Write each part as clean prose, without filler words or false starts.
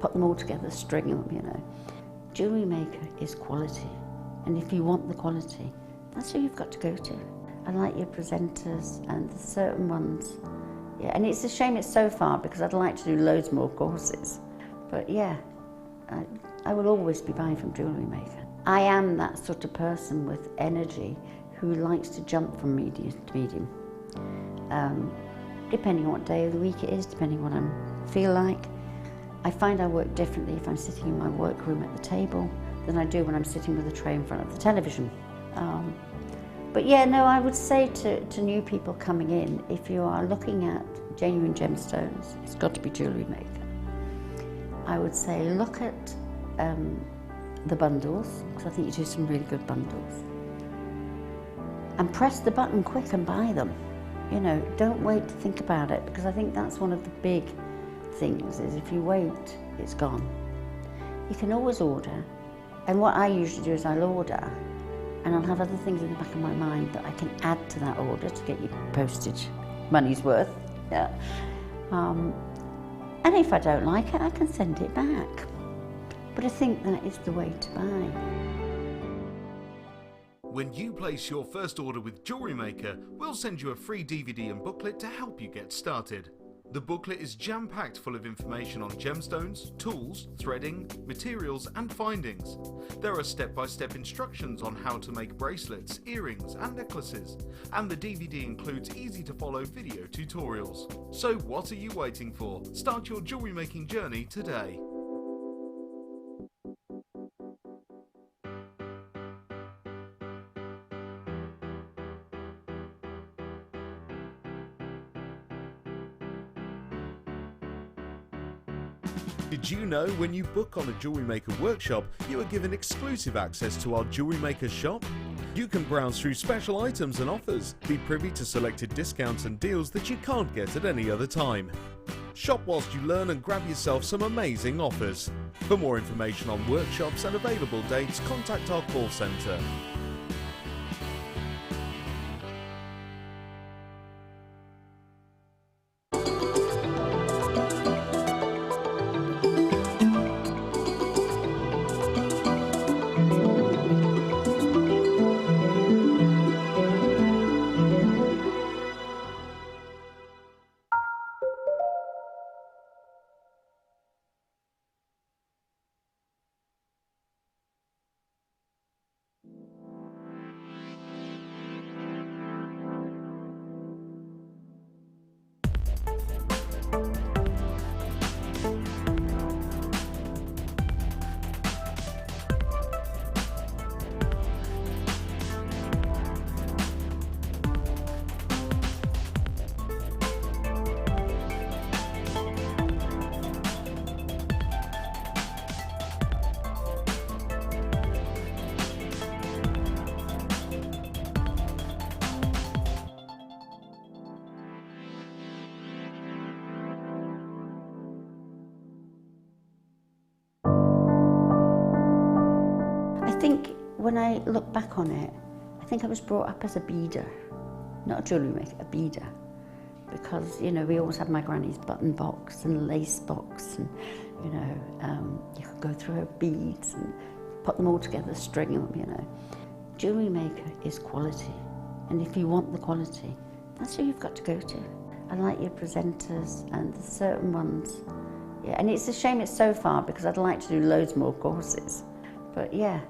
put them all together, string them, you know. Jewellery Maker is quality, and if you want the quality, that's who you've got to go to. I like your presenters and the certain ones, yeah, and it's a shame it's so far because I'd like to do loads more courses. But yeah, I will always be buying from Jewellery Maker. I am that sort of person with energy who likes to jump from medium to medium. Depending on what day of the week it is, depending on what I feel like. I find I work differently if I'm sitting in my workroom at the table than I do when I'm sitting with a tray in front of the television. But yeah, no, I would say to new people coming in, if you are looking at genuine gemstones, it's got to be Jewellery Maker. I would say look at the bundles, because I think you do some really good bundles. And press the button quick and buy them. You know, don't wait to think about it, because I think that's one of the big things, is if you wait, it's gone. You can always order, and what I usually do is I'll order, and I'll have other things in the back of my mind that I can add to that order to get your postage money's worth. Yeah. And if I don't like it, I can send it back. But I think that is the way to buy. When you place your first order with Jewellery Maker, we'll send you a free DVD and booklet to help you get started. The booklet is jam-packed full of information on gemstones, tools, threading, materials and findings. There are step-by-step instructions on how to make bracelets, earrings and necklaces, and the DVD includes easy-to-follow video tutorials. So what are you waiting for? Start your jewellery making journey today. Did you know when you book on a Jewellery Maker workshop, you are given exclusive access to our Jewellery Maker shop? You can browse through special items and offers, be privy to selected discounts and deals that you can't get at any other time. Shop whilst you learn and grab yourself some amazing offers. For more information on workshops and available dates, contact our call centre. I think when I look back on it, I think I was brought up as a beader, not a jewellery maker, a beader. Because, you know, we always had my granny's button box and lace box, and, you know, you could go through her beads and put them all together, string them, you know. Jewellery Maker is quality, and if you want the quality, that's who you've got to go to. I like your presenters and the certain ones, yeah, and it's a shame it's so far because I'd like to do loads more courses. But yeah,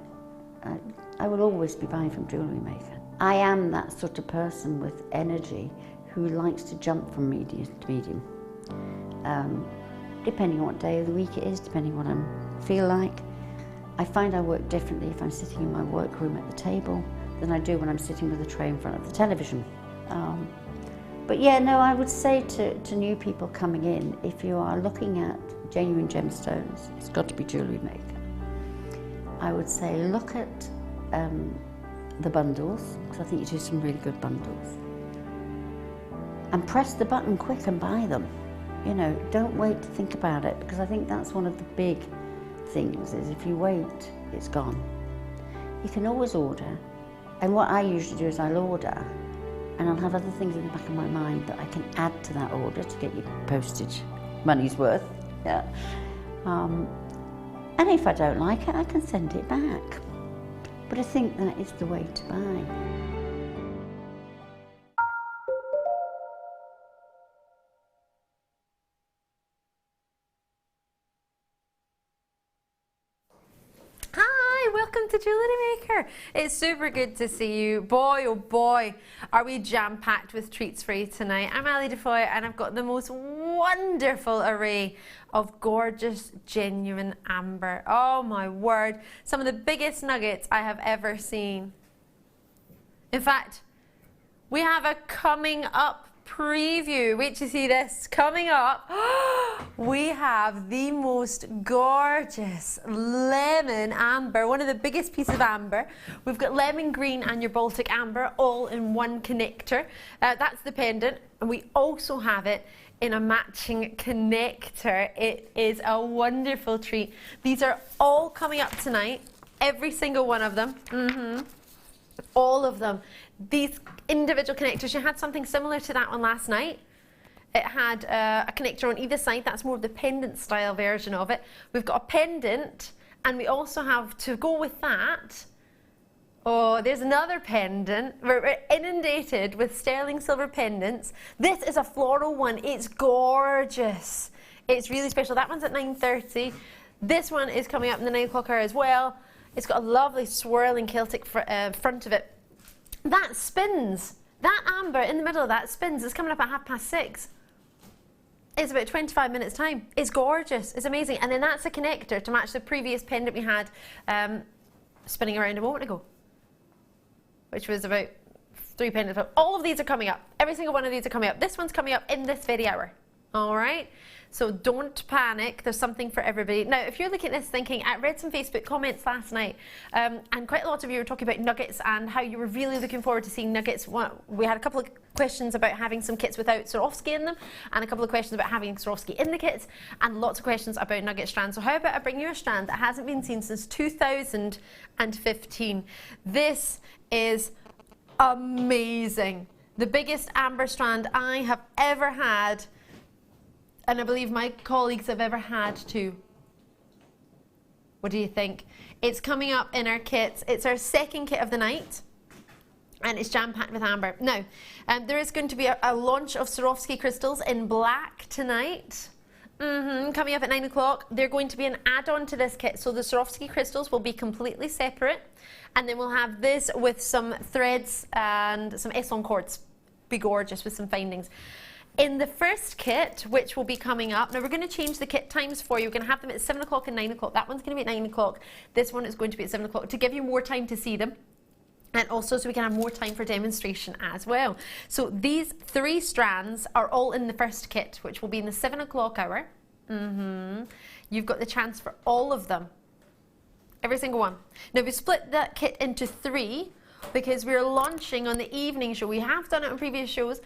I will always be buying from Jewellery Maker. I am that sort of person with energy who likes to jump from medium to medium. Depending on what day of the week it is, depending on what I feel like. I find I work differently if I'm sitting in my workroom at the table than I do when I'm sitting with a tray in front of the television. But yeah, no, I would say to new people coming in, if you are looking at genuine gemstones, it's got to be Jewellery Maker. I would say look at the bundles, because I think you do some really good bundles. And press the button quick and buy them. You know, don't wait to think about it, because I think that's one of the big things, is if you wait, it's gone. You can always order, and what I usually do is I'll order, and I'll have other things in the back of my mind that I can add to that order to get your postage money's worth. Yeah. And if I don't like it, I can send it back. But I think that is the way to buy. Welcome to Jewellery Maker. It's super good to see you. Boy, oh boy, are we jam-packed with treats for you tonight. I'm Ali Defoy and I've got the most wonderful array of gorgeous, genuine amber. Oh my word, some of the biggest nuggets I have ever seen. In fact, we have a coming up preview. Wait to see this. Coming up, we have the most gorgeous lemon amber, one of the biggest pieces of amber. We've got lemon green and your Baltic amber all in one connector. That's the pendant, and we also have it in a matching connector. It is a wonderful treat. These are all coming up tonight, every single one of them. All of them. These individual connectors, you had something similar to that one last night. It had a connector on either side. That's more of the pendant style version of it. We've got a pendant, and we also have, to go with that, oh, there's another pendant. We're inundated with sterling silver pendants. This is a floral one. It's gorgeous. It's really special. That one's at 9:30. This one is coming up in the 9 o'clock hour as well. It's got a lovely swirling Celtic front of it. That spins. That amber in the middle of that spins. It's coming up at 6:30. It's about 25 minutes time. It's gorgeous. It's amazing. And then that's a connector to match the previous pendant we had spinning around a moment ago, which was about 3 pendants. All of these are coming up. Every single one of these are coming up. This one's coming up in this very hour. All right? So don't panic, there's something for everybody. Now, if you're looking at this thinking, I read some Facebook comments last night, and quite a lot of you were talking about nuggets and how you were really looking forward to seeing nuggets. We had a couple of questions about having some kits without Swarovski in them, and a couple of questions about having Swarovski in the kits, and lots of questions about nugget strands. So how about I bring you a strand that hasn't been seen since 2015. This is amazing. The biggest amber strand I have ever had, and I believe my colleagues have ever had too. What do you think? It's coming up in our kits. It's our second kit of the night, and it's jam-packed with amber. Now, there is going to be a launch of Swarovski crystals in black tonight. Coming up at 9 o'clock. They're going to be an add-on to this kit, so the Swarovski crystals will be completely separate, and then we'll have this with some threads and some Esson cords. Be gorgeous with some findings. In the first kit, which will be coming up, now we're going to change the kit times for you. We're going to have them at 7 o'clock and 9 o'clock. That one's going to be at 9 o'clock. This one is going to be at 7 o'clock to give you more time to see them, and also so we can have more time for demonstration as well. So these 3 strands are all in the first kit, which will be in the 7 o'clock hour. You've got the chance for all of them, every single one. Now we split that kit into 3 because we're launching on the evening show. We have done it on previous shows.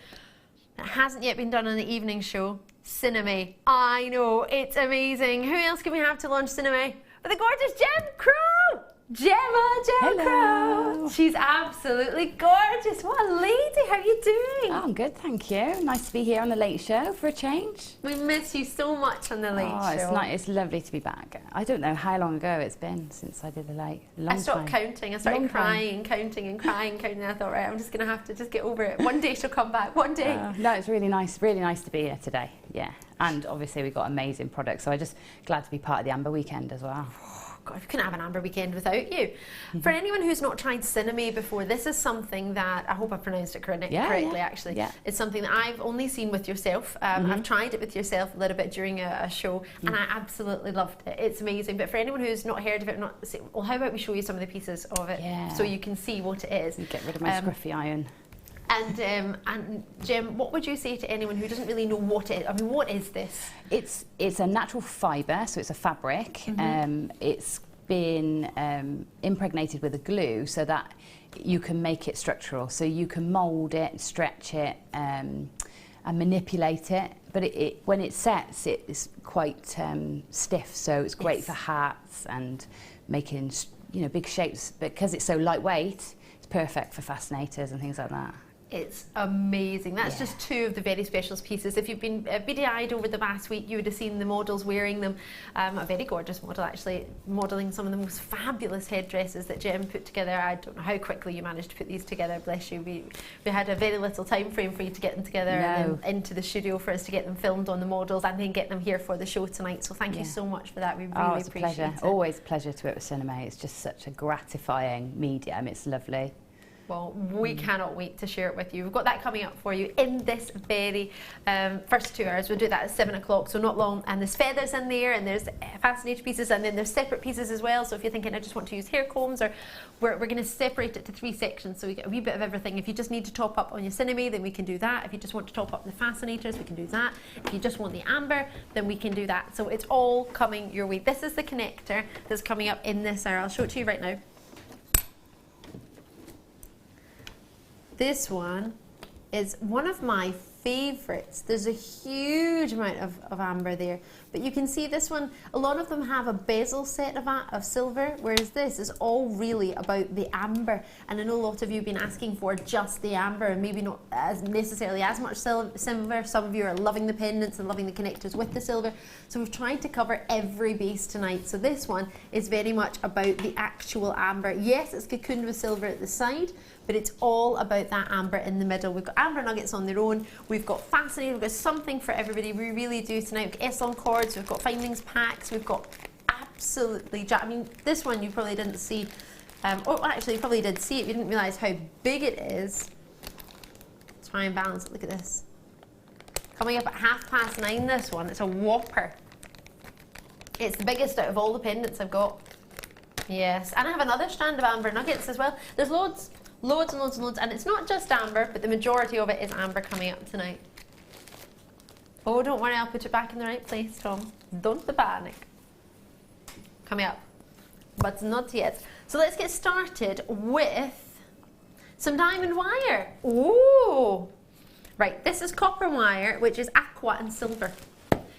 It hasn't yet been done on the evening show. Cinnaman. I know, it's amazing. Who else can we have to launch Cinnaman? But the gorgeous Gem Crow! Gemma Crow. She's absolutely gorgeous. What a lady. How are you doing? Oh, I'm good, thank you. Nice to be here on the Late Show for a change. We miss you so much on the Late Show. It's nice. It's lovely to be back. I don't know how long ago it's been since I did the Late. I stopped counting. I started crying, counting. And I thought, right, I'm just going to have to just get over it. One day she'll come back. One day. No, it's really nice to be here today. Yeah, and obviously we've got amazing products. So I'm just glad to be part of the Amber Weekend as well. God, we couldn't have an Amber Weekend without you. For anyone who's not tried cinnaman before, this is something that, I hope I pronounced it correctly actually. Yeah. It's something that I've only seen with yourself. I've tried it with yourself a little bit during a show, and I absolutely loved it. It's amazing. But for anyone who's not heard of it, well, how about we show you some of the pieces of it so you can see what it is. And get rid of my scruffy iron. And Jim, what would you say to anyone who doesn't really know what it is? I mean, what is this? It's a natural fibre, so it's a fabric. It's been impregnated with a glue so that you can make it structural. So you can mould it, stretch it, and manipulate it. But when it sets, it's quite stiff. So it's great for hats and making big shapes. Because it's so lightweight, it's perfect for fascinators and things like that. It's amazing. That's just two of the very special pieces. If you've been beady-eyed over the last week, you would have seen the models wearing them. A very gorgeous model, actually, modelling some of the most fabulous headdresses that Jem put together. I don't know how quickly you managed to put these together, bless you. We had a very little time frame for you to get them together and then into the studio for us to get them filmed on the models and then get them here for the show tonight. So thank you so much for that. We really it's appreciate a pleasure. it. Always a pleasure to work with cinema. It's just such a gratifying medium. It's lovely. Well, we cannot wait to share it with you. We've got that coming up for you in this very first 2 hours. We'll do that at 7 o'clock, so not long. And there's feathers in there, and there's fascinator pieces, and then there's separate pieces as well. So if you're thinking, I just want to use hair combs, or we're going to separate it to 3 sections, so we get a wee bit of everything. If you just need to top up on your cinnaman, then we can do that. If you just want to top up the fascinators, we can do that. If you just want the amber, then we can do that. So it's all coming your way. This is the connector that's coming up in this hour. I'll show it to you right now. This one is one of my favourites. There's a huge amount of amber there, but you can see this one, a lot of them have a bezel set of silver, whereas this is all really about the amber. And I know a lot of you have been asking for just the amber and maybe not necessarily as much silver. Some of you are loving the pendants and loving the connectors with the silver. So we've tried to cover every base tonight. So this one is very much about the actual amber. Yes, it's cocooned with silver at the side, but it's all about that amber in the middle. We've got amber nuggets on their own. We've got fascinating. We've got something for everybody. We really do tonight. We've got S-on cords. We've got findings packs. We've got absolutely. I mean, this one you probably didn't see. Oh, actually, you probably did see it. You didn't realise how big it is. Try and balance it. Look at this. Coming up at 9:30. This one. It's a whopper. It's the biggest out of all the pendants I've got. Yes, and I have another strand of amber nuggets as well. There's loads. Loads and loads and loads, and it's not just amber, but the majority of it is amber coming up tonight. Oh, don't worry, I'll put it back in the right place, Tom. Don't panic. Coming up, but not yet. So let's get started with some diamond wire. Ooh! Right, this is copper wire, which is aqua and silver.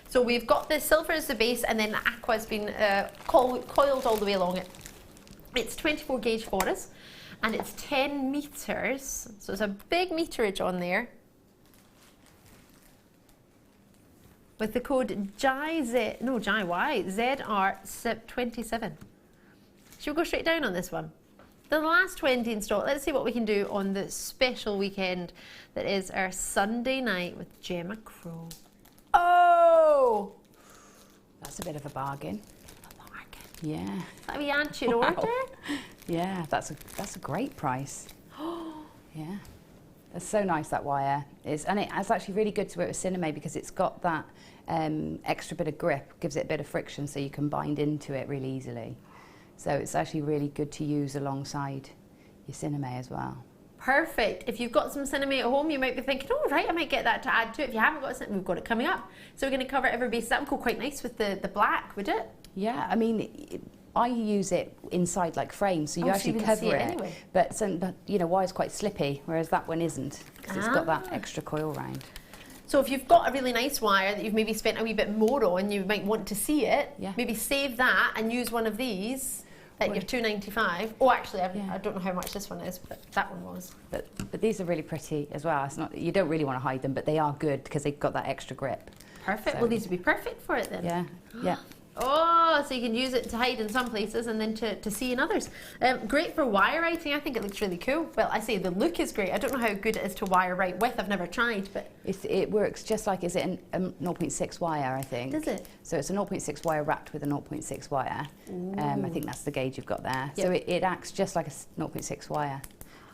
So we've got the silver as the base, and then the aqua has been coiled all the way along it. It's 24 gauge for us. And it's 10 meters, so it's a big meterage on there. With the code ZR27. Should we go straight down on this one? The last 20 in stock. Let's see what we can do on the special weekend that is our Sunday night with Gemma Crow. Oh! That's a bit of a bargain. Yeah. Is that a wee anti order? Yeah, that's a great price. Yeah. It's so nice, that wire is, and it's actually really good to work with cinnaman because it's got that extra bit of grip, gives it a bit of friction so you can bind into it really easily. So it's actually really good to use alongside your cinnaman as well. Perfect. If you've got some cinnaman at home, you might be thinking, oh right, I might get that to add to it. If you haven't got something, we've got it coming up. So we're going to cover every base. That would go quite nice with the black, would it? Yeah, I mean, I use it inside like frames, so you actually cover it. Anyway. But you know, wire's quite slippy, whereas that one isn't, because it's got that extra coil round. So if you've got a really nice wire that you've maybe spent a wee bit more on, you might want to see it. Yeah. Maybe save that and use one of these at your $2.95. Oh, actually, I don't know how much this one is, but that one was. But these are really pretty as well. It's not, you don't really want to hide them, but they are good because they've got that extra grip. Perfect. So, well, these would be perfect for it then. Yeah. Yeah. Oh, so you can use it to hide in some places and then to see in others. Great for wire writing. I think it looks really cool. Well, I say the look is great. I don't know how good it is to wire write with. I've never tried, but it works just like, is it a 0.6 wire, I think. Does it? So it's a 0.6 wire wrapped with a 0.6 wire. I think that's the gauge you've got there. Yep. So it acts just like a 0.6 wire.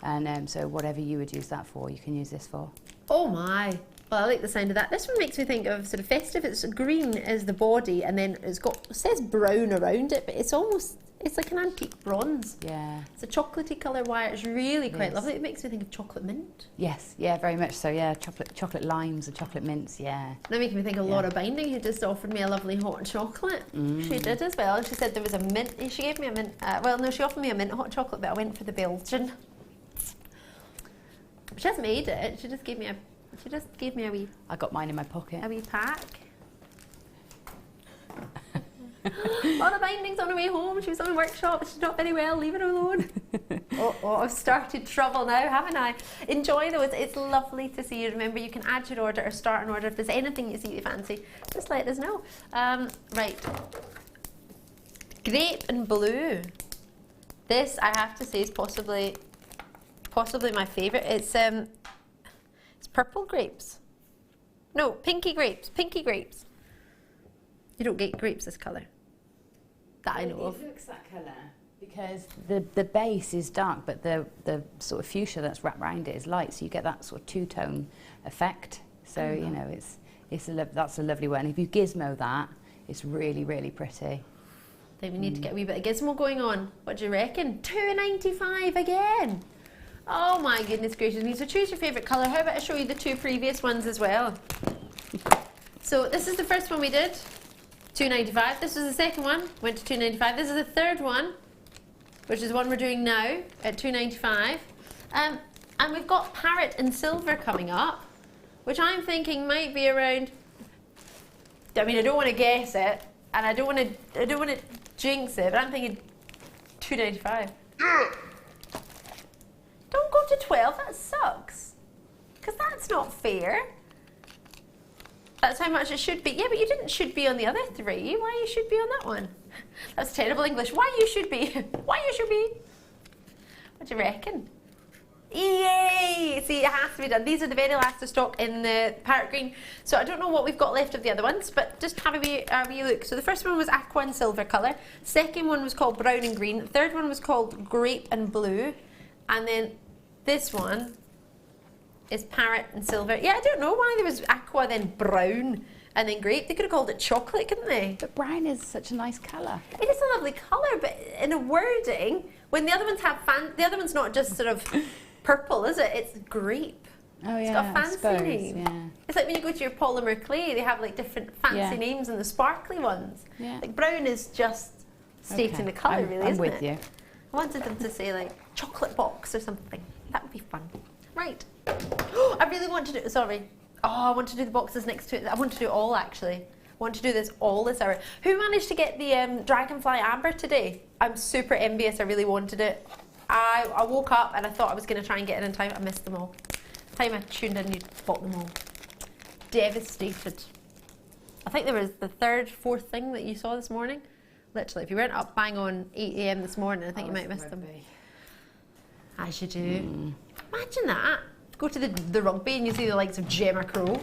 And so whatever you would use that for, you can use this for. Oh my. Well, I like the sound of that. This one makes me think of sort of festive. It's green as the body, and then it says brown around it, but it's like an antique bronze. Yeah. It's a chocolatey colour wire. It's really quite lovely. It makes me think of chocolate mint. Yes, yeah, very much so, yeah. Chocolate limes and chocolate mints, yeah. That makes me think of Laura Binding, who just offered me a lovely hot chocolate. She did as well. She said there was a mint. She gave me a mint. Well, no, she offered me a mint hot chocolate, but I went for the Belgian. She hasn't made it. She just gave me a wee... I got mine in my pocket. A wee pack. A lot of Bindings on her way home. She was on a workshop. She's not very well. Leave her alone. Oh, I've started trouble now, haven't I? Enjoy though, it's lovely to see you. Remember, you can add your order or start an order. If there's anything you see you fancy, just let us know. Right. Grape and blue. This, I have to say, is possibly my favourite. It's purple grapes. No, pinky grapes. You don't get grapes this colour. That I know of. It looks that colour because the base is dark, but the sort of fuchsia that's wrapped around it is light, so you get that sort of two-tone effect. So you know, that's a lovely one. If you gizmo that, it's really, really pretty. Then we need to get a wee bit of gizmo going on. What do you reckon? £2.95 again. Oh my goodness gracious me. So choose your favourite colour. How about I show you the two previous ones as well? So this is the first one we did, £2.95. This was the second one, went to £2.95. This is the third one, which is the one we're doing now at £2.95. And we've got parrot and silver coming up, which I'm thinking might be around, I mean, I don't want to guess it, and I don't want to jinx it, but I'm thinking £2.95. Don't go to 12, that sucks. Because that's not fair. That's how much it should be. Yeah, but you didn't should be on the other three. Why you should be on that one? That's terrible English. Why you should be? Why you should be? What do you reckon? Yay! See, it has to be done. These are the very last of stock in the parrot green. So I don't know what we've got left of the other ones, but just have a wee look. So the first one was aqua and silver colour. Second one was called brown and green. The third one was called grape and blue. And then this one is parrot and silver. Yeah, I don't know why there was aqua, then brown, and then grape. They could have called it chocolate, couldn't they? But brown is such a nice colour. It is a lovely colour, but in a wording, when the other ones have the other one's not just sort of purple, is it? It's grape. Oh yeah, it's got a fancy name. Yeah. It's like when you go to your polymer clay, they have like different fancy names and the sparkly ones. Yeah. Like brown is just stating the colour, really, I'm isn't it? with you. I wanted them to say like chocolate box or something. That would be fun. Right. I really want to do, sorry. Oh, I want to do the boxes next to it. I want to do it all actually. I want to do this all this hour. Who managed to get the dragonfly amber today? I'm super envious. I really wanted it. I woke up and I thought I was going to try and get it in time. I missed them all. By the time I tuned in, you'd bought them all. Devastated. I think there was the third, fourth thing that you saw this morning. Literally, if you weren't up bang on 8 AM this morning, I think you might have missed them. As you do. Imagine that. Go to the rugby and you see the likes of Gemma Crow.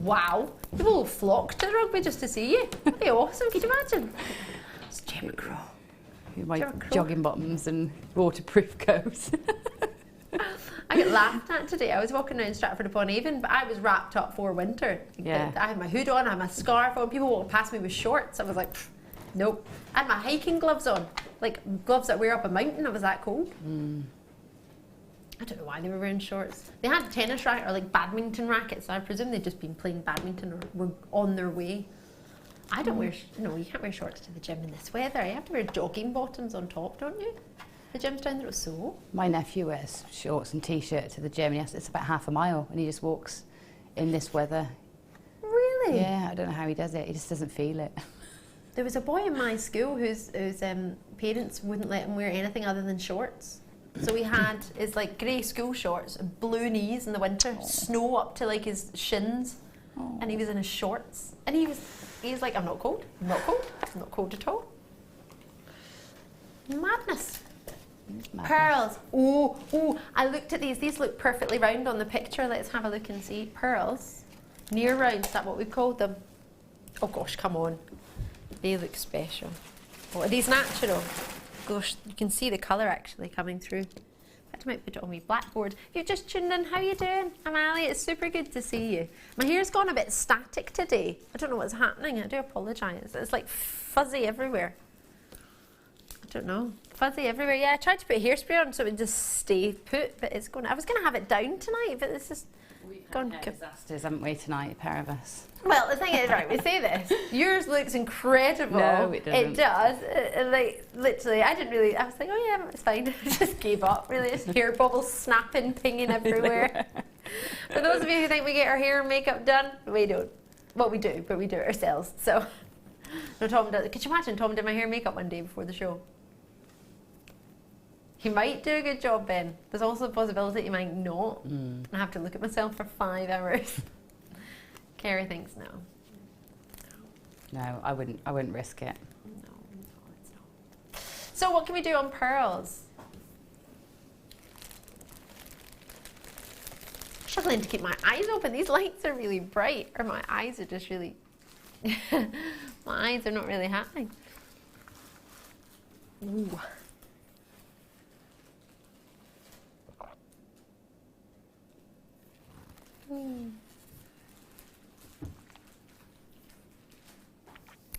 Wow. People will flock to the rugby just to see you. That'd be awesome. Could you imagine? It's Gemma Crow. My jogging bottoms and waterproof coats. I got laughed at today. I was walking around Stratford-upon-Avon, but I was wrapped up for winter. Yeah. I had my hood on, I had my scarf on. People walked past me with shorts. I was like, nope. I had my hiking gloves on, like gloves that wear up a mountain. I was that cold. I don't know why they were wearing shorts. They had tennis rackets or like badminton rackets. So I presume they'd just been playing badminton or were on their way. I don't wear, no, you can't wear shorts to the gym in this weather. You have to wear jogging bottoms on top, don't you? The gym's down there, so. My nephew wears shorts and t-shirt to the gym, and it's about half a mile, and he just walks in this weather. Really? Yeah, I don't know how he does it. He just doesn't feel it. There was a boy in my school whose parents wouldn't let him wear anything other than shorts. So he had his like grey school shorts, blue knees in the winter, snow up to like his shins, and he was in his shorts. And he's like, I'm not cold, I'm not cold, I'm not cold at all. Madness. Pearls. Oh, I looked at these look perfectly round on the picture. Let's have a look and see. Pearls. Near round, is that what we've called them? Oh gosh, come on. They look special. Oh, are these natural? Gosh, you can see the colour actually coming through. I might put it on my blackboard. If you've just tuned in, how you doing? I'm Ali, it's super good to see you. My hair's gone a bit static today. I don't know what's happening, I do apologise. It's like fuzzy everywhere. I don't know, fuzzy everywhere. Yeah, I tried to put hairspray on so it would just stay put, but it's going. I was going to have it down tonight, but it's just gone. Disasters, haven't we, tonight, a pair of us? Well, the thing is, right, we say this. Yours looks incredible. No, it doesn't. It does. Like, literally, I was like, oh yeah, it's fine. I just gave up, really. It's hair bubbles snapping, pinging everywhere. For those of you who think we get our hair and makeup done, we don't. Well, we do, but we do it ourselves. So, no, Tom does. Could you imagine Tom did my hair and makeup one day before the show? You might do a good job, Ben. There's also a possibility you might not. I have to look at myself for 5 hours. Kerry thinks no. No, I wouldn't risk it. No, it's not. So what can we do on pearls? Struggling to keep my eyes open. These lights are really bright, or my eyes are just really... my eyes are not really happening. Ooh.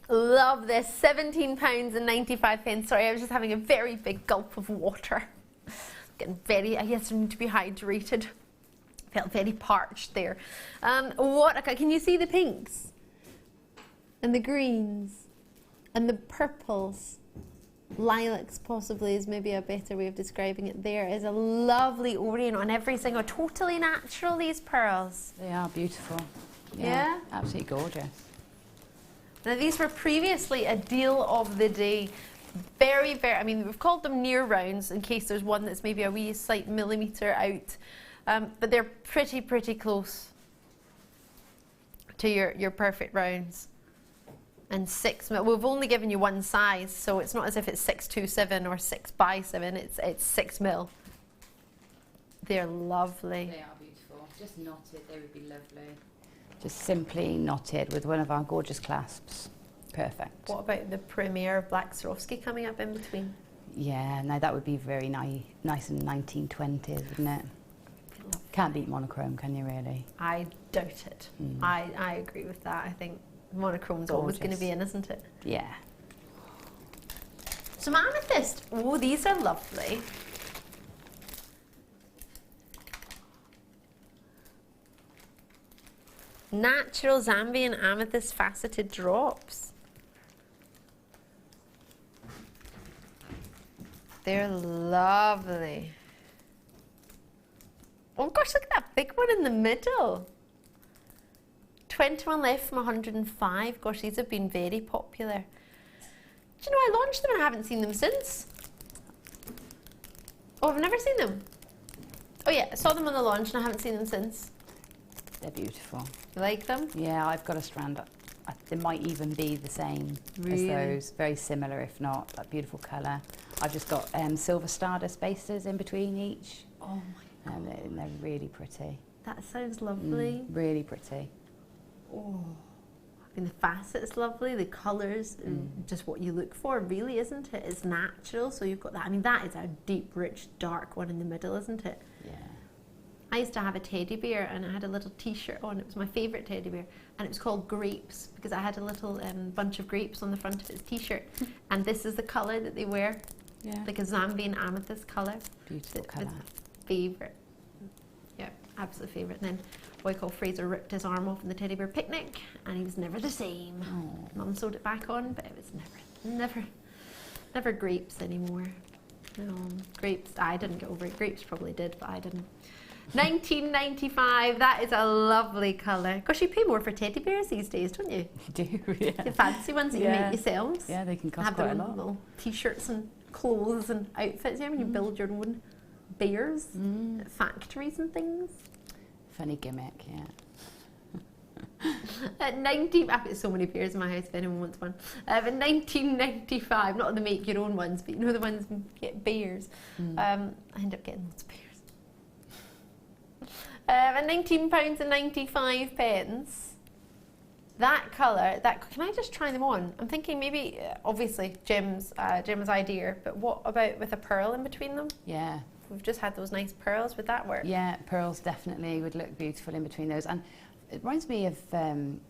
Love this, £17.95. Sorry, I was just having a very big gulp of water. Getting very, I guess I need to be hydrated. Felt very parched there. Can you see the pinks? And the greens? And the purples? Lilacs possibly is maybe a better way of describing it. There is a lovely orient on every single, totally natural, these pearls. They are beautiful. Yeah? Absolutely gorgeous. Now these were previously a deal of the day. Very, very, I mean, we've called them near rounds in case there's one that's maybe a wee slight millimetre out. But they're pretty close to your perfect rounds. And 6 mil. We've only given you one size, so it's not as if it's 627 or 6x7. It's 6 mil. They're lovely. They are beautiful. Just knotted, they would be lovely. Just simply knotted with one of our gorgeous clasps. Perfect. What about the Premier of Black Swarovski coming up in between? Yeah, no, that would be very nice and 1920s, wouldn't it? Can't beat monochrome, can you really? I doubt it. I agree with that. I think monochrome's always going to be in, isn't it? Yeah. Some amethyst. Oh, these are lovely. Natural Zambian amethyst faceted drops. They're lovely. Oh gosh, look at that big one in the middle. 21 left from 105. Gosh, these have been very popular. Do you know, I launched them and I haven't seen them since. Oh, I've never seen them. Oh yeah, I saw them on the launch and I haven't seen them since. They're beautiful. You like them? Yeah, I've got a strand. They might even be the same Really? as those. Very similar, if not. That beautiful colour. I've just got silver stardust spaces in between each. Oh my God. And they're really pretty. That sounds lovely. Really pretty. Oh, I mean, the facet's lovely, the colours, just what you look for, really, isn't it? It's natural, so you've got that. I mean, that is a deep, rich, dark one in the middle, isn't it? Yeah. I used to have a teddy bear and I had a little t-shirt on. It was my favourite teddy bear and it was called Grapes because I had a little bunch of grapes on the front of its t-shirt. And this is the colour that they wear, like a Zambian amethyst colour. Beautiful colour. It's my favourite. Yeah, absolute favourite. And then a boy called Fraser ripped his arm off in the teddy bear picnic and he was never the same. Oh. Mum sewed it back on, but it was never Grapes anymore. No, Grapes, I didn't get over it. Grapes probably did, but I didn't. 1995, that is a lovely colour. Gosh, you pay more for teddy bears these days, don't you? You do, yeah. The fancy ones that you make yourselves. Yeah, they can cost have quite their a own lot. little t-shirts and clothes and outfits. You know, when you build your own bears at factories and things. Funny gimmick, yeah. At 19, I've got so many bears in my house if anyone wants one. But 1995, not the make your own ones, but you know the ones you get bears. I end up getting lots of bears. At £19.95. That colour, can I just try them on? I'm thinking maybe, obviously, Gem's idea, but what about with a pearl in between them? Yeah. We've just had those nice pearls, would that work? Yeah, pearls definitely would look beautiful in between those. And it reminds me of the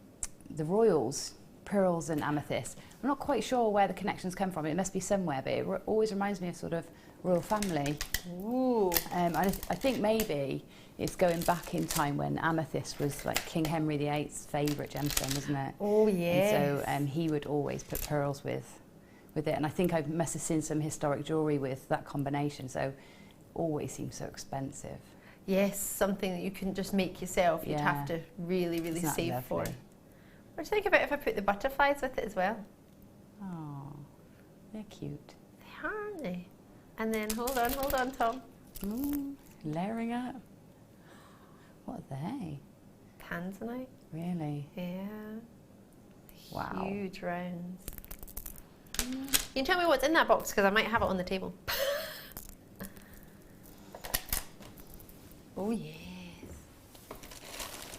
royals, pearls and amethyst. I'm not quite sure where the connections come from. It must be somewhere, but it always reminds me of sort of royal family. Ooh. And I think maybe it's going back in time when amethyst was like King Henry VIII's favourite gemstone, wasn't it? Oh, yes. And so he would always put pearls with it. And I think I must have seen some historic jewellery with that combination, so always seems so expensive. Yes, something that you can just make yourself. You'd have to really, really Isn't that save lovely? for. What do you think about if I put the butterflies with it as well? Oh, they're cute. They are, aren't they? And then, hold on, Tom. Ooh, layering up. What are they? Tanzanite. Really? Yeah. Wow. Huge rounds. You can tell me what's in that box because I might have it on the table. Oh yes.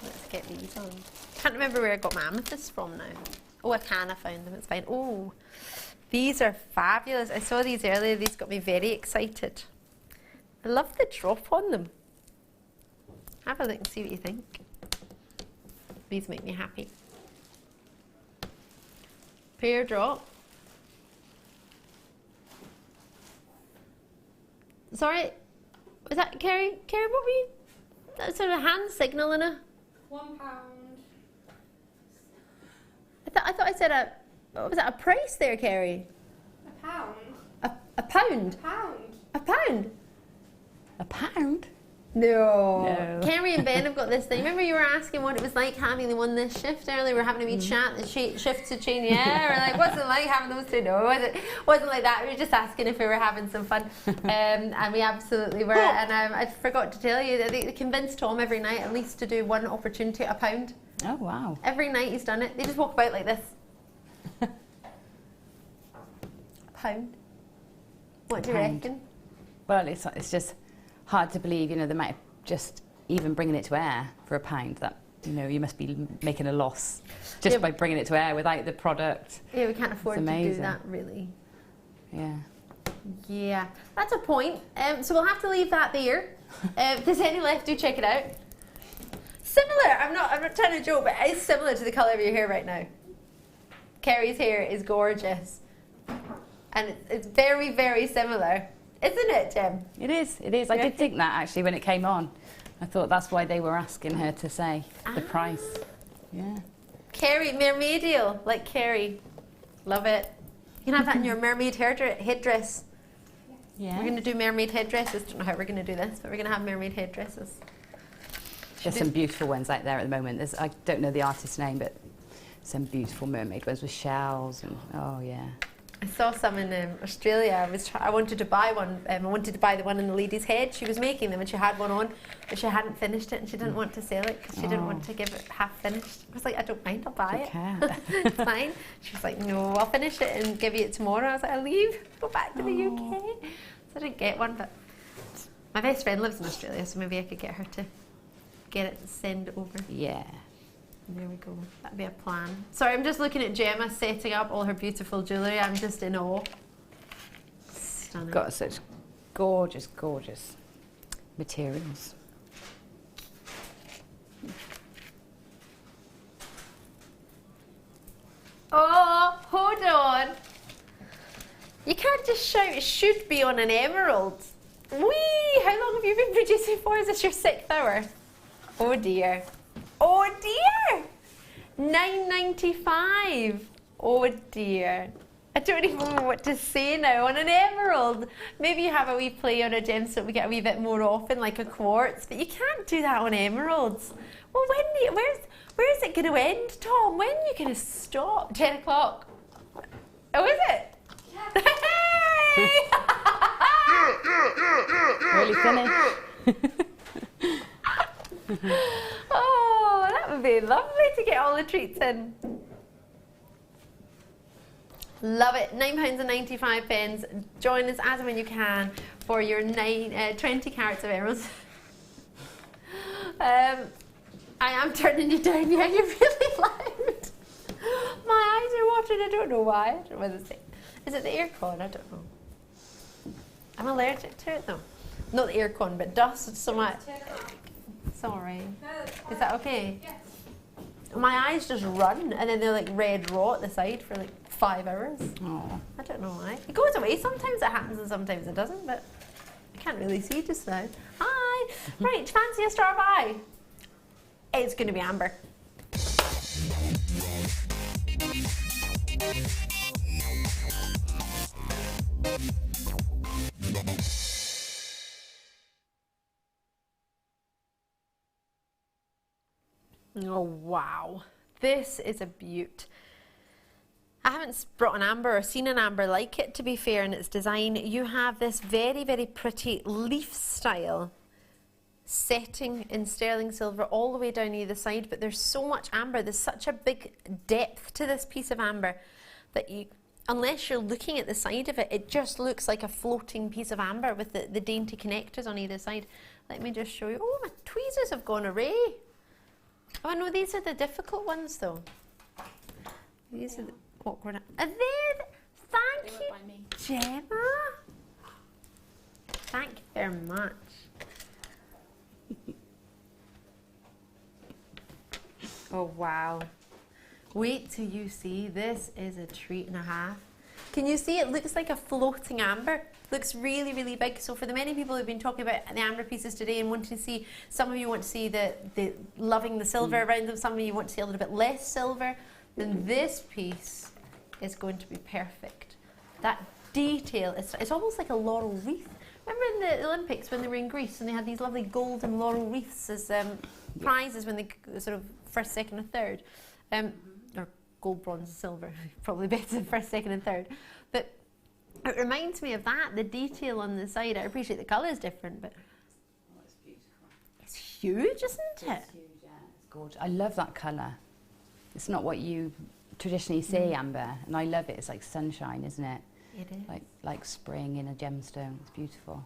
Let's get these on. Can't remember where I got my amethysts from now. Oh, I found them. It's fine. Oh, these are fabulous. I saw these earlier. These got me very excited. I love the drop on them. Have a look and see what you think. These make me happy. Pear drop. Sorry, was that Kerry? Kerry, what were you? That's sort of a hand signal in a. £1. I thought I said a. What was that? A price there, Kerry? A pound. A pound. Pound. A pound. A pound? No. No. Kerry and Ben have got this thing. Remember you were asking what it was like having them on this shift earlier? We were having a wee chat, the shifts had changed. Yeah, we're like, what's it like having those two? No, it wasn't like that. We were just asking if we were having some fun. And we absolutely were. And I forgot to tell you that they convinced Tom every night at least to do one opportunity at a pound. Oh, wow. Every night he's done it. They just walk about like this. A pound. What do you Pound. reckon? Well, it's just hard to believe, you know, they might have just even bringing it to air for a pound. That, you know, you must be making a loss just by bringing it to air without the product. Yeah, we can't afford to do amazing. that really. Yeah. Yeah, that's a point. So we'll have to leave that there. If there's any left, do check it out. Similar. I'm not trying to joke, but it's similar to the colour of your hair right now. Kerry's hair is gorgeous, and it's very, very similar, isn't it, Jem? It is, it is. I did think that actually when it came on. I thought that's why they were asking her to say the price. Yeah. Kerry, mermaidial, like Kerry. Love it. You can have that in your mermaid headdress. Yeah. We're going to do mermaid headdresses. Don't know how we're going to do this, but we're going to have mermaid headdresses. There's some beautiful ones out there at the moment. I don't know the artist's name, but some beautiful mermaid ones with shells and oh yeah. I saw some in Australia. I wanted to buy one. I wanted to buy the one in the lady's head. She was making them and she had one on, but she hadn't finished it and she didn't want to sell it because she didn't want to give it half finished. I was like, I don't mind, I'll buy it. It's fine. She was like, no, I'll finish it and give you it tomorrow. I was like, I'll leave, go back to the UK. So I didn't get one, but my best friend lives in Australia, so maybe I could get her to get it and send it over. Yeah. There we go. That'd be a plan. Sorry, I'm just looking at Gemma setting up all her beautiful jewellery. I'm just in awe. Stunning. Got such gorgeous, gorgeous materials. Oh, hold on. You can't just shout it should be on an emerald. Whee! How long have you been producing for? Is this your 6th hour? Oh dear. Oh dear! £9.95. Oh dear. I don't even know what to say now. On an emerald. Maybe you have a wee play on a gemstone we get a wee bit more often, like a quartz, but you can't do that on emeralds. Well, where is it going to end, Tom? When are you going to stop? 10 o'clock. Oh, is it? Yeah. Really finished. Oh, that would be lovely to get all the treats in. Love it. £9.95. Join us as and when you can for your 20 carats of emeralds. I am turning you down. Yeah, you're really loud. My eyes are watering. I don't know why. I don't know whether it's is it the aircon? I don't know. I'm allergic to it though. Not the aircon, but dust so much. Sorry. Is that okay? Yes. My eyes just run and then they're like red raw at the side for like 5 hours. Oh. I don't know why. It goes away. Sometimes it happens and sometimes it doesn't, but I can't really see just now. Hi. Right, fancy a star by? It's going to be amber. Oh wow, this is a beaut. A I haven't brought an amber or seen an amber like it, to be fair, in its design. You have this very, very pretty leaf style setting in sterling silver all the way down either side, but there's so much amber, there's such a big depth to this piece of amber that you, unless you're looking at the side of it, it just looks like a floating piece of amber with the dainty connectors on either side. Let me just show you. Oh, my tweezers have gone array. Oh no, these are the difficult ones though. These are the awkward. Are they? Thank you, Gemma. Thank you very much. Oh wow. Wait till you see. This is a treat and a half. Can you see? It looks like a floating amber. Looks really, really big. So for the many people who've been talking about the amber pieces today and wanting to see, some of you want to see the loving the silver around them, some of you want to see a little bit less silver, then this piece is going to be perfect. That detail, it's almost like a laurel wreath. Remember in the Olympics when they were in Greece and they had these lovely golden laurel wreaths as prizes when they sort of first, second and third. Or gold, bronze, silver, probably better than first, second and third. But it reminds me of that, the detail on the side. I appreciate the colour is different, but it's beautiful. It's huge, isn't it? It's huge, yeah. It's gorgeous. I love that colour. It's not what you traditionally see, amber, and I love it. It's like sunshine, isn't it? It is. Like spring in a gemstone. It's beautiful.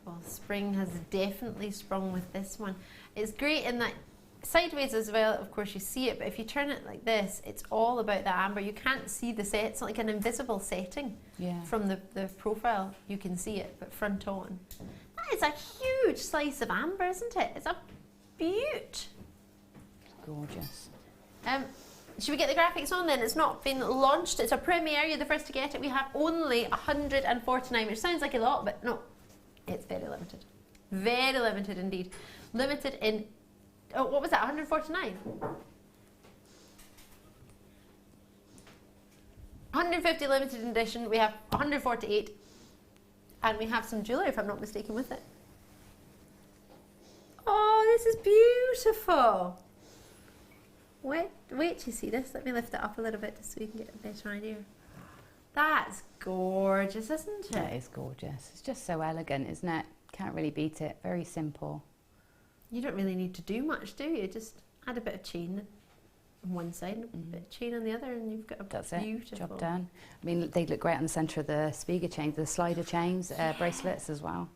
Well, spring has definitely sprung with this one. It's great in that sideways as well, of course you see it, but if you turn it like this, it's all about the amber. You can't see the set. It's not like an invisible setting. Yeah. From the profile, you can see it, but front on. That is a huge slice of amber, isn't it? It's a beaut. Gorgeous. Should we get the graphics on then? It's not been launched. It's a premiere. You're the first to get it. We have only 149, which sounds like a lot, but no, it's very limited. Very limited indeed. Limited in, oh, what was that, 149? 150 limited edition. We have 148. And we have some jewellery, if I'm not mistaken, with it. Oh, this is beautiful. Wait till you see this. Let me lift it up a little bit just so you can get a better idea. That's gorgeous, isn't it? It is gorgeous. It's just so elegant, isn't it? Can't really beat it. Very simple. You don't really need to do much, do you? Just add a bit of chain on one side and a bit of chain on the other and you've got a That's beautiful... it. Job done. I mean, they look great on the centre of the Spiga chains, the slider chains, bracelets as well.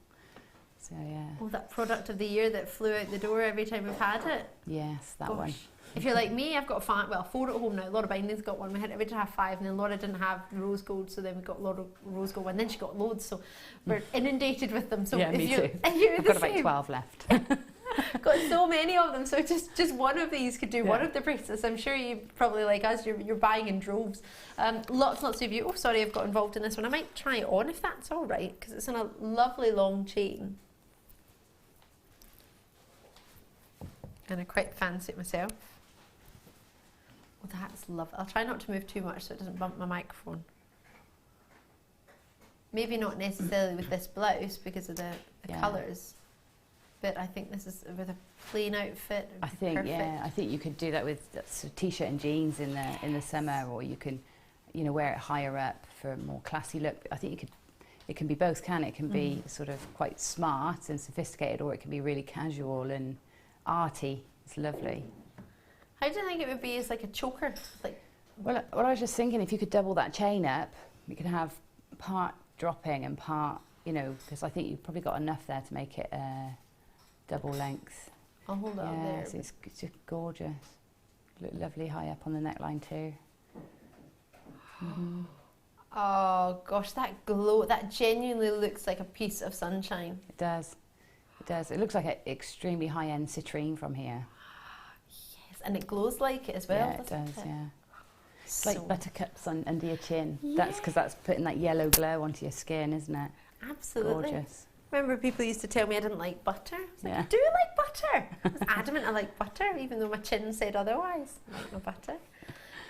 So, yeah. Oh, that product of the year that flew out the door every time we've had it. Yes, that one. If you're like me, I've got four at home now. Laura Binding's got one. We had to have 5, and then Laura didn't have the rose gold, so then we got Laura rose gold, and then she got loads. So we're inundated with them. So yeah, if me you're, too. You're I've the got same. about 12 left. Got so many of them. So just one of these could do one of the bracelets. I'm sure you probably like us. You're buying in droves. Lots of you. Oh, sorry, I've got involved in this one. I might try it on if that's all right, because it's on a lovely long chain. And I quite fancy it myself. Oh, that's lovely. I'll try not to move too much so it doesn't bump my microphone. Maybe not necessarily with this blouse because of the colours, but I think this is with a plain outfit. I think perfect. yeah, I think you could do that with sort of t-shirt and jeans in the summer, or you can, wear it higher up for a more classy look. I think you could. It can be both, can it? It can be sort of quite smart and sophisticated, or it can be really casual and arty. It's lovely. How do you think it would be as like a choker? Like, well, I was just thinking, if you could double that chain up, you could have part dropping and part, because I think you've probably got enough there to make it double length. I'll hold it up there. So it's just gorgeous. Look lovely high up on the neckline too. Oh gosh, that glow, that genuinely looks like a piece of sunshine. It does. It does. It looks like an extremely high-end citrine from here. Yes, and it glows like it as well. Yeah, it does. Yeah. It's So like buttercups under your chin. Yeah. That's because that's putting that yellow glow onto your skin, isn't it? absolutely. Gorgeous. Remember people used to tell me I didn't like butter? I was like, Yeah. I do like butter. I was adamant I like butter, even though my chin said otherwise. I like no butter.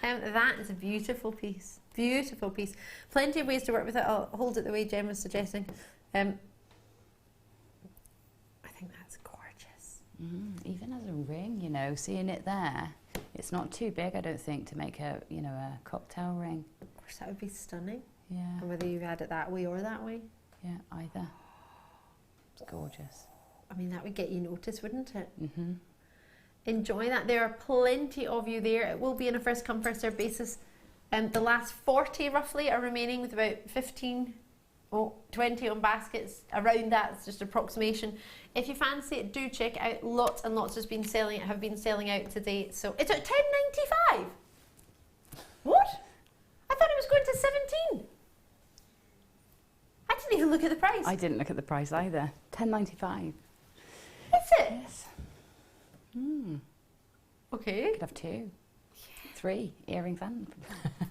That is a beautiful piece. Beautiful piece. Plenty of ways to work with it. I'll hold it the way Jem was suggesting. I think that's gorgeous. Even as a ring, seeing it there It's not too big, I don't think, to make a, you know, a cocktail ring. Of course, that would be stunning. Yeah. And whether you've had it that way or that way. Yeah, either. It's gorgeous. I mean, that would get you noticed, wouldn't it? Mm-hmm. Enjoy that. There are plenty of you there. It will be on a first come, first served basis. The last 40 roughly are remaining, with about 20 on baskets. Around that, it's just approximation. If you fancy it, do check it out. Lots and lots have been selling out today. So it's at £10.95. What? I thought it was going to 17. I didn't even look at the price. I didn't look at the price either. £10.95. Is it? Yes. Mm. Okay. Could have 2, 3 earrings and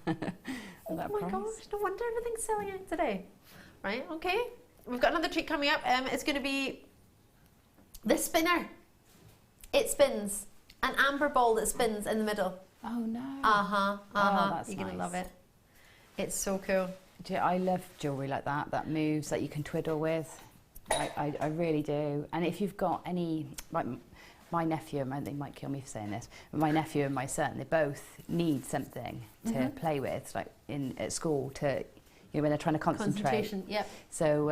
Oh that my price. gosh, no wonder everything's selling out today. Right, okay. We've got another treat coming up. It's going to be the spinner. It spins. An amber ball that spins in the middle. Oh no. Uh-huh. Oh, that's You're going to nice. love it. It's so cool. I love jewellery like that moves, that you can twiddle with. I really do. And if you've got any, like my nephew, and they might kill me for saying this, but my nephew and my son, they both need something to play with, like at school, to, you know, when they're trying to concentrate. Concentration, yep. So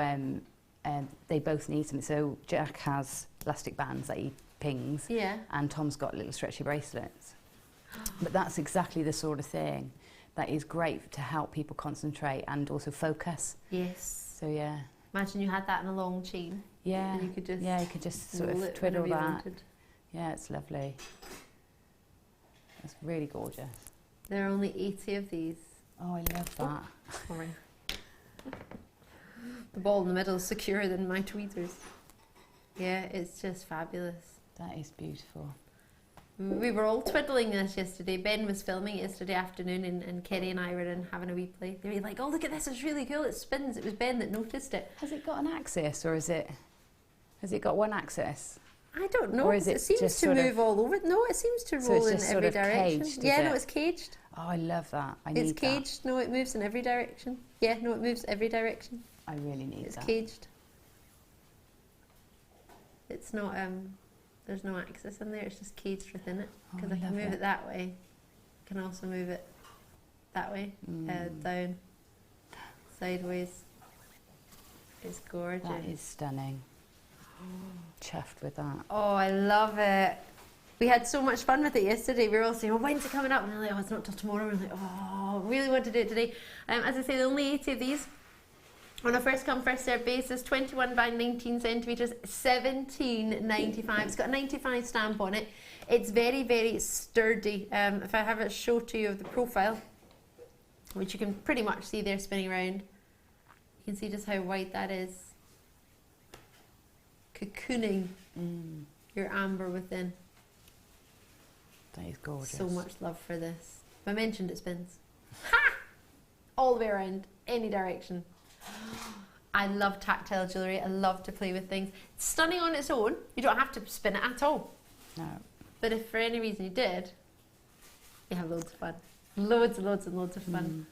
they both need something. So Jack has elastic bands that he pings, Yeah. and Tom's got little stretchy bracelets. But that's exactly the sort of thing that is great to help people concentrate and also focus. Yes. So yeah. Imagine you had that in a long chain. Yeah. And you could just you could just sort roll of it twiddle whenever you that. wanted. Yeah, it's lovely. It's really gorgeous. There are only 80 of these. Oh, I love that. Sorry. The ball in the middle is secure than my tweezers. Yeah, it's just fabulous. That is beautiful. We were all twiddling this yesterday. Ben was filming it yesterday afternoon, and Kerry and I were in having a wee play. They were like, oh, look at this, it's really cool, it spins. It was Ben that noticed it. Has it got an axis, or has it got one axis? I don't know, Or is it it seems just to sort of- move all over. No, it seems to So roll it's in just every sort of direction. caged, is Yeah, no, it? it's caged. Oh, I love that. I It's need caged. No, it moves in every direction. Yeah, no, it moves every direction. that. I really need It's that. caged. It's not, there's no axis in there, it's just caged within it. Oh, Because I I can love move it. it that way. I can also move it that way, down, sideways. It's gorgeous. That is stunning. Chuffed with that. Oh, I love it. We had so much fun with it yesterday. We were all saying, oh, when's it coming up? And we're like, oh, it's not till tomorrow. We're like, oh, really want to do it today. As I say, there are only 80 of these. On a first come, first served basis, 21 by 19 centimetres, £17.95. It's got a 95 stamp on it. It's very, very sturdy. If I have a show to you of the profile, which you can pretty much see there spinning around, you can see just how white that is. Cocooning your amber within. That is gorgeous. So much love for this. If I mentioned it spins. Ha! All the way around, any direction. I love tactile jewellery. I love to play with things. It's stunning on its own. You don't have to spin it at all. No. But if for any reason you did, you have loads of fun. Loads and loads and loads of fun.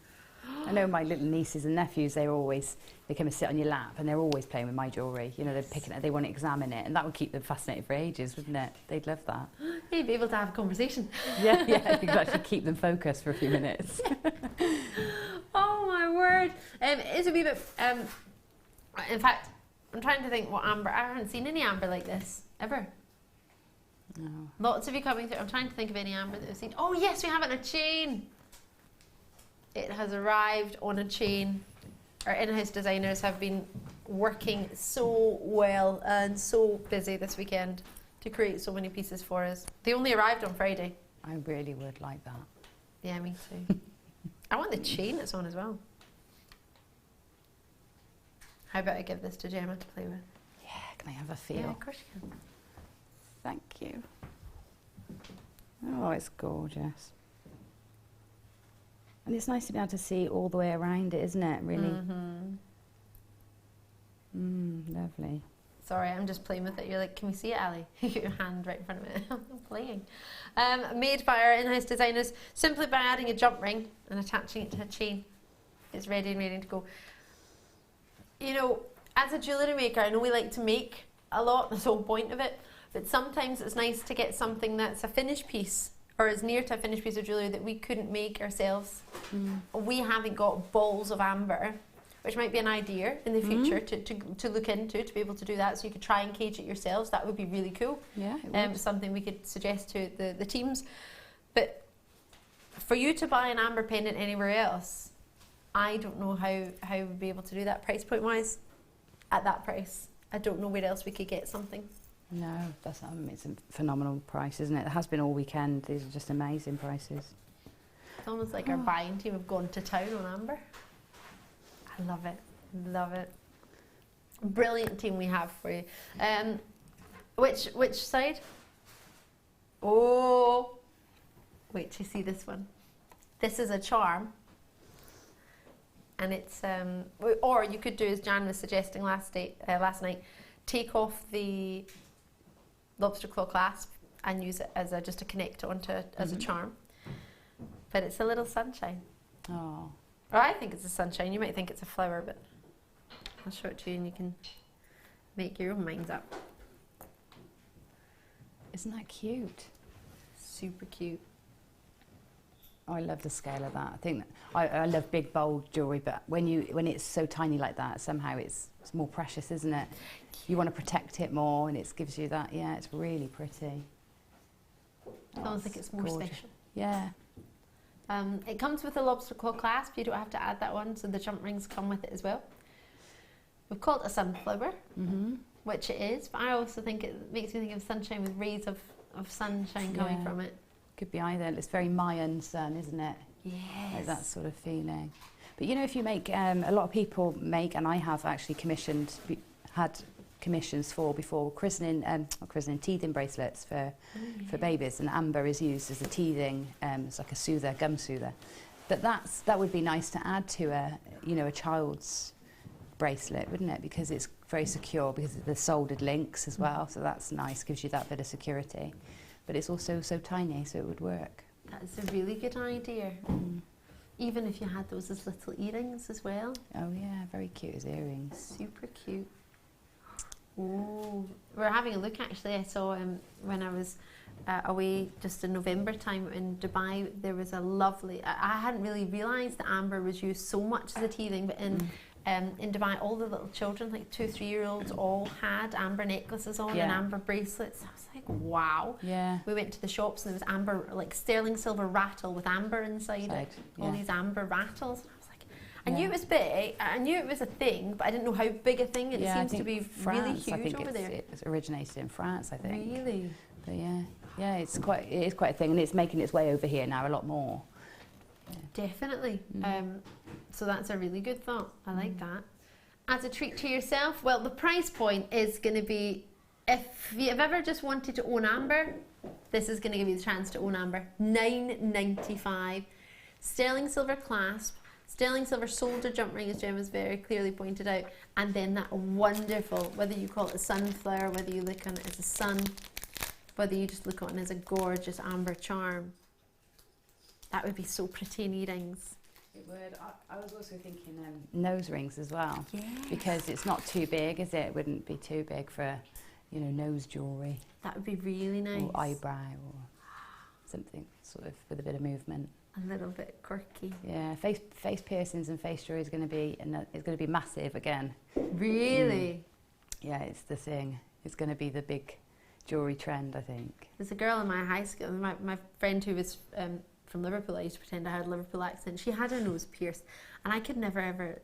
I know my little nieces and nephews, they come and sit on your lap, and they're always playing with my jewellery. You know, they're picking it, they want to examine it, and that would keep them fascinated for ages, wouldn't it? They'd love that. You'd be able to have a conversation. Yeah, you could actually keep them focused for a few minutes. Oh my word. It's a wee bit, in fact, I'm trying to think what amber, I haven't seen any amber like this, ever. No. Lots of you coming through. I'm trying to think of any amber that we've seen. Oh yes, we have it on a chain. It has arrived on a chain. Our in-house designers have been working so well and so busy this weekend to create so many pieces for us. They only arrived on Friday. I really would like that. Yeah, me too. I want the chain it's on as well. How about I give this to Gemma to play with? Yeah, can I have a feel? Yeah, of course you can. Thank you. Oh, it's gorgeous. And it's nice to be able to see all the way around it, isn't it? Really. Lovely. Sorry, I'm just playing with it. You're like, can we see it, Ali? You get your hand right in front of it. I'm playing. Made by our in-house designers, simply by adding a jump ring and attaching it to a chain. It's ready and ready to go. You know, as a jewellery maker, I know we like to make a lot, that's the whole point of it, but sometimes it's nice to get something that's a finished piece or as near to a finished piece of jewellery that we couldn't make ourselves. We haven't got balls of amber, which might be an idea in the future to look into, to be able to do that, so you could try and cage it yourselves. That would be really cool. Yeah, it would. Something we could suggest to the teams. But for you to buy an amber pendant anywhere else, I don't know how we'd be able to do that price point wise at that price. I don't know where else we could get something. No, that's it's a phenomenal price, isn't it? It has been all weekend. These are just amazing prices. It's almost like our buying team have gone to town on amber. I love it. Love it. Brilliant team we have for you. Which side? Oh, wait till you see this one. This is a charm. And it's, or you could do as Jan was suggesting last night, take off the lobster claw clasp and use it as just a connect onto as a charm. But it's a little sunshine. Oh. Or I think it's a sunshine. You might think it's a flower, but I'll show it to you and you can make your own minds up. Isn't that cute? Super cute. Oh, I love the scale of that. I think that I love big, bold jewellery, but when it's so tiny like that, somehow it's more precious, isn't it? You want to protect it more, and it gives you that. Yeah, it's really pretty. I almost think it's more gorgeous. special. Yeah. It comes with a lobster claw clasp. You don't have to add that one, so the jump rings come with it as well. We've called it a sunflower, which it is, but I also think it makes me think of sunshine with rays of sunshine coming from it. Could be either. It's very Mayan sun, isn't it? Yes. Like that sort of feeling. But you know, if you make, a lot of people make, and I have actually had commissions for before, teething bracelets for babies, and amber is used as a teething, it's like a soother, gum soother. But that would be nice to add to a child's bracelet, wouldn't it? Because it's very secure, because of the soldered links as well, so that's nice, gives you that bit of security. But it's also so tiny, so it would work. That's a really good idea. Even if you had those as little earrings as well. Oh yeah, very cute as earrings. Super cute. Oh, we're having a look actually. I saw when I was away just in November time in Dubai, there was a lovely, I hadn't really realised that amber was used so much as a teething, but in Dubai, all the little children, like 2-3-year-olds, all had amber necklaces on and amber bracelets. I was like, wow. Yeah. We went to the shops and there was amber, like sterling silver rattle with amber inside it. All these amber rattles. And I was like, I knew it was big, I knew it was a thing, but I didn't know how big a thing. It seems to be really huge over there. It originated in France, I think. Really? But yeah, it is quite a thing, and it's making its way over here now a lot more. Yeah. Definitely. So that's a really good thought. I like that. As a treat to yourself, well, the price point is going to be, if you've ever just wanted to own amber, this is going to give you the chance to own amber. $9.95. Sterling silver clasp, sterling silver solder jump ring, as Jem has very clearly pointed out, and then that wonderful, whether you call it a sunflower, whether you look on it as a sun, whether you just look on it as a gorgeous amber charm. That would be so pretty in earrings. It would. I was also thinking nose rings as well. Yeah. Because it's not too big, is it? It wouldn't be too big for, nose jewellery. That would be really nice. Or eyebrow or something sort of with a bit of movement. A little bit quirky. Yeah, face piercings and face jewellery is going to be massive again. Really? Yeah, it's the thing. It's going to be the big jewellery trend, I think. There's a girl in my high school, my friend who was from Liverpool. I used to pretend I had a Liverpool accent. She had her nose pierced, and I could never ever.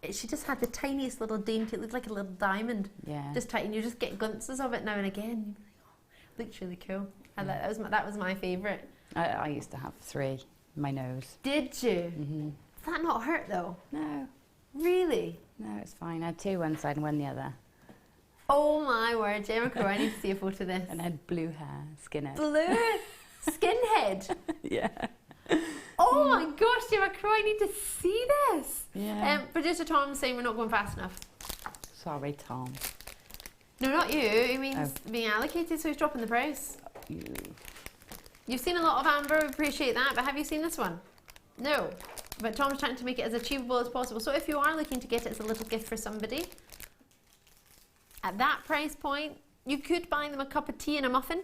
She just had the tiniest little dainty. It looked like a little diamond. Yeah. Just tight, and you just get glimpses of it now and again. You'd be like, oh, it looks really cool. That was my favourite. I used to have 3 in my nose. Did you? Did that not hurt though? No. Really? No, it's fine. I had 2 one side and 1 the other. Oh my word, Gemma Crow, I need to see a photo of this. And I had blue hair, skinhead. Blue skinhead? Yeah. Oh my gosh, Gemma Crow, I need to see this. Yeah. Producer Tom's saying we're not going fast enough. Sorry, Tom. No, not you. It means being allocated, so he's dropping the price. You've seen a lot of amber, we appreciate that, but have you seen this one? No. But Tom's trying to make it as achievable as possible. So if you are looking to get it as a little gift for somebody, at that price point, you could buy them a cup of tea and a muffin.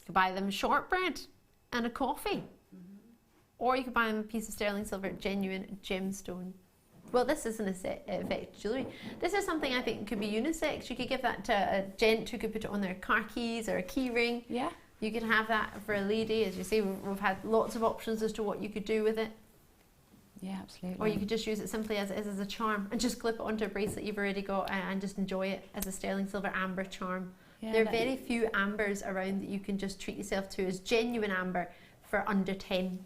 could buy them shortbread and a coffee. Or you could buy them a piece of sterling silver, genuine gemstone. Well, this isn't a set effect jewellery. This is something I think could be unisex. You could give that to a gent who could put it on their car keys or a key ring. Yeah. You could have that for a lady. As you say, we've had lots of options as to what you could do with it. Yeah, absolutely. Or you could just use it simply as it is, as a charm, and just clip it onto a bracelet you've already got and just enjoy it as a sterling silver amber charm. Yeah, There are very few ambers around that you can just treat yourself to as genuine amber for under £10.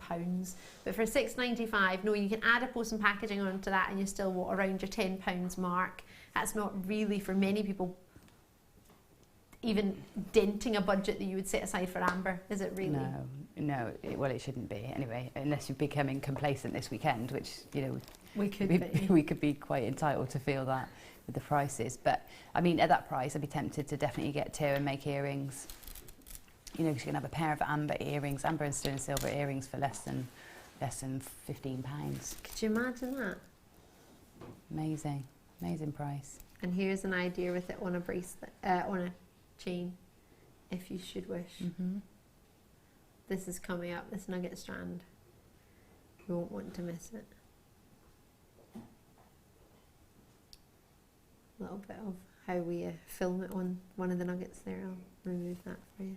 But for £6.95, no, you can add a post and packaging onto that and you're still around your £10 mark. That's not really, for many people, even denting a budget that you would set aside for amber, is it really? No, well, it shouldn't be anyway, unless you're becoming complacent this weekend, which, you know, We could we could be quite entitled to feel that with the prices. But I mean, at that price, I'd be tempted to definitely get two and make earrings. You know, because you can have a pair of amber earrings, amber and sterling silver earrings for less than £15. Could you imagine that? Amazing, amazing price. And here's an idea with it on a bracelet, on a chain, if you should wish. This is coming up, this nugget strand. You won't want to miss it. A little bit of how we film it on one of the nuggets there. I'll remove that for you.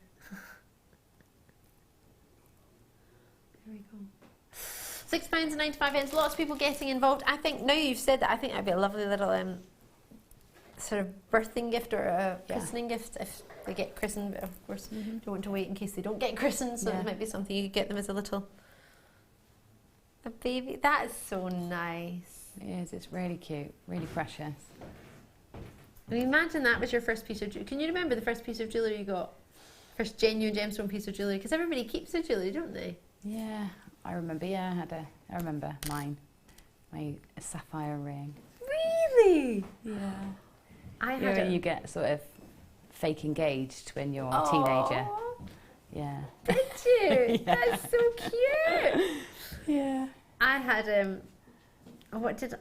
There we go. £6.95. Lots of people getting involved. I think, now you've said that, I think that'd be a lovely little sort of birthing gift or a christening gift if they get christened. But of course, don't want to wait in case they don't get christened, so it might be something you could get them as a baby. That is so nice. It is, it's really cute, really precious. I mean, imagine that was your first piece of jewellery. Can you remember the first piece of jewellery you got? First genuine gemstone piece of jewellery? Because everybody keeps their jewellery, don't they? Yeah, I remember. Yeah, I remember mine, my sapphire ring. Really? Yeah. I You know had when you get sort of fake engaged when you're a teenager. Yeah. Did you? Yeah. That's so cute. Yeah. I had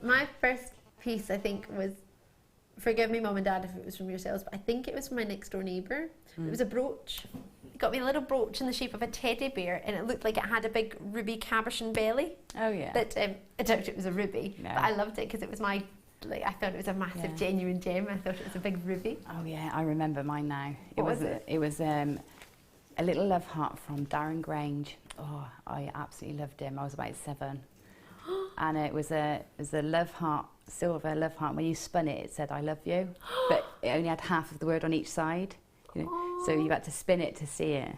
my first piece, I think, was, forgive me mum and dad if it was from yourselves, but I think it was from my next door neighbour. It was a brooch. He got me a little brooch in the shape of a teddy bear, and it looked like it had a big ruby cabochon belly. Oh yeah. That I doubt it was a ruby, No. but I loved it because it was I thought it was a massive genuine gem. I thought it was a big ruby. Oh yeah, I remember mine now. What was it? It was a little love heart from Darren Grange. Oh, I absolutely loved him. I was about 7, and it was a love heart, silver love heart. When you spun it, it said "I love you," but it only had half of the word on each side. You know, so you had to spin it to see it.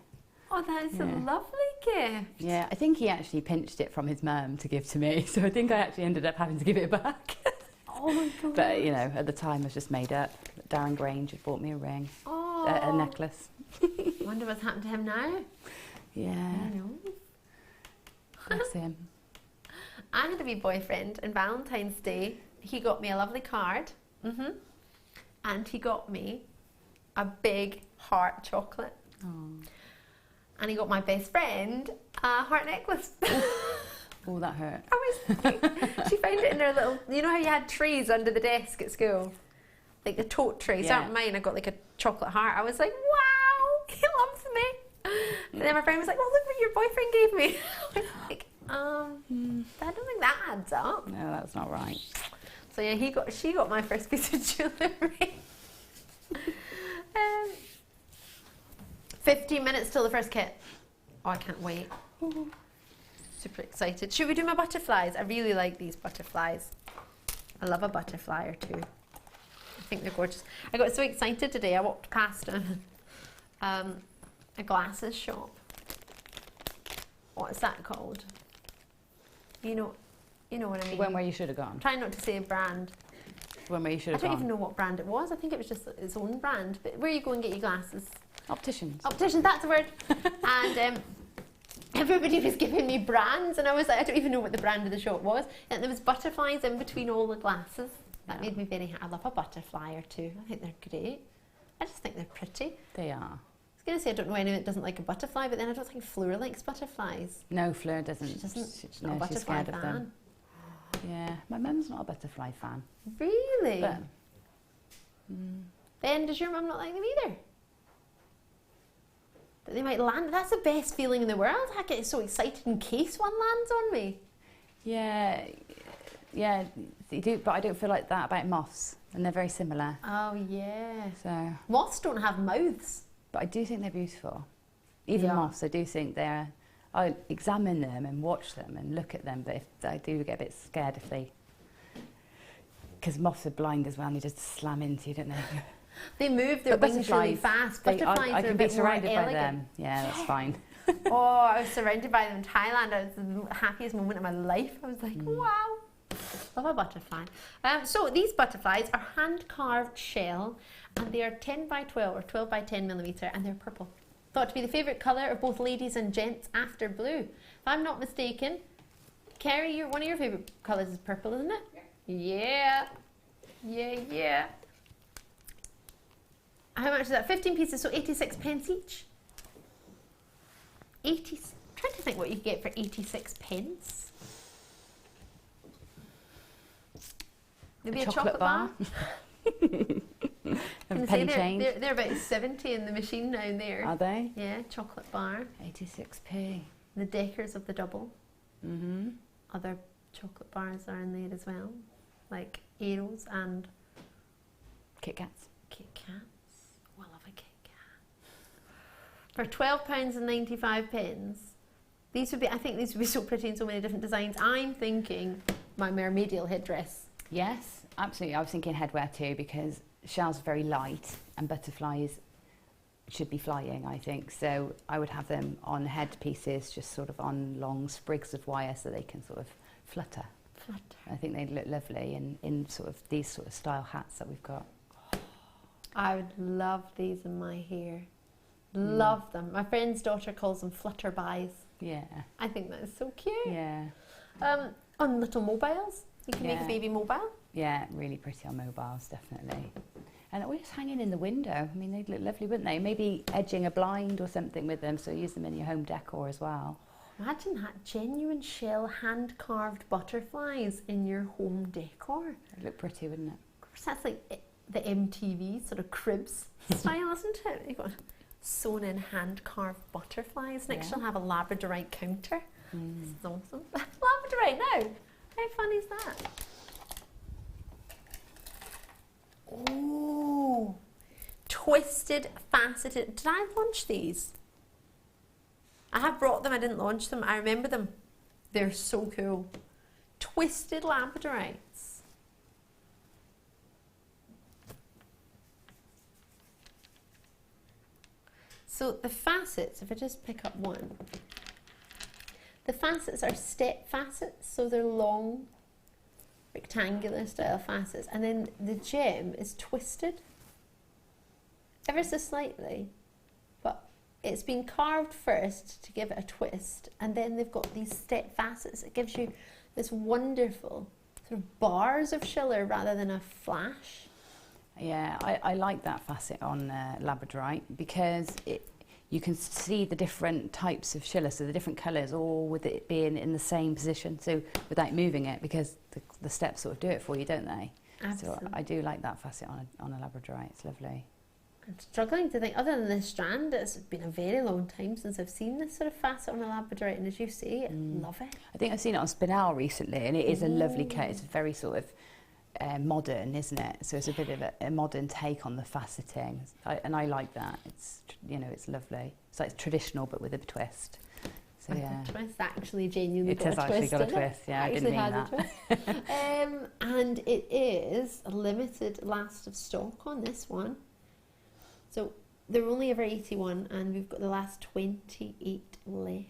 Oh, that is a lovely gift. Yeah, I think he actually pinched it from his mum to give to me, so I think I actually ended up having to give it back. Oh my god. But you know, at the time I was just made up. Darren Grange had bought me a ring, a necklace. Wonder what's happened to him now. Yeah, I know. that's him. I had a wee boyfriend on Valentine's Day. He got me a lovely card, and he got me a big heart chocolate. Oh, And he got my best friend a heart necklace. oh, that hurt. She found it in her little, you know how you had trays under the desk at school? Like the tote trays. Yeah. Aren't mine, I got like a chocolate heart. I was like, wow, he loves me. And then my friend was like, well, look what your boyfriend gave me. I was like, I don't think that adds up. No, that's not right. So yeah, she got my first piece of jewellery. 15 minutes till the first kit. Oh, I can't wait. Super excited. Should we do my butterflies? I really like these butterflies. I love a butterfly or two. I think they're gorgeous. I got so excited today. I walked past a glasses shop. What's that called? You know what I mean. When where you should have gone. Try not to say a brand. When where you should I have don't gone. even know what brand it was. I think it was just its own brand. But where you go and get your glasses? Opticians. Opticians, that's the word. And everybody was giving me brands, and I was like, I don't even know what the brand of the shop was. And there was butterflies in between all the glasses. That made me very happy. I love a butterfly or two. I think they're great. I just think they're pretty. They are. I was going to say I don't know anyone that doesn't like a butterfly, but then I don't think Fleur likes butterflies. No, Fleur doesn't. She doesn't. She's no, not a she's butterfly scared of fan. them. Yeah, my mum's not a butterfly fan. Really? But Ben, does your mum not like them either? that they might land. That's the best feeling in the world. I get so excited in case one lands on me. Yeah, you do, but I don't feel like that about moths, and they're very similar. Oh yeah. So, Moths don't have mouths. but I do think they're beautiful. Even Yeah. moths, I do think they're. I examine them and watch them and look at them, but if I do get a bit scared if they, because moths are blind as well, and they just slam into you, don't they? They move their But wings really butterflies, fast. Butterflies I are a can be bit more surrounded by elegant. them. Yeah, that's fine. Oh, I was surrounded by them in Thailand. It was the happiest moment of my life. I was like, wow. Love a butterfly. So these butterflies are hand-carved shell, and they are 10 by 12 or 12 by 10 millimetre, and they're purple. Thought to be the favourite colour of both ladies and gents after blue. If I'm not mistaken, Kerry, one of your favourite colours is purple, isn't it? Yeah. Yeah. How much is that? 15 pieces, so 86 pence each. I'm trying to think what you could get for 86 pence. Maybe a chocolate bar. A Can penny say change. they're about 70 in the machine down there. Are they? Yeah, chocolate bar. 86p. The Deckers of the double. Mm-hmm. Other chocolate bars are in there as well, like Aeros and Kit Kats. Kit Kats. Oh, I love a Kit Kat. For £12.95, these would be. I think these would be so pretty in so many different designs. I'm thinking my mermaidial headdress. Yes, absolutely. I was thinking headwear too, because shells are very light and butterflies should be flying, I think. So I would have them on headpieces, just sort of on long sprigs of wire so they can sort of flutter. I think they'd look lovely in sort of these sort of style hats that we've got. I would love these in my hair. Love them. My friend's daughter calls them flutterbys. Yeah. I think that is so cute. Yeah. On little mobiles. You can make a Yeah. baby mobile. Yeah, really pretty on mobiles, definitely. And always hanging in the window. I mean, they'd look lovely, wouldn't they? Maybe edging a blind or something with them, so use them in your home decor as well. Imagine that, genuine shell hand-carved butterflies in your home decor. It'd look pretty, wouldn't it? Of course, that's like the MTV sort of cribs style, isn't it? You've got sewn in hand-carved butterflies. Next, Yeah. you'll have a labradorite counter. This is awesome. Labradorite now. How fun is that? Oh, twisted, faceted. Did I launch these? I have brought them. I didn't launch them. I remember them. They're so cool. Twisted labradorites. So the facets, if I just pick up one, the facets are step facets, so they're long, rectangular style facets, and then the gem is twisted ever so slightly, but it's been carved first to give it a twist, and then they've got these step facets. It gives you this wonderful sort of bars of schiller rather than a flash. Yeah, I like that facet on labradorite because you can see the different types of schiller, so the different colours, all with it being in the same position, so without moving it, because the steps sort of do it for you, don't they? Absolutely. So I do like that facet on a labradorite. It's lovely. I'm struggling to think, other than this strand, it's been a very long time since I've seen this sort of facet on a labradorite, and as you say, I love it. I think I've seen it on spinel recently, and it is a lovely cut. It's very sort of modern, isn't it? So it's a bit of a modern take on the faceting, and I like that. It's, you know, it's lovely. It's like traditional but with a twist. So yeah, The twist actually genuinely it got has a actually twist got a in it. twist. Yeah, I didn't Actually mean has that. a twist. And it is a limited last of stock on this one. So there were only ever 81, and we've got the last 28 left.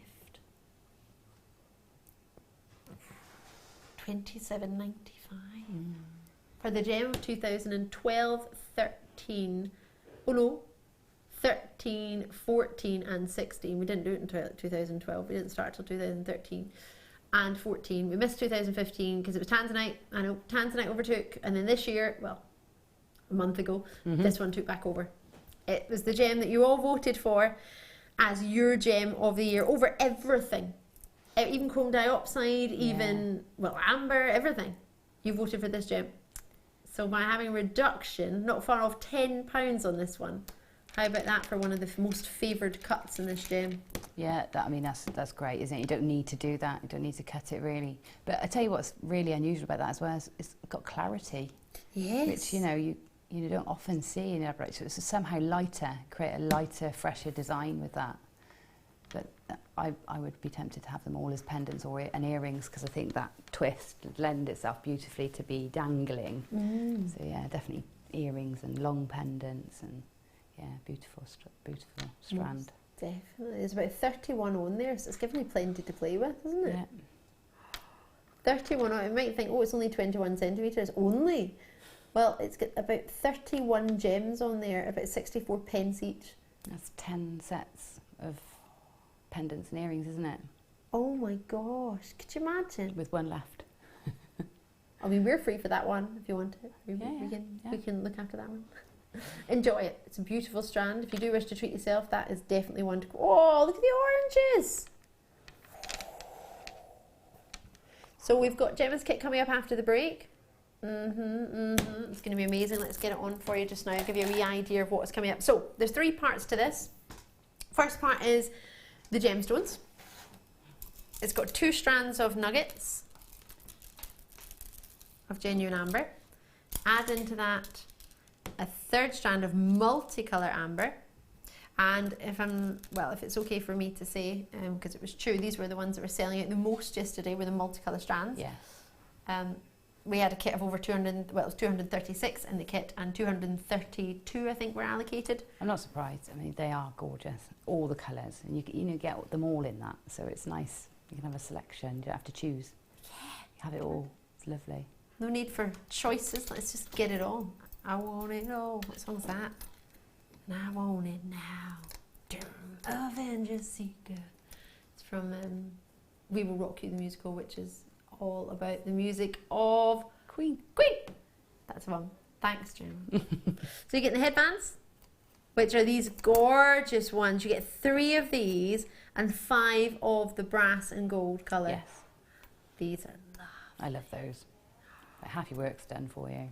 $27.95 for the gem of 2012, 13. Oh no, 13, 14 and 16. We didn't do it until 2012. We didn't start till 2013 and 14. We missed 2015 because it was Tanzanite. I know Tanzanite overtook, and then this year, well, a month ago, this one took back over. It was the gem that you all voted for as your gem of the year over everything. Even chrome diopside, even, well, amber, everything. You voted for this gem. So by having a reduction, not far off £10 on this one, How about that for one of the most favoured cuts in this gem? Yeah, I mean, that's great, isn't it? You don't need to do that. You don't need to cut it, really. But I tell you what's really unusual about that as well is it's got clarity. Yes. Which, you know, you don't often see in elaborate. So it's somehow lighter, create a lighter, fresher design with that. But I would be tempted to have them all as pendants and earrings, because I think that twist would lend itself beautifully to be dangling. So yeah, definitely earrings and long pendants and yeah, beautiful strand. Definitely. There's about 31 on there, so it's giving you plenty to play with, isn't it? Yeah. 31 on, you might think, oh, it's only 21 centimetres. Only? Well, it's got about 31 gems on there, about 64 pence each. That's 10 sets of pendants and earrings, isn't it? Oh my gosh, could you imagine? With one left. I mean, we're free for that one if you want it. We can look after that one. Enjoy it. It's a beautiful strand. If you do wish to treat yourself, that is definitely one to go. Oh, look at the oranges. So we've got Gemma's kit coming up after the break. It's going to be amazing. Let's get it on for you just now. I'll give you a wee idea of what's coming up. So there's 3 parts to this. First part is the gemstones. It's got 2 strands of nuggets of genuine amber. Add into that a 3rd strand of multicolour amber. And if it's okay for me to say, because it was true, these were the ones that were selling out the most yesterday, were the multicolour strands. Yes. We had a kit of over 200, well, it was 236 in the kit, and 232 I think were allocated. I'm not surprised. I mean, they are gorgeous, all the colours, and you get them all in that, so it's nice. You can have a selection. You don't have to choose. You have it all. It's lovely. No need for choices. Let's just get it all. I want it all. What song's that? And I want it now. Avengers Seeker. It's from We Will Rock You the musical, which is all about the music of Queen. That's one. Thanks, Jim. So you get the headbands, which are these gorgeous ones. You get 3 of these and 5 of the brass and gold colour. Yes. These are lovely. I love those. Like half your work's done for you.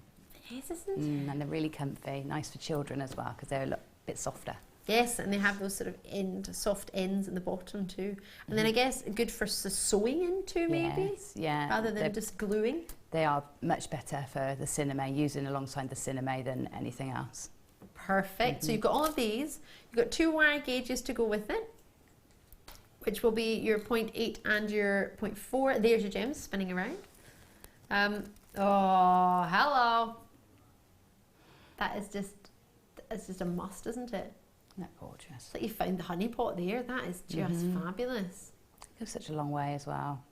Yes, isn't it? And they're really comfy. Nice for children as well, because they're a bit softer. Yes, and they have those sort of soft ends in the bottom too. And then I guess good for sewing into maybe? Yes, yeah. Rather than just gluing. They are much better for the cinnaman, using alongside the cinnaman than anything else. Perfect. So you've got all of these. You've got 2 wire gauges to go with it, which will be your 0.8 and your 0.4. There's your gems spinning around. Oh, hello. That is just a must, isn't it? Isn't that gorgeous? It's like you found the honey pot there. That is just fabulous. It goes such a long way as well.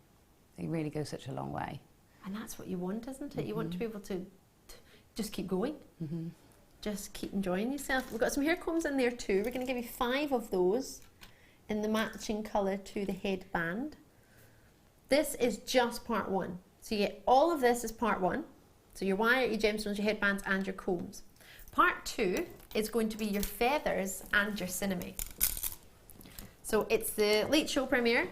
They really go such a long way. And that's what you want, isn't it? You want to be able to just keep going. Just keep enjoying yourself. We've got some hair combs in there too. We're going to give you 5 of those in the matching colour to the headband. This is just part 1. So you get all of this as part 1. So your wire, your gemstones, your headbands and your combs. Part 2 is going to be your feathers and your cinnaman. So it's the late show premiere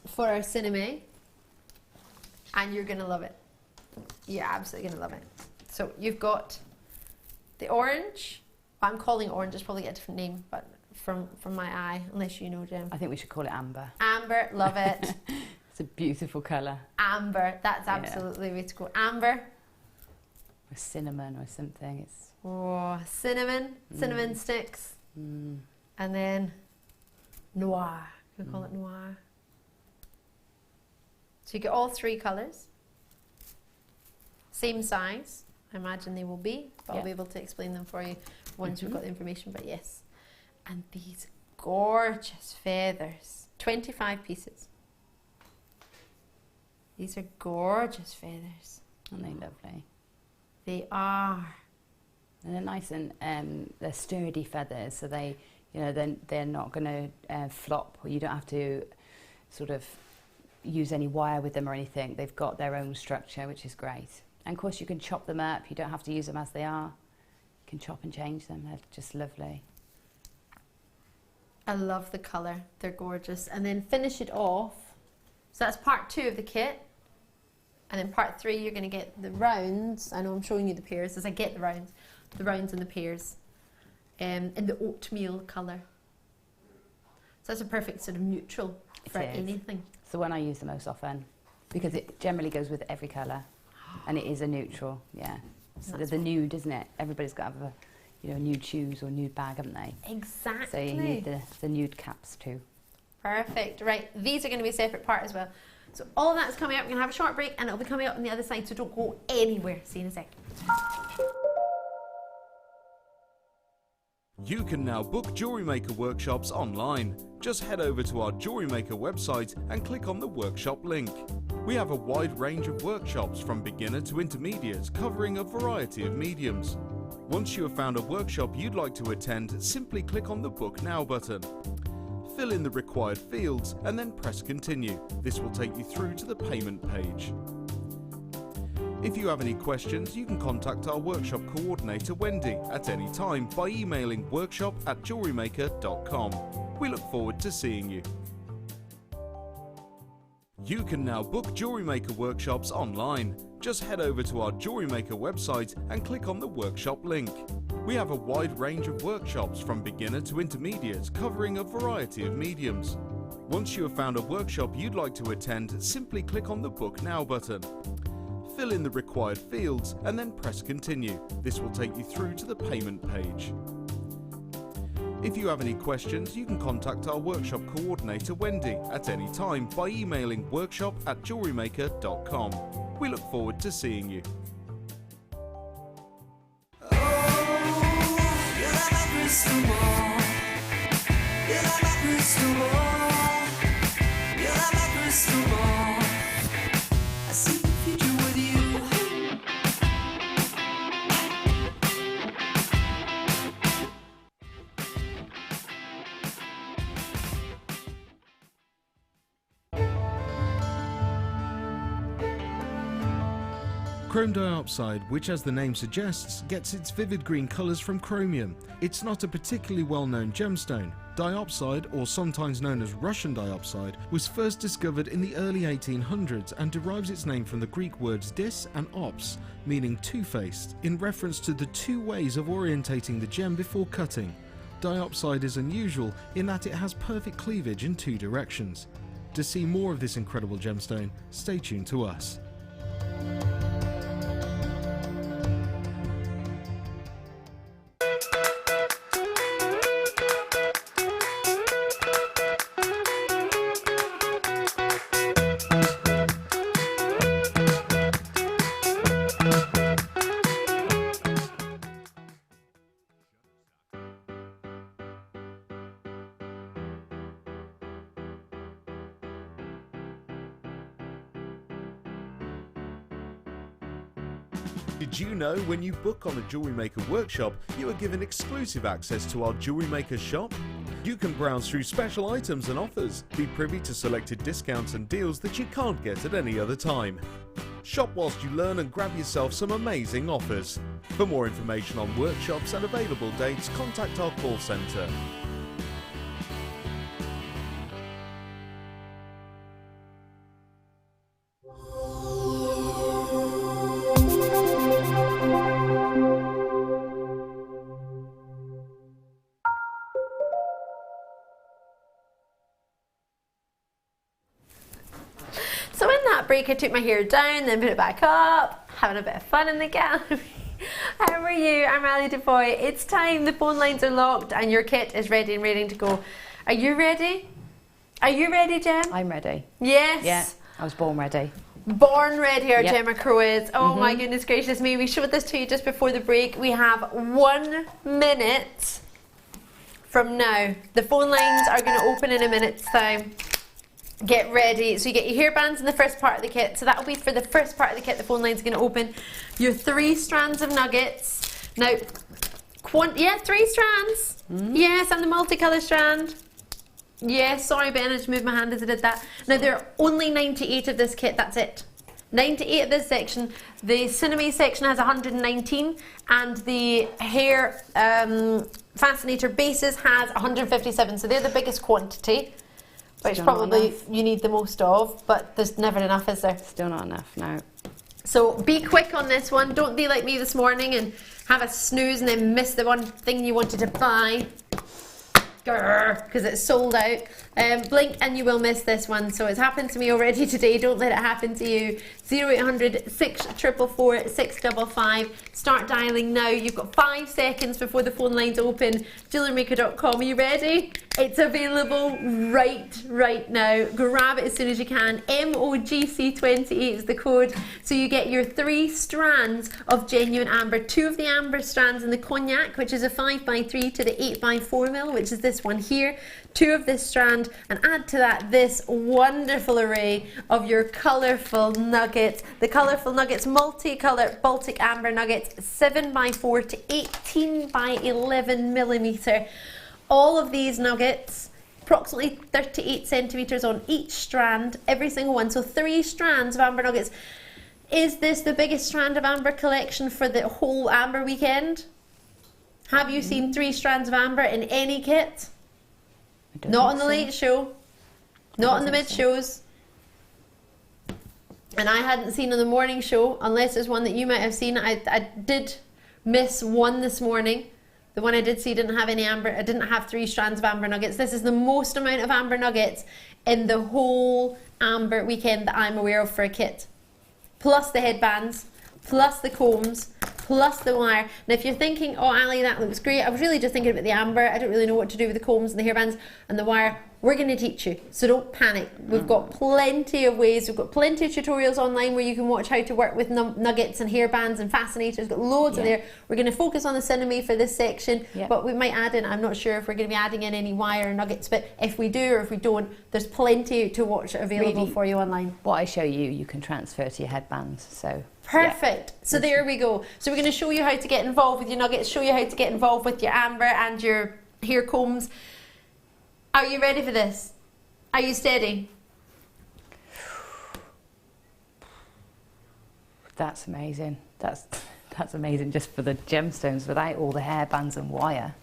for our cinnaman, and you're going to love it. You're absolutely going to love it. So you've got the orange. I'm calling it orange, it's probably a different name, but from my eye, unless you know, Jem. I think we should call it amber. Amber, love it. It's a beautiful colour. Amber, that's absolutely the way to go. Amber. Or cinnamon or something. It's Cinnamon sticks. And then noir. We call it noir. So you get all 3 colours. Same size, I imagine they will be, but I'll be able to explain them for you once we've got the information, but yes. And these gorgeous feathers, 25 pieces. These are gorgeous feathers. Aren't they lovely? They are. And they're nice and they're sturdy feathers, so they, you know, they're not going to flop, or you don't have to sort of use any wire with them or anything. They've got their own structure, which is great. And of course you can chop them up. You don't have to use them as they are. You can chop and change them. They're just lovely. I love the colour. They're gorgeous. And then finish it off. So that's part 2 of the kit. And then part 3, you're going to get the rounds. I know I'm showing you the pairs as I get the rounds and the pairs. in the oatmeal colour. So that's a perfect sort of neutral for anything. It's the one I use the most often because it generally goes with every colour, and it is a neutral. Yeah, so the nude, isn't it? Everybody's got to have a nude shoes or nude bag, haven't they? Exactly. So you need the nude caps too. Perfect. Right, these are going to be a separate part as well. So all that's coming up. We're going to have a short break, and it'll be coming up on the other side. So don't go anywhere. See you in a sec. You can now book Jewellery Maker workshops online. Just head over to our Jewellery Maker website and click on the workshop link. We have a wide range of workshops from beginner to intermediate, covering a variety of mediums. Once you have found a workshop you'd like to attend, simply click on the Book Now button. Fill in the required fields and then press Continue. This will take you through to the payment page. If you have any questions, you can contact our workshop coordinator Wendy at any time by emailing workshop@jewellerymaker.com. We look forward to seeing you. You can now book Jewellery Maker workshops online. Just head over to our Jewellery Maker website and click on the workshop link. We have a wide range of workshops from beginner to intermediate, covering a variety of mediums. Once you have found a workshop you'd like to attend, simply click on the Book Now button. Fill in the required fields and then press Continue. This will take you through to the payment page. If you have any questions, you can contact our workshop coordinator Wendy at any time by emailing workshop@jewellerymaker.com. We look forward to seeing you. Chrome diopside, which as the name suggests, gets its vivid green colours from chromium. It's not a particularly well-known gemstone. Diopside, or sometimes known as Russian diopside, was first discovered in the early 1800s and derives its name from the Greek words dis and ops, meaning two-faced, in reference to the two ways of orientating the gem before cutting. Diopside is unusual in that it has perfect cleavage in two directions. To see more of this incredible gemstone, stay tuned to us. Did you know when you book on a Jewellery Maker workshop, you are given exclusive access to our Jewellery Maker shop? You can browse through special items and offers, be privy to selected discounts and deals that you can't get at any other time. Shop whilst you learn and grab yourself some amazing offers. For more information on workshops and available dates, contact our call centre. So in that break, I took my hair down, then put it back up, having a bit of fun in the gallery. How are you? I'm Ali DeFoy. It's time. The phone lines are locked and your kit is ready and ready to go. Are you ready? Are you ready, Gem? I'm ready. Yes. Yeah, I was born ready. Born ready, our Yep. Gemma Crow is. Oh my goodness gracious me. We showed this to you just before the break. We have 1 minute from now. The phone lines are going to open in a minute's time. Get ready. So you get your hairbands in the first part of the kit. So that'll be for the first part of the kit. The phone line's going to open. Your 3 strands of nuggets. Now, 3 strands. Yes, and the multicolour strand. Yes, sorry Ben, I just moved my hand as I did that. Now there are only 98 of this kit, that's it. 98 of this section. The cinnaman section has 119 and the hair fascinator bases has 157. So they're the biggest quantity, which Still probably you need the most of, but there's never enough, is there? Still not enough, no. So be quick on this one. Don't be like me this morning and have a snooze and then miss the one thing you wanted to buy because it's sold out. Blink and you will miss this one. So it's happened to me already today. Don't let it happen to you. 0800 644 655. Start dialing now. You've got 5 seconds before the phone lines open. JewelleryMaker.com. Are you ready? It's available right now. Grab it as soon as you can. MOGC28 is the code. So you get your 3 strands of genuine amber. 2 of the amber strands in the cognac, which is a 5x3 to the 8x4mm, which is this one here. 2 of this strand, and add to that this wonderful array of your colourful nuggets. The colourful nuggets, multicolour Baltic amber nuggets, 7x4 to 18x11mm. All of these nuggets, approximately 38 centimetres on each strand, every single one. So 3 strands of amber nuggets. Is this the biggest strand of amber collection for the whole amber weekend? Have you seen 3 strands of amber in any kit? Not on the late show, not on the mid shows, and I hadn't seen on the morning show, unless there's one that you might have seen. I did miss one this morning. The one I did see didn't have any amber. I didn't have 3 strands of amber nuggets. This is the most amount of amber nuggets in the whole amber weekend that I'm aware of for a kit. Plus the headbands, plus the combs, plus the wire. And if you're thinking, oh Ali, that looks great, I was really just thinking about the amber, I don't really know what to do with the combs and the hairbands and the wire, we're going to teach you, so don't panic. We've got plenty of ways, we've got plenty of tutorials online where you can watch how to work with nuggets and hairbands and fascinators. We've got loads of there. We're going to focus on the cinnaman for this section, but we might add in, I'm not sure if we're going to be adding in any wire or nuggets, but if we do or if we don't, there's plenty to watch available for you online. What I show you, you can transfer to your headbands, so... Perfect. So there we go. So we're going to show you how to get involved with your nuggets, show you how to get involved with your amber and your hair combs. Are you ready for this? Are you steady? That's amazing. That's amazing just for the gemstones without all the hairbands and wire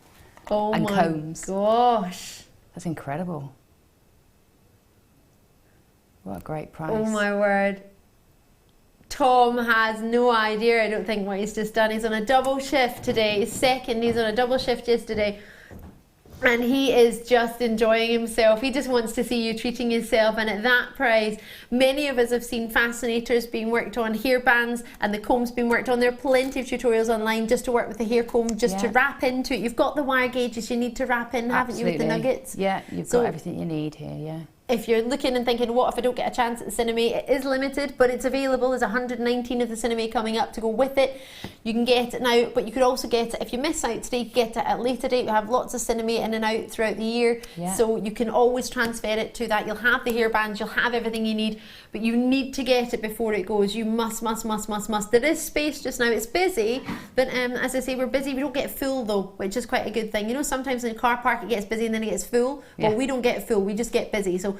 and combs. Gosh. That's incredible. What a great price. Oh my word. Tom has no idea, I don't think, what he's just done. He's on a double shift today. He's second, he's on a double shift yesterday. And he is just enjoying himself. He just wants to see you treating yourself. And at that price, many of us have seen fascinators being worked on, hair bands and the combs being worked on. There are plenty of tutorials online just to work with the hair comb, just to wrap into it. You've got the wire gauges you need to wrap in, haven't you, with the nuggets? Yeah, you've got everything you need here, yeah. If you're looking and thinking, what if I don't get a chance at the cinnaman? It is limited, but it's available. There's 119 of the cinnaman coming up to go with it. You can get it now, but you could also get it, if you miss out today, you can get it at a later date. We have lots of cinnaman in and out throughout the year, so you can always transfer it to that. You'll have the hair bands, you'll have everything you need, but you need to get it before it goes. You must. There is space just now. It's busy, but as I say, we're busy. We don't get full though, which is quite a good thing. You know, sometimes in a car park it gets busy and then it gets full. Well, we don't get full, we just get busy. So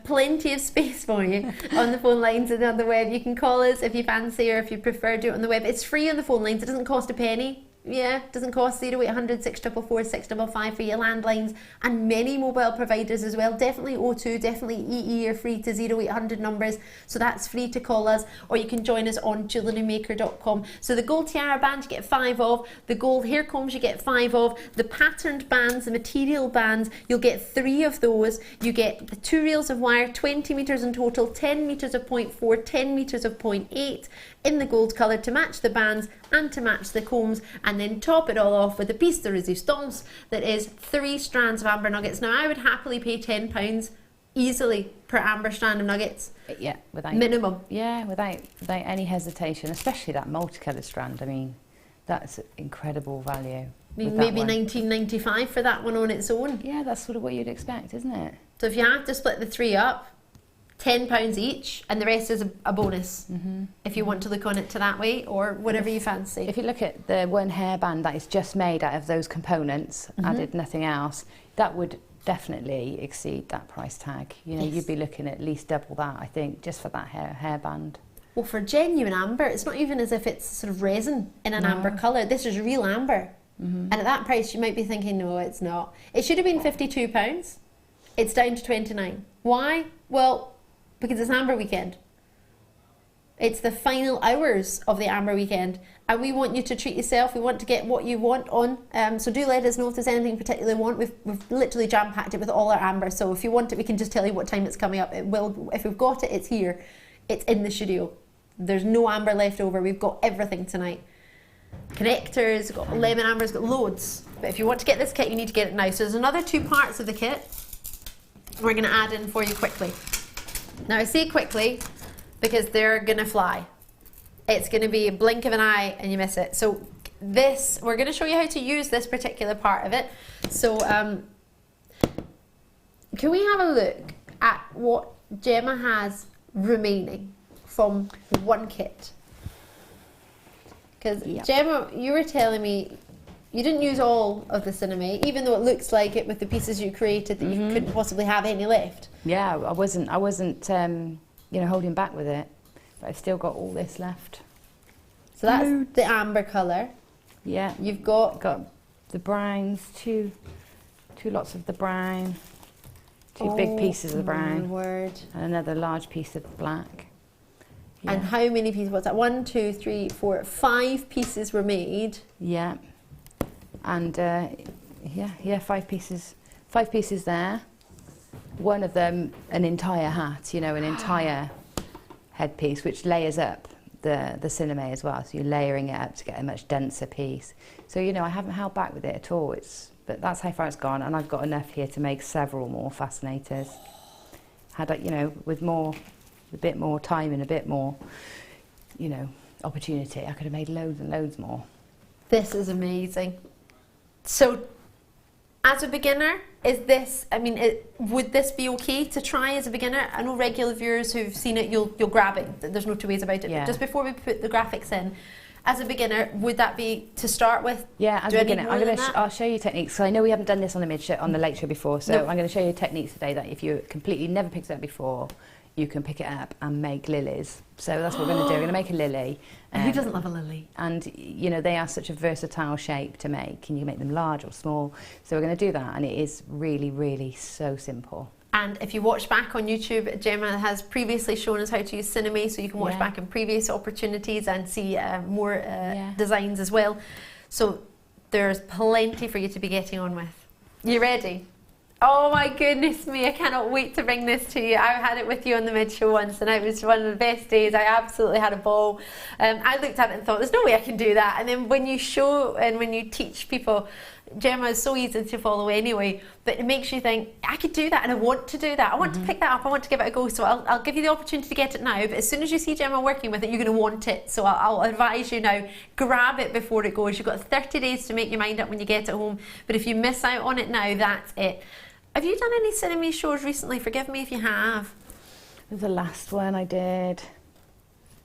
plenty of space for you on the phone lines and on the web. You can call us if you fancy, or if you prefer, do it on the web. It's free on the phone lines. It doesn't cost a penny. Yeah, it doesn't cost 0800 644 655 for your landlines, and many mobile providers as well. Definitely O2, definitely EE are free to 0800 numbers, so that's free to call us, or you can join us on JewelleryMaker.com. So the gold tiara bands you get 5 of, the gold hair combs you get 5 of, the patterned bands, the material bands, you'll get 3 of those. You get the 2 reels of wire, 20 metres in total, 10 metres of 0.4, 10 metres of 0.8 in the gold colour to match the bands and to match the combs, and then top it all off with a piece de resistance that is 3 strands of amber nuggets. Now I would happily pay £10 easily per amber strand of nuggets. Yeah, without minimum. Yeah, without any hesitation, especially that multicoloured strand. I mean, that's incredible value. Maybe £19.95 for that one on its own. Yeah, that's sort of what you'd expect, isn't it? So if you have to split the 3 up, £10 each, and the rest is a bonus if you want to look on it to that way, or whatever you fancy. If you look at the one hairband that is just made out of those components, added nothing else, that would definitely exceed that price tag. You know, you'd be looking at least double that, I think, just for that hairband. Well, for genuine amber, it's not even as if it's sort of resin in an amber colour. This is real amber. And at that price, you might be thinking, no, it's not. It should have been £52. It's down to £29. Why? Well, because it's amber weekend. It's the final hours of the Amber Weekend, and we want you to treat yourself. We want to get what you want on. So do let us know if there's anything you particularly want. We've literally jam-packed it with all our amber. So if you want it, we can just tell you what time it's coming up. It will. If we've got it, it's here. It's in the studio. There's no amber left over. We've got everything tonight. Connectors, got lemon ambers, got loads. But if you want to get this kit, you need to get it now. So there's another 2 parts of the kit we're going to add in for you quickly. Now I say quickly because they're going to fly. It's going to be a blink of an eye and you miss it. So this, we're going to show you how to use this particular part of it. So can we have a look at what Gemma has remaining from one kit? Because Gemma, you were telling me you didn't use all of the cinnaman, even though it looks like it with the pieces you created that you couldn't possibly have any left. Yeah, I wasn't you know, holding back with it, but I've still got all this left. So that's the amber colour. Yeah. You've got the browns, two lots of the brown, 2 big pieces of the brown, word. and another large piece of black. Yeah. And how many pieces? What's that? 1, 2, 3, 4, 5 pieces were made. Yeah. And 5 pieces. 5 pieces there. One of them an entire hat, you know, an entire headpiece, which layers up the cinnaman as well. So you're layering it up to get a much denser piece. So, you know, I haven't held back with it at all. But that's how far it's gone, and I've got enough here to make several more fascinators. Had I, you know, with a bit more time and a bit more, you know, opportunity, I could have made loads and loads more. This is amazing. So, as a beginner, is this, I mean, would this be okay to try as a beginner? I know regular viewers who've seen it, you'll grab it. There's no 2 ways about it. Yeah. But just before we put the graphics in, as a beginner, would that be to start with? Yeah, as a beginner, I'll show you techniques. So I know we haven't done this on the mid-show, on the late show before, so I'm going to show you techniques today that if you completely never picked it up before, you can pick it up and make lilies. So that's what we're going to do. We're going to make a lily. Who doesn't love a lily? And, you know, they are such a versatile shape to make, and you can make them large or small. So we're going to do that, and it is really, really so simple. And if you watch back on YouTube, Gemma has previously shown us how to use cinnaman, so you can watch back in previous opportunities and see more designs as well. So there's plenty for you to be getting on with. You ready? Oh my goodness me, I cannot wait to bring this to you. I had it with you on the mid-show once and it was one of the best days. I absolutely had a ball. I looked at it and thought, there's no way I can do that. And then when you show and when you teach people, Gemma is so easy to follow anyway, but it makes you think, I could do that and I want to do that. I want to pick that up, I want to give it a go. So I'll give you the opportunity to get it now, but as soon as you see Gemma working with it, you're going to want it. So I'll advise you now, grab it before it goes. You've got 30 days to make your mind up when you get it home, but if you miss out on it now, that's it. Have you done any cinnaman shows recently? Forgive me if you have. The last one I did,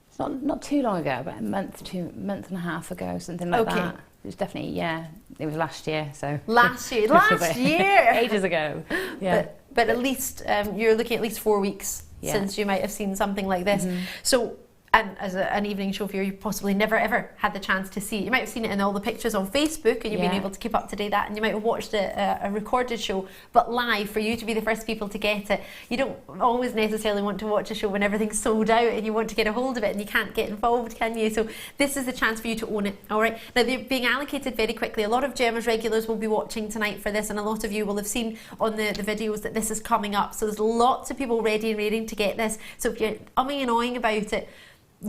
it's not too long ago, about a month and a half ago, something like that. It was definitely, it was last year, so. Last year! Ages ago, yeah. But at least, you're looking at least 4 weeks since you might have seen something like this. So, and as an evening show viewer, you possibly never ever had the chance to see it. You might have seen it in all the pictures on Facebook and you've been able to keep up to date that, and you might have watched a recorded show, but live, for you to be the first people to get it. You don't always necessarily want to watch a show when everything's sold out and you want to get a hold of it and you can't get involved, can you? So this is the chance for you to own it, all right? Now they're being allocated very quickly. A lot of Gemma's regulars will be watching tonight for this, and a lot of you will have seen on the videos that this is coming up. So there's lots of people ready and waiting to get this. So if you're umming and ahhing about it,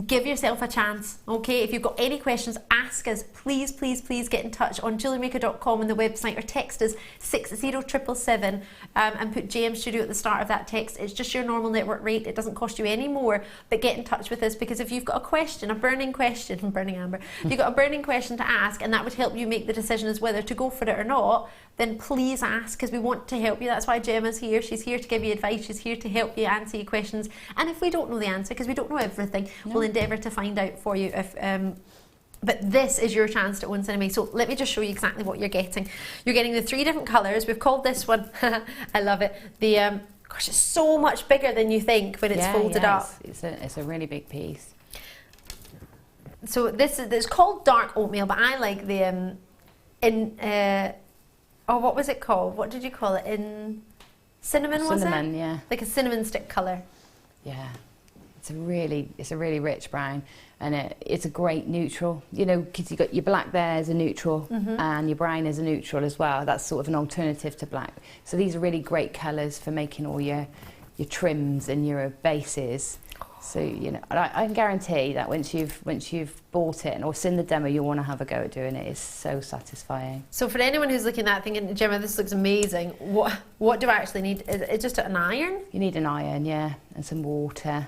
give yourself a chance, okay? If you've got any questions, ask us. Please, please, please get in touch on JewelleryMaker.com on the website, or text us 60777 and put JM Studio at the start of that text. It's just your normal network rate. It doesn't cost you any more, but get in touch with us, because if you've got a question, a burning question, burning amber, if you've got a burning question to ask and that would help you make the decision as whether to go for it or not, then please ask, because we want to help you. That's why Gemma's here. She's here to give you advice. She's here to help you answer your questions. And if we don't know the answer, because we don't know everything, we'll endeavour to find out for you. But this is your chance to own cinnaman. So let me just show you exactly what you're getting. You're getting the 3 different colours. We've called this one, I love it, the, gosh, it's so much bigger than you think when it's folded up. It's a really big piece. So it's called dark oatmeal, but I like the, oh, what was it called? What did you call it? Cinnamon, was it? Cinnamon, yeah. Like a cinnamon stick colour. Yeah. It's a really rich brown, and it's a great neutral. You know, because you got your black there as a neutral, and your brown as a neutral as well. That's sort of an alternative to black. So these are really great colours for making all your trims and your bases. So, you know, I can guarantee that once you've bought it or seen the demo, you'll want to have a go at doing it. It's so satisfying. So for anyone who's looking at that thinking, Gemma, this looks amazing, what do I actually need? Is it just an iron? You need an iron, yeah, and some water.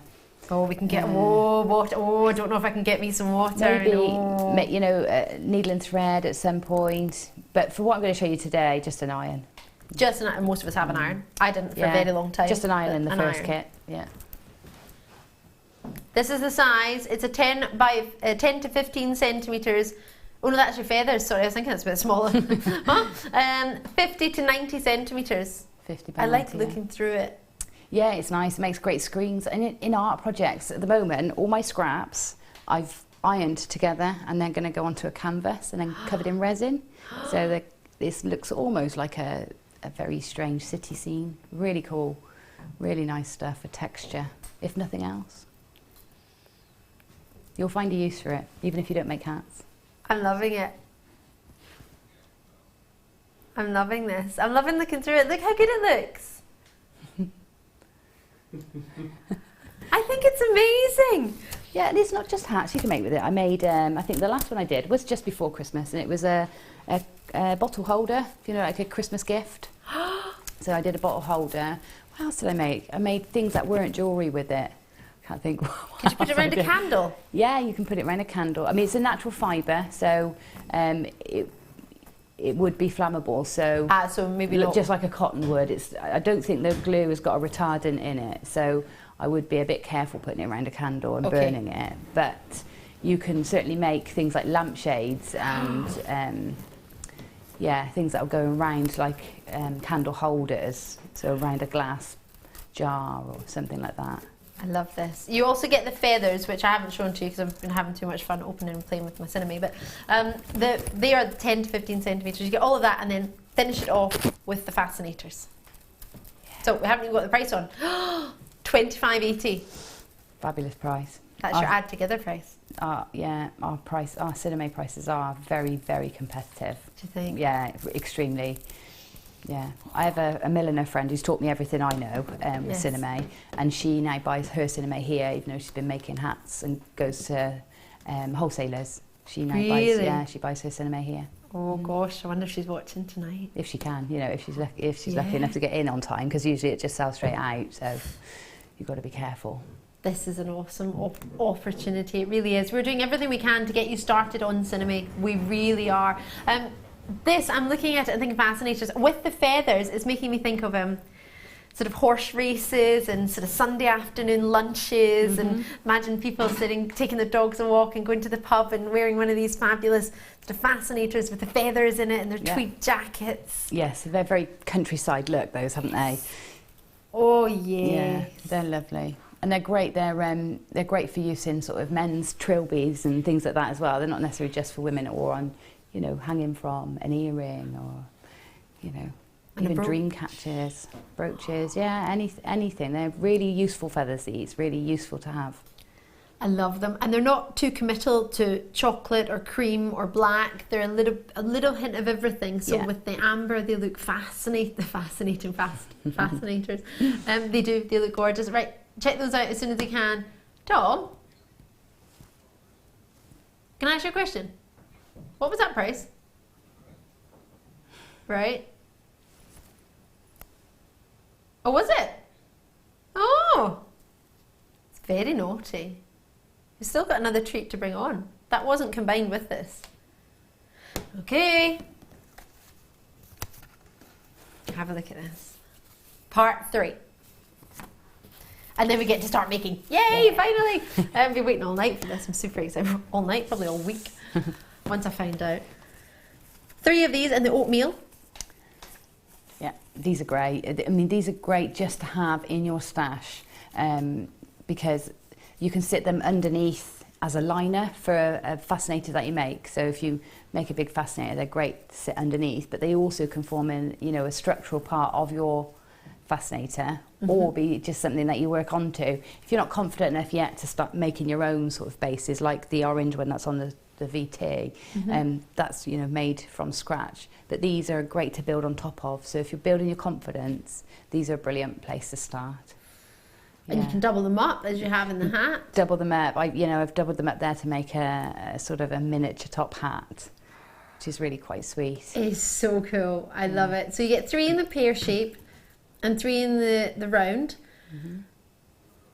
Oh, we can get water. Oh, I don't know if I can get me some water. Maybe, no. you know, needle and thread at some point. But for what I'm going to show you today, just an iron. Just an iron. Most of us have an iron. I didn't for a very long time. Just an iron in the first kit, yeah. This is the size. It's a 10 to 15 centimetres. Oh no, that's your feathers. Sorry, I was thinking it's a bit smaller. 50 to 90 centimetres. 50 by I like 90, looking through it. Yeah, it's nice. It makes great screens. And in art projects at the moment, all my scraps I've ironed together and they're going to go onto a canvas and then covered in resin. So this looks almost like a very strange city scene. Really cool. Really nice stuff for texture, if nothing else. You'll find a use for it, even if you don't make hats. I'm loving it. I'm loving this. I'm loving looking through it. Look how good it looks. I think it's amazing. Yeah, and it's not just hats you can make with it. I made, I think the last one I did was just before Christmas, and it was a bottle holder, you know, like a Christmas gift. So I did a bottle holder. What else did I make? I made things that weren't jewellery with it. Can't think. Could you put it around a candle? Yeah, you can put it around a candle. I mean, it's a natural fibre, so it would be flammable. So so maybe not. Just like a cotton would. I don't think the glue has got a retardant in it, so I would be a bit careful putting it around a candle and burning it. But you can certainly make things like lampshades and yeah, things that will go around like candle holders, so around a glass jar or something like that. I love this. You also get the feathers, which I haven't shown to you because I've been having too much fun opening and playing with my cinnaman. But they are 10 to 15 centimetres. You get all of that and then finish it off with the fascinators. Yeah. So we haven't even got the price on. $25.80. Fabulous price. That's your add together price. Yeah, our cinnaman prices are very, very competitive. Do you think? Yeah, extremely. Yeah, I have a milliner friend who's taught me everything I know with cinnaman, and she now buys her cinnaman here, even though she's been making hats and goes to wholesalers. She now buys her cinnaman here. Oh gosh, I wonder if she's watching tonight. If she can, you know, if she's lucky enough to get in on time, because usually it just sells straight out. So you've got to be careful. This is an awesome opportunity. It really is. We're doing everything we can to get you started on cinnaman. We really are. This, I'm looking at it and thinking fascinators. With the feathers, it's making me think of sort of horse races and sort of Sunday afternoon lunches, and imagine people taking their dogs a walk and going to the pub and wearing one of these fabulous sort of fascinators with the feathers in it and their tweed jackets. Yes, they're very countryside look, those, haven't they? Oh yeah. Yeah, they're lovely. And they're great. They're great for use in sort of men's trilbies and things like that as well. They're not necessarily just for women, or on, you know, hanging from an earring, or, you know, and even dream catches, brooches. Yeah, anything. They're really useful feathers. These really useful to have. I love them, and they're not too committal to chocolate or cream or black. They're a little hint of everything. So with the amber, they look fascinating. Fascinators. They look gorgeous. Right, check those out as soon as you can. Tom, can I ask you a question? What was that price? Right. Oh, was it? Oh, it's very naughty. We've still got another treat to bring on. That wasn't combined with this. Okay. Have a look at this. Part 3. And then we get to start making. Yay, finally! I've been waiting all night for this. I'm super excited. All night, probably all week. Once I find out. 3 of these and the oatmeal. Yeah, these are great. I mean, these are great just to have in your stash, because you can sit them underneath as a liner for a fascinator that you make. So if you make a big fascinator, they're great to sit underneath, but they also can form a structural part of your fascinator or be just something that you work onto. If you're not confident enough yet to start making your own sort of bases, like the orange one that's on the VT, that's, you know, made from scratch. But these are great to build on top of. So if you're building your confidence, these are a brilliant place to start. And you can double them up as you have in the hat. Double them up. I've doubled them up there to make a sort of a miniature top hat, which is really quite sweet. It's so cool. I love it. So you get 3 in the pear shape and 3 in the round.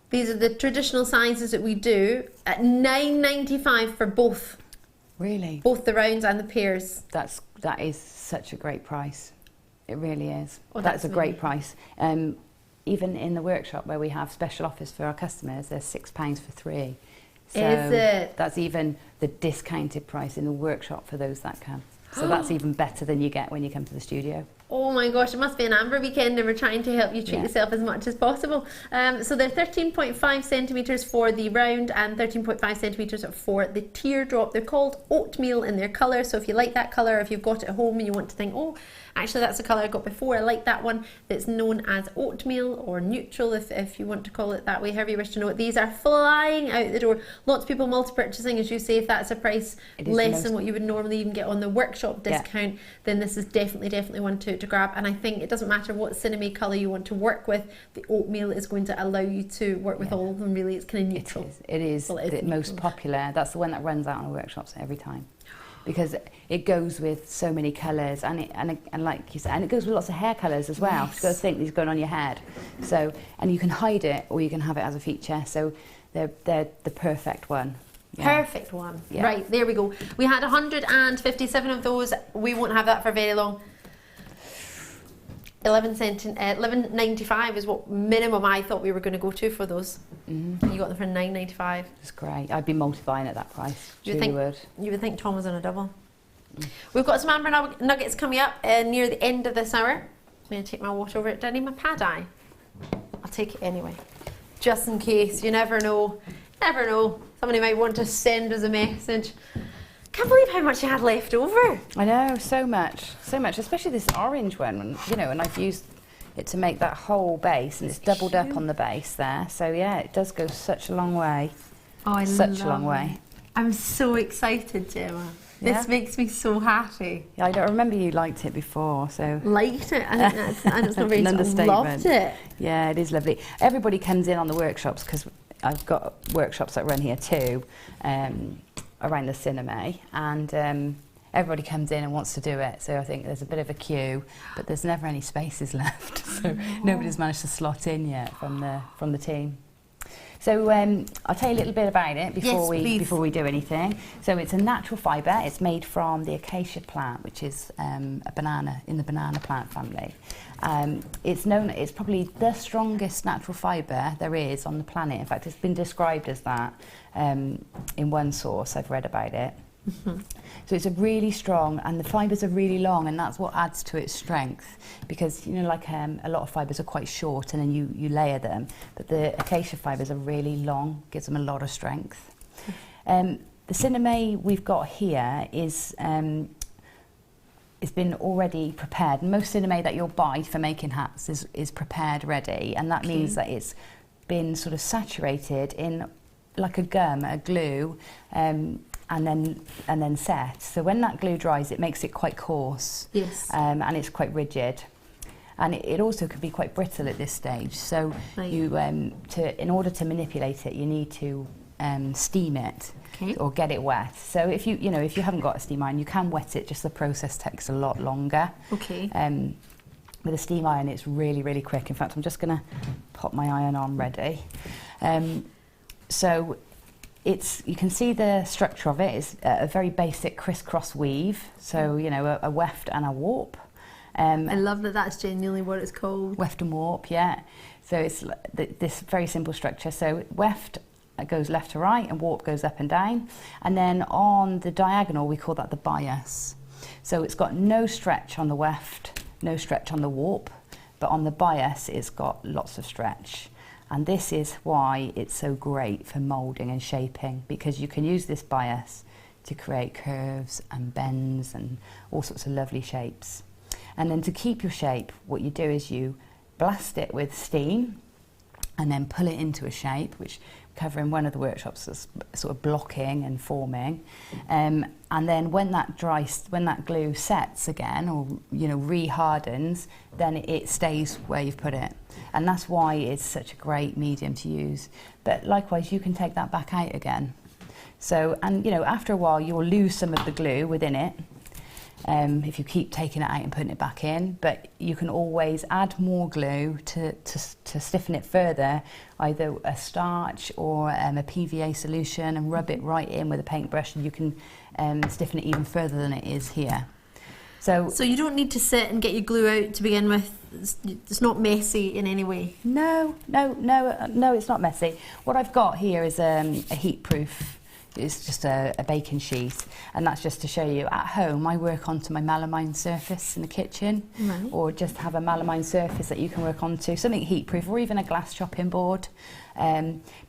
These are the traditional sizes that we do at $9.95 for both. Really? Both the rounds and the pears. That is such a great price. It really is. Oh, that's a that's great price. Even in the workshop where we have special offers for our customers, they're £6 for 3. So is it? That's even the discounted price in the workshop for those that come. So that's even better than you get when you come to the studio. Oh my gosh, it must be an Amber weekend and we're trying to help you treat yourself as much as possible. So they're 13.5 centimetres for the round and 13.5 centimetres for the teardrop. They're called oatmeal in their colour. So if you like that colour, if you've got it at home and you want to think, oh, actually that's the colour I got before, I like that one, that's known as oatmeal or neutral if you want to call it that way, however you wish to know it. These are flying out the door. Lots of people multi-purchasing, as you say, if that's a price less than what you would normally even get on the workshop discount, then this is definitely one to grab. And I think it doesn't matter what cinnaman colour you want to work with, the oatmeal is going to allow you to work with all of them. Really, it's kind of neutral. It is the most popular. That's the one that runs out on the workshops every time, because it goes with so many colours, and like you said, and it goes with lots of hair colours as well. You've got to think these going on your head. So, and you can hide it or you can have it as a feature. So they're the perfect one. Yeah. Perfect one. Yeah. Right, there we go. We had 157 of those. We won't have that for very long. 11.95 is what minimum I thought we were going to go to for those. You got them for $9.95. It's great. I'd be multiplying at that price. You would think Tom was on a double. We've got some amber nuggets coming up near the end of this hour. I'm going to take my water over it. Do I need my pad eye? I'll take it anyway, just in case. You never know. Never know. Somebody might want to send us a message. Can't believe how much you had left over. I know, so much, especially this orange one, you know, and I've used it to make that whole base, and it's doubled up on the base there. So yeah, it does go such a long way. Oh, I such a long way. I'm so excited, Gemma. This makes me so happy. Yeah, I don't remember you liked it before, so... Liked it? I think that's not very understatement. Loved it. Yeah, it is lovely. Everybody comes in on the workshops, because I've got workshops that run here too, around the cinema, and everybody comes in and wants to do it. So I think there's a bit of a queue, but there's never any spaces left. So nobody's managed to slot in yet from the team. So I'll tell you a little bit about it before we do anything. So it's a natural fibre. It's made from the acacia plant, which is a banana in the banana plant family. It's probably the strongest natural fibre there is on the planet. In fact, it's been described as that in one source I've read about it. So it's a really strong, and the fibres are really long, and that's what adds to its strength, because you know, like a lot of fibres are quite short and then you layer them, but the acacia fibres are really long, gives them a lot of strength. The cinnaman we've got here is it's been already prepared. Most cinnaman that you'll buy for making hats is prepared ready, and that means that it's been sort of saturated in like a gum, a glue, and then set. So when that glue dries, it makes it quite coarse. Yes. And it's quite rigid. And it also can be quite brittle at this stage. So you, in order to manipulate it, you need to steam it or get it wet. So if you haven't got a steam iron, you can wet it. Just the process takes a lot longer. Okay. With a steam iron, it's really, really quick. In fact, I'm just going to pop my iron on ready. So you can see the structure of it is a very basic crisscross weave. So, you know, a weft and a warp. I love that that's genuinely what it's called. Weft and warp, yeah. So it's this very simple structure. So weft goes left to right and warp goes up and down. And then on the diagonal, we call that the bias. So it's got no stretch on the weft, no stretch on the warp, but on the bias, it's got lots of stretch. And this is why it's so great for moulding and shaping, because you can use this bias to create curves and bends and all sorts of lovely shapes. And then to keep your shape, what you do is you blast it with steam and then pull it into a shape, which we cover in one of the workshops as sort of blocking and forming. And then when that glue sets again, or re-hardens, then it stays where you've put it. And that's why it's such a great medium to use. But likewise, you can take that back out again. So, and after a while, you'll lose some of the glue within it if you keep taking it out and putting it back in. But you can always add more glue to stiffen it further, either a starch or a PVA solution, and rub it right in with a paintbrush, and you can stiffen it even further than it is here. So you don't need to sit and get your glue out to begin with. It's not messy in any way. No, it's not messy. What I've got here is a heat proof. It's just a baking sheet, and that's just to show you at home I work onto my melamine surface in the kitchen, right. Or just have a melamine surface that you can work onto, something heat proof, or even a glass chopping board,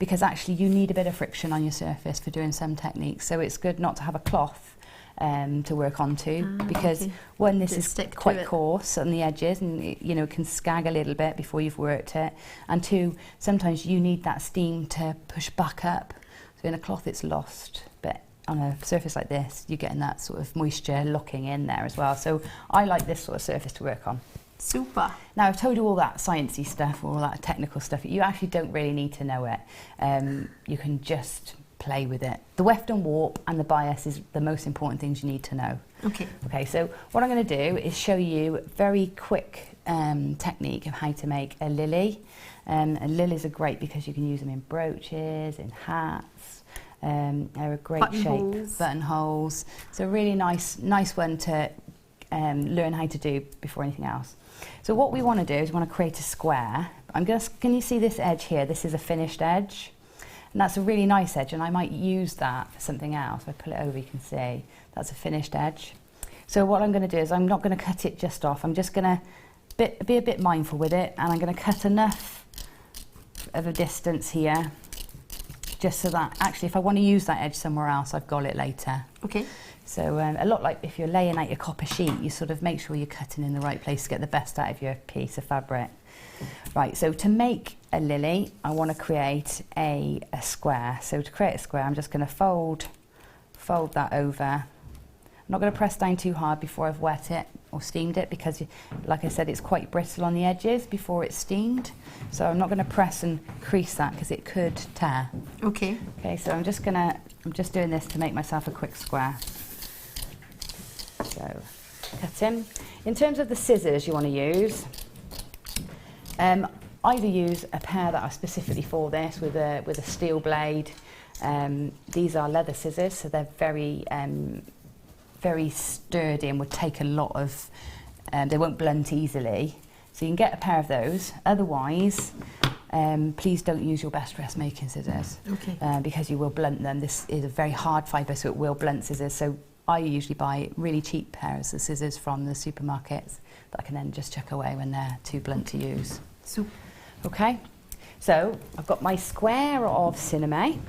because actually you need a bit of friction on your surface for doing some techniques, so it's good not to have a cloth to work onto, because one, this is quite coarse on the edges, and it can scag a little bit before you've worked it, and two, sometimes you need that steam to push back up. So in a cloth it's lost, but on a surface like this you're getting that sort of moisture locking in there as well. So I like this sort of surface to work on. Super. Now I've told you all that sciencey stuff, all that technical stuff. You actually don't really need to know it. You can just play with it. The weft and warp and the bias is the most important things you need to know. Okay, so what I'm going to do is show you a very quick technique of how to make a lily. And lilies are great because you can use them in brooches, in hats. They're a great shape, buttonholes. So a really nice one to learn how to do before anything else. So what we want to do is we want to create a square. Can you see this edge here? This is a finished edge. And that's a really nice edge, and I might use that for something else. If I pull it over, you can see that's a finished edge. So what I'm going to do is I'm not going to cut it just off. I'm just going to be a bit mindful with it, and I'm going to cut enough of a distance here, just so that actually if I want to use that edge somewhere else, I've got it later. Okay. So a lot like if you're laying out your copper sheet, you sort of make sure you're cutting in the right place to get the best out of your piece of fabric. Right, so to make a lily, I want to create a square. So to create a square, I'm just going to fold that over. I'm not going to press down too hard before I've wet it or steamed it, because like I said, it's quite brittle on the edges before it's steamed. So I'm not going to press and crease that because it could tear. Okay, so I'm just doing this to make myself a quick square. So cut in. In terms of the scissors you want to use, either use a pair that are specifically for this with a steel blade. These are leather scissors, so they're very sturdy and would take a lot of, they won't blunt easily. So you can get a pair of those. Otherwise, please don't use your best dressmaking scissors, because you will blunt them. This is a very hard fibre, so it will blunt scissors. So I usually buy really cheap pairs of scissors from the supermarkets that I can then just chuck away when they're too blunt to use. Okay, so I've got my square of cinnaman.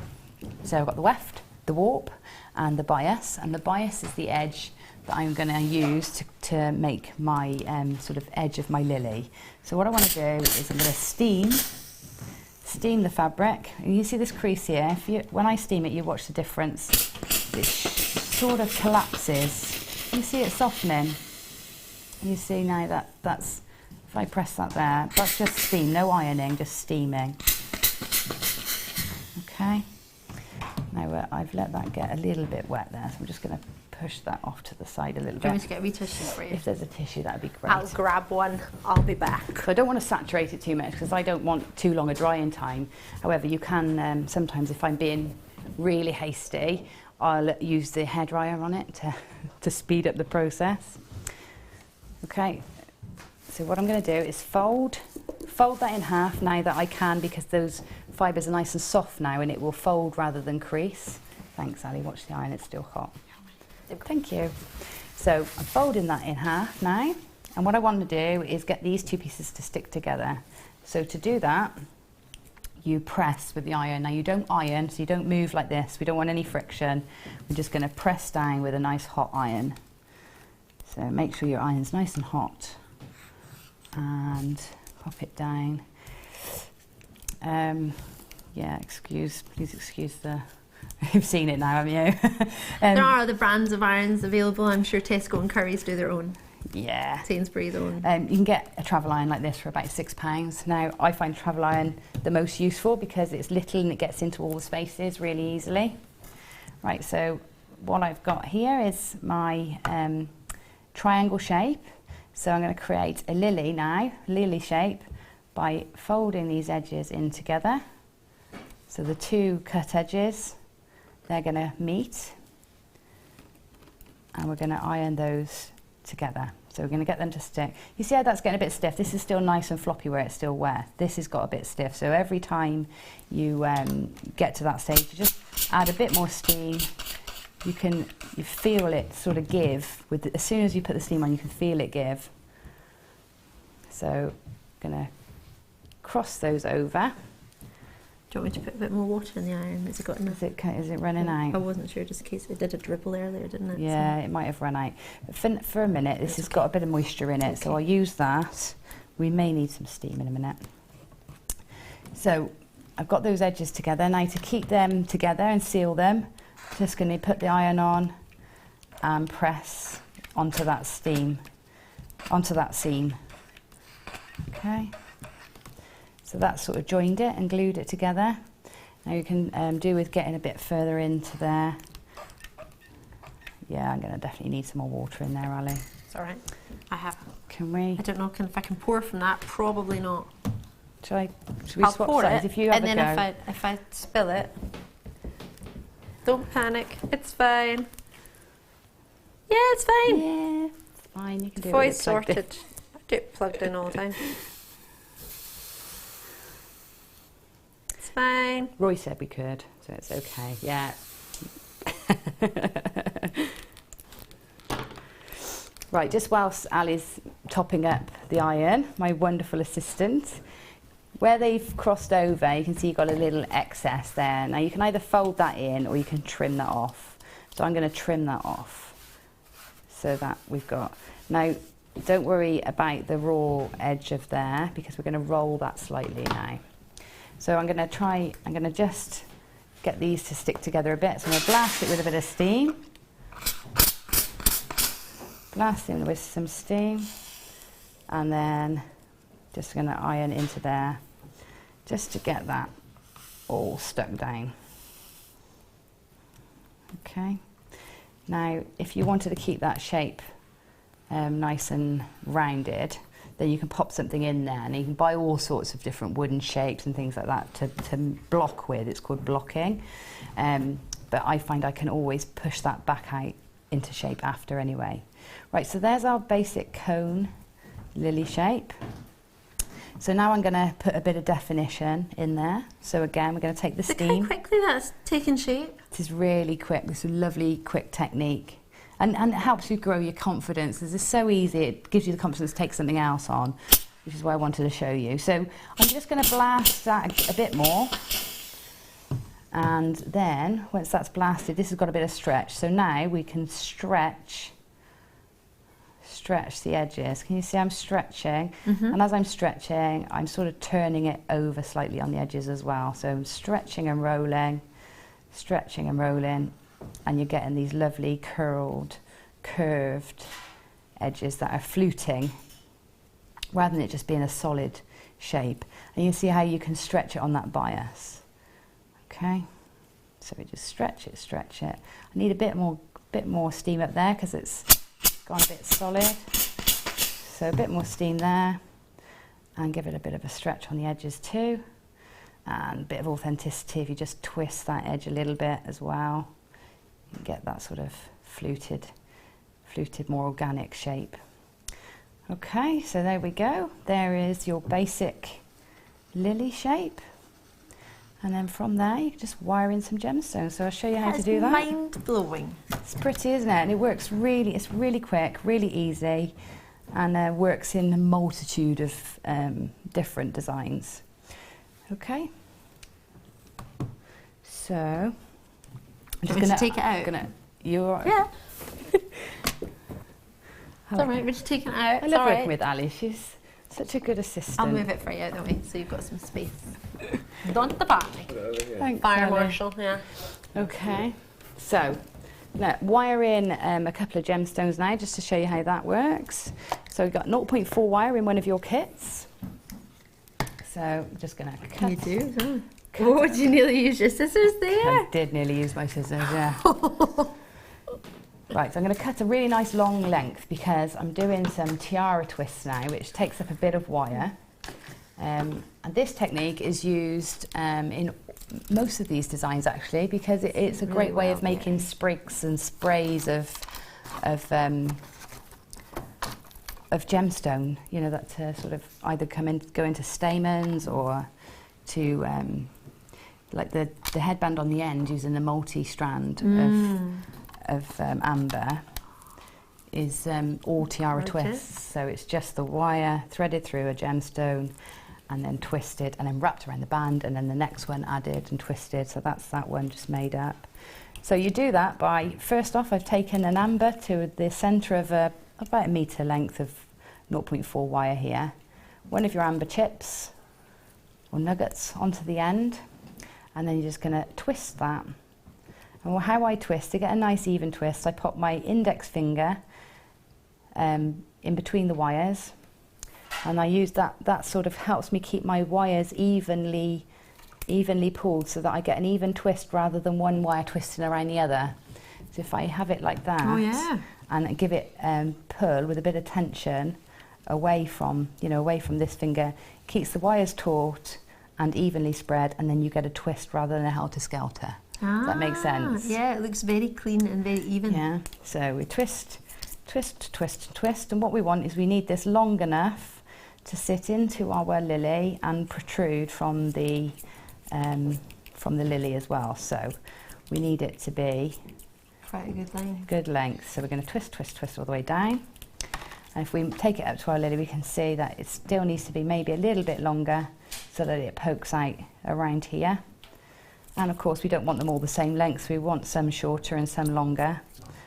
So I've got the weft, the warp, and the bias. And the bias is the edge that I'm going to use to make my sort of edge of my lily. So what I want to do is I'm going to steam the fabric. And you see this crease here? When I steam it, you watch the difference. It sort of collapses. You see it softening. You see now that's, if I press that there, that's just steam, no ironing, just steaming. Okay. Now I've let that get a little bit wet there, so I'm just going to push that off to the side a little bit. Do you want me to get a wee tissue for you? If there's a tissue, that'd be great. I'll grab one. I'll be back. So I don't want to saturate it too much because I don't want too long a drying time. However, you can sometimes, if I'm being really hasty, I'll use the hairdryer on it to speed up the process. Okay. So what I'm going to do is fold that in half now that I can, because those fibres are nice and soft now, and it will fold rather than crease. Thanks, Ali. Watch the iron, it's still hot. Thank you. So I'm folding that in half now, and what I want to do is get these two pieces to stick together. So to do that, you press with the iron. Now you don't iron, so you don't move like this. We don't want any friction. We're just going to press down with a nice hot iron. So make sure your iron's nice and hot. And pop it down. Yeah, please excuse the, you've seen it now, haven't you? There are other brands of irons available. I'm sure Tesco and Curry's do their own. Yeah. Sainsbury's own. You can get a travel iron like this for about £6. Now, I find travel iron the most useful because it's little and it gets into all the spaces really easily. Right, so what I've got here is my triangle shape. So I'm going to create a lily now, lily shape, by folding these edges in together. So the two cut edges, they're going to meet, and we're going to iron those together. So we're going to get them to stick. You see how that's getting a bit stiff? This is still nice and floppy where it's still wet. This has got a bit stiff. So every time you get to that stage, you just add a bit more steam. You feel it sort of give. As soon as you put the steam on, you can feel it give. So I'm going to cross those over. Do you want me to put a bit more water in the iron? Has it got enough? Is it running out? I wasn't sure, just in case it did a dribble earlier, didn't it? Yeah, So. it might have run out. For a minute, this has got a bit of moisture in it, so I'll use that. We may need some steam in a minute. So I've got those edges together. Now to keep them together and seal them, I'm just going to put the iron on and press onto that seam. Okay. So that's sort of joined it and glued it together. Now you can do with getting a bit further into there. Yeah, I'm going to definitely need some more water in there, Ali. It's all right. I have. Can we? I don't know if I can pour from that. Probably not. Should we I'll swap pour sides? it, If you have and then a go. if I spill it, don't panic. It's fine. Yeah, it's fine. Yeah, it's fine. You can do it. Voice sorted. I do it plugged in all the time. It's fine. Roy said we could, so it's okay. Yeah. Right, just whilst Ali's topping up the iron, my wonderful assistant, where they've crossed over, you can see you've got a little excess there. Now you can either fold that in or you can trim that off. So I'm going to trim that off so that we've got. Now, don't worry about the raw edge of there because we're going to roll that slightly now. So I'm going to just get these to stick together a bit. So I'm going to blast it with a bit of steam. Blast in with some steam. And then just going to iron into there just to get that all stuck down. Okay. Now, if you wanted to keep that shape nice and rounded, then you can pop something in there, and you can buy all sorts of different wooden shapes and things like that to block with. It's called blocking. But I find I can always push that back out into shape after anyway. Right, so there's our basic cone lily shape. So now I'm going to put a bit of definition in there. So again, we're going to take the steam. Look how quickly that's taking shape. This is really quick. This is a lovely, quick technique. And it helps you grow your confidence. This is so easy. It gives you the confidence to take something else on, which is what I wanted to show you. So I'm just going to blast that a bit more. And then, once that's blasted, this has got a bit of stretch. So now we can stretch the edges. Can you see I'm stretching? And as I'm stretching, I'm sort of turning it over slightly on the edges as well. So I'm stretching and rolling, and you're getting these lovely curled, curved edges that are fluting rather than it just being a solid shape. And you see how you can stretch it on that bias. Okay, so we just stretch it. I need a bit more steam up there because it's gone a bit solid. So a bit more steam there, and give it a bit of a stretch on the edges too, and a bit of authenticity if you just twist that edge a little bit as well. You get that sort of fluted, more organic shape. Okay, so there we go. There is your basic lily shape. And then from there, you can just wire in some gemstones. So I'll show you how to do that. Mind-blowing. It's pretty, isn't it? And it works really, it's really quick, really easy, and works in a multitude of different designs. Okay. So, I'm just going to take it out. Yeah. It's all right, we're just taking it out. I love working with Ali. She's Such a good assistant. I'll move it for you out of the way so you've got some space. Don't the body. Thanks, Fire Ellie. marshal, yeah. Okay, so now wire in a couple of gemstones now just to show you how that works. So we've got 0.4 wire in one of your kits. So I'm just going to cut. You do, huh? Oh, did you nearly use your scissors there? I did nearly use my scissors, yeah. Right, so I'm going to cut a really nice long length because I'm doing some tiara twists now, which takes up a bit of wire. And this technique is used in most of these designs actually, because it's a great way of making sprigs and sprays of gemstone. You know, that sort of either go into stamens or to like the headband on the end using the multi-strand of amber is all tiara twists. So it's just the wire threaded through a gemstone and then twisted and then wrapped around the band, and then the next one added and twisted. So that's that one just made up. So you do that by, first off, I've taken an amber to the centre of about a metre length of 0.4 wire here. One of your amber chips or nuggets onto the end, and then you're just going to twist that. And how I twist, to get a nice even twist, I pop my index finger in between the wires, and I use that sort of helps me keep my wires evenly pulled so that I get an even twist rather than one wire twisting around the other. So if I have it like that, and give it pull with a bit of tension away from this finger, keeps the wires taut and evenly spread, and then you get a twist rather than a helter-skelter. Does that make sense? Yeah, it looks very clean and very even. Yeah, so we twist, twist, twist, twist, and what we want is we need this long enough to sit into our lily and protrude from the lily as well. So we need it to be quite a good length. Good length. So we're going to twist, twist, twist all the way down. And if we take it up to our lily, we can see that it still needs to be maybe a little bit longer so that it pokes out around here. And of course we don't want them all the same length, we want some shorter and some longer,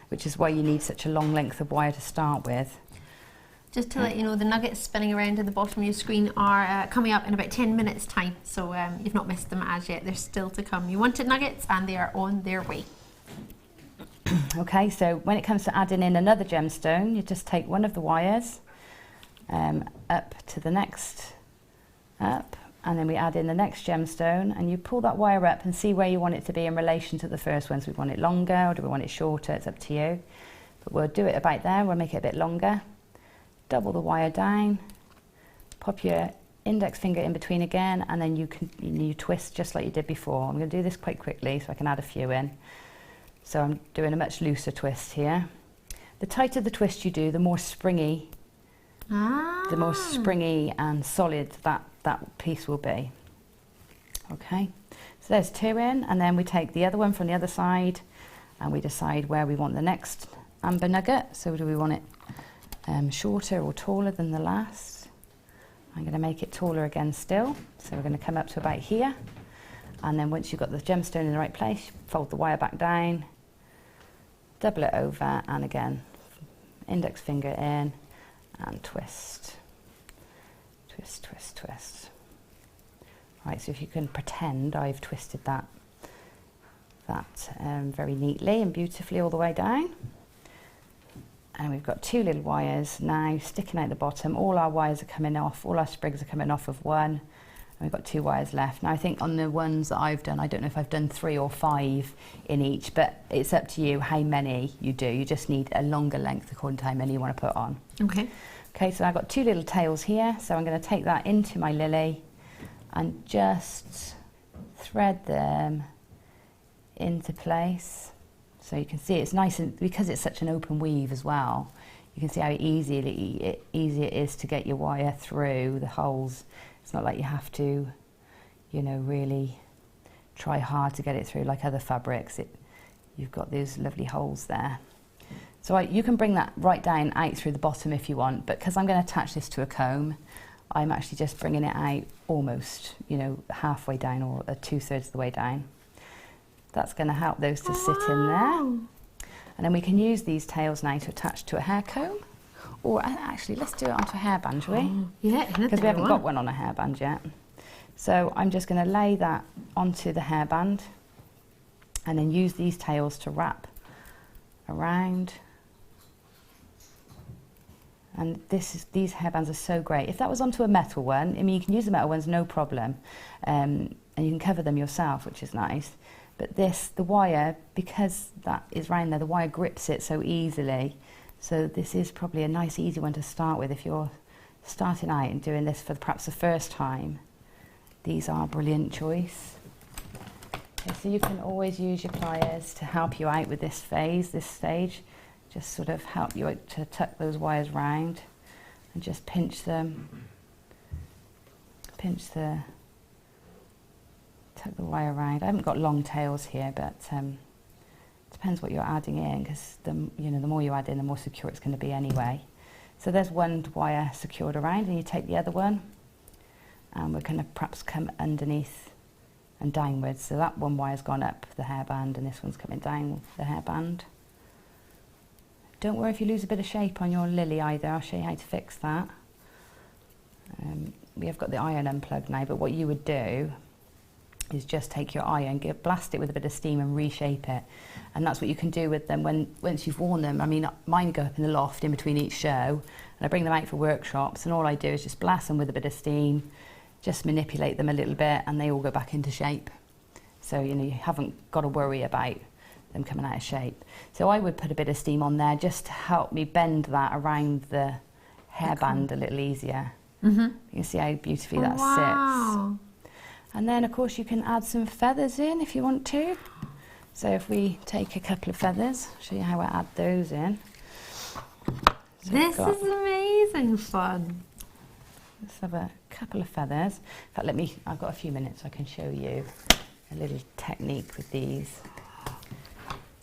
which is why you need such a long length of wire to start with. Just to let you know, the nuggets spinning around at the bottom of your screen are coming up in about 10 minutes time, so you've not missed them as yet. They're still to come. You wanted nuggets and they are on their way. Okay, so when it comes to adding in another gemstone, you just take one of the wires up to the next, and then we add in the next gemstone, and you pull that wire up and see where you want it to be in relation to the first one. So we want it longer, or do we want it shorter? It's up to you. But we'll do it about there, we'll make it a bit longer. Double the wire down, pop your index finger in between again, and then you twist just like you did before. I'm going to do this quite quickly so I can add a few in. So I'm doing a much looser twist here. The tighter the twist you do, the more springy and solid that piece will be. Okay, so there's two in, and then we take the other one from the other side and we decide where we want the next amber nugget. So do we want it shorter or taller than the last? I'm going to make it taller again still. So we're going to come up to about here, and then once you've got the gemstone in the right place, fold the wire back down, double it over, and again index finger in and twist, twist, twist, twist. Right, so if you can pretend I've twisted that very neatly and beautifully all the way down. And we've got two little wires now sticking out the bottom. All our wires are coming off, all our sprigs are coming off of one. And we've got two wires left. Now I think on the ones that I've done, I don't know if I've done 3 or 5 in each, but it's up to you how many you do. You just need a longer length according to how many you want to put on. Okay. Okay, so I've got 2 little tails here. So I'm going to take that into my lily and just thread them into place. So you can see it's nice, and because it's such an open weave as well, you can see how easy it is to get your wire through the holes. It's not like you have to, you know, really try hard to get it through like other fabrics. You've got these lovely holes there. So you can bring that right down out through the bottom if you want, but because I'm going to attach this to a comb, I'm actually just bringing it out almost, you know, halfway down or 2/3 of the way down. That's going to help those to sit in there. And then we can use these tails now to attach to a hair comb, or actually, let's do it onto a hairband, shall we? Yeah, Because we haven't got one on a hairband yet. So I'm just going to lay that onto the hairband and then use these tails to wrap around. And these hairbands are so great. If that was onto a metal one, I mean, you can use the metal ones, no problem. And you can cover them yourself, which is nice. But the wire, because that is round there, the wire grips it so easily. So this is probably a nice, easy one to start with if you're starting out and doing this for perhaps the first time. These are a brilliant choice. Okay, so you can always use your pliers to help you out with this phase, this stage. Just sort of help you out to tuck those wires round and just pinch them. Tuck the wire around. I haven't got long tails here, but depends what you're adding in, because the more you add in, the more secure it's going to be anyway. So there's one wire secured around, and you take the other one, and we're going to perhaps come underneath and downwards. So that one wire's gone up the hairband, and this one's coming down the hairband. Don't worry if you lose a bit of shape on your lily either. I'll show you how to fix that. We have got the iron unplugged now, but what you would do is just take your iron, blast it with a bit of steam and reshape it. And that's what you can do with them once you've worn them. I mean, mine go up in the loft in between each show, and I bring them out for workshops, and all I do is just blast them with a bit of steam, just manipulate them a little bit, and they all go back into shape. So, you haven't got to worry about them coming out of shape. So I would put a bit of steam on there just to help me bend that around the hairband a little easier. You can see how beautifully that sits. And then of course you can add some feathers in if you want to. So if we take a couple of feathers, I'll show you how I add those in. So this is amazing fun. Let's have a couple of feathers. In fact, I've got a few minutes, so I can show you a little technique with these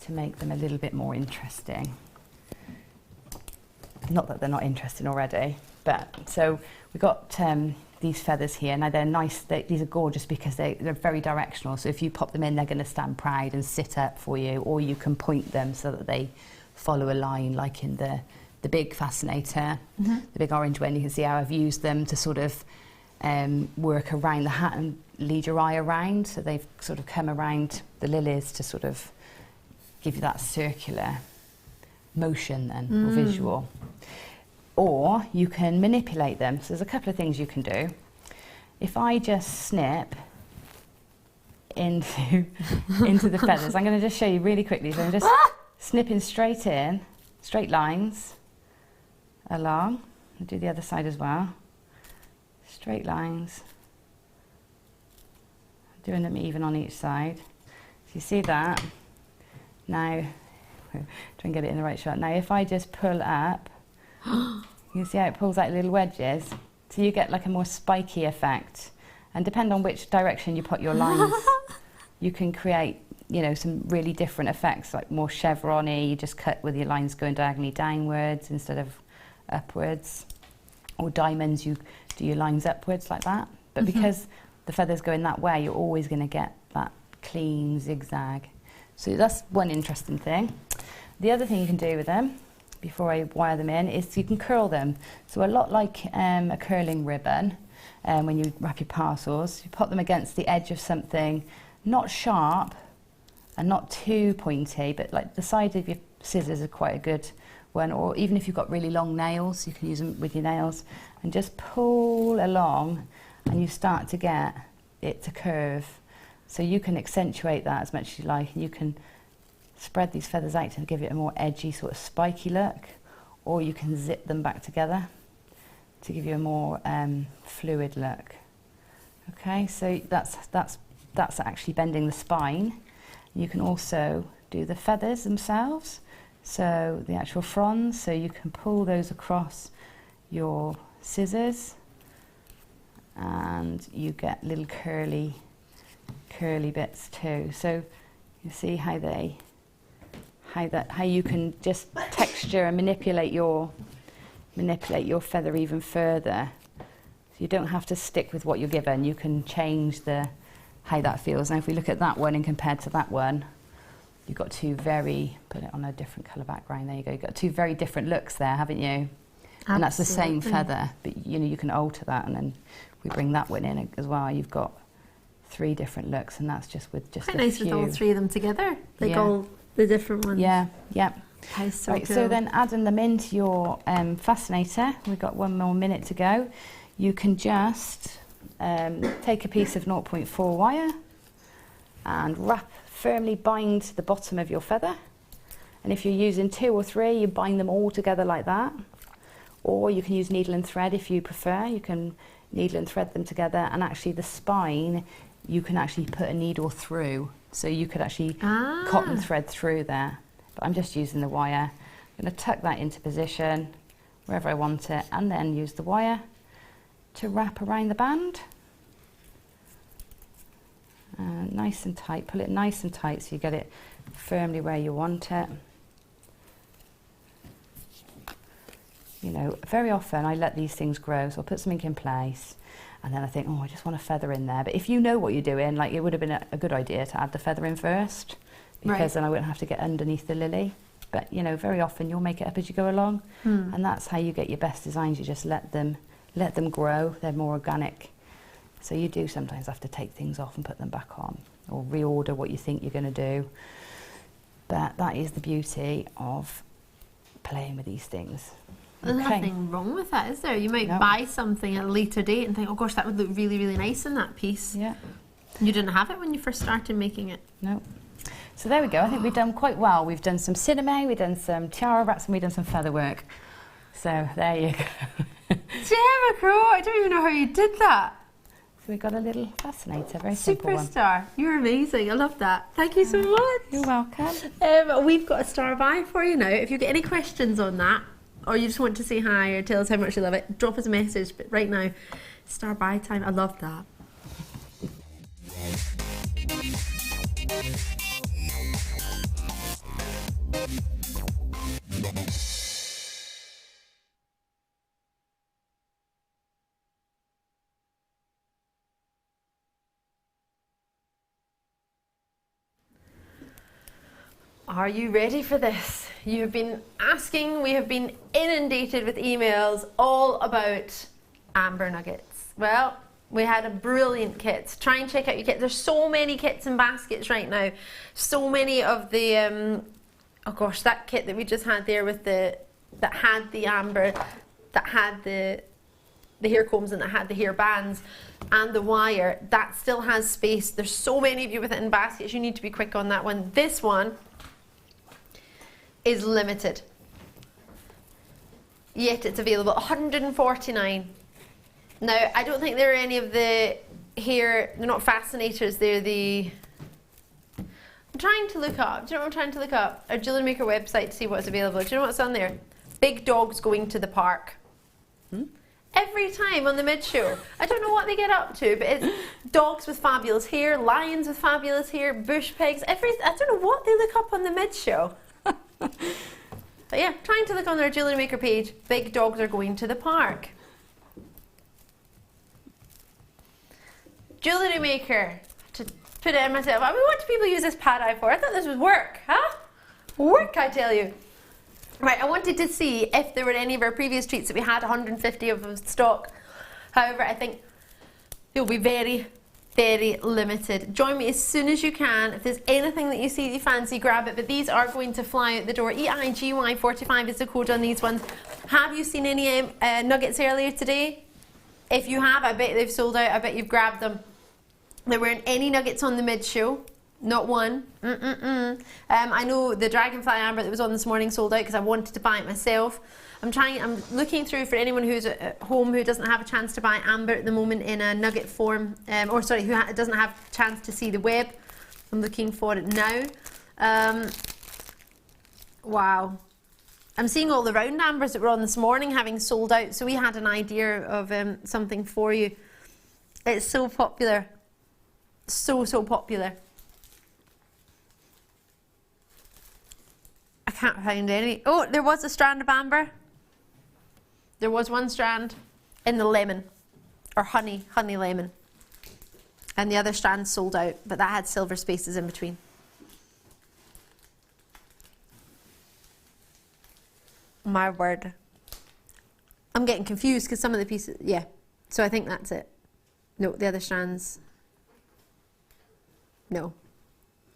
to make them a little bit more interesting. Not that they're not interesting already, but so we've got these feathers here. Now they're nice, these are gorgeous because they're very directional. So if you pop them in, they're going to stand proud and sit up for you, or you can point them so that they follow a line, like in the big fascinator, the big orange one. You can see how I've used them to sort of work around the hat and lead your eye around. So they've sort of come around the lilies to sort of give you that circular motion then, or visual. Or you can manipulate them. So there's a couple of things you can do. If I just snip into the feathers, I'm going to just show you really quickly. So I'm just snipping straight in, straight lines along. I'll do the other side as well. Straight lines. Doing them even on each side. So you see that? Now, try and get it in the right shot. Now if I just pull up, you can see how it pulls out little wedges. So you get like a more spiky effect. And depending on which direction you put your lines, you can create, some really different effects, like more chevron-y. You just cut with your lines going diagonally downwards instead of upwards. Or diamonds, you do your lines upwards like that. But because the feathers go in that way, you're always going to get that clean zigzag. So that's one interesting thing. The other thing you can do with them, before I wire them in, is you can curl them. So a lot like a curling ribbon, when you wrap your parcels, you put them against the edge of something not sharp and not too pointy, but like the side of your scissors are quite a good one, or even if you've got really long nails, you can use them with your nails, and just pull along and you start to get it to curve. So you can accentuate that as much as you like, and you can spread these feathers out to give it a more edgy, sort of spiky look, or you can zip them back together to give you a more fluid look. Okay, so that's actually bending the spine. You can also do the feathers themselves, so the actual fronds, so you can pull those across your scissors and you get little curly bits too. So you see how you can just texture and manipulate your feather even further. So you don't have to stick with what you're given. You can change how that feels. Now if we look at that one and compared to that one, you've got put it on a different colour background, there you go. You've got two very different looks there, haven't you? And that's the same Absolutely. feather, but you know, you can alter that, and then we bring that one in as well. You've got 3 different looks, and that's just with just Quite a nice few. with all 3 of them together, like Yeah. all the different ones. Yeah, yeah. That is so Right, cool. so then adding them into your fascinator, we've got 1 more minute to go. You can just take a piece of 0.4 wire and firmly bind the bottom of your feather. And if you're using 2 or 3, you bind them all together like that. Or you can use needle and thread if you prefer. You can needle and thread them together, and actually the spine, you can actually put a needle through. So you could actually cotton thread through there. But I'm just using the wire. I'm going to tuck that into position wherever I want it, and then use the wire to wrap around the band. Nice and tight, pull it nice and tight so you get it firmly where you want it. You know, very often I let these things grow, so I'll put something in place and then I think, oh, I just want a feather in there. But if you know what you're doing, like, it would have been a good idea to add the feather in first, because then I wouldn't have to get underneath the lily. But you know, very often you'll make it up as you go along, and that's how you get your best designs. You just let them grow. They're more organic. So you do sometimes have to take things off and put them back on, or reorder what you think you're going to do. But that is the beauty of playing with these things. There's Okay. nothing wrong with that, is there? You might No. buy something at a later date and think, oh gosh, that would look really, really nice in that piece. Yeah. You didn't have it when you first started making it. No. So there we go. I think we've done quite well. We've done some cinnaman, we've done some tiara wraps, and we've done some feather work. So there you go. Jericho, I don't even know how you did that. So we've got a little fascinator, very simple one. Superstar. You're amazing. I love that. Thank you so much. You're welcome. We've got a star buy for you now. If you get any questions on that, or you just want to say hi or tell us how much you love it, drop us a message. But right now, star buy time. I love that. Are you ready for this? You have been asking, we have been inundated with emails all about amber nuggets. Well, we had a brilliant kit. Try and check out your kit. There's so many kits and baskets right now. So many of the, oh gosh, that kit that we just had there with that had the amber, that had the hair combs and that had the hair bands and the wire, that still has space. There's so many of you with it in baskets. You need to be quick on that one. This one is limited, yet it's available. 149. Now, I don't think there are any of the hair, they're not fascinators, they're the, I'm trying to look up, do you know what I'm trying to look up? Our Jewellery Maker website to see what's available. Do you know what's on there? Big dogs going to the park. Every time on the mid-show. I don't know what they get up to, but it's dogs with fabulous hair, lions with fabulous hair, bush pigs, I don't know what they look up on the mid-show. But yeah, trying to look on their Jewellery Maker page. Big dogs are going to the park. Jewellery Maker. To put it in myself. I mean, what do people use this pad eye for? I thought this was work, huh? Work, I tell you. Right, I wanted to see if there were any of our previous treats that we had 150 of in stock. However, I think they'll be very, very limited. Join me as soon as you can. If there's anything that you see that you fancy, grab it. But these are going to fly out the door. EIGY45 is the code on these ones. Have you seen any nuggets earlier today? If you have, I bet they've sold out. I bet you've grabbed them. There weren't any nuggets on the mid-show. Not one. I know the Dragonfly Amber that was on this morning sold out because I wanted to buy it myself. I'm looking through for anyone who's at home who doesn't have a chance to buy amber at the moment in a nugget form, who doesn't have a chance to see the web. I'm looking for it now. Wow. I'm seeing all the round ambers that were on this morning having sold out, so we had an idea of something for you. It's so popular. So popular. I can't find any. Oh, there was a strand of amber. There was one strand in the lemon, or honey lemon. And the other strand sold out, but that had silver spaces in between. My word. I'm getting confused because some of the pieces, yeah. So I think that's it. No, the other strands. No.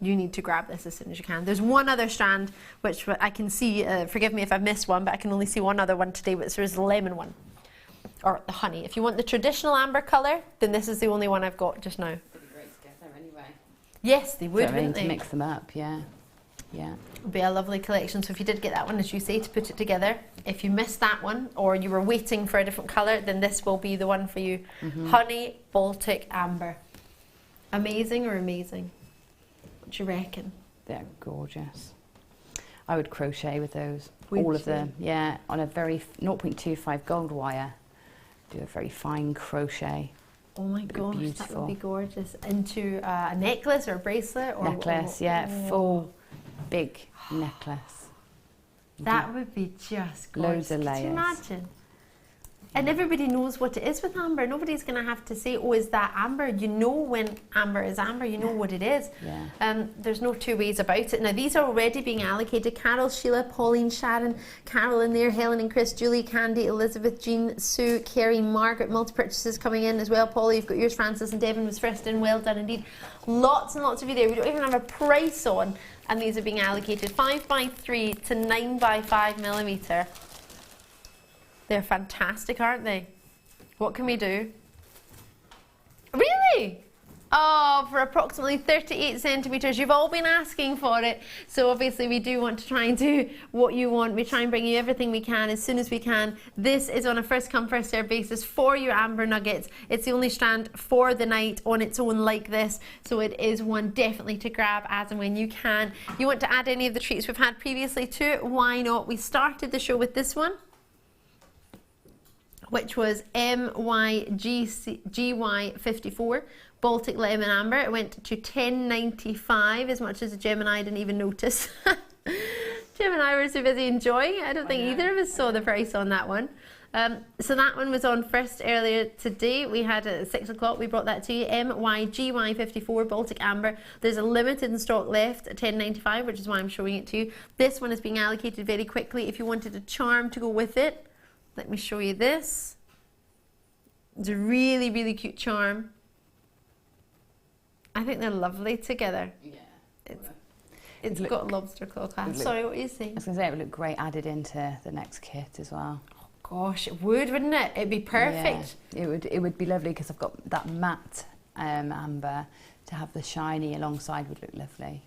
You need to grab this as soon as you can. There's one other strand, which I can see, forgive me if I've missed one, but I can only see one other one today, which is the lemon one. Or the honey. If you want the traditional amber colour, then this is the only one I've got just now. They'd be great together anyway. Yes, they would, wouldn't To they? mix them up, yeah. Yeah. It would be a lovely collection. So if you did get that one, as you say, to put it together, if you missed that one, or you were waiting for a different colour, then this will be the one for you. Honey Baltic Amber. Amazing or amazing? What do you reckon? They're gorgeous. I would crochet with those. Would all of you? them, yeah, on a very 0.25 gold wire. Do a very fine crochet. Oh my gosh, that beautiful. would be gorgeous. Into a necklace or a bracelet or Necklace, yeah, full big necklace. That would be just gorgeous. Loads of Could you layers. imagine? And everybody knows what it is with amber. Nobody's going to have to say, oh, is that amber? You know when amber is amber. You know what it is. Yeah. There's no two ways about it. Now, these are already being allocated. Carol, Sheila, Pauline, Sharon, Carol in there, Helen and Chris, Julie, Candy, Elizabeth, Jean, Sue, Kerry, Margaret. Multi-purchases coming in as well. Polly, you've got yours. Francis and Devon was first in. Well done indeed. Lots and lots of you there. We don't even have a price on. And these are being allocated 5x3 to 9x5 millimetre. They're fantastic, aren't they? What can we do? Really? Oh, for approximately 38 centimetres. You've all been asking for it. So obviously we do want to try and do what you want. We try and bring you everything we can as soon as we can. This is on a first come, first served basis for your amber nuggets. It's the only strand for the night on its own like this. So it is one definitely to grab as and when you can. You want to add any of the treats we've had previously to it? Why not? We started the show with this one, which was MYGY54 Baltic Lemon Amber. It went to $10.95, as much as Gem and I didn't even notice. Gem and I were so busy enjoying it. I don't think either of us saw the price on that one. So that one was on first earlier today. We had it at 6 o'clock. We brought that to you. MYGY54 Baltic Amber. There's a limited in stock left at $10.95, which is why I'm showing it to you. This one is being allocated very quickly. If you wanted a charm to go with it, let me show you this. It's a really, really cute charm. I think they're lovely together. Yeah. It's got a lobster claw clasp. Sorry, what were you saying? I was going to say it would look great added into the next kit as well. Oh gosh, it would, wouldn't it? It'd be perfect. Yeah, it would be lovely because I've got that matte amber. To have the shiny alongside would look lovely.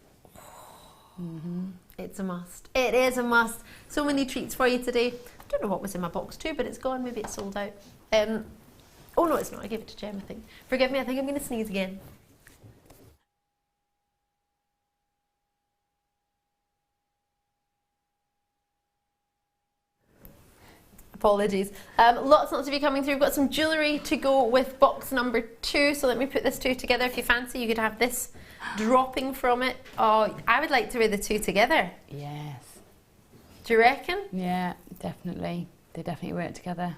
It's a must. It is a must. So many treats for you today. I don't know what was in my box too, but it's gone. Maybe it's sold out. Oh no, it's not. I gave it to Jem, I think. Forgive me, I think I'm going to sneeze again. Apologies. Lots and lots of you coming through. We've got some jewellery to go with box number 2. So let me put this 2 together. If you fancy, you could have this dropping from it. Oh, I would like to wear the 2 together. Yes. Do you reckon? Yeah, definitely. They definitely work together.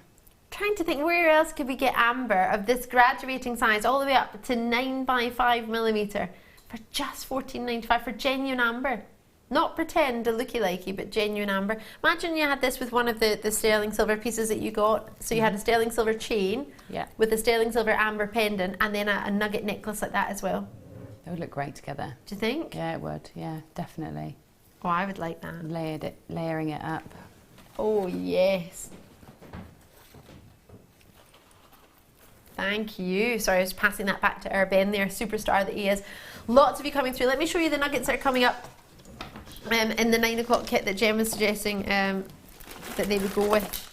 Trying to think, where else could we get amber of this graduating size all the way up to 9x5 millimetre for just $14.95 for genuine amber. Not pretend, a looky-likey, but genuine amber. Imagine you had this with one of the sterling silver pieces that you got. So you had a sterling silver chain with a sterling silver amber pendant and then a nugget necklace like that as well. They would look great together. Do you think? Yeah, it would. Yeah, definitely. Oh, I would like that. Layering it up. Oh, yes. Thank you. Sorry, I was passing that back to our Ben there, superstar that he is. Lots of you coming through. Let me show you the nuggets that are coming up in the 9 o'clock kit that Jem was suggesting that they would go with.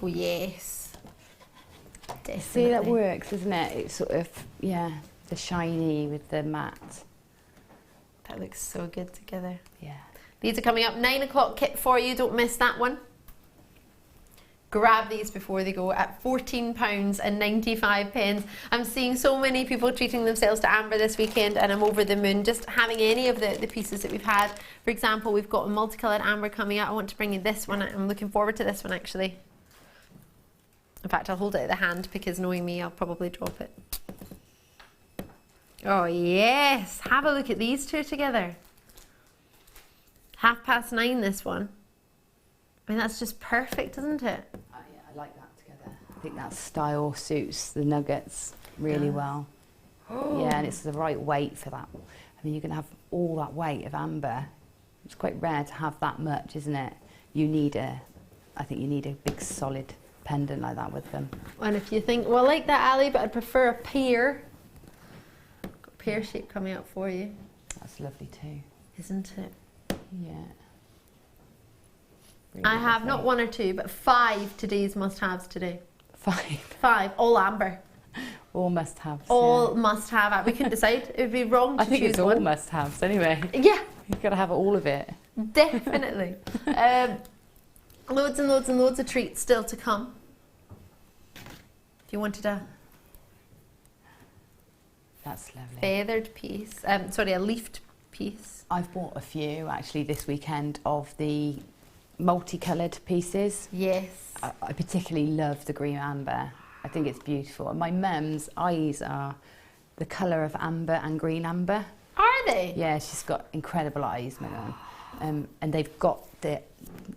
Oh, yes. Definitely. See, that works, isn't it? It's sort of, yeah, the shiny with the matte. That looks so good together. Yeah. These are coming up. 9 o'clock kit for you. Don't miss that one. Grab these before they go at £14.95. I'm seeing so many people treating themselves to amber this weekend and I'm over the moon just having any of the pieces that we've had. For example, we've got a multicoloured amber coming out. I want to bring you this one. I'm looking forward to this one actually. In fact, I'll hold it at the hand because knowing me, I'll probably drop it. Oh yes, have a look at these two together. 9:30 this one. I mean, that's just perfect, isn't it? Yeah, I like that together. I think that style suits the nuggets really well. Yeah, and it's the right weight for that. I mean, you're going to have all that weight of amber. It's quite rare to have that much, isn't it? I think you need a big solid pendant like that with them. And if you think, well, I like that, Ali, but I'd prefer a pear. Got a pear shape coming up for you. That's lovely too. Isn't it? Yeah. Really I have lovely. not 1 or 2, but 5 today's must-haves today. 5. 5, all amber. All must-haves. All must-have. We couldn't decide. It would be wrong to I think choose it's all one. must-haves anyway. Yeah, You've got to have all of it. definitely. Loads and loads and loads of treats still to come. If you wanted a That's lovely. feathered piece, sorry, a leafed piece. I've bought a few actually this weekend of the multicoloured pieces. Yes. I particularly love the green amber. I think it's beautiful. And my mum's eyes are the colour of amber and green amber. Are they? Yeah, she's got incredible eyes, my mum. And they've got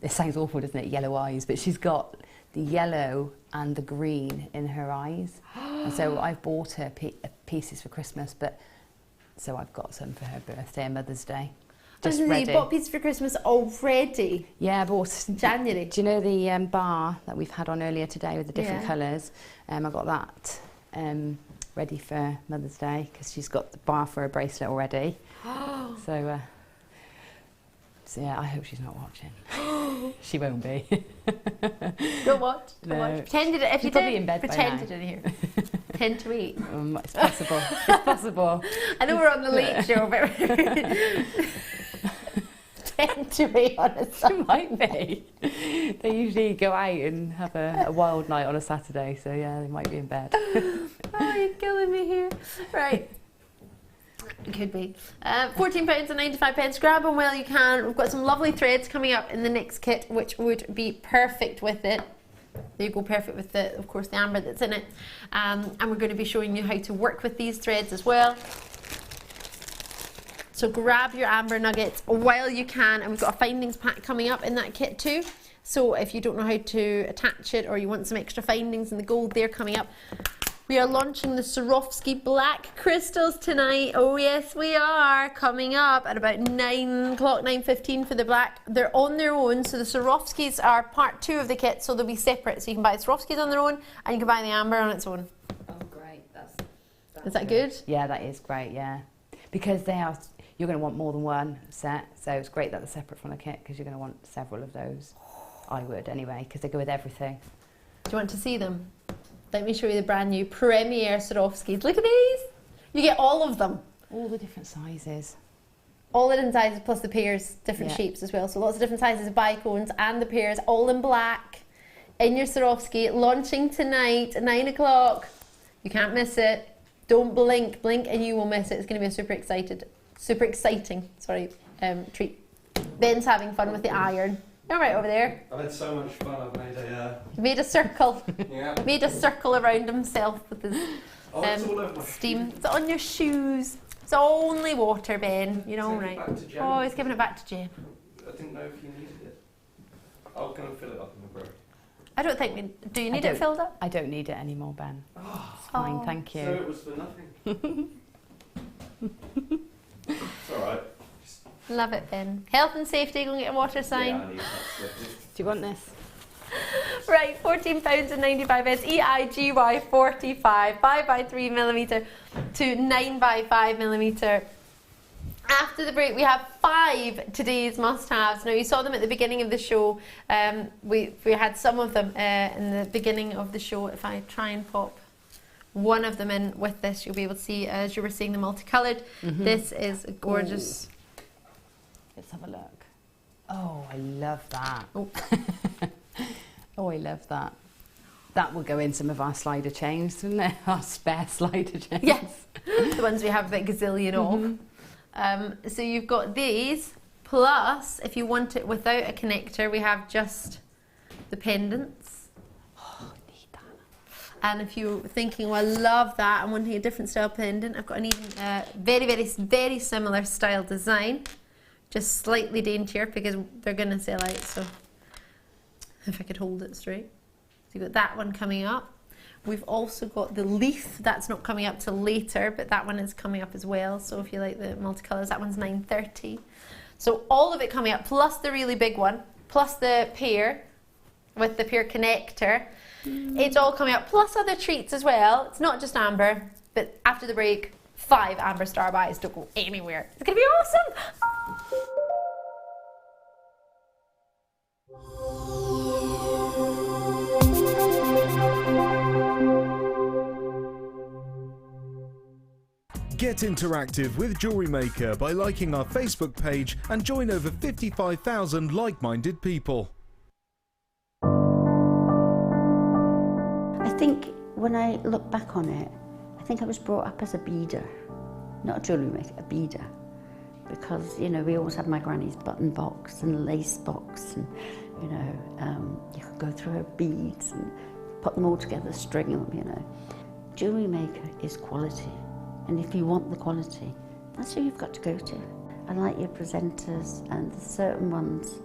it sounds awful, doesn't it, yellow eyes, but she's got the yellow and the green in her eyes. And so I've bought her pieces for Christmas, so I've got some for her birthday and Mother's Day. Just ready. You bought pieces for Christmas already? Yeah, I bought January. Do you know the bar that we've had on earlier today with the different Yeah. colours? I got that ready for Mother's Day because she's got the bar for her bracelet already. So yeah, I hope she's not watching. She won't be. Don't watch. Don't No. watch. Pretend you did. If She's you probably did, in bed by pretend now. you didn't hear. Pretend to eat. It's possible. It's possible. I know we're on the late show, but pretend to eat on a It Sunday. might be. They usually go out and have a wild night on a Saturday, so yeah, they might be in bed. Oh, you're killing me here. Right. It could be. £14.95. Grab them while you can. We've got some lovely threads coming up in the next kit, which would be perfect with it. There you go, perfect with the, of course, the amber that's in it. And we're going to be showing you how to work with these threads as well. So grab your amber nuggets while you can, and we've got a findings pack coming up in that kit too. So if you don't know how to attach it or you want some extra findings in the gold, they're coming up. We are launching the Swarovski black crystals tonight. Oh yes, we are. Coming up at about 9 o'clock, 9:15 for the black. They're on their own, so the Swarovskis are part 2 of the kit, so they'll be separate. So you can buy the Swarovskis on their own, and you can buy the amber on its own. Oh, great. Is that good? Yeah, that is great, yeah. Because you're going to want more than one set, so it's great that they're separate from the kit because you're going to want several of those. I would anyway, because they go with everything. Do you want to see them? Let me show you the brand new Premier Swarovskis. Look at these. You get all of them. All the different sizes. All the different sizes plus the pairs, different shapes as well. So lots of different sizes of bicones and the pairs, all in black. In your Swarovski, launching tonight at 9 o'clock. You can't miss it. Don't blink. Blink and you will miss it. It's going to be a super exciting treat. Ben's having fun with the iron. You're right over there. I've had so much fun. I've made He made a circle. yeah. Made a circle around himself with his It's all over my steam. It's on your shoes. It's only water, Ben. You know, Take it right? back to Jem. Oh, he's giving it back to Jem. I didn't know if you needed it. I'll go and fill it up in the break. I don't think we. Do you need it filled up? I don't need it anymore, Ben. It's fine, Oh. thank you. So it was for nothing. It's alright. Love it, Ben. Health and safety. Go and get a water sign. Yeah, I need that stuff. Do you want this? Right, £14.95. EIGY 45, 5x3mm to 9x5mm. After the break, we have 5 today's must-haves. Now, you saw them at the beginning of the show. We had some of them in the beginning of the show. If I try and pop one of them in with this, you'll be able to see, as you were seeing, the multicoloured. This is a gorgeous. Let's have a look. Oh, I love that. Oh. Oh, I love that. That will go in some of our slider chains, wouldn't it? Our spare slider chains. Yes, the ones we have about gazillion of. So you've got these, plus if you want it without a connector, we have just the pendants. Oh, I need that. And if you're thinking, well, I love that, I'm wanting a different style pendant, I've got an even very, very, very similar style design, just slightly daintier because they're going to sell out. So if I could hold it straight. So you've got that one coming up. We've also got the leaf, that's not coming up till later, but that one is coming up as well. So if you like the multicolours, that one's 9:30. So all of it coming up, plus the really big one, plus the pear with the pear connector. It's all coming up, plus other treats as well. It's not just amber, but after the break, 5 amber star buys. Don't go anywhere. It's gonna be awesome. Get interactive with Jewellery Maker by liking our Facebook page and join over 55,000 like-minded people. I think when I look back on it, I think I was brought up as a beader, not a jewellery maker, a beader. Because, you know, we always had my granny's button box and lace box and, you know, you could go through her beads and put them all together, string them, you know. Jewellery Maker is quality. And if you want the quality, that's who you've got to go to. I like your presenters and the certain ones.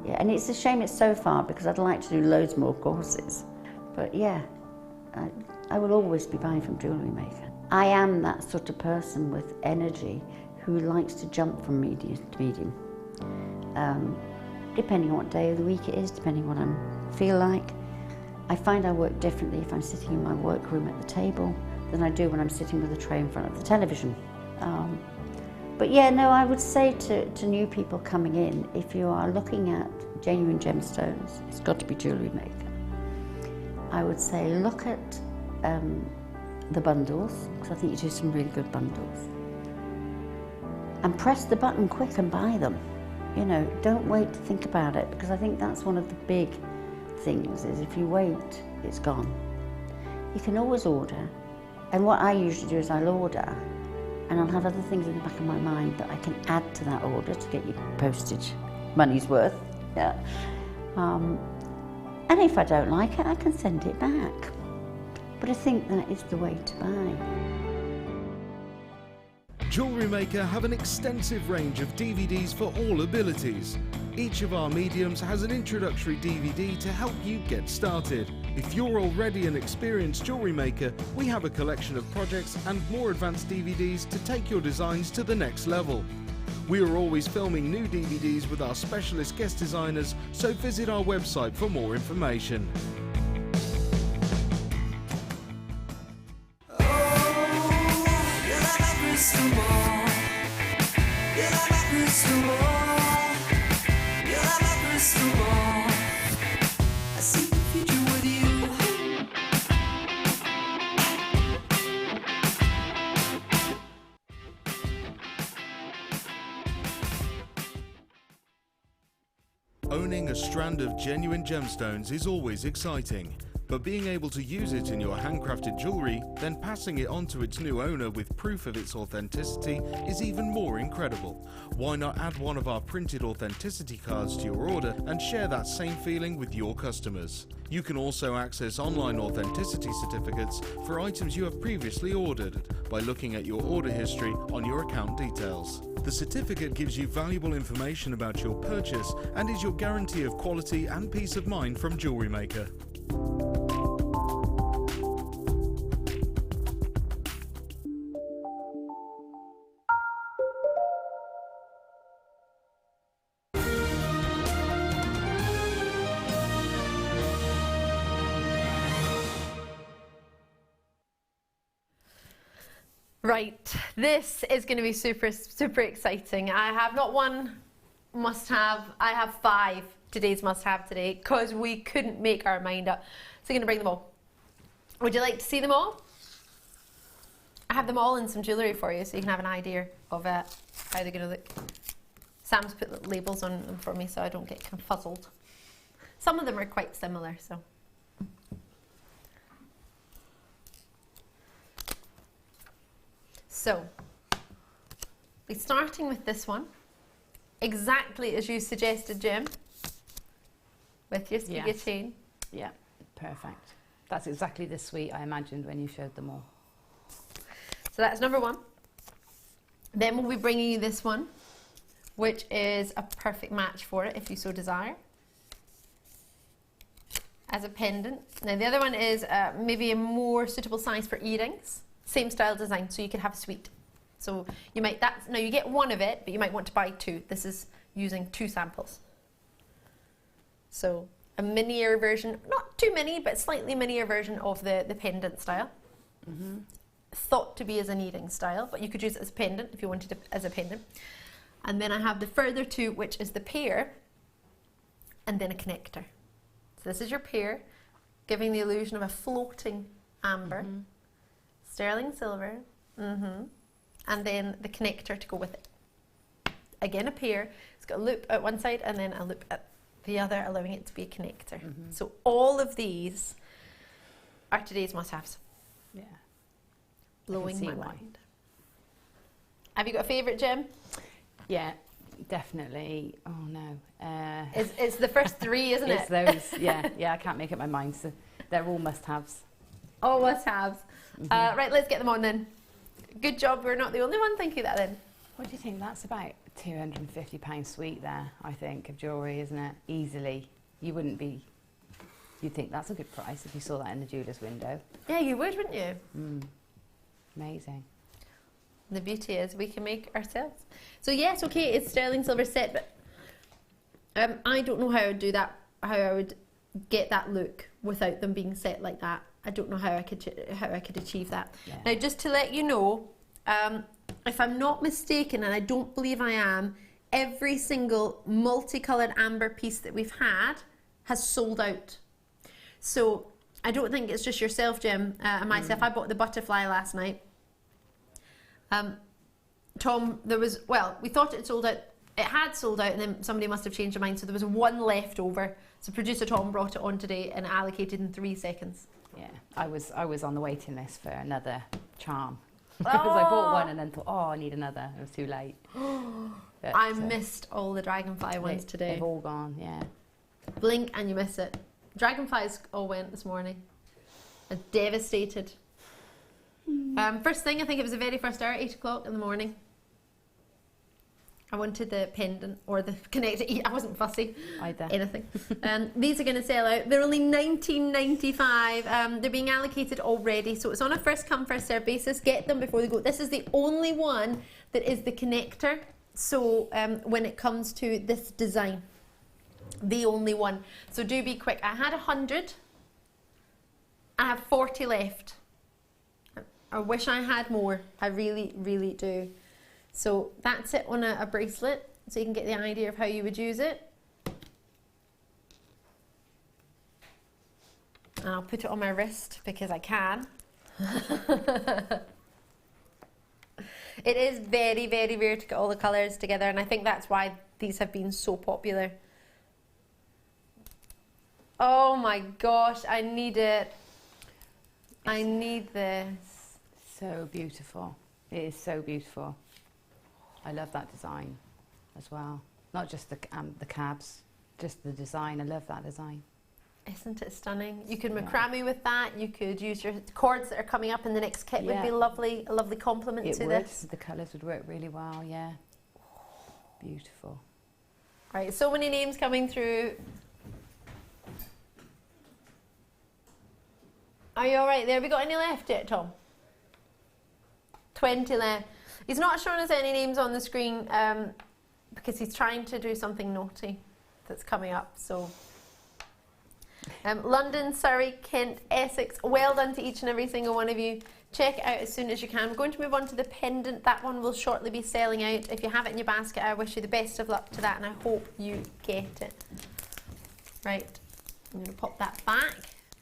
Yeah, and it's a shame it's so far because I'd like to do loads more courses. But yeah, I will always be buying from Jewellery Maker. I am that sort of person with energy who likes to jump from medium to medium. Depending on what day of the week it is, depending on what I feel like. I find I work differently if I'm sitting in my workroom at the table than I do when I'm sitting with a tray in front of the television. But yeah, no, I would say to new people coming in, if you are looking at genuine gemstones, it's got to be Jewellery Maker. I would say look at the bundles, because I think you do some really good bundles. And press the button quick and buy them. You know, don't wait to think about it, because I think that's one of the big things, is if you wait, it's gone. You can always order. And what I usually do is I'll order and I'll have other things in the back of my mind that I can add to that order to get your postage money's worth. Yeah. And if I don't like it, I can send it back. But I think that is the way to buy. Jewellery Maker have an extensive range of DVDs for all abilities. Each of our mediums has an introductory DVD to help you get started. If you're already an experienced jewellery maker, we have a collection of projects and more advanced DVDs to take your designs to the next level. We are always filming new DVDs with our specialist guest designers, so visit our website for more information. Owning a strand of genuine gemstones is always exciting, but being able to use it in your handcrafted jewellery, then passing it on to its new owner with proof of its authenticity is even more incredible. Why not add one of our printed authenticity cards to your order and share that same feeling with your customers? You can also access online authenticity certificates for items you have previously ordered by looking at your order history on your account details. The certificate gives you valuable information about your purchase and is your guarantee of quality and peace of mind from Jewellery Maker. Right, this is going to be super, super exciting. I have not one must-have, I have 5 today's must-have today, because we couldn't make our mind up. So I'm going to bring them all. Would you like to see them all? I have them all in some jewellery for you, so you can have an idea of how they're going to look. Sam's put labels on them for me so I don't get confuzzled. Some of them are quite similar, so. So, we're starting with this one, exactly as you suggested, Jim, with your speaker chain. Yeah, perfect. That's exactly the suite I imagined when you showed them all. So that's number 1. Then we'll be bringing you this one, which is a perfect match for it if you so desire. as a pendant. Now the other one is maybe a more suitable size for earrings. Same style design, so you could have a suite. So you might, now you get one of it, but you might want to buy two. This is using 2 samples. So a minier version, not too mini, but slightly minier version of the pendant style. Thought to be as an earring style, but you could use it as a pendant if you wanted it as a pendant. And then I have the further two, which is the pair, and then a connector. So this is your pair, giving the illusion of a floating amber, sterling silver, and then the connector to go with it. Again, a pair. It's got a loop at one side and then a loop at the other, allowing it to be a connector. So all of these are today's must-haves. Yeah. Blowing my why. mind. Have you got a favourite gem? Yeah, definitely. Oh no. It's the first 3, isn't It's it? those, yeah, I can't make up my mind. So they're all must-haves. All must-haves. Right, let's get them on then. Good job, we're not the only one thinking that then. What do you think? That's about £250 suite there, I think, of jewellery, isn't it? Easily. You wouldn't be... You'd think that's a good price if you saw that in the jeweller's window. Yeah, you would, wouldn't you? Amazing. The beauty is we can make ourselves. So yes, okay, it's sterling silver set, but I don't know how I would do that, how I would get that look without them being set like that. I don't know how I could achieve that. Yeah. Now, just to let you know, if I'm not mistaken, and I don't believe I am, every single multicoloured amber piece that we've had has sold out. So I don't think it's just yourself, Jim, and myself. I bought the butterfly last night. Tom, we thought it sold out. It had sold out, and then somebody must have changed their mind. So there was one left over. So producer Tom brought it on today and allocated in 3 seconds. Yeah, I was on the waiting list for another charm. Because I bought one and then thought, oh, I need another. It was too late. But, I missed all the dragonfly ones today. They've all gone, yeah. Blink and you miss it. Dragonflies all went this morning. I'm devastated. First thing, I think it was the very first hour, 8 o'clock in the morning. I wanted the pendant or the connector. I wasn't fussy. Either. Anything. These are going to sell out. They're only $19.95. They're being allocated already, so it's on a first come first serve basis. Get them before they go. This is the only one that is the connector. So when it comes to this design, the only one. So do be quick. I had 100. I have 40 left. I wish I had more. I really, really do. So that's it on a bracelet, so you can get the idea of how you would use it. And I'll put it on my wrist because I can. It is very, very rare to get all the colours together, and I think that's why these have been so popular. Oh my gosh, I need it. I need this. So beautiful. It is so beautiful. I love that design as well. Not just the cabs, just the design. I love that design. Isn't it stunning? You could macrame with that. You could use your cords that are coming up in the next kit. Would be lovely, a lovely complement to this. The colours would work really well, yeah. Beautiful. Right, so many names coming through. Are you all right there? Have we got any left yet, Tom? 20 left. He's not showing us any names on the screen because he's trying to do something naughty that's coming up. So, London, Surrey, Kent, Essex, well done to each and every single one of you. Check it out as soon as you can. We're going to move on to the pendant. That one will shortly be selling out. If you have it in your basket, I wish you the best of luck to that, and I hope you get it. Right, I'm going to pop that back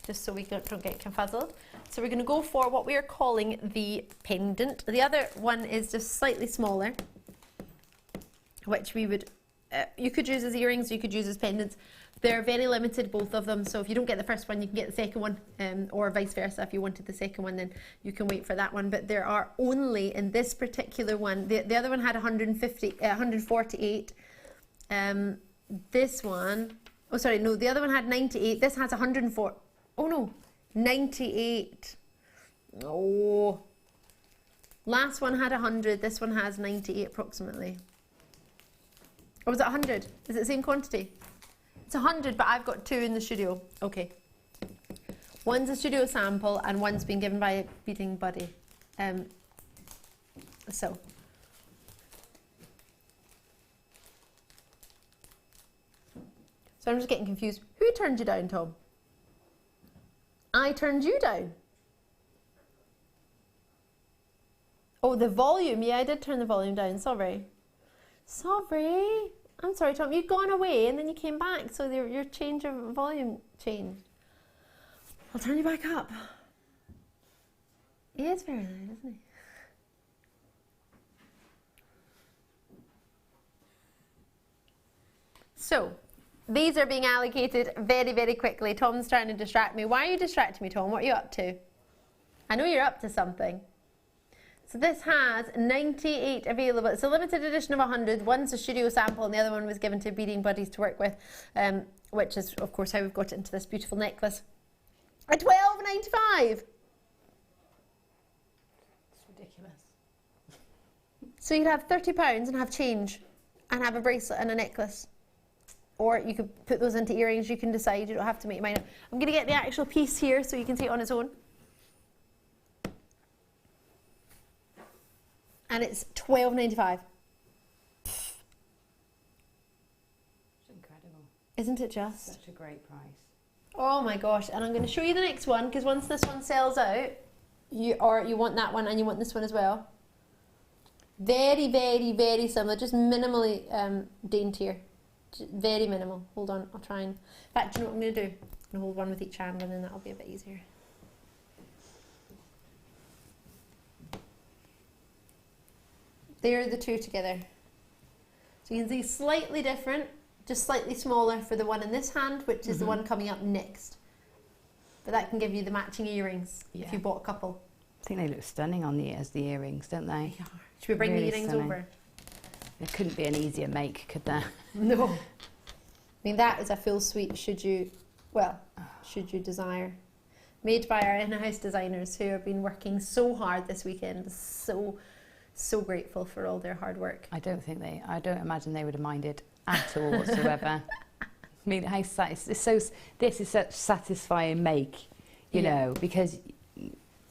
just so we don't get confuzzled. So we're going to go for what we are calling the pendant. The other one is just slightly smaller, which we would, you could use as earrings, you could use as pendants. They're very limited, both of them. So if you don't get the first one, you can get the second one, or vice versa. If you wanted the second one, then you can wait for that one. But there are only, in this particular one, the other one had 148. This one, oh sorry, no, the other one had 98. This has 104. Oh no. 98. Oh. Last one had 100. This one has 98 approximately. Or was it 100? Is it the same quantity? It's 100, but I've got 2 in the studio. Okay. One's a studio sample and one's been given by a beading buddy. So I'm just getting confused. Who turned you down, Tom? I turned you down. Oh, the volume. Yeah, I did turn the volume down. Sorry. Sorry. I'm sorry, Tom. You'd gone away and then you came back. So your change of volume changed. I'll turn you back up. He is very loud, isn't he? So, these are being allocated very, very quickly. Tom's trying to distract me. Why are you distracting me, Tom? What are you up to? I know you're up to something. So this has 98 available. It's a limited edition of 100. One's a studio sample and the other one was given to beading buddies to work with, which is, of course, how we've got it into this beautiful necklace. At $12.95. It's ridiculous. So you could have £30 and have change and have a bracelet and a necklace. Or you could put those into earrings. You can decide. You don't have to make mine up. I'm going to get the actual piece here so you can see it on its own. And it's $12.95. It's incredible. Isn't it just? Such a great price. Oh my gosh. And I'm going to show you the next one because once this one sells out, you want that one and you want this one as well. Very, very, very similar. Just minimally daintier. Very minimal. Hold on, I'll try and... In fact, do you know what I'm going to do? I'm going to hold one with each hand and then that'll be a bit easier. There are the two together. So you can see slightly different, just slightly smaller for the one in this hand, which is the one coming up next. But that can give you the matching earrings if you bought a couple. I think they look stunning on the earrings, don't they? Yeah. Should we bring Really the earrings stunning. over? There couldn't be an easier make, could there? No. I mean, that is a full suite should you desire. Made by our in-house designers who have been working so hard this weekend. So grateful for all their hard work. I don't imagine they would have minded at all whatsoever. I mean, this is such satisfying make, you know, because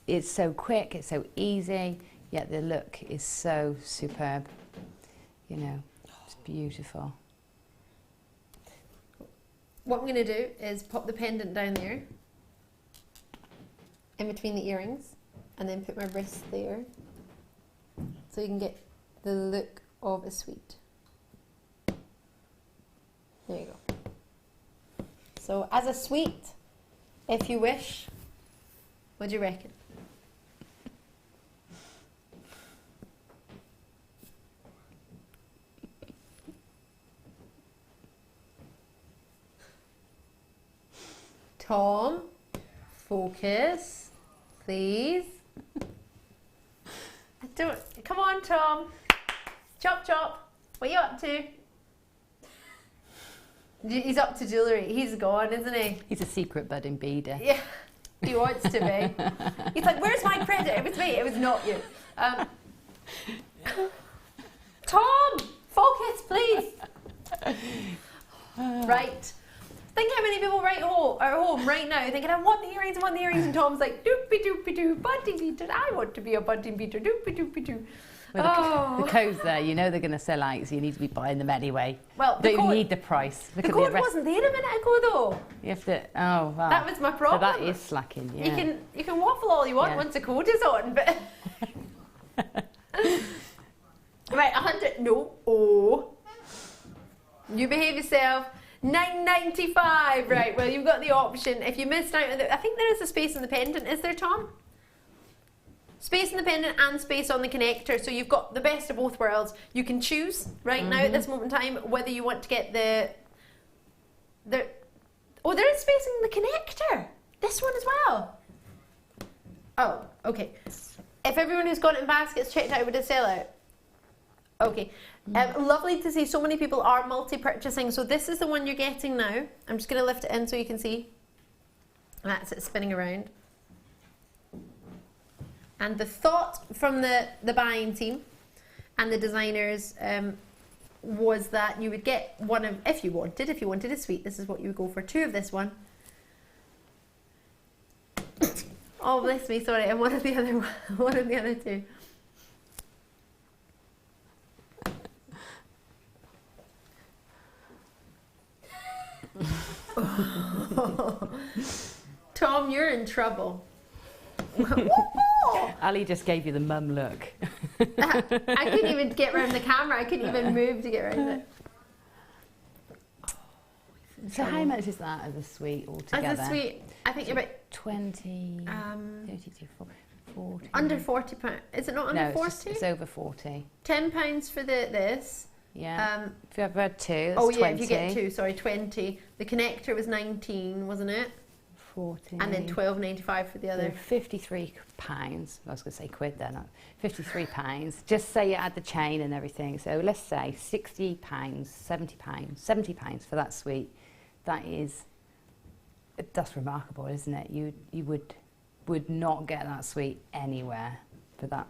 it's so quick, it's so easy, yet the look is so superb. You know, it's beautiful. What I'm going to do is pop the pendant down there, in between the earrings, and then put my wrist there, so you can get the look of a suite. There you go. So as a suite, if you wish, what do you reckon? Tom, focus, please. Come on, Tom. Chop, chop. What are you up to? He's up to jewellery. He's gone, isn't he? He's a secret budding beader. Yeah, he wants to be. He's like, where's my credit? It was me. It was not you. Tom, focus, please. Right. Think how many people are home right now thinking, I want the earrings, and Tom's like, doopy doopy doo, budding beater, I want to be a budding beater, doopy doopy doo. Well, the code's there, you know they're going to sell out, so you need to be buying them anyway. Well, don't even need the price. The code wasn't there a minute ago though. You have to, oh wow. That was my problem. So that is slacking, yeah. You can waffle all you want once the code is on, but... Right, 100, no, oh. You behave yourself. $9.95, right, well you've got the option. If you missed out, I think there is a space in the pendant, is there, Tom? Space in the pendant and space on the connector, so you've got the best of both worlds. You can choose right now at this moment in time whether you want to get oh, there is space in the connector. This one as well. Oh, okay. If everyone who's got it in baskets checked out, would it sell out? Okay. Lovely to see so many people are multi-purchasing. So this is the one you're getting now. I'm just going to lift it in so you can see. That's it spinning around. And the thought from the buying team and the designers was that you would get one of, if you wanted a suite, this is what you would go for, 2 of this one. Oh, bless me, sorry, and one of the other two. Tom, you're in trouble. Ali just gave you the mum look. I couldn't even get around the camera. I couldn't even move to get around it. So how much is that as a suite altogether? As a suite, I think you're about 20, 32, 40. under £40. Is it not under No, 40? it's over 40. £10 for this. Yeah. If you ever had two, that's 20. $20. If you get two, sorry, 20. The connector was 19, wasn't it? 40. And then £12.95 for the other. So £53. I was going to say quid then. £53. Just say you add the chain and everything. So let's say £60, £70 for that suite. That's remarkable, isn't it? You would not get that suite anywhere for that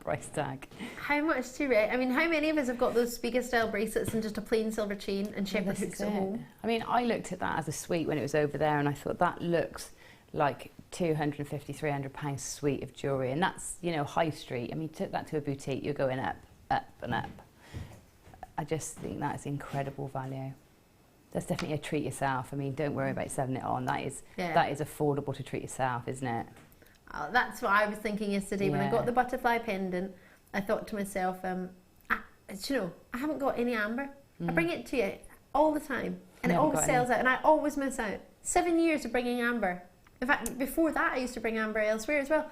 price tag. How much to rate? I mean, how many of us have got those speaker style bracelets and just a plain silver chain and shepherd hooks at home? I mean, I looked at that as a suite when it was over there, and I thought that looks like £250, £300 suite of jewellery, and that's, you know, high street. I mean, took that to a boutique, you're going up, up and up. I just think that's incredible value. That's definitely a treat yourself. I mean, don't worry about selling it on. That is affordable to treat yourself, isn't it? Oh, that's what I was thinking yesterday when I got the butterfly pendant. I thought to myself, you know, I haven't got any amber. I bring it to you all the time, and it always sells out, and I always miss out. 7 years of bringing amber. In fact, before that, I used to bring amber elsewhere as well,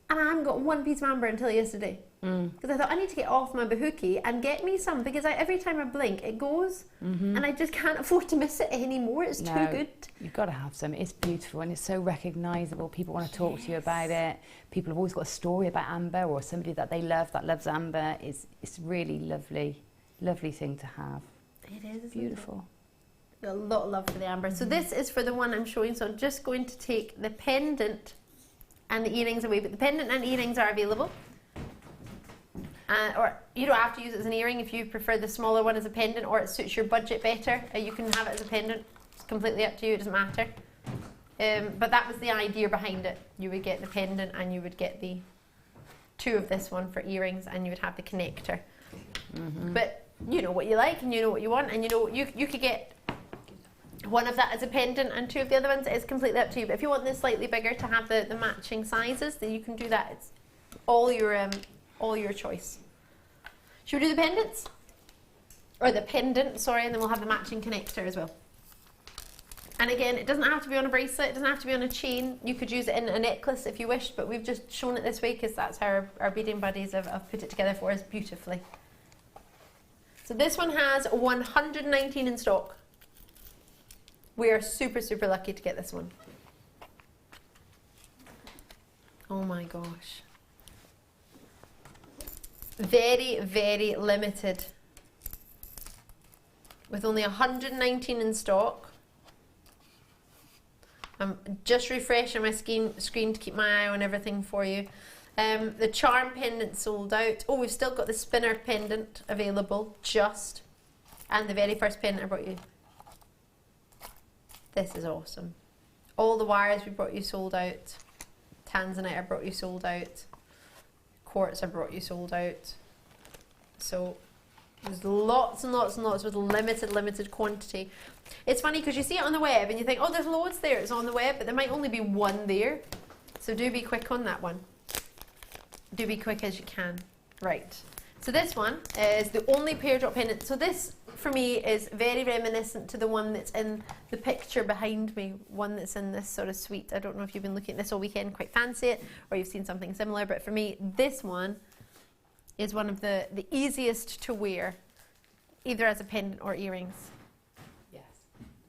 and I haven't got one piece of amber until yesterday. Because I thought I need to get off my bahookie and get me some, because every time I blink it goes, and I just can't afford to miss it anymore. It's too good. You've got to have some. It's beautiful and it's so recognisable. People want to talk to you about it. People have always got a story about amber, or somebody that they love that loves amber. It's really lovely thing to have. It is beautiful. A lot of love for the amber. So this is for the one I'm showing. So I'm just going to take the pendant and the earrings away, but the pendant and earrings are available. Or you don't have to use it as an earring if you prefer the smaller one as a pendant, or it suits your budget better. You can have it as a pendant. It's completely up to you. It doesn't matter. But that was the idea behind it. You would get the pendant and you would get the two of this one for earrings, and you would have the connector. But you know what you like and you know what you want, and you know you could get one of that as a pendant and two of the other ones. It's completely up to you. But if you want this slightly bigger to have the matching sizes, then you can do that. It's all your choice. Should we do the pendants? Or the pendant, sorry, and then we'll have the matching connector as well. And again, it doesn't have to be on a bracelet, it doesn't have to be on a chain. You could use it in a necklace if you wish, but we've just shown it this way because that's how our beading buddies have put it together for us beautifully. So this one has 119 in stock. We are super, super lucky to get this one. Oh my gosh. Very, very limited. With only 119 in stock. I'm just refreshing my screen to keep my eye on everything for you. The charm pendant sold out. Oh, we've still got the spinner pendant available, just. And the very first pendant I brought you. This is awesome. All the wires we brought you sold out. Tanzanite I brought you sold out. Quartz I brought you sold out. So there's lots and lots and lots with limited quantity. It's funny because you see it on the web and you think, oh, there's loads there, it's on the web, but there might only be one there. So do be quick on that one. Do be quick as you can. Right. So this one is the only pear drop pendant. So this, for me, is very reminiscent to the one that's in the picture behind me, one that's in this sort of suite. I don't know if you've been looking at this all weekend, quite fancy it, or you've seen something similar, but for me, this one is one of the easiest to wear, either as a pendant or earrings. Yes.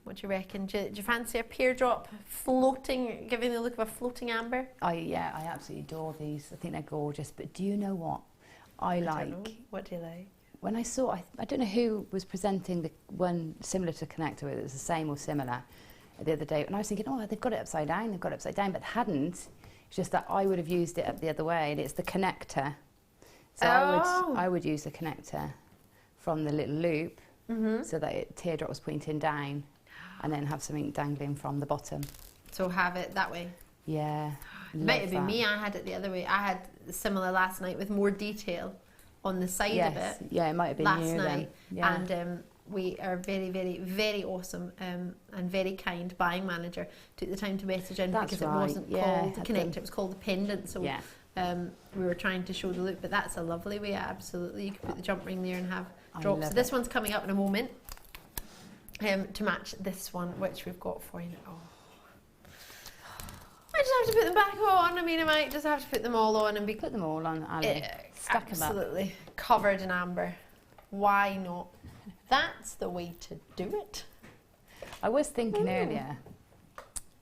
What do you reckon? Do you fancy a pear drop floating, giving the look of a floating amber? Yeah, I absolutely adore these. I think they're gorgeous, but do you know what I like? What do you like? When I saw, I don't know who was presenting the one similar to connector, whether it was the same or similar, the other day, and I was thinking, oh, they've got it upside down, but they hadn't. It's just that I would have used it up the other way, and it's the connector. So I would use the connector from the little loop, so that teardrop was pointing down, and then have something dangling from the bottom. So have it that way. Yeah. It might have been love me, that. I had it the other way. I had similar last night with more detail on the side of Yes. it Yeah, it might have been last you night. then. Yeah. And we are very, very, very awesome and very kind buying manager. Took the time to message in That's because it right, wasn't yeah, called the had connect, them. it was called the pendant. So Yeah. we were trying to show the look, but that's a lovely way, absolutely. You could put the jump ring there and have I drops. So love this it. one's coming up in a moment to match this one, which we've got for you now. I just have to put them back on. I mean, I might just have to put them all on and be Put them all on, Ali. Stack them up. absolutely covered in amber. Why not? That's the way to do it. I was thinking earlier,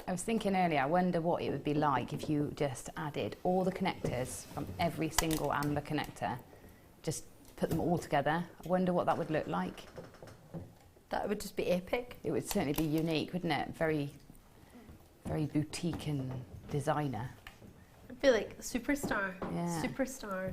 I wonder what it would be like if you just added all the connectors from every single amber connector, just put them all together. I wonder what that would look like. That would just be epic. It would certainly be unique, wouldn't it? Very, very boutique and designer. I'd be like superstar. Yeah. Superstar.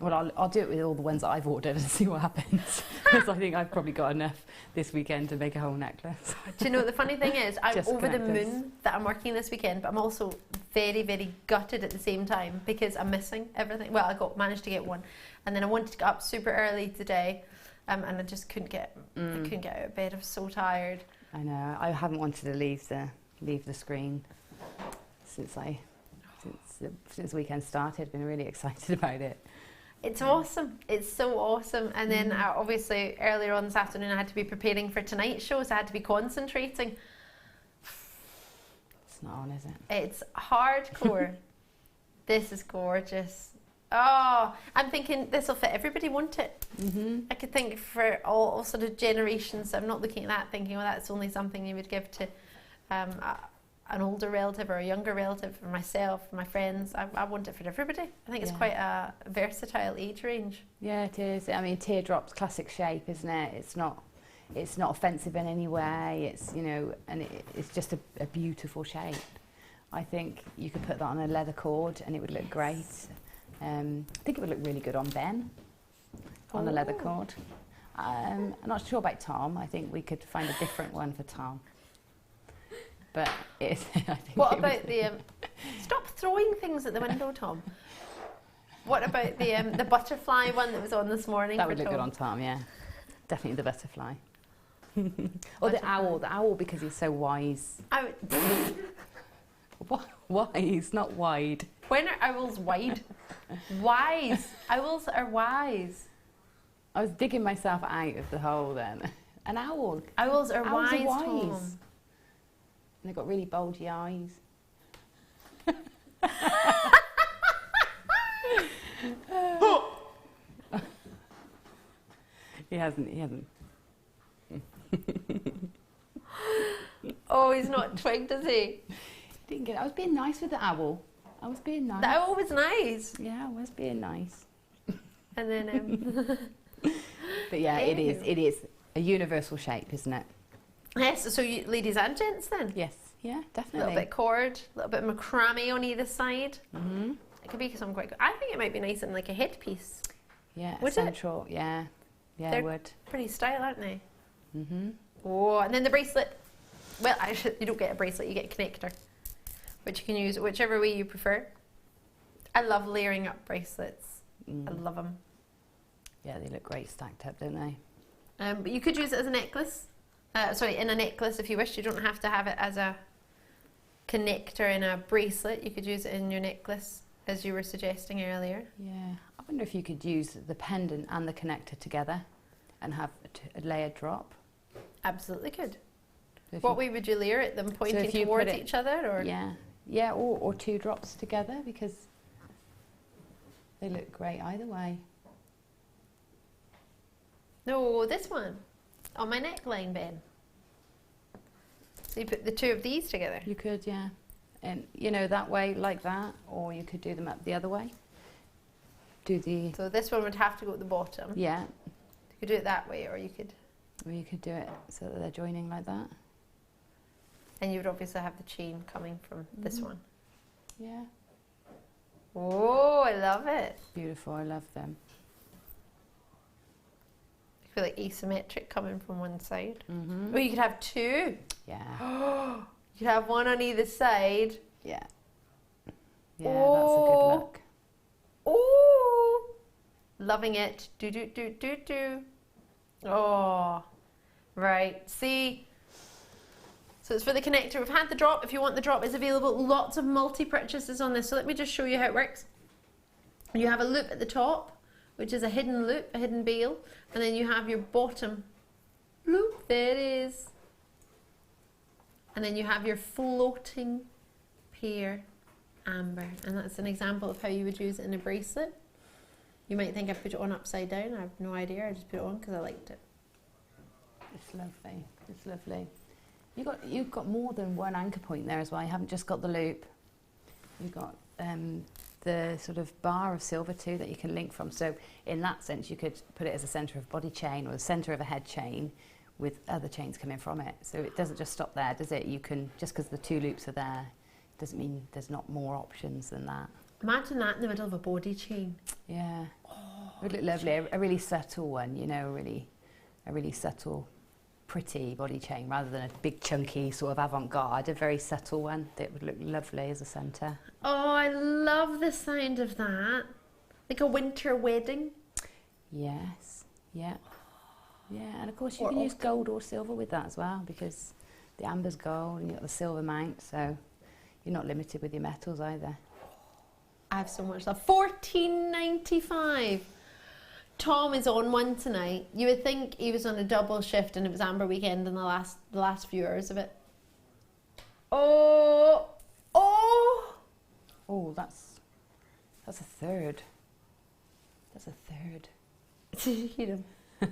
Well, I'll do it with all the ones that I've ordered and see what happens. Because I think I've probably got enough this weekend to make a whole necklace. Do you know, the funny thing is, I'm Just over the connectors. moon that I'm working this weekend, but I'm also very, very gutted at the same time because I'm missing everything. Well, managed to get one, and then I wanted to get up super early today, and I just couldn't get I couldn't get out of bed. I was so tired. I know. I haven't wanted to leave the screen since the weekend started. Been really excited about it. It's awesome. It's so awesome. And then obviously earlier on this afternoon I had to be preparing for tonight's show, so I had to be concentrating. It's not on, is it? It's hardcore. This is gorgeous. Oh, I'm thinking this will fit everybody, won't it? Mm-hmm. I could think for all sort of generations. I'm not looking at that thinking, well, that's only something you would give to an older relative or a younger relative, for myself, for my friends. I want it for everybody. I think it's quite a versatile age range. Yeah, it is. I mean, teardrop's classic shape, isn't it? It's not offensive in any way. It's, you know, and it's just a beautiful shape. I think you could put that on a leather cord and it would look great. I think it would look really good on Ben, on the leather cord. I'm not sure about Tom. I think we could find a different one for Tom. But I think What it about would, the stop throwing things at the window, Tom? What about the butterfly one that was on this morning? that for would look Tom? good on Tom, yeah. Definitely the butterfly. Or the owl because he's so wise. I would, Wise, not wide. when are owls wide? Wise. Owls are wise. I was digging myself out of the hole then. An owl. Owls are Owls wise, are wise. Tom. And they've got really bulgy eyes. He hasn't. Oh, he's not twigged, is he? Didn't get it. I was being nice with the owl. I was being nice. The owl was nice. Yeah, I was being nice. And then, But yeah, it is a universal shape, isn't it? yes, so you, ladies and gents then. Yes. Yeah, A definitely. little bit cord, a little bit macrame on either side. Mm-hmm. It could be some quite good. I think it might be nice in like a headpiece. Yeah, Would it? central. Yeah, yeah, They're- it would. Pretty style, aren't they? Mm-hmm. Oh, and then the bracelet. Well, actually, you don't get a bracelet, you get a connector, which you can use whichever way you prefer. I love layering up bracelets. I love them. Yeah, they look great stacked up, don't they? But you could use it as a necklace. In a necklace if you wish. You don't have to have it as a connector in a bracelet. You could use it in your necklace, as you were suggesting earlier. Yeah, I wonder if you could use the pendant and the connector together and have a layered drop. Absolutely could. So if What you- way would you layer it? Them pointing if you put towards it- each other, or Yeah, or two drops together because they look great either way. no, this one on my neckline, Ben. So you put the two of these together. You could, yeah. And, you know, that way, like that, or you could do them up the other way. Do the, So this one would have to go at the bottom. yeah, You could do it that way, or you could, or you could do it so that they're joining like that. and you would obviously have the chain coming from this one. Yeah, Oh, I love it. beautiful, I love them. I feel like asymmetric coming from one side. Mm-hmm. Oh, you could have two. Yeah, You could have one on either side. Yeah. Yeah, that's a good look. Oh, loving it. Do, do, do, do, do. Oh, right. See? So it's for the connector. We've had the drop. If you want the drop, it's available. Lots of multi-purchases on this. So let me just show you how it works. You have a loop at the top, which is a hidden loop, a hidden bail. And then you have your bottom loop. There it is. And then you have your floating pear amber. And that's an example of how you would use it in a bracelet. You might think I put it on upside down. I have no idea. I just put it on because I liked it. It's lovely. It's lovely. You've got more than one anchor point there as well. You haven't just got the loop. You've got the sort of bar of silver too that you can link from. So in that sense, you could put it as a centre of body chain or the centre of a head chain with other chains coming from it. So it doesn't just stop there, does it? You can, just because the two loops are there, doesn't mean there's not more options than that. Imagine that in the middle of a body chain. Yeah. Oh, it would look lovely. A really subtle one, you know, a really subtle, pretty body chain rather than a big chunky sort of avant-garde, a very subtle one that would look lovely as a centre. Oh, I love the sound of that. Like a winter wedding. Yes, yeah. Yeah, and of course you can use gold or silver with that as well because the amber's gold and you've got the silver mount, so you're not limited with your metals either. I have so much love. $14.95. Tom is on one tonight. You would think he was on a double shift and it was Amber Weekend in the last few hours of it. Oh, oh, Oh, that's a third. That's a third. Did you hear him?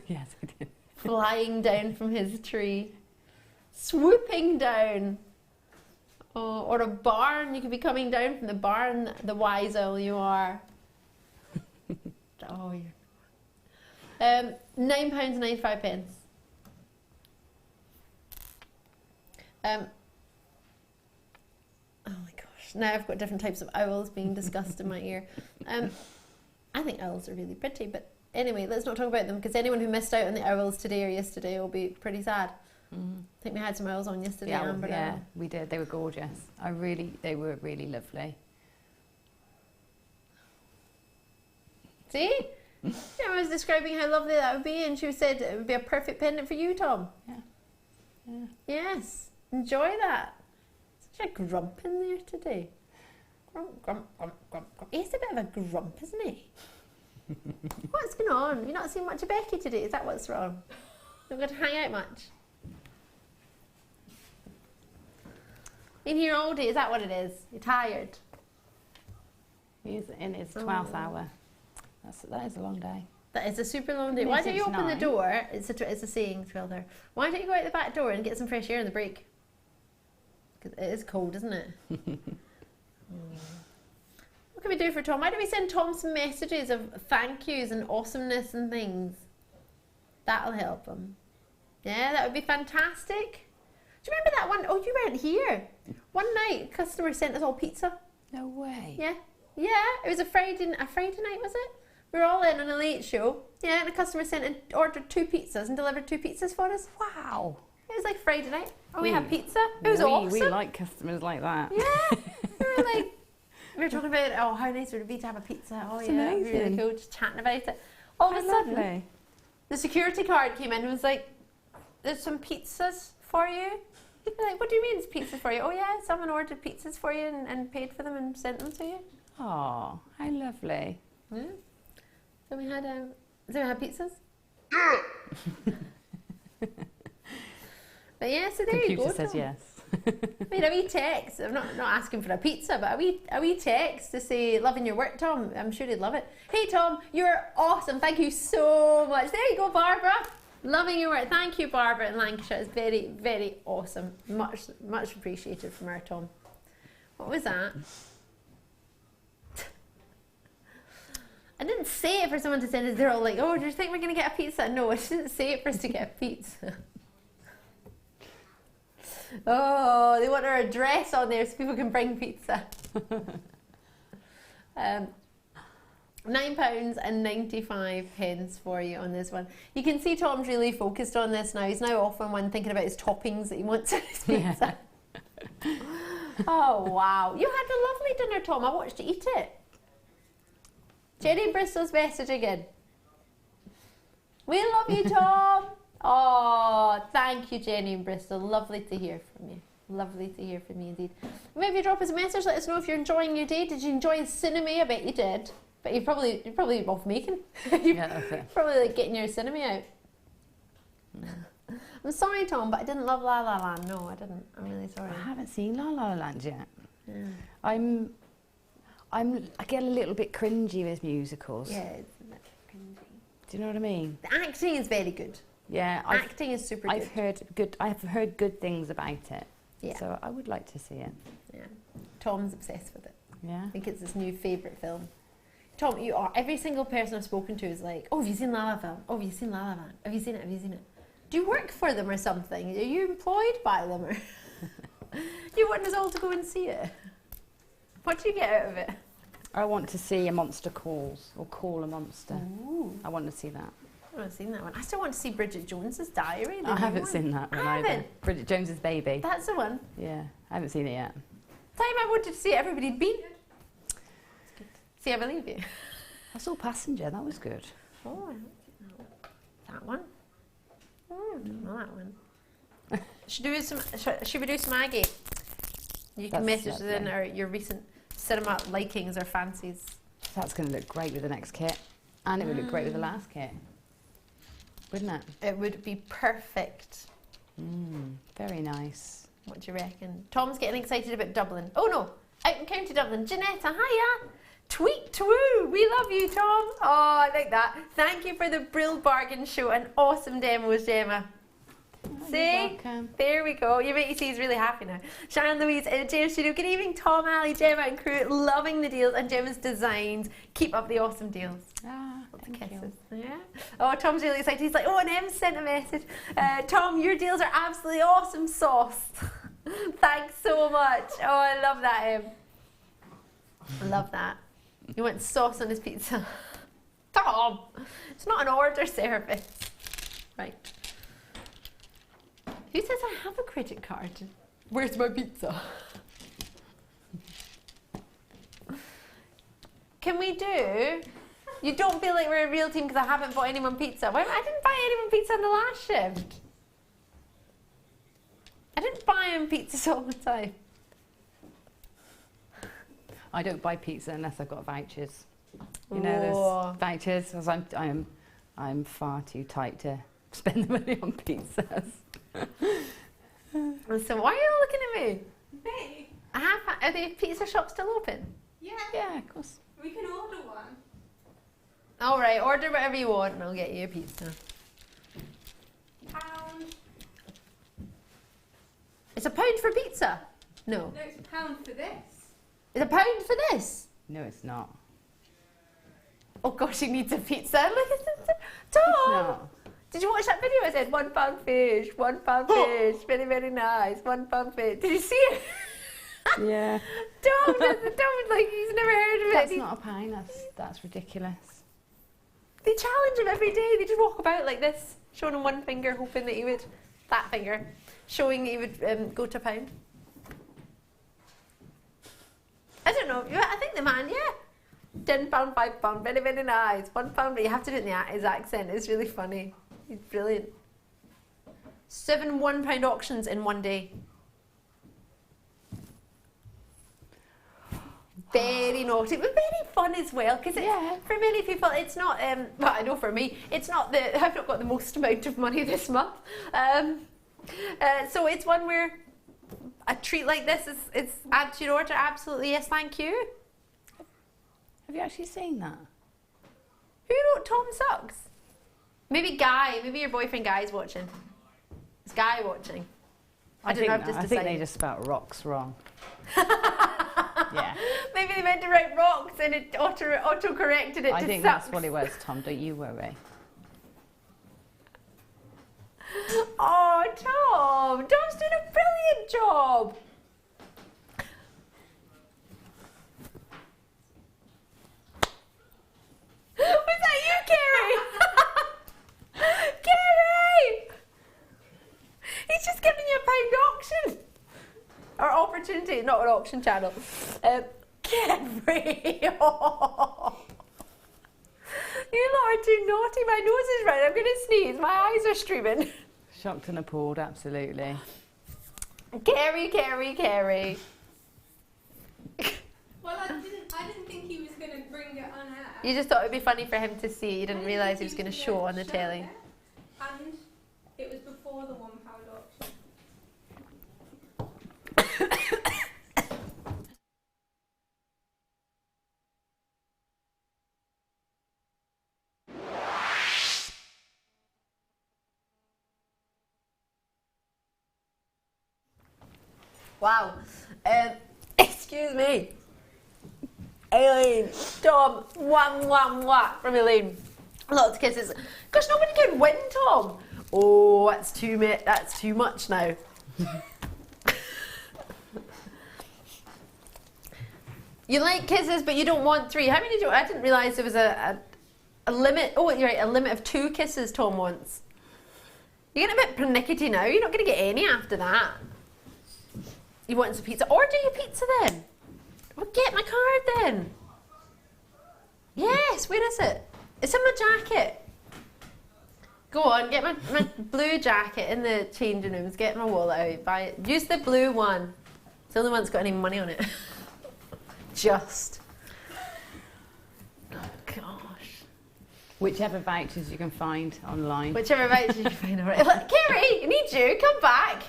Yes, I did. Flying down from his tree, swooping down. Oh, or a barn. You could be coming down from the barn. The wise owl you are. Oh, you're. £9.95. Oh my gosh! Now I've got different types of owls being discussed in my ear. I think owls are really pretty, but anyway, let's not talk about them because anyone who missed out on the owls today or yesterday will be pretty sad. I think we had some owls on yesterday. Yeah, Amber, yeah, we did. They were gorgeous. They were really lovely. See? Yeah, I was describing how lovely that would be, and she said it would be a perfect pendant for you, Tom. Yeah. Yeah. Yes, enjoy that. Such a grump in there today. Grump, grump, grump, grump, grump. He's a bit of a grump, isn't he? What's going on? You've not seen much of Becky today, is that what's wrong? Not going to hang out much? Been here all day, is that what it is? You're tired? He's in his 12th hour. That is a long day. That is a super long day. It Why is, don't you it's open the 9. door? It's a saying, 12 there. Why don't you go out the back door and get some fresh air in the break? Because it is cold, isn't it? What can we do for Tom? Why don't we send Tom some messages of thank yous and awesomeness and things? That'll help him. Yeah, that would be fantastic. Do you remember that one? Oh, you weren't here. One night, a customer sent us all pizza. No way. Yeah. Yeah, it was a Friday night, was it? We were all in on a late show. Yeah, and a customer ordered 2 pizzas and delivered 2 pizzas for us. Wow. It was like Friday night. And we had pizza. It was awesome. We like customers like that. Yeah. We were talking about, oh, how nice would it be to have a pizza. Oh, It's yeah, it'd be really amazing. cool, just chatting about it. All of a sudden, Lovely. the security card came in and was like, there's some pizzas for you. We're like, what do you mean it's pizzas for you? Oh, yeah, someone ordered pizzas for you and paid for them and sent them to you. Oh, how lovely. Yeah. So we had pizzas. But yeah, so there you go. Computer says Tom. yes. I mean, a wee text. I'm not asking for a pizza, but a wee text to say loving your work, Tom. I'm sure he'd love it. Hey, Tom, you're awesome. Thank you so much. There you go, Barbara. Loving your work. Thank you, Barbara in Lancashire. It's very, very awesome. Much appreciated from our Tom. What was that? I didn't say it for someone to send it. They're all like, oh, do you think we're going to get a pizza? No, I didn't say it for us to get a pizza. Oh, they want our address on there so people can bring pizza. £9.95 for you on this one. You can see Tom's really focused on this now. He's now off on one thinking about his toppings that he wants on his pizza. Oh, wow. You had a lovely dinner, Tom. I watched you eat it. Jenny Bristol's message again. We love you, Tom. Oh, thank you, Jenny in Bristol. Lovely to hear from you. Lovely to hear from you indeed. Maybe drop us a message, let us know if you're enjoying your day. Did you enjoy the cinema? I bet you did. But you're probably off making. Yeah, that's it. Probably like getting your cinema out. I'm sorry, Tom, but I didn't love La La Land. No, I didn't. I'm really sorry. I haven't seen La La Land yet. Yeah. I get a little bit cringy with musicals. Yeah, it's a bit cringy. Do you know what I mean? The acting is very good. Yeah, Acting is super good. I've heard good things about it. Yeah. So I would like to see it. Yeah. Tom's obsessed with it. Yeah. I think it's his new favourite film. Tom, you are. Every single person I've spoken to is like, oh, have you seen La La Film? Oh, have you seen La La Land? Have you seen it? Have you seen it? Do you work for them or something? Are you employed by them? Or you want us all to go and see it? What do you get out of it? I want to see A Monster Calls, or Call a Monster. Ooh. I want to see that. I haven't seen that one. I still want to see Bridget Jones's Diary. the I new haven't one. seen that one I either. haven't. Bridget Jones's Baby. That's the one. Yeah, I haven't seen it yet. Time I wanted to see it, everybody'd been. See, I believe you. I saw Passenger, that was good. Oh, I haven't seen that one. Oh, I don't know that one. Should we do some Aggie? You can That's message us lovely. in your recent cinema likings or fancies. That's going to look great with the next kit. And it would look great with the last kit. Wouldn't it? It would be perfect. Very nice. What do you reckon? Tom's getting excited about Dublin. Oh no, out in County Dublin. Janetta, hiya. Tweet twoo. We love you, Tom. Oh, I like that. Thank you for the Brill Bargain Show and awesome demos, Gemma. See? welcome. There we go. You make you see he's really happy now. Sharon Louise, James Studio. Good evening, Tom, Ali, Gemma and crew. Loving the deals and Gemma's designs. Keep up the awesome deals. Thank you. Kisses. Yeah. Oh, Tom's really excited. He's like, oh, and Em sent a message. Tom, your deals are absolutely awesome sauce. Thanks so much. Oh, I love that, Em. I love that. You want sauce on his pizza. Tom, it's not an order service. Right. Who says I have a credit card? Where's my pizza? Can we do... You don't feel like we're a real team because I haven't bought anyone pizza. Why? I didn't buy anyone pizza on the last shift. I didn't buy him pizzas all the time. I don't buy pizza unless I've got vouchers. You Whoa. know those vouchers? Because I'm far too tight to spend the money on pizzas. So why are you all looking at me? Me? Are the pizza shops still open? Yeah. Yeah, of course. We can order one. All right, order whatever you want and I'll get you a pizza. Pound. It's £1 for pizza? No. No, it's £1 for this. It's £1 for this? No, it's not. Oh gosh, he needs a pizza. Look at this. Tom! It's not. Did you watch that video? I said £1 fish, £1 fish, very, very nice, £1 fish. Did you see it? Yeah. Tom, like he's never heard of it. That's not a pound. That's ridiculous. They challenge him every day. They just walk about like this, showing him one finger, hoping that he would, that finger, showing that he would go to £1. I don't know. I think the man, yeah. £10, £5, very, very nice. £1, but you have to do it in his accent. It's really funny. He's brilliant. 7 £1 auctions in one day. Very naughty, but very fun as well. Because for many people, it's not. Well, I know for me, it's not the. I've not got the most amount of money this month. So it's one where a treat like this is add to your order. Absolutely, yes, thank you. Have you actually seen that? Who wrote Tom Sucks? Maybe Guy. Maybe your boyfriend Guy's watching. Is Guy watching? I don't know. I've just I think decided. they just spelled rocks wrong. Yeah. Maybe they meant to write rocks and it auto-corrected it I to think sucks. that's what it was, Tom. Don't you worry. Oh, Tom! Tom's doing a brilliant job! Was that you, Kerry? Kerry! He's just giving you a £1 auction! Or opportunity, not an auction channel. Kerry! You lot are too naughty. My nose is red. I'm going to sneeze. My eyes are streaming. Shocked and appalled, absolutely. Kerry, Kerry, Kerry. Well, I didn't think he was going to bring it on air. You just thought it would be funny for him to see. You didn't realise he was going to show on the telly. It. And it was before the £1 auction. Wow. Excuse me. Aileen, Tom, mwah from Aileen. Lots of kisses. Gosh, nobody can win, Tom. Oh, that's too much now. You like kisses, but you don't want 3. How many do you? I didn't realise there was a limit. Oh, you're right, a limit of 2 kisses Tom wants. You're getting a bit pernickety now. You're not going to get any after that. You want some pizza? Order your pizza then. Well, get my card then. Yes, where is it? It's in my jacket. Go on, get my blue jacket in the changing rooms. Get my wallet out. Buy it. Use the blue one. It's the only one that's got any money on it. Just. Oh, gosh. Whichever vouchers you can find online. Whichever vouchers you can find. All right. Look, Kerry, I need you. Come back.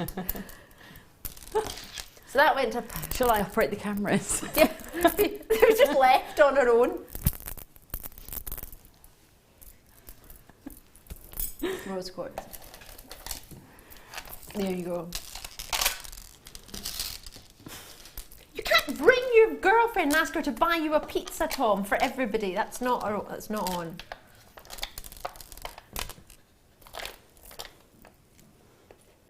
So that went to... Shall I operate the cameras? Yeah, they were just left on her own. Rose quartz. There you go. You can't bring your girlfriend and ask her to buy you a pizza, Tom, for everybody. That's not on.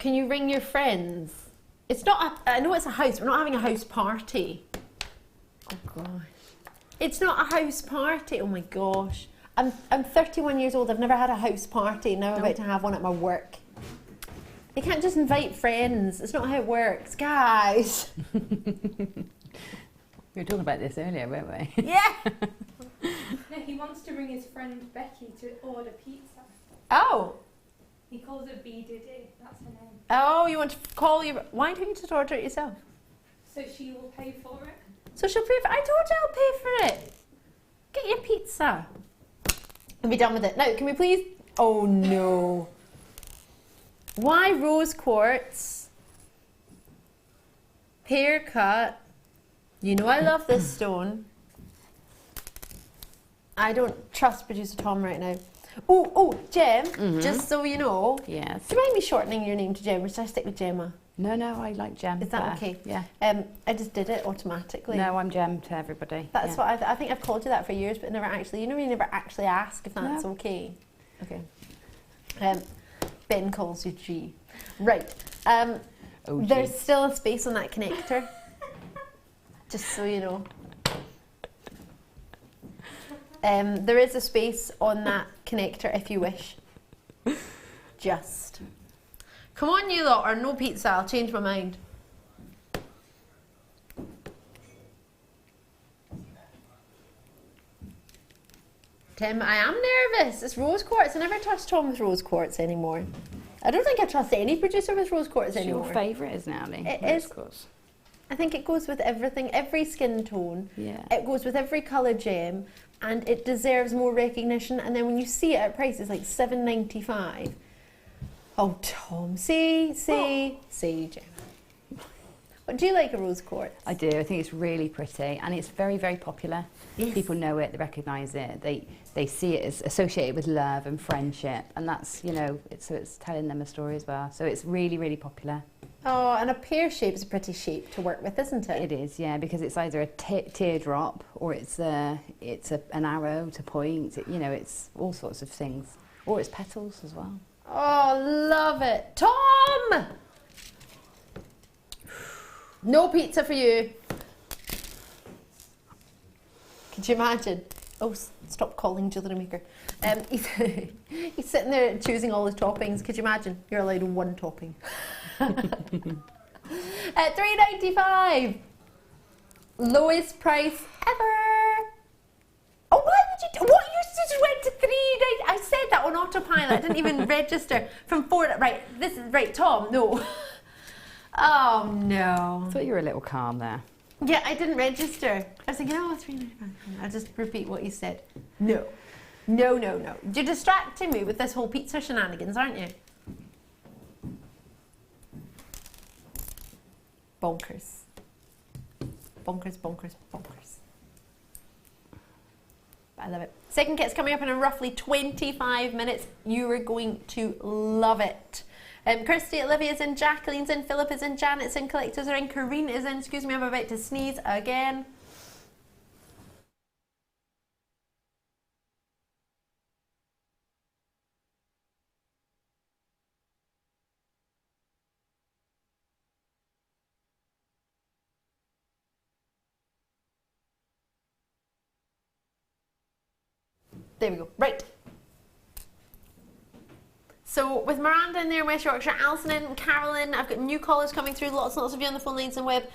Can you ring your friends? It's not, I know it's a house, we're not having a house party. Oh gosh. It's not a house party, oh my gosh. I'm 31 years old, I've never had a house party, now I'm about to have one at my work. You can't just invite friends, it's not how it works, guys. We were talking about this earlier, weren't we? Yeah. No, he wants to bring his friend Becky to order pizza. Oh. He calls her Beading, that's her name. Oh, you want to call your... Why don't you just order it yourself? So she will pay for it? So she'll pay for it. I told you I'll pay for it. Get your pizza. And be done with it. Now, can we please... Oh, no. Why rose quartz? Pear cut. You know I love this stone. I don't trust producer Tom right now. Oh, Gem, just so you know. Yes. Do you mind me shortening your name to Gem, or should I stick with Gemma? No, I like Gem. Is that okay? Yeah. I just did it automatically. No, I'm Gem to everybody. That's what I think I've called you that for years, but never actually. You know, you never actually ask if that's No. okay. Okay. Ben calls you G. Right. OG. There's still a space on that connector. Just so you know. There is a space on that connector if you wish. Just. Come on, you lot, or no pizza. I'll change my mind. Tim, I am nervous. It's rose quartz. I never trust Tom with rose quartz anymore. I don't think I trust any producer with rose quartz It's anymore. your favourite, isn't it, Ali? It Rose is. quartz. I think it goes with everything, every skin tone. Yeah. It goes with every colour gem, and it deserves more recognition. And then when you see it at prices like $7.95, oh Tom, see, Gem. But do you like a rose quartz? I do. I think it's really pretty, and it's very, very popular. Yes. People know it, they recognise it, they see it as associated with love and friendship, and that's, you know, it's telling them a story as well. So it's really, really popular. Oh, and a pear shape is a pretty shape to work with, isn't it? It is, yeah, because it's either a teardrop or it's an arrow to point. You know, it's all sorts of things, or it's petals as well. Oh, love it. Tom! No pizza for you. Could you imagine? Oh, stop calling Jewellery Maker. He's sitting there choosing all his toppings. Could you imagine? You're allowed one topping. At £3.95. Lowest price ever. Oh, why would you? What, you just went to £3.90? I said that on autopilot. I didn't even register from 4. Right, this is right, Tom. No. Oh no. I thought you were a little calm there. Yeah, I didn't register. I was thinking, oh, £3.95. I'll just repeat what you said. No. No, no, no. You're distracting me with this whole pizza shenanigans, aren't you? Bonkers. Bonkers, bonkers, bonkers. But I love it. Second kit's coming up in roughly 25 minutes. You are going to love it. Kirsty, Olivia's in, Jacqueline's in, Philip is in, Janet's in, Collectors are in, Karine is in. Excuse me, I'm about to sneeze again. There we go. Right. So with Miranda in there, West Yorkshire, Alison in, Carolyn, I've got new callers coming through, lots and lots of you on the phone lines and web.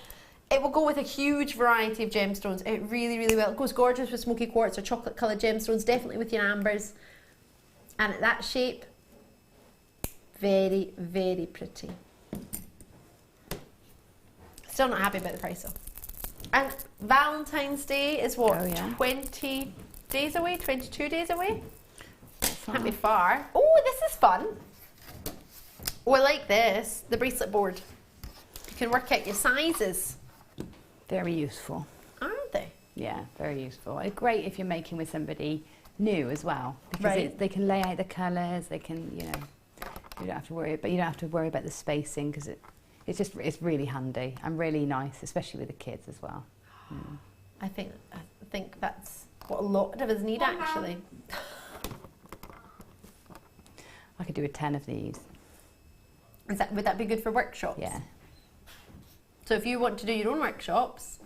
It will go with a huge variety of gemstones. It really, really will. It goes gorgeous with smoky quartz or chocolate coloured gemstones, definitely with your ambers. And at that shape, very, very pretty. Still not happy about the price though. And Valentine's Day is what, Oh, yeah. 20 days away, 22 days away? Can't be far. Oh, this is fun. Oh, I like this, the bracelet board. You can work out your sizes. Very useful. Aren't they? Yeah, very useful. It's great if you're making with somebody new as well, because Right. they can lay out the colours. They can, you don't have to worry, but you don't have to worry about the spacing because it's really handy and really nice, especially with the kids as well. Mm. I think that's what a lot of us need actually. I could do a 10 of these. Would that be good for workshops? Yeah. So if you want to do your own workshops,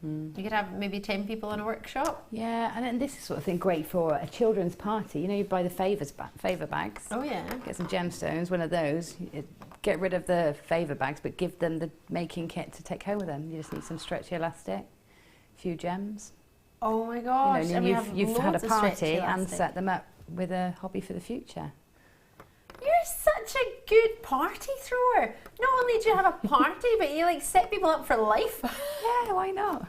you could have maybe 10 people in a workshop. Yeah, and then this is sort of thing great for a children's party. You know, you buy the favour bags. Oh yeah. Get some gemstones, one of those. Get rid of the favour bags, but give them the making kit to take home with them. You just need some stretchy elastic, a few gems. Oh my gosh. You know, and we and have you've had a loads of stretchy party and elastic. set them up with a hobby for the future. You're such a good party thrower. Not only do you have a party, but you like set people up for life. Yeah, why not?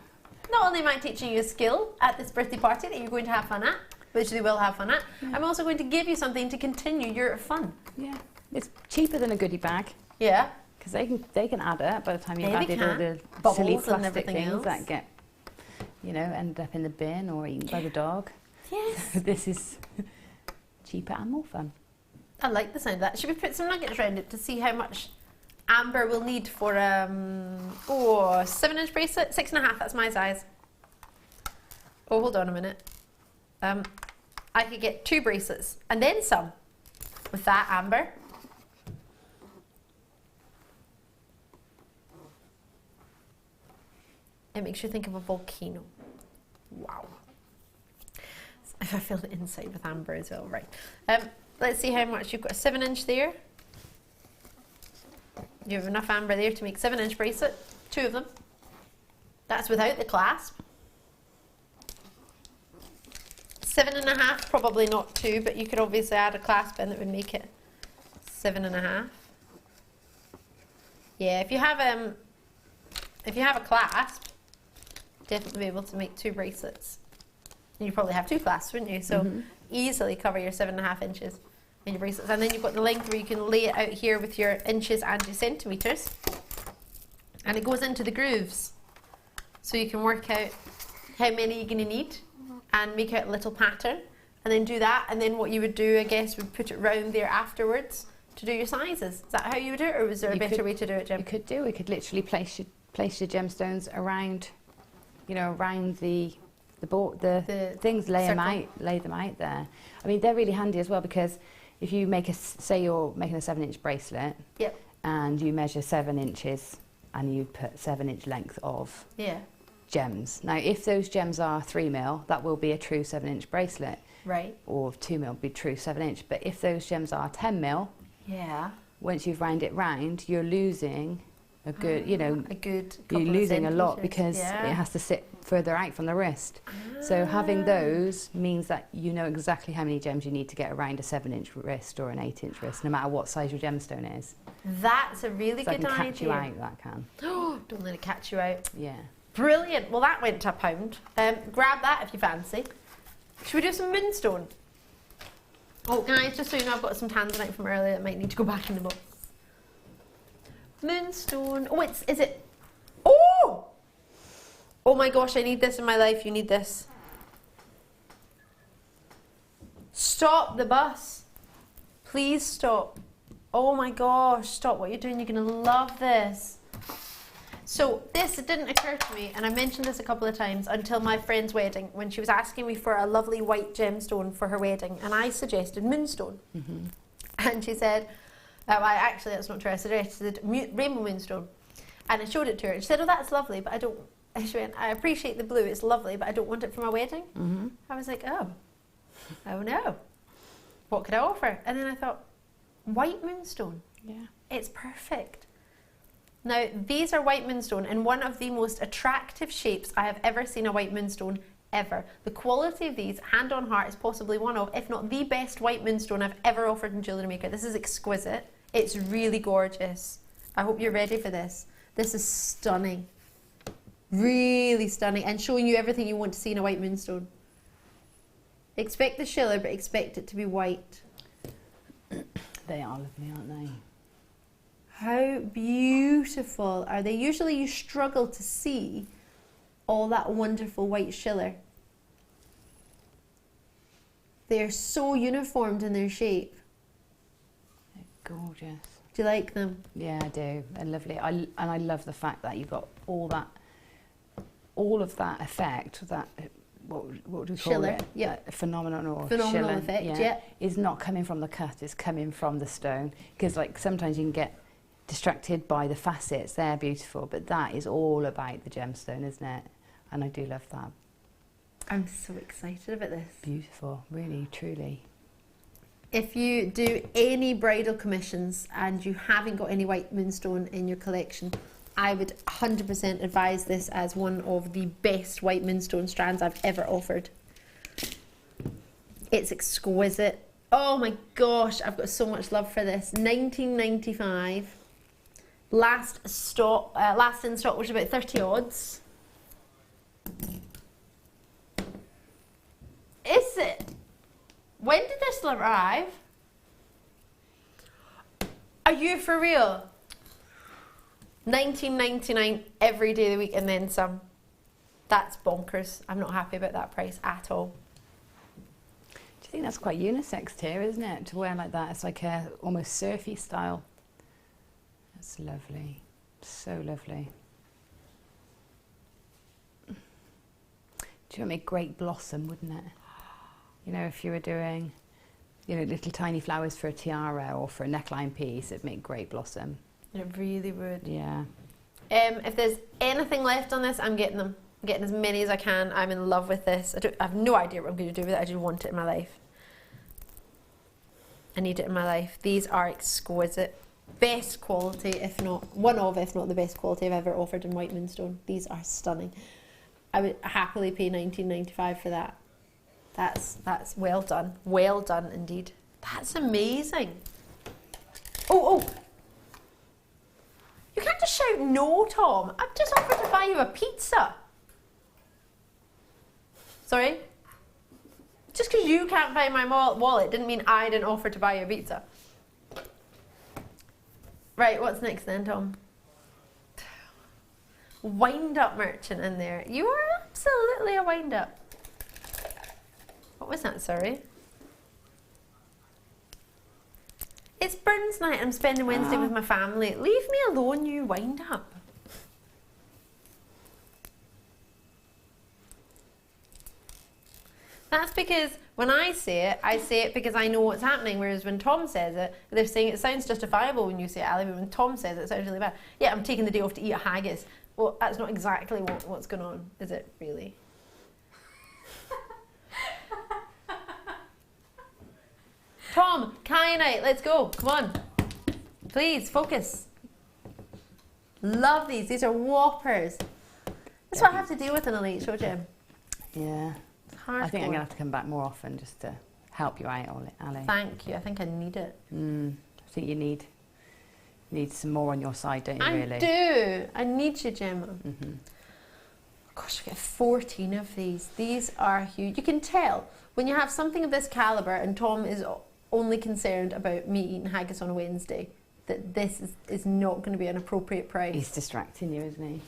Not only am I teaching you a skill at this birthday party that you're going to have fun at, which they will have fun at, I'm also going to give you something to continue your fun. Yeah, it's cheaper than a goodie bag Yeah. because they can add it by the time you've Yeah, they added all can. the Bubbles silly and plastic everything things else. that get, end up in the bin or eaten by the dog. Yes. This is cheaper and more fun. I like the sound of that. Should we put some nuggets around it to see how much amber we'll need for 7-inch bracelet? 6.5, that's my size. Oh, hold on a minute. I could get 2 bracelets and then some with that amber. It makes you think of a volcano. Wow. I feel the inside with amber as well, right. Let's see how much you've got. A 7-inch there. You have enough amber there to make 7-inch bracelet, 2 of them. That's without the clasp. 7.5, probably not 2, but you could obviously add a clasp in that would make it 7.5. Yeah, if you have a clasp, definitely be able to make 2 bracelets. And you probably have 2 clasps, wouldn't you? So easily cover your 7.5 inches in your bracelets. And then you've got the length where you can lay it out here with your inches and your centimetres. And it goes into the grooves. So you can work out how many you're going to need and make out a little pattern. And then do that. And then what you would do, I guess, would put it round there afterwards to do your sizes. Is that how you would do it? Or was there a better way to do it, Jim? You could do. We could literally place your gemstones around, around the board, the things, lay them out there. I mean, they're really handy as well because if you say you're making a 7-inch bracelet, Yep. and you measure 7 inches and you put 7-inch length of gems. Now, if those gems are 3mm, that will be a true 7-inch bracelet. Right. Or 2mm be true 7-inch. But if those gems are 10mm, Yeah. once you've round it round, you're losing a good, you know, a good you're couple of losing a lot centimetres. because Yeah. it has to sit further out from the wrist. So having those means that you know exactly how many gems you need to get around a 7-inch wrist or an 8-inch wrist, no matter what size your gemstone is. That's a really So good that can idea. catch you out, that can. Don't let it catch you out. Yeah. Brilliant. Well, that went to £1. Grab that if you fancy. Should we do some moonstone? Oh, guys, just so you know, I've got some tanzanite from earlier that might need to go back in the box. Moonstone. Oh, is it? Oh! Oh my gosh, I need this in my life. You need this. Stop the bus. Please stop. Oh my gosh, stop what you're doing. You're going to love this. So this didn't occur to me, and I mentioned this a couple of times, until my friend's wedding, when she was asking me for a lovely white gemstone for her wedding, and I suggested moonstone. And she said, actually that's not true, I suggested rainbow moonstone. And I showed it to her, and she said, oh, that's lovely, but I don't, she went, I appreciate the blue, it's lovely, but I don't want it for my wedding. I was like, oh no, what could I offer? And then I thought, white moonstone, Yeah. it's perfect. Now, these are white moonstone, and one of the most attractive shapes I have ever seen a white moonstone ever. The quality of these, hand on heart, is possibly one of, if not the best white moonstone I've ever offered in Jewellery Maker. This is exquisite. It's really gorgeous. I hope you're ready for this. This is stunning. Really stunning, and showing you everything you want to see in a white moonstone. Expect the shiller, but expect it to be white. They are lovely, aren't they? How beautiful are they? Usually you struggle to see all that wonderful white shiller. They are so uniformed in their shape. They're gorgeous. Do you like them? Yeah, I do. They're lovely. And I love the fact that you've got all of that effect, that what would we call Shiller, it? yeah. Phenomenon or Phenomenal shiller, effect, yeah. Is not coming from the cut, it's coming from the stone. Because like sometimes you can get distracted by the facets, they're beautiful, but that is all about the gemstone, isn't it? And I do love that. I'm so excited about this. Beautiful, really, truly. If you do any bridal commissions and you haven't got any white moonstone in your collection, I would 100% advise this as one of the best white moonstone strands I've ever offered. It's exquisite. Oh my gosh, I've got so much love for this. 1995. Last in stock was about 30 odds. Is it? When did this arrive? Are you for real? 19.99 every day of the week and then some. That's bonkers. I'm not happy about that price at all. Do you think that's quite unisex here, isn't it? To wear like that, it's like a almost surfy style. That's lovely, so lovely. Do you make great blossom, wouldn't it? You know, if you were doing, you know, little tiny flowers for a tiara or for a neckline piece, it'd make great blossom. It really would. Yeah. If there's anything left on this, I'm getting them. I'm getting as many as I can. I'm in love with this. I have no idea what I'm going to do with it. I just want it in my life. I need it in my life. These are exquisite. Best quality, if not the best quality I've ever offered in white moonstone. These are stunning. I would happily pay $19.95 for that. That's well done. Well done indeed. That's amazing. Oh. You can't just shout no, Tom. I've just offered to buy you a pizza. Sorry? Just because you can't find my wallet didn't mean I didn't offer to buy you a pizza. Right, what's next then, Tom? Wind-up merchant in there. You are absolutely a wind-up. What was that, sorry? It's Burns night. I'm spending Wednesday with my family. Leave me alone, you wind-up. That's because when I say it because I know what's happening, whereas when Tom says it, they're saying it sounds justifiable when you say it, Ali, but when Tom says it, it sounds really bad. Yeah, I'm taking the day off to eat a haggis. Well, that's not exactly what's going on, is it, really? Tom, kyanite, let's go. Come on. Please, focus. Love these. These are whoppers. That's what I have to deal with in a late show, Jim. Yeah. Hardcore. I think I'm going to have to come back more often just to help you out, Ali. Thank you. I think I need it. I think you need some more on your side, don't you, really? I do. I need you, Jim. Gosh, I get 14 of these. These are huge. You can tell when you have something of this calibre and Tom is only concerned about me eating haggis on a Wednesday, that this is not going to be an appropriate price. He's distracting you, isn't he?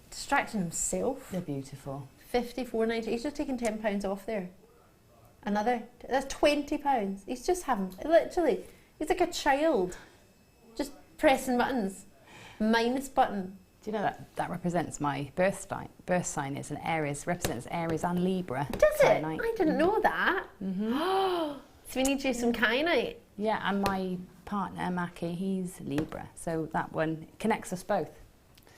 Distracting himself. They're beautiful. £54.90. He's just taking £10 off there. Another. That's £20. He's just having, literally, he's like a child. Just pressing buttons. Minus button. Do you know that represents my birth sign is an Aries, represents Aries and Libra. Does it? Kyanite. I didn't know that. So we need you some kyanite. Yeah, and my partner, Mackie, he's Libra. So that one connects us both.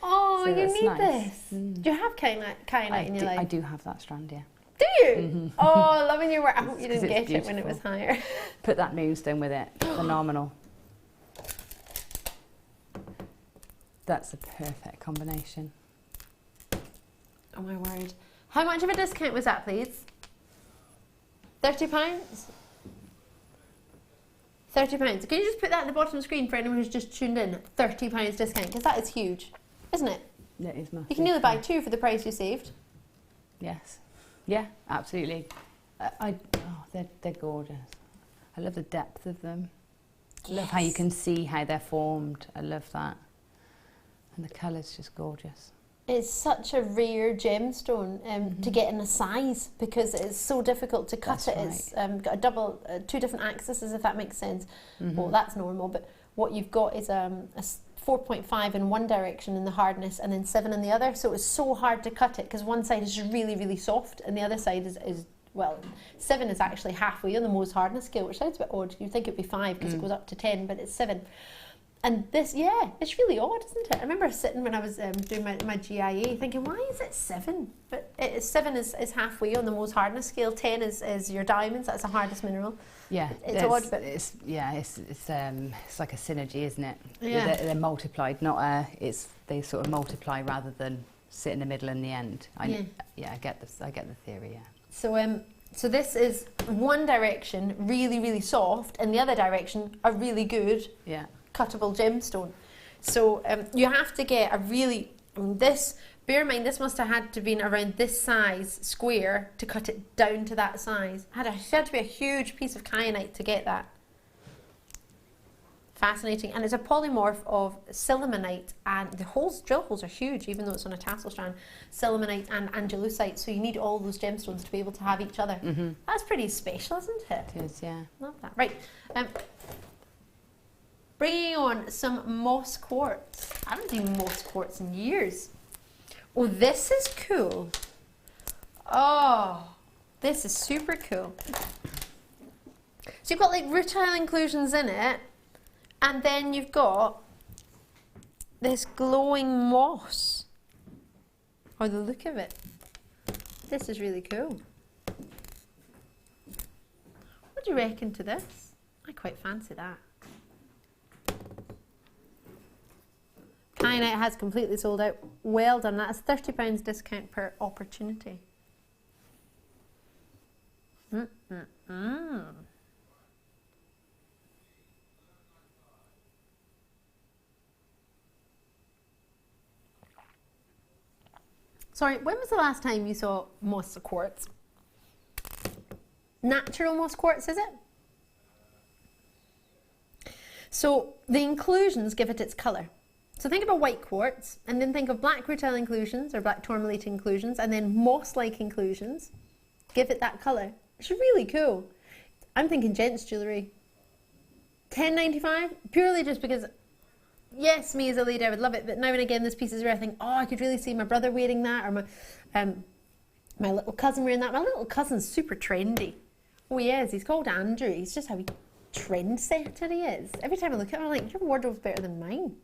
Oh, So you that's need nice. this. Do you have kyanite in your life? I do have that strand, yeah. Do you? Oh, loving your work. I hope you didn't 'cause get it's it when it was beautiful. higher. Put that moonstone with it. Phenomenal. That's a perfect combination. Oh my word. How much of a discount was that, please? £30? £30. Can you just put that at the bottom of the screen for anyone who's just tuned in? £30 discount, because that is huge, isn't it? It is massive. You can nearly buy two for the price you saved. Yes. Yeah, absolutely. They're gorgeous. I love the depth of them. I love how you can see how they're formed. I love that. And the colour's just gorgeous. It's such a rare gemstone to get in a size because it's so difficult to cut That's it. It's got a double, two different axes, if that makes sense. Well, that's normal, but what you've got is a 4.5 in one direction in the hardness and then 7 in the other. So it's so hard to cut it because one side is really, really soft and the other side is well, 7 is actually halfway on the Mohs hardness scale, which sounds a bit odd. You'd think it'd be 5 because it goes up to 10, but it's 7. And this, yeah, it's really odd, isn't it? I remember sitting when I was doing my GIA thinking, why is it 7? But 7 is halfway on the Mohs hardness scale. 10 is your diamonds, that's the hardest mineral. Yeah, It's odd, but it's like a synergy, isn't it? Yeah. They're multiplied, they sort of multiply rather than sit in the middle and the end. I get the theory. Yeah. So this is one direction, really, really soft, and the other direction, a really good cuttable gemstone. So you have to get a really, bear in mind this must have had to been around this size square to cut it down to that size. It had to be a huge piece of kyanite to get that. Fascinating. And it's a polymorph of sillimanite, and the drill holes are huge even though it's on a tassel strand. Sillimanite and andalusite, so you need all those gemstones to be able to have each other. That's pretty special, isn't it? It is, yeah. Love that. Right. Bringing on some moss quartz. I haven't seen moss quartz in years. Oh, this is cool. Oh, this is super cool. So you've got like rutile inclusions in it, and then you've got this glowing moss. Or the look of it. This is really cool. What do you reckon to this? I quite fancy that. Kyanite has completely sold out. Well done. That's £30 discount per opportunity. Sorry, when was the last time you saw moss quartz? Natural moss quartz, is it? So the inclusions give it its colour. So think about white quartz, and then think of black rutile inclusions, or black tourmaline inclusions, and then moss-like inclusions. Give it that colour. It's really cool. I'm thinking gents jewellery. $10.95, purely just because, yes, me as a lady, I would love it, but now and again there's pieces where I think, oh, I could really see my brother wearing that, or my little cousin wearing that. My little cousin's super trendy. Oh, he is. He's called Andrew. He's just how trendsetter he is. Every time I look at him, I'm like, your wardrobe's better than mine.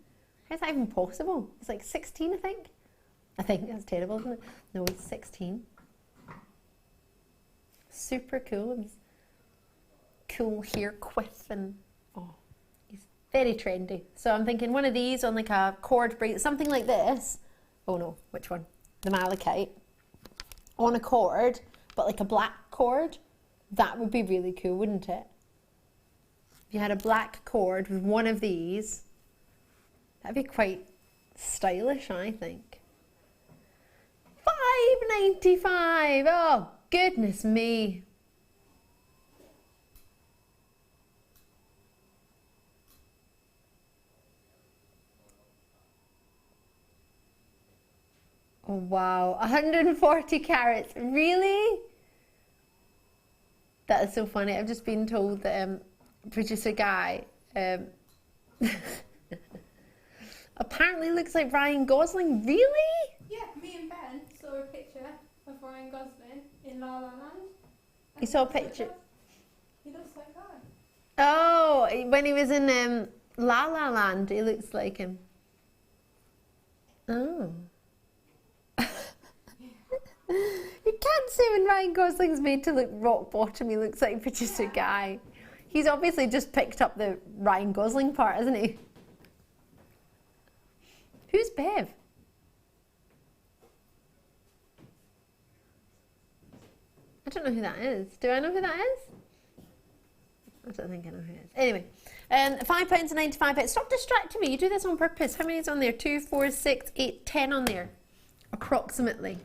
How's that even possible? He's like 16, I think. I think that's terrible, isn't it? No, he's 16. Super cool. He's cool hair quiff and Very trendy. So I'm thinking one of these on like a cord bracelet, something like this. Oh no, which one? The malachite. On a cord, but like a black cord. That would be really cool, wouldn't it? If you had a black cord with one of these, that'd be quite stylish, I think. $5.95. Oh, goodness me. Oh, wow, 140 carats. Really? That is so funny. I've just been told that producer Guy apparently looks like Ryan Gosling. Really? Yeah, me and Ben saw a picture of Ryan Gosling in La La Land. You saw a picture? He looks like that. Oh, when he was in La La Land, he looks like him. Oh. You can't say when Ryan Gosling's made to look rock bottom, he looks like producer Guy. He's obviously just picked up the Ryan Gosling part, hasn't he? Who's Bev? I don't know who that is. Do I know who that is? I don't think I know who it is. Anyway, £5.95. Stop distracting me. You do this on purpose. How many is on there? 2, 4, 6, 8, 10 on there. Approximately.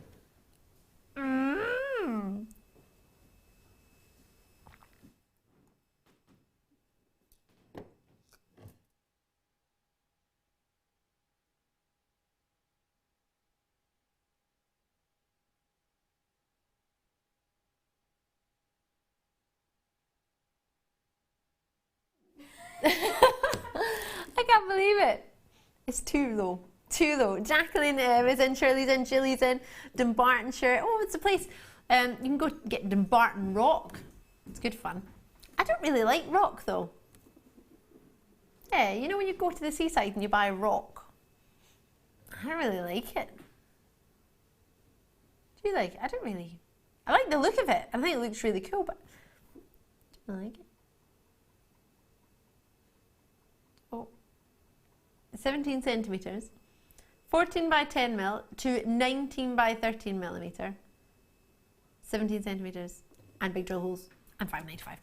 I can't believe it. It's too low. Too low. Jacqueline is in, Shirley's in, Jilly's in, Dumbartonshire. Oh, it's a place. You can go get Dumbarton Rock. It's good fun. I don't really like rock though. Yeah, you know when you go to the seaside and you buy rock? I don't really like it. Do you like it? I don't really. I like the look of it. I think it looks really cool, but I don't like it. Oh. 17 centimetres. 14 by 10 mil to 19 by 13 millimetre. 17 centimetres and big drill holes and $5.95.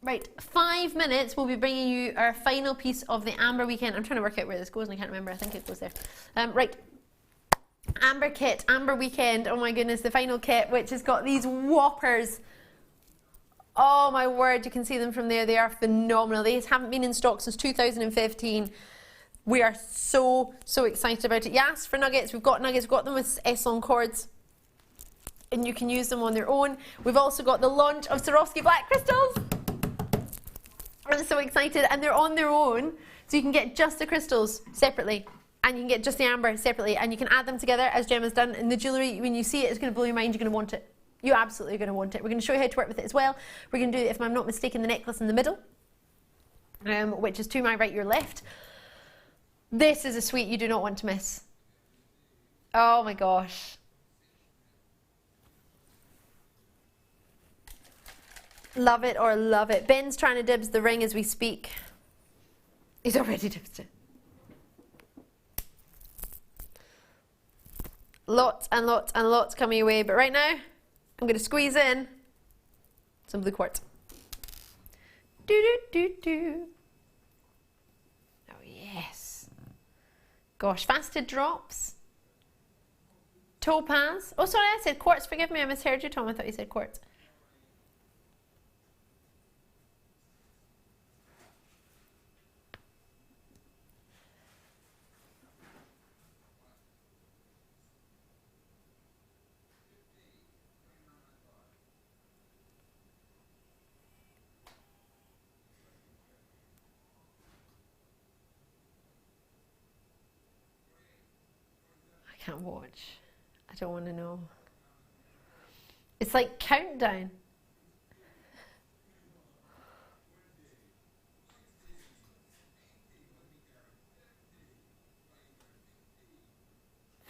Right, 5 minutes, we'll be bringing you our final piece of the Amber Weekend. I'm trying to work out where this goes and I can't remember. I think it goes there. Right, Amber kit, Amber Weekend. Oh my goodness, the final kit, which has got these whoppers. Oh my word, you can see them from there. They are phenomenal. These haven't been in stock since 2015. We are so excited about it. You asked for nuggets. We've got nuggets. We've got them with S-on cords. And you can use them on their own. We've also got the launch of Swarovski Black Crystals. I'm so excited. And they're on their own. So you can get just the crystals separately. And you can get just the amber separately. And you can add them together as Gemma's done. And the jewellery, when you see it, it's going to blow your mind. You're going to want it. You absolutely are going to want it. We're going to show you how to work with it as well. We're going to do, if I'm not mistaken, the necklace in the middle. Which is to my right, your left. This is a suite you do not want to miss. Oh my gosh. Love it or love it. Ben's trying to dibs the ring as we speak. He's already dibbed it. Lots and lots and lots coming away. But right now, I'm going to squeeze in some blue quartz. Do. Oh yes. Gosh, fasted drops. Topaz. Oh, sorry, I said quartz. Forgive me, I misheard you, Tom. I thought you said quartz. I can't watch. I don't want to know. It's like countdown.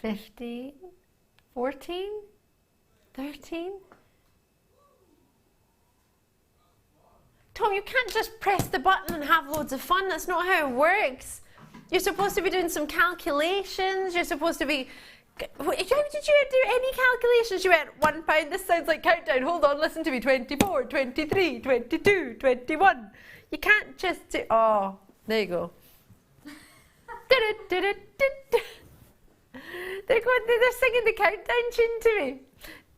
$15, $14, $13, Tom, you can't just press the button and have loads of fun. That's not how it works. You're supposed to be doing some calculations. You're supposed to be... How did you do any calculations? You went, £1, this sounds like countdown. Hold on, listen to me. 24, 23, 22, 21. You can't just do... Oh, there you go. They're singing the countdown tune to me.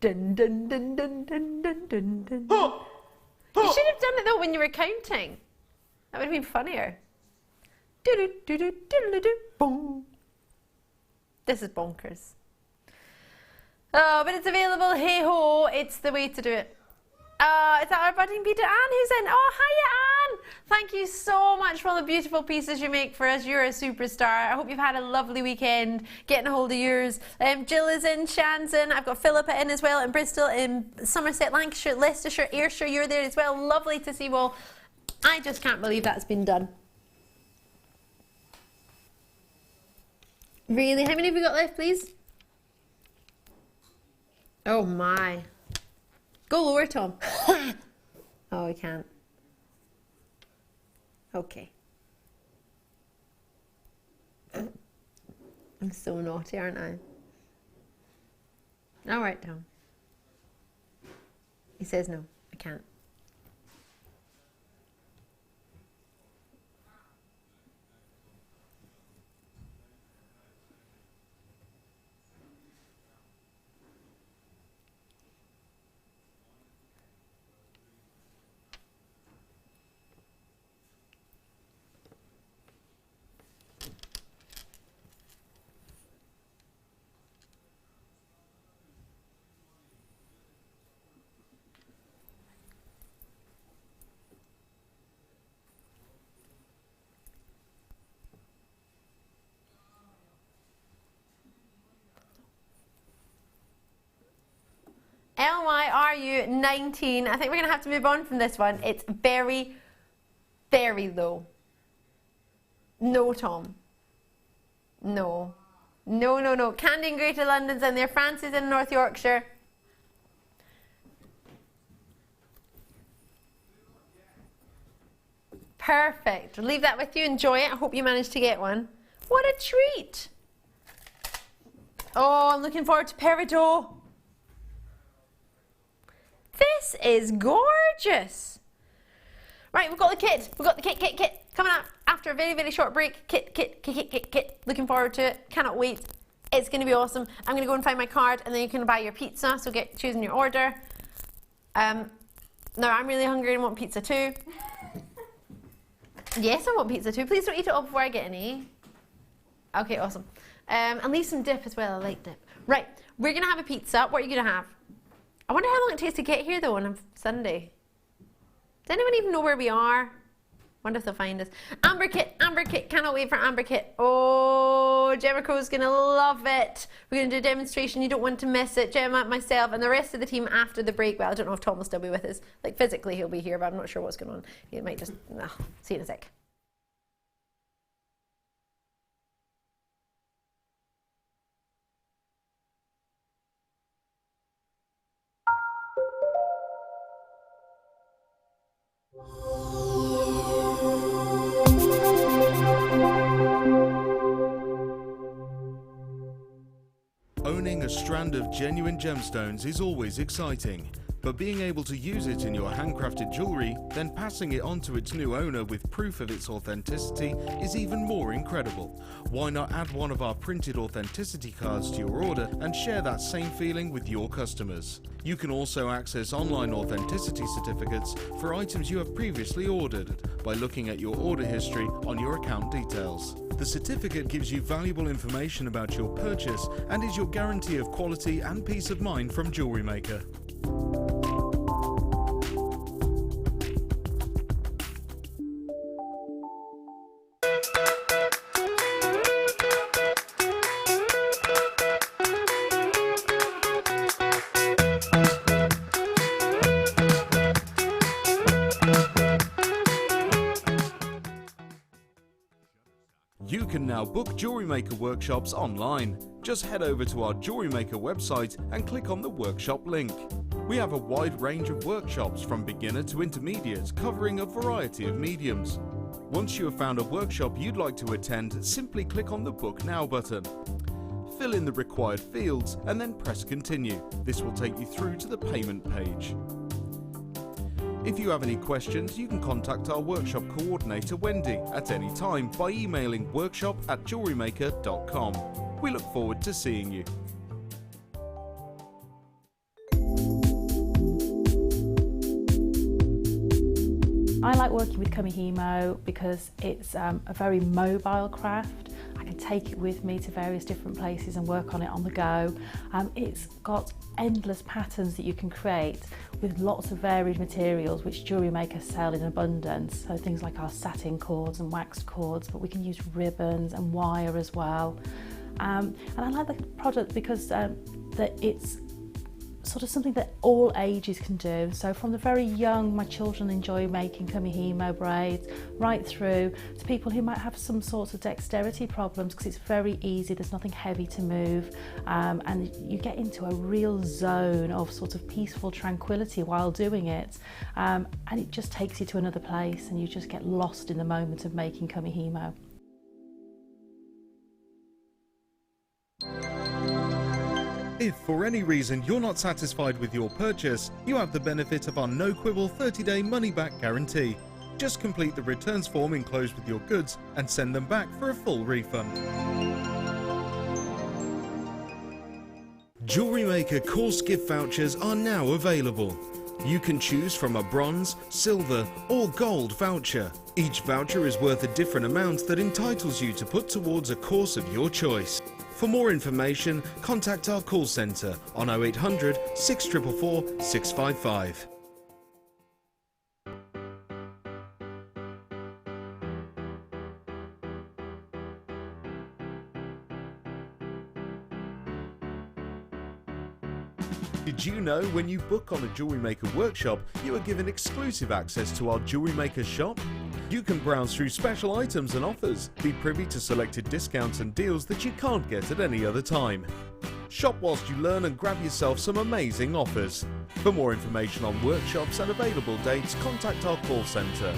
Dun, dun, dun, dun, dun, dun, dun, dun. You should have done it though when you were counting. That would have been funnier. Boom. This is bonkers. Oh, but it's available. Hey ho, it's the way to do it. Is that our budding beader Anne who's in? Oh, hiya Anne! Thank you so much for all the beautiful pieces you make for us. You're a superstar. I hope you've had a lovely weekend getting a hold of yours. Jill is in, Shan's in. I've got Philippa in as well in Bristol, in Somerset, Lancashire, Leicestershire, Ayrshire. You're there as well. Lovely to see you all. I just can't believe that's been done. Really? How many have we got left, please? Oh my. Go lower, Tom. Oh, we can't. Okay. I'm so naughty, aren't I? All right, Tom. He says no, I can't. LYRU19. I think we're going to have to move on from this one. It's very, very low. No, Tom. No. No, no, no. Candy in Greater London's in there. Francis in North Yorkshire. Perfect. Leave that with you. Enjoy it. I hope you managed to get one. What a treat. Oh, I'm looking forward to peridot. This is gorgeous. Right, we've got the kit. We've got the kit. Coming up after a very, very short break. Kit. Looking forward to it. Cannot wait. It's going to be awesome. I'm going to go and find my card and then you can buy your pizza. So choosing your order. No, I'm really hungry and want pizza too. Yes, I want pizza too. Please don't eat it all before I get any. Okay, awesome. And leave some dip as well. I like dip. Right, we're going to have a pizza. What are you going to have? I wonder how long it takes to get here though on a Sunday. Does anyone even know where we are? Wonder if they'll find us. Amber Kit, cannot wait for Amber Kit. Oh, Gemma's gonna love it. We're gonna do a demonstration, you don't want to miss it. Gemma, myself, and the rest of the team after the break. Well, I don't know if Tom will still be with us. Like physically he'll be here, but I'm not sure what's going on. He might just, see you in a sec. Owning a strand of genuine gemstones is always exciting, but being able to use it in your handcrafted jewellery, then passing it on to its new owner with proof of its authenticity is even more incredible. Why not add one of our printed authenticity cards to your order and share that same feeling with your customers? You can also access online authenticity certificates for items you have previously ordered by looking at your order history on your account details. The certificate gives you valuable information about your purchase and is your guarantee of quality and peace of mind from Jewellery Maker. You can now book Jewellery Maker workshops online. Just head over to our Jewellery Maker website and click on the workshop link. We have a wide range of workshops from beginner to intermediate, covering a variety of mediums. Once you have found a workshop you'd like to attend, simply click on the Book Now button. Fill in the required fields and then press Continue. This will take you through to the payment page. If you have any questions, you can contact our workshop coordinator Wendy at any time by emailing workshop@jewellerymaker.com. We look forward to seeing you. I like working with Kumihimo because it's a very mobile craft. I can take it with me to various different places and work on it on the go. It's got endless patterns that you can create with lots of varied materials which Jewellery Maker sell in abundance. So things like our satin cords and waxed cords, but we can use ribbons and wire as well. And I like the product because that it's sort of something that all ages can do. So from the very young, my children enjoy making Kumihimo braids, right through to people who might have some sorts of dexterity problems, because it's very easy, there's nothing heavy to move, and you get into a real zone of sort of peaceful tranquility while doing it, and it just takes you to another place and you just get lost in the moment of making Kumihimo. If for any reason you're not satisfied with your purchase, you have the benefit of our no-quibble 30-day money-back guarantee. Just complete the returns form enclosed with your goods and send them back for a full refund. Jewellery Maker course gift vouchers are now available. You can choose from a bronze, silver or gold voucher. Each voucher is worth a different amount that entitles you to put towards a course of your choice. For more information, contact our call centre on 0800 644 655. Did you know when you book on a Jewellery Maker workshop, you are given exclusive access to our Jewellery Maker shop? You can browse through special items and offers, be privy to selected discounts and deals that you can't get at any other time. Shop whilst you learn and grab yourself some amazing offers. For more information on workshops and available dates, contact our call centre.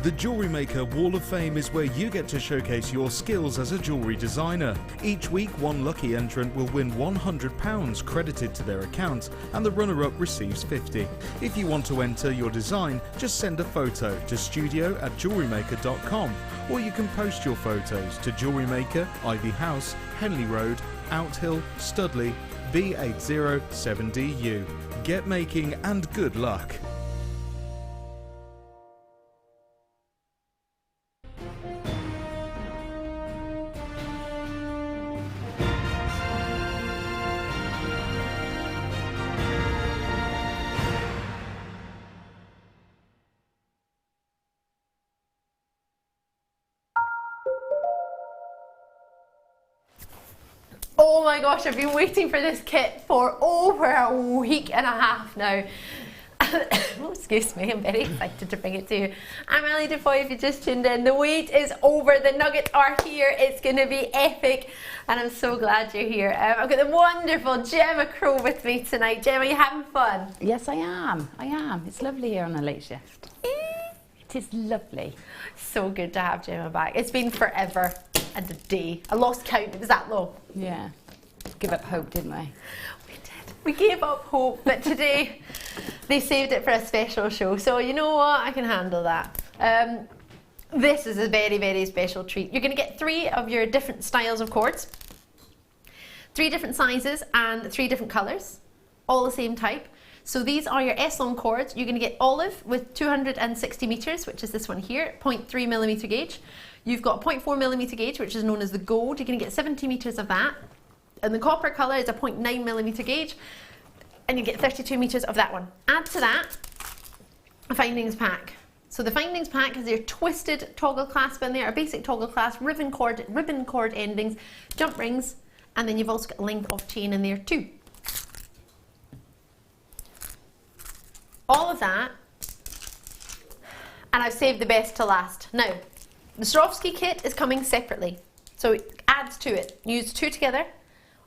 The Jewellery Maker Wall of Fame is where you get to showcase your skills as a jewellery designer. Each week, one lucky entrant will win £100 credited to their account, and the runner-up receives £50. If you want to enter your design, just send a photo to studio@jewellerymaker.com, or you can post your photos to Jewellery Maker, Ivy House, Henley Road, Outhill, Studley, B807DU. Get making and good luck. Oh my gosh, I've been waiting for this kit for over a week and a half now. Oh, excuse me, I'm very excited to bring it to you. I'm Ellie Defoy, if you just tuned in. The wait is over, the nuggets are here, it's going to be epic, and I'm so glad you're here. I've got the wonderful Gemma Crow with me tonight. Gemma, you having fun? Yes, I am. It's lovely here on a late shift. It is lovely. So good to have Gemma back. It's been forever and a day. I lost count, it was that low. Yeah. Give up hope, didn't we? We did. We gave up hope, but today they saved it for a special show. So you know what? I can handle that. This is a very, very special treat. You're going to get 3 of your different styles of cords. 3 different sizes and 3 different colours, all the same type. So these are your S-long cords. You're going to get olive with 260 metres, which is this one here, 0.3 millimetre gauge. You've got 0.4 millimetre gauge, which is known as the gold. You're going to get 70 metres of that. And the copper colour is a 0.9 millimetre gauge, and you get 32 metres of that one. Add to that a findings pack. So the findings pack has your twisted toggle clasp in there, a basic toggle clasp, ribbon cord endings, jump rings, and then you've also got a length of chain in there too. All of that, and I've saved the best to last. Now, the Swarovski kit is coming separately, so it adds to it. Use 2 together,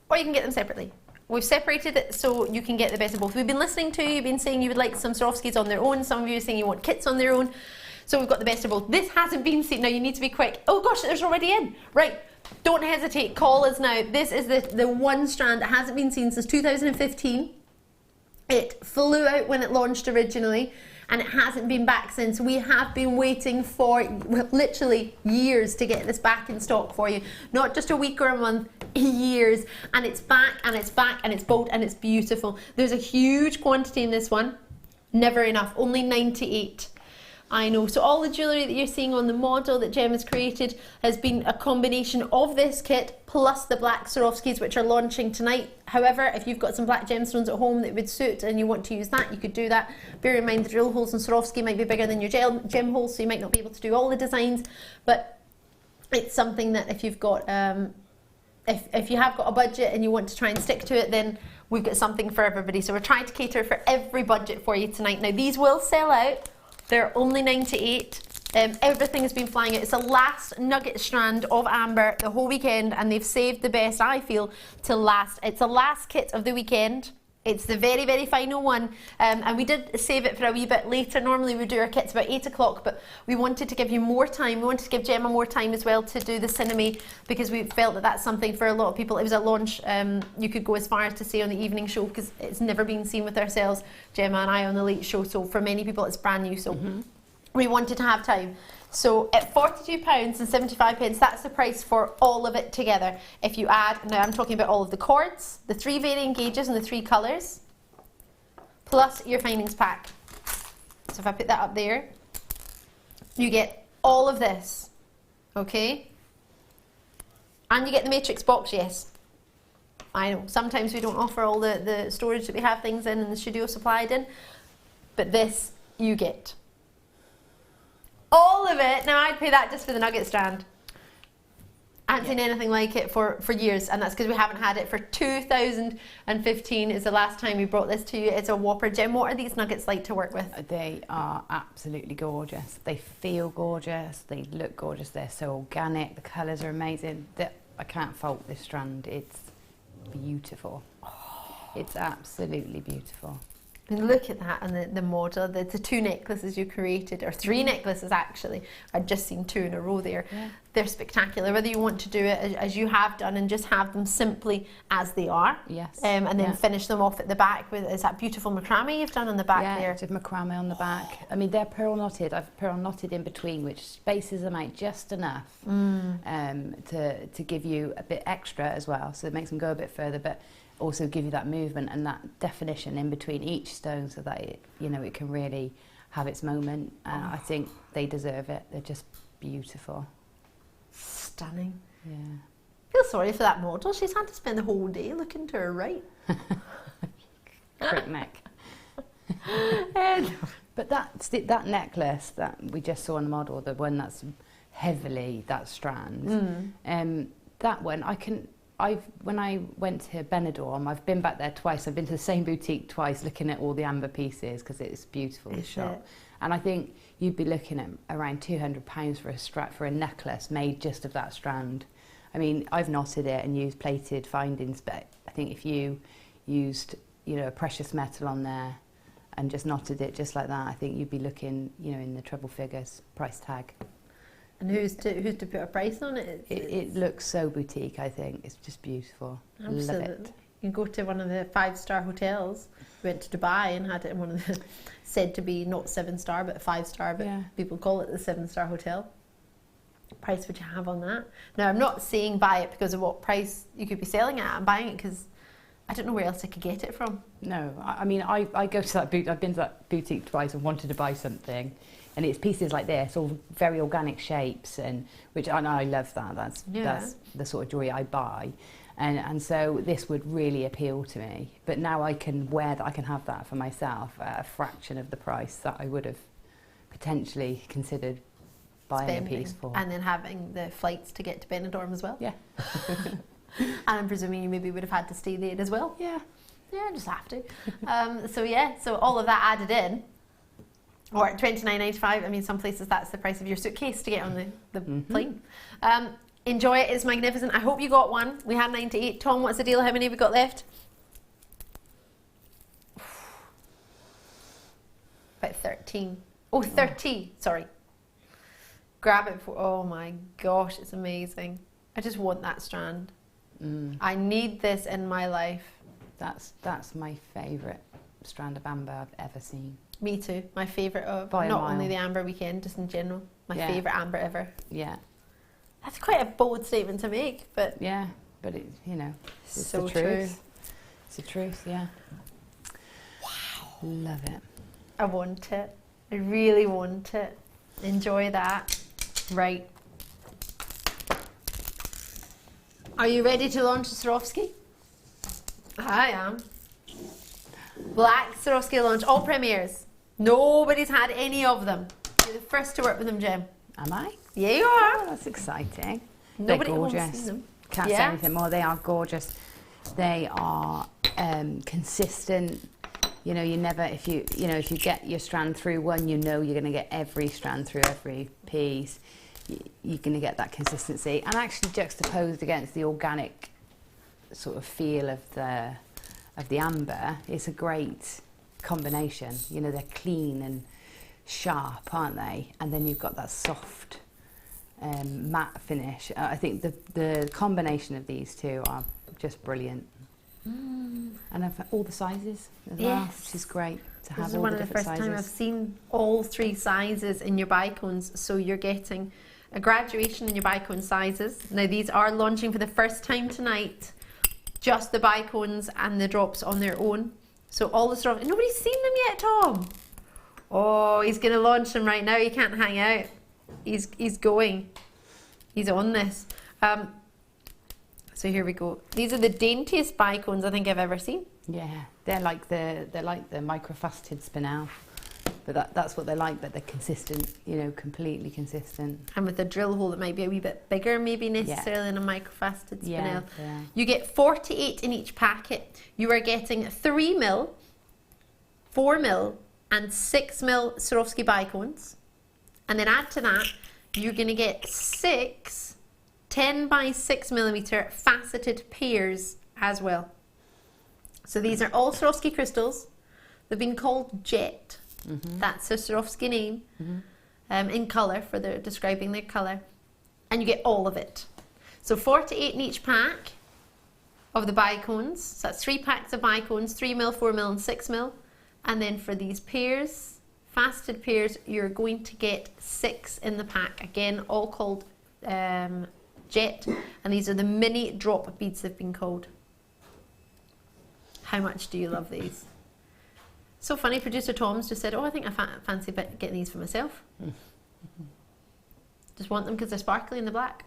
or you can get them separately. We've separated it so you can get the best of both. We've been listening to you, you've been saying you would like some Swarovskis on their own, some of you are saying you want kits on their own, so we've got the best of both. This hasn't been seen, now you need to be quick. Oh gosh, there's already in. Right, don't hesitate, call us now. This is the one strand that hasn't been seen since 2015. It flew out when it launched originally, and it hasn't been back since. We have been waiting for literally years to get this back in stock for you. Not just a week or a month, years. And it's back, and it's back, and it's bold, and it's beautiful. There's a huge quantity in this one. Never enough, only 98. I know. So all the jewellery that you're seeing on the model that Gem has created has been a combination of this kit plus the black Swarovskis, which are launching tonight. However, if you've got some black gemstones at home that would suit and you want to use that, you could do that. Bear in mind the drill holes in Swarovski might be bigger than your gem holes, so you might not be able to do all the designs, but it's something that if you've got if you have got a budget and you want to try and stick to it, then we've got something for everybody. So we're trying to cater for every budget for you tonight. Now these will sell out. They're only 98. Everything has been flying out. It's the last nugget strand of amber the whole weekend, and they've saved the best, I feel, to last. It's the last kit of the weekend. It's the very, very final one, and we did save it for a wee bit later. Normally we do our kits about 8 o'clock, but we wanted to give you more time. We wanted to give Gemma more time as well to do the cinnaman, because we felt that that's something for a lot of people. It was a launch, you could go as far as to say on the evening show, because it's never been seen with ourselves, Gemma and I, on the late show, so for many people it's brand new, so we wanted to have time. So at £42.75, that's the price for all of it together. If you add, now I'm talking about all of the cords, the 3 varying gauges and the 3 colours, plus your findings pack. So if I put that up there, you get all of this, okay? And you get the matrix box, yes. I know, sometimes we don't offer all the storage that we have things in and the studio supplied in, but this you get. All of it. Now I'd pay that just for the nugget strand. I haven't seen anything like it for years, and that's because we haven't had it for 2015 is the last time we brought this to you. It's a whopper. Gem, what are these nuggets like to work with? They are absolutely gorgeous. They feel gorgeous. They look gorgeous. They're so organic. The colours are amazing. I can't fault this strand. It's beautiful. It's absolutely beautiful. And look at that, and the model, the 2 necklaces you created, or 3 necklaces actually. I'd just seen 2 in a row there. Yeah. They're spectacular. Whether you want to do it as you have done and just have them simply as they are, yes, and then finish them off at the back with, is that beautiful macrame you've done on the back there? Yeah, with macrame on the back. I mean, they're pearl knotted. I've pearl knotted in between, which spaces them out just enough to give you a bit extra as well. So it makes them go a bit further, but also give you that movement and that definition in between each stone, so that it, you know, it can really have its moment. And I think they deserve it. They're just beautiful. Stunning. Yeah. I feel sorry for that model. She's had to spend the whole day looking to her right. Crick neck. But that necklace that we just saw on the model, the one that's heavily that strand, that one when I went to Benidorm, I've been back there twice. I've been to the same boutique twice, looking at all the amber pieces, because it's beautiful, the shop. And I think you'd be looking at around £200 for a necklace made just of that strand. I mean, I've knotted it and used plated findings, but I think if you used, you know, a precious metal on there and just knotted it just like that, I think you'd be looking, you know, in the treble figures price tag. And who's to put a price on it? It looks so boutique, I think. It's just beautiful. Absolutely. Love it. You can go to one of the 5-star hotels. We went to Dubai and had it in one of the, said to be not 7-star, but 5-star, but people call it the 7-star hotel. price would you have on that? Now, I'm not saying buy it because of what price you could be selling it at. I'm buying it because I don't know where else I could get it from. No, I mean, I go to that I've been to that boutique twice and wanted to buy something, and it's pieces like this, all very organic shapes, and I love that. That's the sort of jewelry I buy, and so this would really appeal to me. But now I can wear that, I can have that for myself at a fraction of the price that I would have potentially considered buying a piece for. And then having the flights to get to Benidorm as well. Yeah. And I'm presuming you maybe would have had to stay there as well. Yeah. Yeah, just have to. So all of that added in, or at $29.95. I mean, some places that's the price of your suitcase to get on the plane. Enjoy it. It's magnificent. I hope you got one. We had 98. Tom, what's the deal? How many have we got left? About 13. Oh, 30. Sorry. Grab it for. Oh my gosh, it's amazing. I just want that strand. I need this in my life. That's my favourite strand of amber I've ever seen. Me too. My favourite of By a not mile. only the amber weekend, just in general. My favourite amber ever. Yeah. That's quite a bold statement to make, but Yeah, but it, it's so the true. truth. It's the truth, yeah. Wow. Love it. I want it. I really want it. Enjoy that. Right. Are you ready to launch the Swarovski? I am. Black Swarovski launch, all premieres. Nobody's had any of them. You're the first to work with them, Gem. Am I? Yeah, you are. Oh, that's exciting. Nobody They're wants to gorgeous. see them. Can't say Yeah. anything more. They are gorgeous. They are consistent. You never, if you get your strand through one, you're going to get every strand through every piece. You're going to get that consistency, and actually juxtaposed against the organic sort of feel of the amber, it's a great combination. They're clean and sharp, aren't they? And then you've got that soft matte finish. I think the combination of these two are just brilliant. And I've all the sizes as well, which is great to have. This is all one the of the different first sizes. time I've seen all three sizes in your bicones, so you're getting a graduation in your bicone sizes. Now these are launching for the first time tonight, just the bicones and the drops on their own. So all the Swarovski, nobody's seen them yet, Tom. Oh, he's going to launch them right now. He can't hang out. He's going. He's on this. So here we go. These are the daintiest bicones I think I've ever seen. Yeah, they're like the microfaceted spinel, but that's what they're like. But they're consistent, completely consistent. And with a drill hole that might be a wee bit bigger, maybe necessarily than a microfaceted spinel. Yeah. You get 48 in each packet. You are getting 3mm, 4mm, and 6mm Swarovski bicones, and then add to that, you're going to get 6 10 by 6mm faceted pairs as well. So these are all Swarovski crystals. They've been called Jet. That's a Swarovski name in colour, for their describing their colour. And you get all of it. So 48 in each pack of the bicones. So that's 3 packs of bicones, 3mm, 4mm and 6mm. And then for these pairs, faceted pairs, you're going to get 6 in the pack. Again, all called Jet. And these are the mini drop beads they've been called. How much do you love these? So funny, producer Tom's just said, oh, I think I fancy getting these for myself. Just want them because they're sparkly in the black.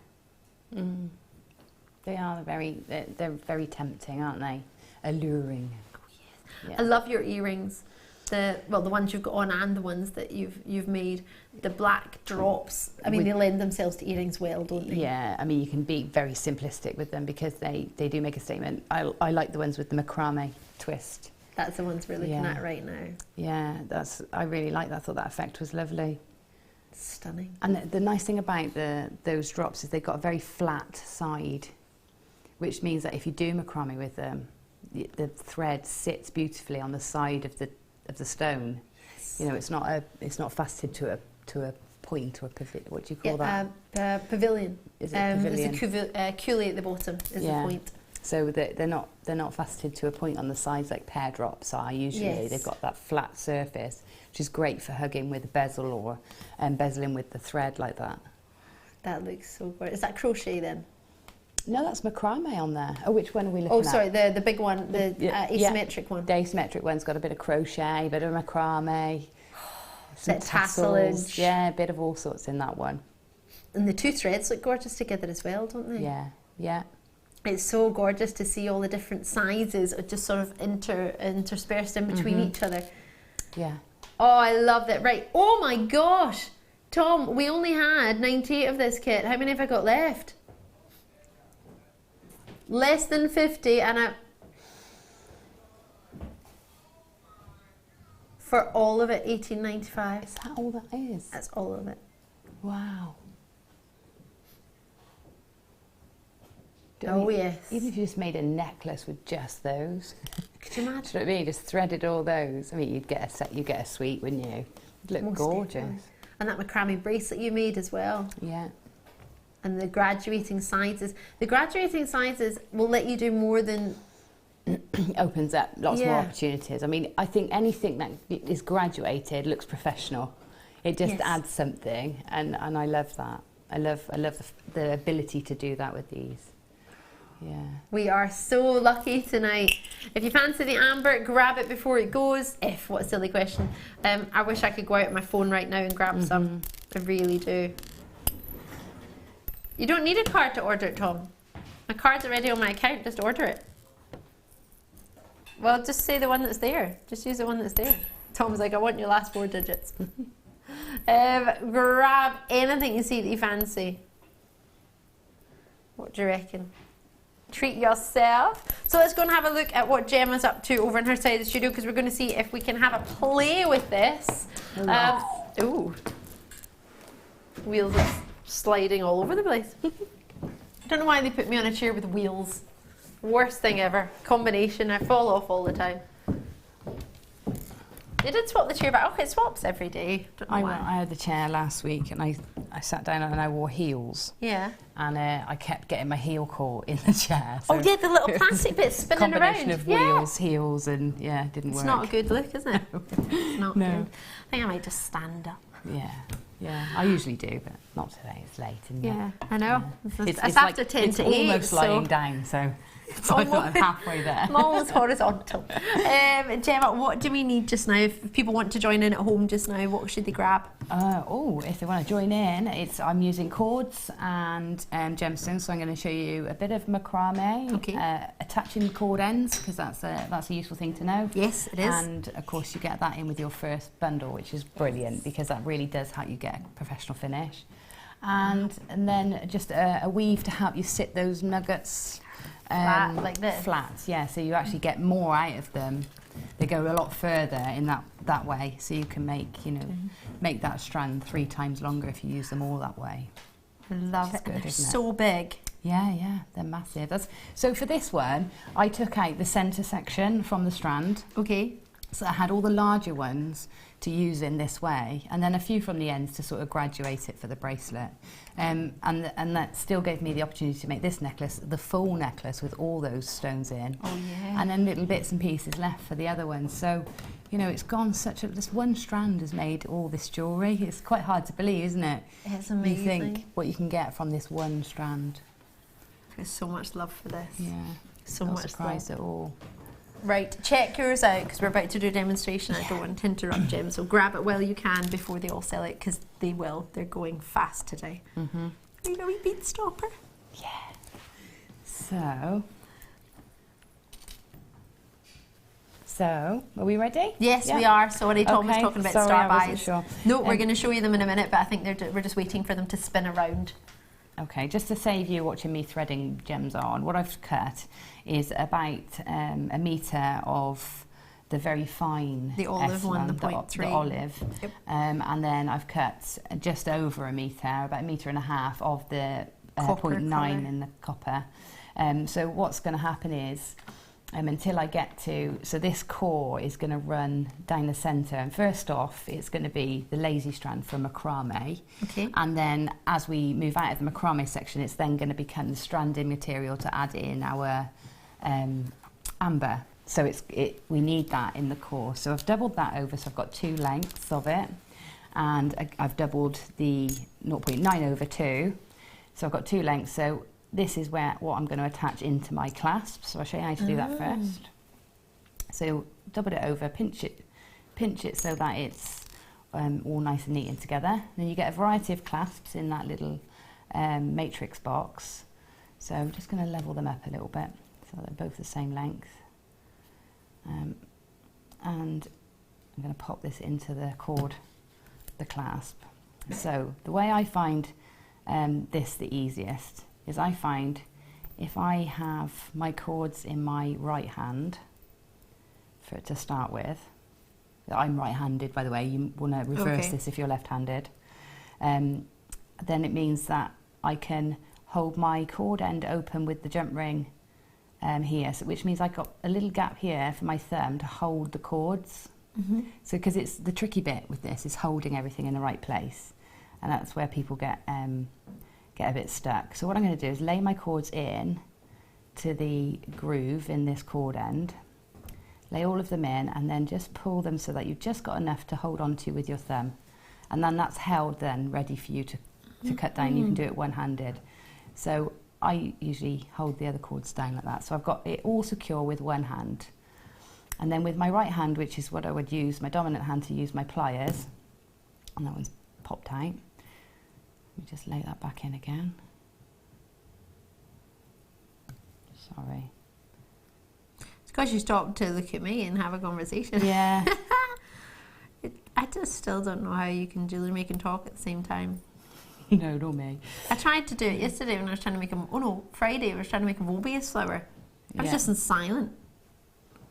They are they're very tempting, aren't they? Alluring. Oh, yes. Yeah. I love your earrings. The ones you've got on and the ones that you've made. The black drops. I mean, they lend themselves to earrings well, don't they? Yeah, I mean, you can be very simplistic with them because they do make a statement. I like the ones with the macrame twist. That's the ones we're looking at right now. Yeah, I really like that. I thought that effect was lovely. Stunning. And the nice thing about those drops is they've got a very flat side, which means that if you do macrame with them, the thread sits beautifully on the side of the stone. Yes. It's not faceted to a point or a pivot. What do you call that? Pavilion. Is it pavilion? There's a culée at the bottom. Is the point. So they're not faceted to a point on the sides like pear drops are usually. Yes. They've got that flat surface, which is great for hugging with a bezel or bezeling with the thread like that. That looks so good. Is that crochet then? No, that's macrame on there. Oh, which one are we looking Oh, at? sorry, the big one, the asymmetric one. The asymmetric one's got a bit of crochet, a bit of macrame, some Bit of tassels. tasselage. Yeah, a bit of all sorts in that one. And the two threads look gorgeous together as well, don't they? Yeah, yeah. It's so gorgeous to see all the different sizes just sort of interspersed in between each other. Yeah. Oh, I love that. Right. Oh my gosh. Tom, we only had 98 of this kit. How many have I got left? Less than 50, and for all of it, $18.95. Is that all that is? That's all of it. Wow. Oh, yes. Even if you just made a necklace with just those. Could you imagine? Do you know what I mean? Just threaded all those. I mean, you'd get a suite, wouldn't you? It'd look Most gorgeous. definitely. And that macrame bracelet you made as well. Yeah. And the graduating sizes. The graduating sizes will let you do more than... Opens up lots more Yeah. opportunities. I mean, I think anything that is graduated looks professional. It just Yes. adds something, and I love that. I love the ability to do that with these. Yeah. We are so lucky tonight. If you fancy the amber, grab it before it goes. What a silly question. I wish I could go out on my phone right now and grab some. I really do. You don't need a card to order it, Tom. My card's already on my account, just order it. Well, just say the one that's there. Just use the one that's there. Tom's like, I want your last 4 digits. Grab anything you see that you fancy. What do you reckon? Treat yourself. So let's go and have a look at what Gemma's up to over on her side of the studio, because we're going to see if we can have a play with this. Ooh. Wheels are sliding all over the place. I don't know why they put me on a chair with wheels. Worst thing ever. Combination. I fall off all the time. They did swap the chair back. Okay, it swaps every day. Don't know I why. had the chair last week, and I sat down and I wore heels. Yeah. And I kept getting my heel caught in the chair. Oh yeah, the little plastic bits spinning around. Combination of Yeah. wheels, heels, and yeah, it didn't It's work. not a good look, is it? It's not No. good. I think I might just stand up. Yeah, yeah. I usually do, but not today. It's late, isn't it? Yeah, I know. Yeah. It's after 10 it's to 8. almost lying down, so I thought I'm halfway there. I'm almost horizontal. Gemma, what do we need just now? If people want to join in at home just now, what should they grab? If they want to join in, I'm using cords and gemstones, so I'm going to show you a bit of macrame, Okay. attaching cord ends, because that's a useful thing to know. Yes, it is. And of course you get that in with your first bundle, which is brilliant, because that really does help you get a professional finish. And then just a weave to help you sit those nuggets Flat, like this? Flat, yeah, so you actually get more out of them. They go a lot further in that way, so you can make make that strand 3 times longer if you use them all that way. I love it. Good, They're isn't it? so big. Yeah, they're massive. So for this one, I took out the centre section from the strand. Okay. So I had all the larger ones to use in this way, and then a few from the ends to sort of graduate it for the bracelet. And that still gave me the opportunity to make this necklace, the full necklace with all those stones in. Oh yeah. And then little bits and pieces left for the other ones. So, it's gone this one strand has made all this jewellery. It's quite hard to believe, isn't it? It's amazing. You think what you can get from this one strand. There's so much love for this. Yeah. So Not much surprised love. at all. Right, check yours out because we're about to do a demonstration. I don't want to interrupt Jim, so grab it while you can before they all sell it, because they will. They're going fast today. Mm-hmm. Are you a wee bead stopper? Yeah. So, are we ready? Yes, Yeah. we are. Sorry, Tom was Okay, talking about sorry, star I wasn't buys. sure. No, we're going to show you them in a minute, but I think we're just waiting for them to spin around. Okay, just to save you watching me threading gems on, what I've cut is about a metre of the very fine The olive one, the the 0.3. olive. Yep. And then I've cut just over a metre, about 1.5 metres of the Copper 0.9 colour. in the copper. So what's going to happen is, until I get to, so this core is going to run down the centre, and first off it's going to be the lazy strand from macrame, Okay. and then as we move out of the macrame section, it's then going to become the stranding material to add in our amber. So we need that in the core. So I've doubled that over, so I've got 2 lengths of it, and I've doubled the 0.9 over 2, So I've got 2 lengths, so this is what I'm going to attach into my clasp. So I'll show you how to do that first. So double it over, pinch it so that it's all nice and neat and together. Then you get a variety of clasps in that little matrix box. So I'm just going to level them up a little bit so they're both the same length. And I'm going to pop this into the cord, the clasp. So the way I find this the easiest is I find if I have my cords in my right hand to start with. I'm right-handed, by the way. You want to reverse this if you're left-handed. Then it means that I can hold my cord end open with the jump ring here, so which means I've got a little gap here for my thumb to hold the cords. So because it's the tricky bit with this is holding everything in the right place, and that's where people get a bit stuck. So what I'm going to do is lay my cords in to the groove in this cord end, lay all of them in, and then just pull them so that you've just got enough to hold on to with your thumb, and then that's held then ready for you to cut down. You can do it one-handed. So I usually hold the other cords down like that, so I've got it all secure with one hand. And then with my right hand, which is what I would use, my dominant hand, to use my pliers, and that one's popped out. Let me just lay that back in again. Sorry. It's because you stopped to look at me and have a conversation. Yeah. I just still don't know how you can jewellery make and talk at the same time. No, not me. I tried to do it yesterday when I was trying to make Friday I was trying to make a Mobius flower. I was just in silent.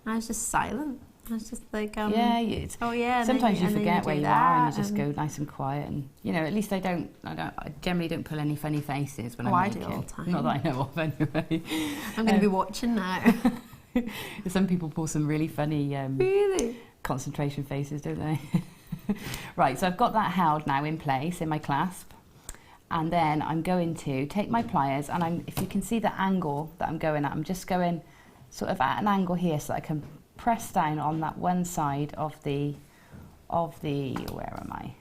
I was just silent. I was just like, yeah, sometimes you forget where you are and you just go nice and quiet, and at least I generally don't pull any funny faces when I make it. I do all the time. Not that I know of anyway. I'm going to be watching now. Some people pull some really funny concentration faces, don't they? Right, so I've got that held now in place in my clasp, and then I'm going to take my pliers, and if you can see the angle that I'm going at, I'm just going sort of at an angle here so that I can press down on that one side of the where am I?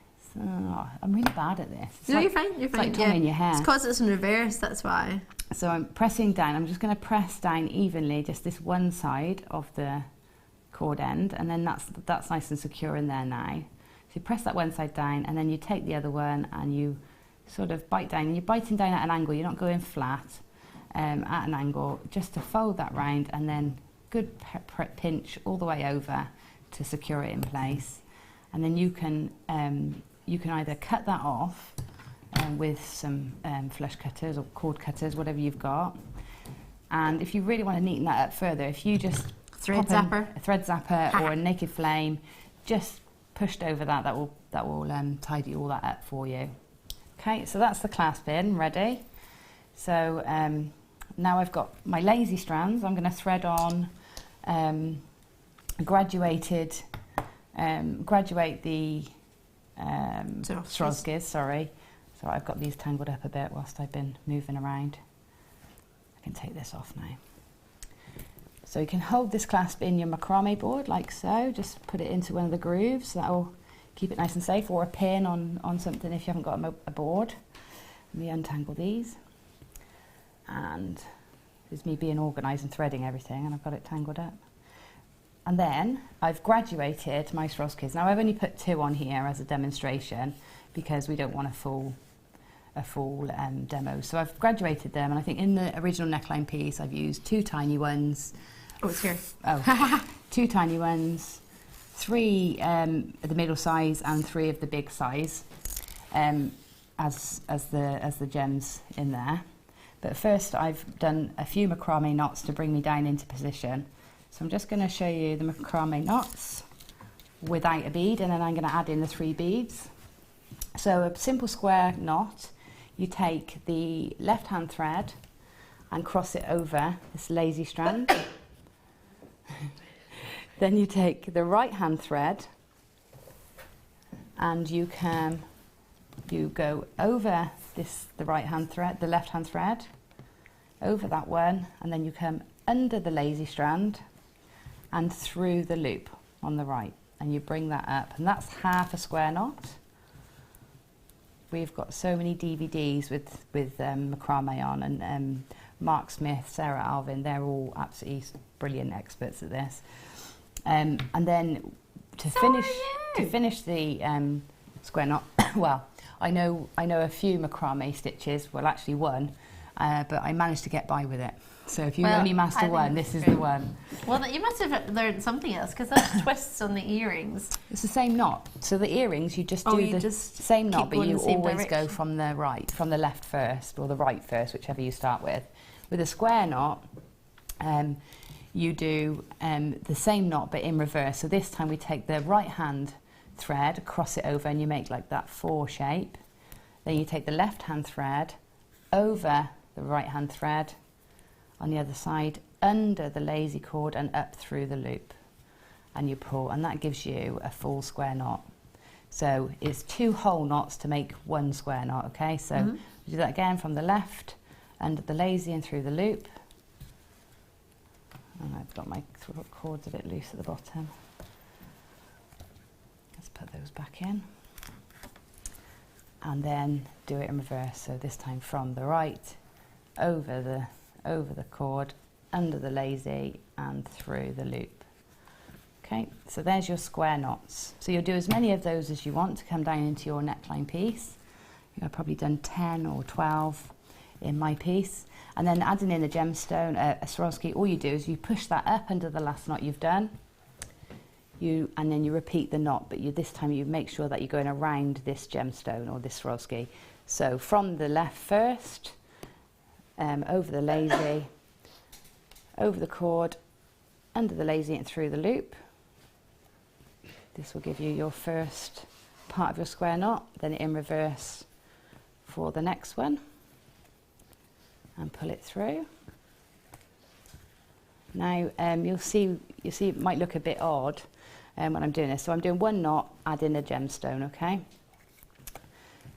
I'm really bad at this. No, you're fine. You're fine. It's like tying your hair. It's because it's in reverse, that's why. So I'm pressing down. I'm just going to press down evenly, just this one side of the cord end, and then that's nice and secure in there now. So you press that one side down, and then you take the other one and you sort of bite down. And you're biting down at an angle. You're not going flat at an angle, just to fold that round, and then good pinch all the way over to secure it in place. And then you can either cut that off with some flush cutters or cord cutters, whatever you've got. And if you really want to neaten that up further, if you just a thread zapper or a naked flame, just pushed over that will tidy all that up for you. Okay, so that's the clasp in thready. So now I've got my lazy strands. I'm going to thread on graduate the Swarovskis, sorry. So I've got these tangled up a bit whilst I've been moving around. I can take this off now. So you can hold this clasp in your macrame board like so. Just put it into one of the grooves. That will keep it nice and safe, or a pin on something if you haven't got a board. Let me untangle these. And this is me being organised and threading everything, and I've got it tangled up. And then I've graduated my Swarovskis. Now I've only put 2 on here as a demonstration because we don't want a full demo. So I've graduated them, and I think in the original neckline piece I've used 2 tiny ones. Oh, it's here. Oh, 2 tiny ones, 3 the middle size, and 3 of the big size as the gems in there. But first I've done a few macrame knots to bring me down into position. So I'm just going to show you the macrame knots without a bead, and then I'm going to add in the 3 beads. So a simple square knot, you take the left hand thread and cross it over this lazy strand. Then you take the right hand thread and you go over the right hand thread, the left hand thread, over that one, and then you come under the lazy strand and through the loop on the right, and you bring that up, and that's half a square knot. we've got so many DVDs with macrame on, and Mark Smith, Sarah Alvin, they're all absolutely brilliant experts at this. And then to finish the square knot, well, I know a few macrame stitches, well actually one, but I managed to get by with it. So if you only master one, this is the one. Well, you must have learned something else, because those twists on the earrings. It's the same knot. So the earrings, you just do the same knot, but you always go from the left first, or the right first, whichever you start with. With a square knot, you do the same knot, but in reverse. So this time we take the right hand thread, cross it over, and you make like that 4 shape. Then you take the left hand thread over the right hand thread on the other side, under the lazy cord and up through the loop, and you pull, and that gives you a full square knot. So it's 2 whole knots to make 1 square knot. Okay, so we do that again from the left, under the lazy and through the loop. And I've got my cords a bit loose at the bottom. Let's put those back in, and then do it in reverse. So this time from the right, over the cord, under the lazy and through the loop. Okay, so there's your square knots. So you'll do as many of those as you want to come down into your neckline piece. I've probably done 10 or 12 in my piece. And then adding in a gemstone, a Swarovski, all you do is you push that up under the last knot you've done, and then you repeat the knot, but this time you make sure that you're going around this gemstone or this Swarovski. So from the left first, over the lazy, over the cord, under the lazy and through the loop. This will give you your first part of your square knot, then in reverse for the next one, and pull it through. Now you'll see it might look a bit odd when I'm doing this. So I'm doing 1 knot, add in a gemstone, okay?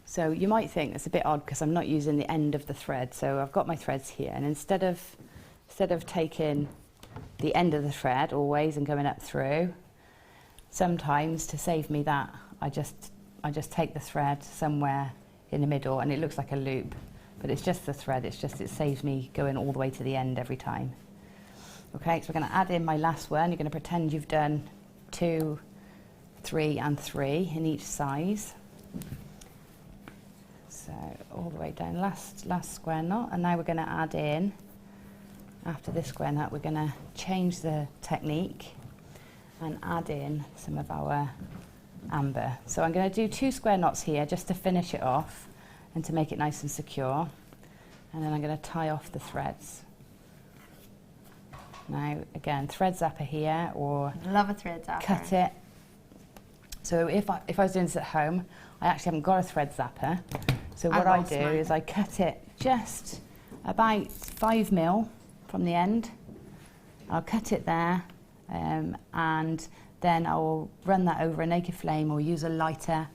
So you might think it's a bit odd because I'm not using the end of the thread. So I've got my threads here, and instead of taking the end of the thread always and going up through, sometimes to save me that, I just take the thread somewhere in the middle, and it looks like a loop, but it's just the thread. It saves me going all the way to the end every time. Okay, so we're going to add in my last one. You're going to pretend you've done 2, 3 and 3 in each size. So all the way down, last square knot, and now we're going to add in, after this square knot, we're going to change the technique and add in some of our amber. So I'm going to do 2 square knots here just to finish it off and to make it nice and secure, and then I'm going to tie off the threads. Now again, thread zapper here, or love a thread zapper. Cut it. So if I was doing this at home, I actually haven't got a thread zapper. So what I do is I cut it just about 5 mil from the end. I'll cut it there, and then I'll run that over a naked flame or use a lighter.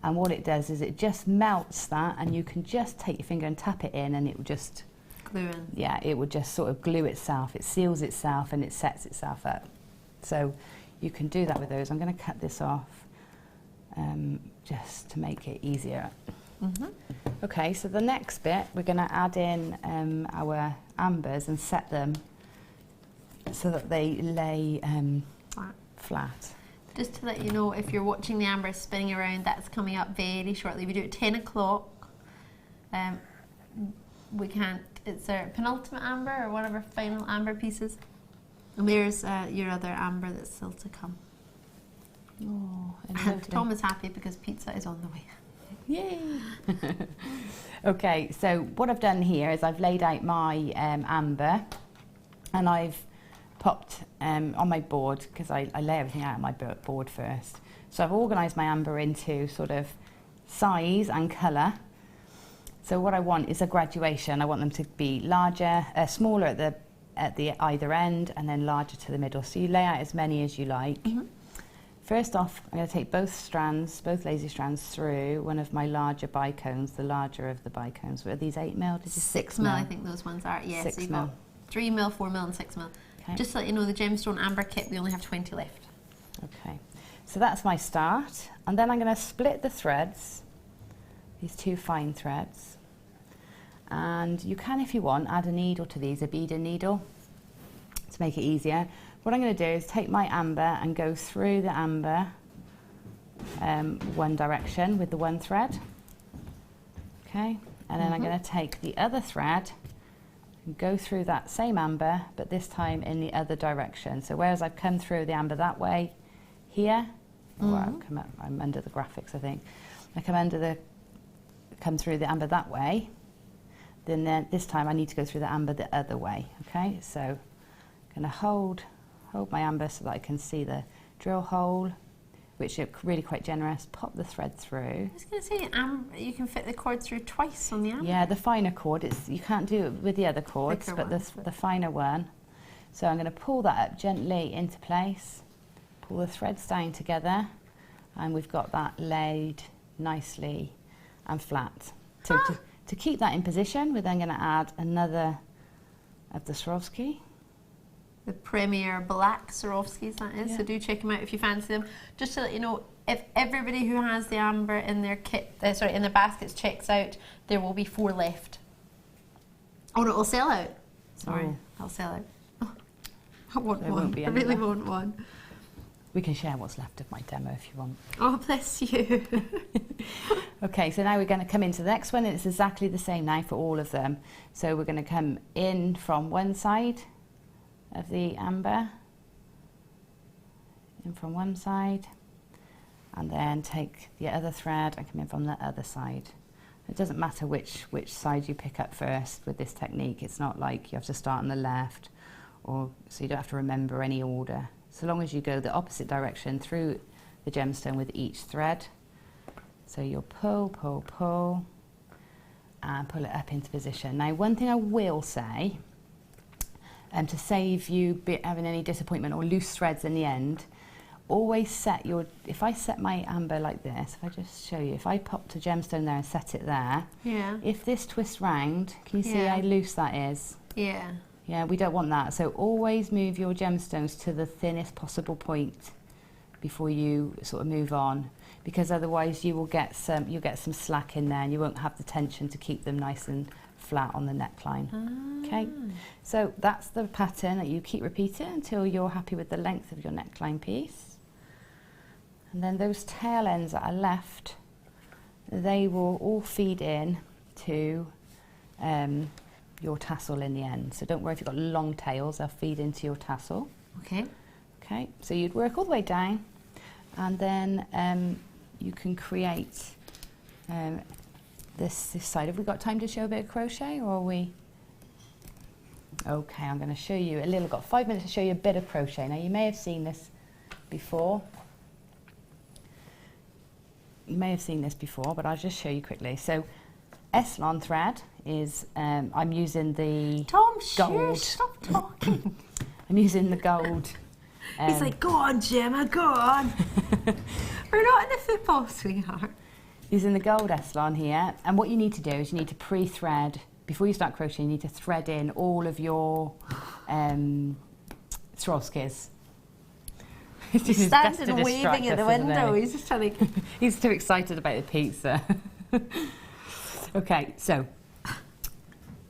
And what it does is it just melts that, and you can just take your finger and tap it in, and it will just glue in. Yeah, it will just sort of glue itself. It seals itself and it sets itself up. So you can do that with those. I'm going to cut this off just to make it easier. Okay, so the next bit, we're going to add in our ambers and set them so that they lay flat. Just to let you know, if you're watching the amber spinning around, that's coming up very shortly. We do it at 10 o'clock. We can't, it's our penultimate amber or one of our final amber pieces. And there's your other amber that's still to come. Oh, and Tom is happy because pizza is on the way. Yay! Okay, so what I've done here is I've laid out my amber, and I've popped on my board, because I lay everything out on my board first. So I've organised my amber into sort of size and colour. So what I want is a graduation. I want them to be larger, smaller at the either end, and then larger to the middle. So you lay out as many as you like. First off, I'm going to take both lazy strands through one of my larger bicones, the larger of the bicones. Are these 8 mil? 6 mil, I think those ones are. Yes, 6 so you've mil. got 3 mil, 4 mil and 6 mil. Okay. Just to let you know, the Gemstone Amber kit, we only have 20 left. Okay, so that's my start. And then I'm going to split the threads these 2 fine threads. And you can, if you want, add a needle to these, a beading needle, to make it easier. What I'm going to do is take my amber and go through the amber one direction with the 1 thread. Okay, and then I'm going to take the other thread and go through that same amber, but this time in the other direction. So whereas I've come through the amber that way, here, I'm under the graphics, I think. I come through the amber that way, then this time I need to go through the amber the other way. Okay, so I'm going to hold my amber so that I can see the drill hole, which are really quite generous. Pop the thread through. I was going to say, you can fit the cord through twice on the amber. Yeah, the finer cord, you can't do it with the other cords, Thicker but ones, the finer one. So I'm going to pull that up gently into place, pull the threads down together, and we've got that laid nicely and flat. So to keep that in position, we're then going to add another of the Swarovski. The Premier Black Swarovskis, that is. Yeah. So do check them out if you fancy them. Just to let you know, if everybody who has the amber in their kit, in their baskets checks out, there will be 4 left. Or it will sell out. Sorry, I'll sell out. Oh, I want There one. won't be I any really left. want one. We can share what's left of my demo if you want. Oh, bless you. Okay, so now we're going to come into the next one, and it's exactly the same now for all of them. So we're going to come in from one side of the amber, in from one side, and then take the other thread and come in from the other side. It doesn't matter which side you pick up first with this technique. It's not like you have to start on the left, so you don't have to remember any order. So long as you go the opposite direction through the gemstone with each thread. So you'll pull, pull, pull, and pull it up into position. Now, one thing I will say, to save you having any disappointment or loose threads in the end, always set if I set my amber like this, if I just show you, if I pop the gemstone there and set it there, Yeah. if this twists round, can you see Yeah. how loose that is? Yeah. Yeah, we don't want that. So always move your gemstones to the thinnest possible point before you sort of move on, because otherwise you'll get some slack in there and you won't have the tension to keep them nice and flat on the neckline. Okay, so that's the pattern that you keep repeating until you're happy with the length of your neckline piece. And then those tail ends that are left, they will all feed in to your tassel in the end. So don't worry if you've got long tails, they'll feed into your tassel. Okay. Okay, so you'd work all the way down, and then you can create this side. Have we got time to show a bit of crochet, or are we? Okay, I'm going to show you got 5 minutes to show you a bit of crochet. Now you may have seen this before. But I'll just show you quickly. So Eslon thread is, I'm using the Tom, gold. stop talking. I'm using the gold. He's like, go on, Gemma, go on. We're not in the football, sweetheart. Using the gold Eslon here, and what you need to do is you need to pre-thread before you start crocheting. You need to thread in all of your Swarovskis. He's standing and waving at the window. He's just trying to. He's too excited about the pizza. Okay, so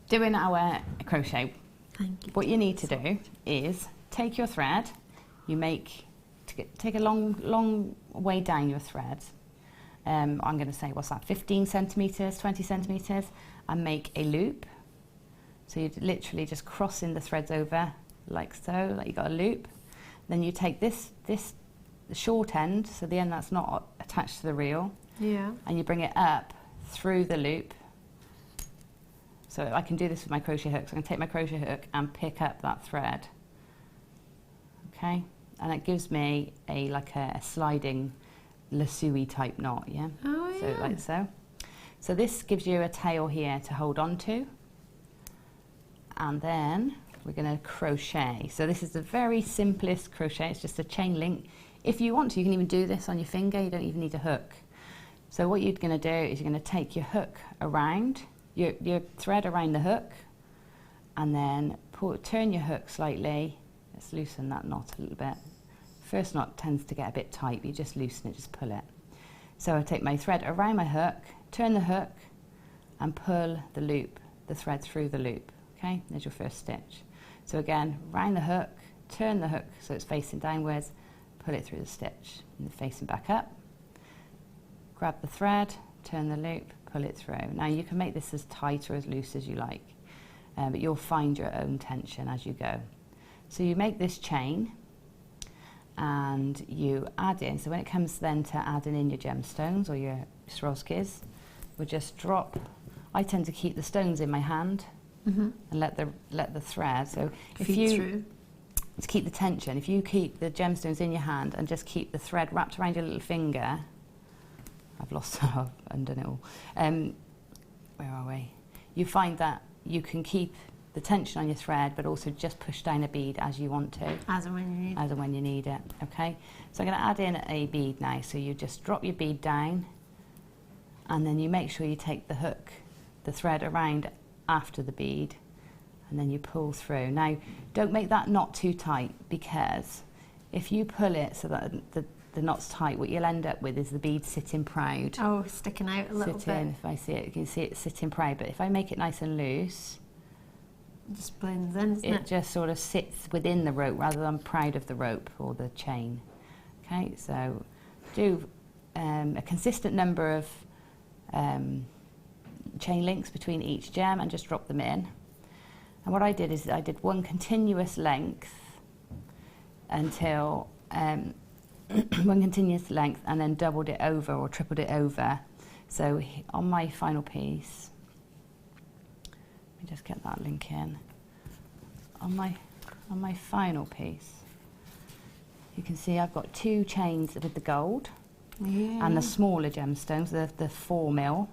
doing our crochet. Thank you. What you need to do is take your thread. Take a long way down your thread. I'm going to say, what's that, 15 centimetres, 20 centimetres, and make a loop. So you're literally just crossing the threads over like so, like you got a loop. Then you take the short end, so the end that's not attached to the reel, Yeah. and you bring it up through the loop. So I can do this with my crochet hook. So I'm going to take my crochet hook and pick up that thread. Okay, and it gives me a sliding lasso-y type knot, yeah? Oh, yeah. So like so. So this gives you a tail here to hold on to. And then we're going to crochet. So this is the very simplest crochet. It's just a chain link. If you want to, you can even do this on your finger. You don't even need a hook. So what you're going to do is you're going to take your hook around, your thread around the hook, and then turn your hook slightly. Let's loosen that knot a little bit. First knot tends to get a bit tight, but you just loosen it, just pull it. So I take my thread around my hook, turn the hook and pull the loop, the thread through the loop. Okay, there's your first stitch. So again, round the hook, turn the hook so it's facing downwards, pull it through the stitch and facing back up. Grab the thread, turn the loop, pull it through. Now you can make this as tight or as loose as you like, but you'll find your own tension as you go. So you make this chain and you add in, so when it comes then to adding in your gemstones or your Swarovskis, we'll just drop, I tend to keep the stones in my hand and let the thread, so if Feed you, through. to keep the tension, if you keep the gemstones in your hand and just keep the thread wrapped around your little finger, I've lost, I've undone it all, where are we? You find that you can keep the tension on your thread but also just push down a bead as you want to. As and when you need. As and when you need it, okay? So I'm going to add in a bead now, so you just drop your bead down and then you make sure you take the hook, the thread around after the bead and then you pull through. Now don't make that knot too tight, because if you pull it so that the knot's tight, what you'll end up with is the bead sitting proud. Oh, sticking out a little Sitting, bit. if I see it, you can see it sitting proud, but if I make it nice and loose, It just blends in, doesn't it it? just sort of sits within the rope rather than proud of the rope or the chain. Okay, so do a consistent number of chain links between each gem and just drop them in. And what I did is I did one continuous length until one continuous length and then doubled it over or tripled it over. So on my final piece, let me just get that link in. On my final piece, you can see I've got 2 chains with the gold and the smaller gemstones, the 4mm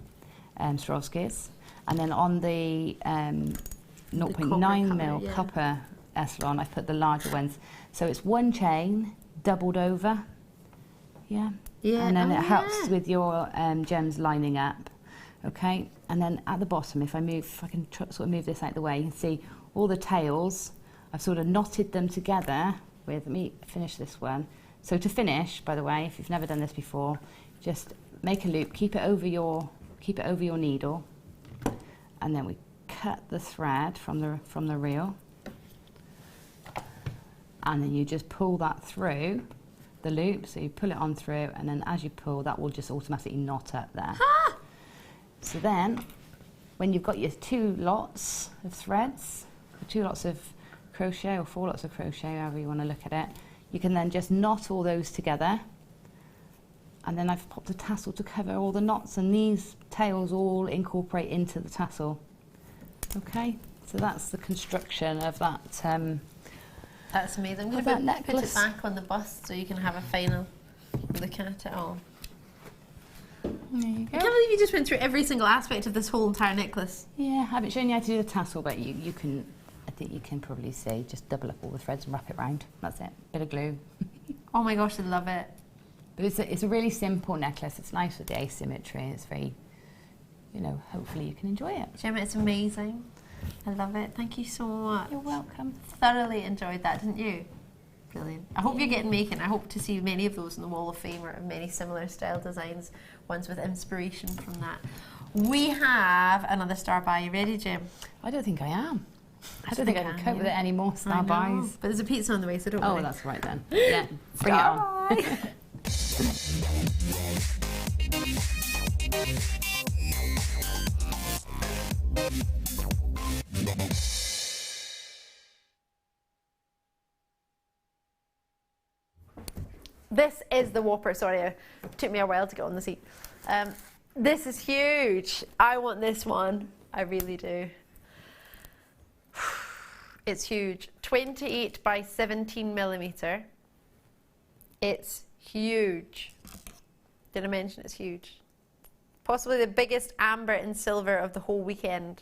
Swarovskis, and then on the 0.9mm copper Essilon, I've put the larger ones. So it's 1 chain doubled over, and then it helps with your gems lining up. Okay, and then at the bottom, if I can sort of move this out of the way, you can see all the tails. I've sort of knotted them together with, let me finish this one. So to finish, by the way, if you've never done this before, just make a loop, keep it over your needle, and then we cut the thread from the reel, and then you just pull that through the loop. So you pull it on through, and then as you pull, that will just automatically knot up there. So then, when you've got your 2 lots of threads, or 2 lots of crochet or 4 lots of crochet, however you want to look at it, you can then just knot all those together. And then I've popped a tassel to cover all the knots, and these tails all incorporate into the tassel. Okay, so that's the construction of that. That's amazing. I'm Of going that to put it necklace. back on the bust so you can have a final look at it all. There you I go. can't believe you just went through every single aspect of this whole entire necklace. Yeah, I haven't shown you how to do the tassel, but you can, I think you can probably see, just double up all the threads and wrap it round. That's it, bit of glue. Oh my gosh, I love it. But it's a really simple necklace. It's nice with the asymmetry. It's very, hopefully you can enjoy it. Gemma, it's amazing. I love it. Thank you so much. You're welcome. Thoroughly enjoyed that, didn't you? Brilliant. I hope you're getting making. I hope to see many of those in the Wall of Fame, or many similar style designs, ones with inspiration from that. We have another star buy. You ready, Jim? I don't think I am. I don't think I can cope with it anymore. I Star know. buys. But there's a pizza on the way, so don't Oh, worry. that's right then. Yeah, bring it on. This is the Whopper. Sorry, it took me a while to get on the seat. This is huge. I want this one. I really do. It's huge. 28 by 17 millimeter. It's huge. Did I mention it's huge? Possibly the biggest amber and silver of the whole weekend.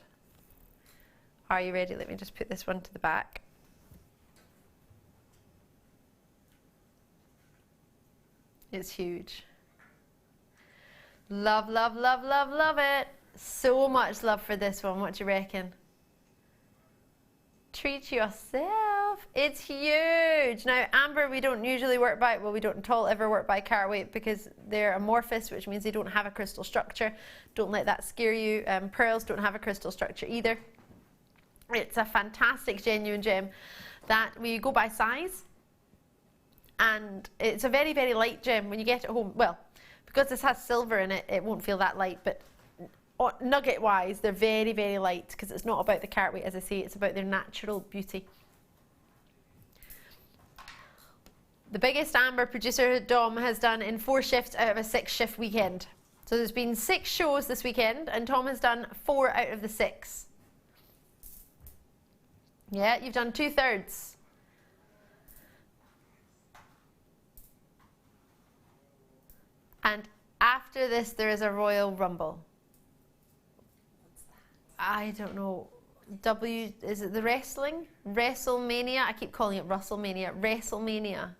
Are you ready? Let me just put this one to the back. It's huge. Love, love, love, love, love it. So much love for this one. What do you reckon? Treat yourself. off. It's huge. Now, amber we don't usually work by, well, we don't at all ever work by carat weight because they're amorphous, which means they don't have a crystal structure. Don't let that scare you. Pearls don't have a crystal structure either. It's a fantastic genuine gem that we go by size, and it's a very, very light gem when you get it home. Well, because this has silver in it, it won't feel that light, but nugget wise they're very, very light because it's not about the carat weight, as I say, it's about their natural beauty. The biggest amber producer Dom has done in 4 shifts out of a 6-shift weekend. So there's been 6 shows this weekend and Tom has done 4 out of the 6. Yeah, you've done 2/3. And after this there is a Royal Rumble. I don't know. Is it the wrestling? WrestleMania? I keep calling it Russellmania. WrestleMania.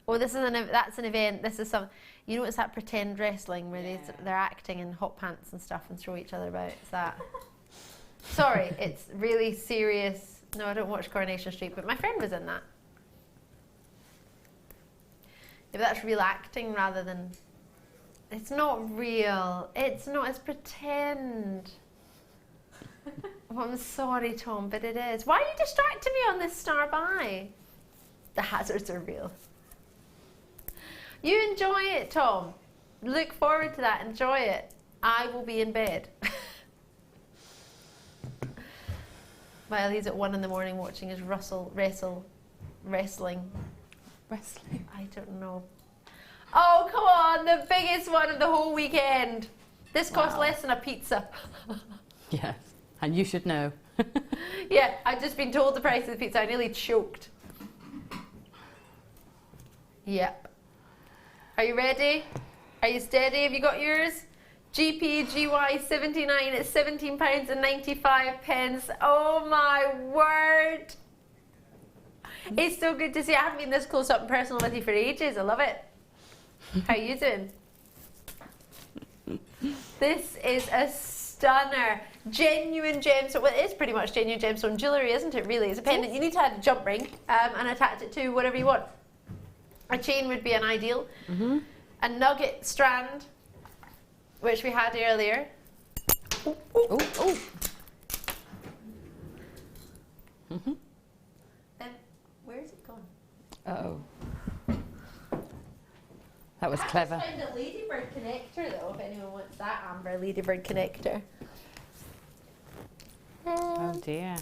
Oh, that's an event. This is some, you know, it's that pretend wrestling where they're acting in hot pants and stuff and throw each other about. It's that. Sorry, it's really serious. No, I don't watch Coronation Street, but my friend was in that. Yeah, but that's real acting rather than. It's not real. It's not. It's pretend. Oh, I'm sorry, Tom, but it is. Why are you distracting me on this star by? The hazards are real. You enjoy it, Tom. Look forward to that. Enjoy it. I will be in bed. While he's at 1 in the morning watching his wrestling. Wrestling. I don't know. Oh, come on. The biggest one of the whole weekend. This costs less than a pizza. Yes, and you should know. Yeah, I've just been told the price of the pizza. I nearly choked. Yep. Are you ready? Are you steady? Have you got yours? GPGY 79 at £17.95. Oh my word. It's so good to see. I haven't been this close up and personal with you for ages. I love it. How you doing? This is a stunner. Genuine gemstone. Well, it is pretty much genuine gemstone jewellery, isn't it, really? It's a pendant. You need to add a jump ring and attach it to whatever you want. A chain would be an ideal. Mm-hmm. A nugget strand, which we had earlier. Oh, oh, oh. Mm-hmm. Where's it gone? Uh-oh. That was clever. I just found a ladybird connector, though, if anyone wants that amber ladybird connector. Oh dear.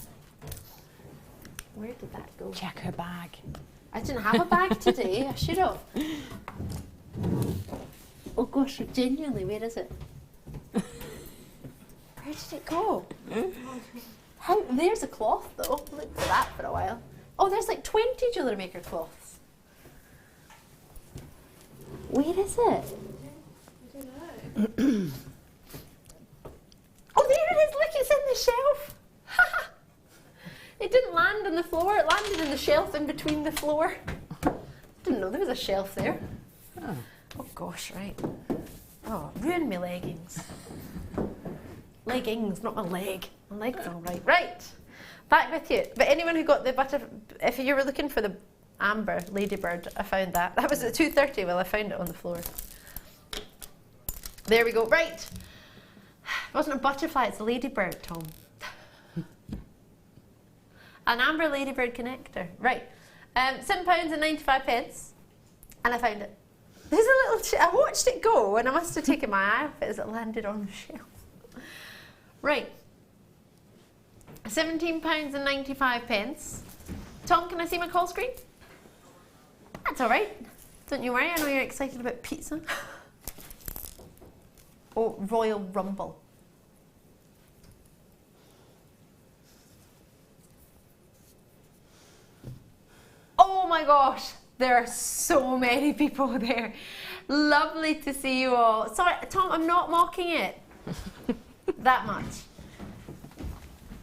Where did that go? Check her bag. I didn't have a bag today. I should have. Oh gosh, genuinely, where is it? Where did it go? How? There's a cloth though. Looked for that for a while. Oh, there's like 20 Jewellery Maker cloths. Where is it? I don't know. Oh, there it is. Look, it's in the shelf. It didn't land on the floor. It landed in the shelf in between the floor. Didn't know there was a shelf there. Oh. Oh gosh, right. Oh, ruined my leggings. Leggings, not my leg. My leg's all right. Right, back with you. But anyone who got the if you were looking for the amber ladybird, I found that. That was at 2:30. Well, I found it on the floor. There we go. Right. It wasn't a butterfly, it's a ladybird, Tom. An amber ladybird connector. Right. £7.95. And I found it. There's a little, I watched it go and I must have taken my eye off it as it landed on the shelf. Right. £17.95. Tom, can I see my call screen? That's all right. Don't you worry, I know you're excited about pizza. Oh, Royal Rumble. Oh my gosh, there are so many people there. Lovely to see you all. Sorry, Tom, I'm not mocking it that much.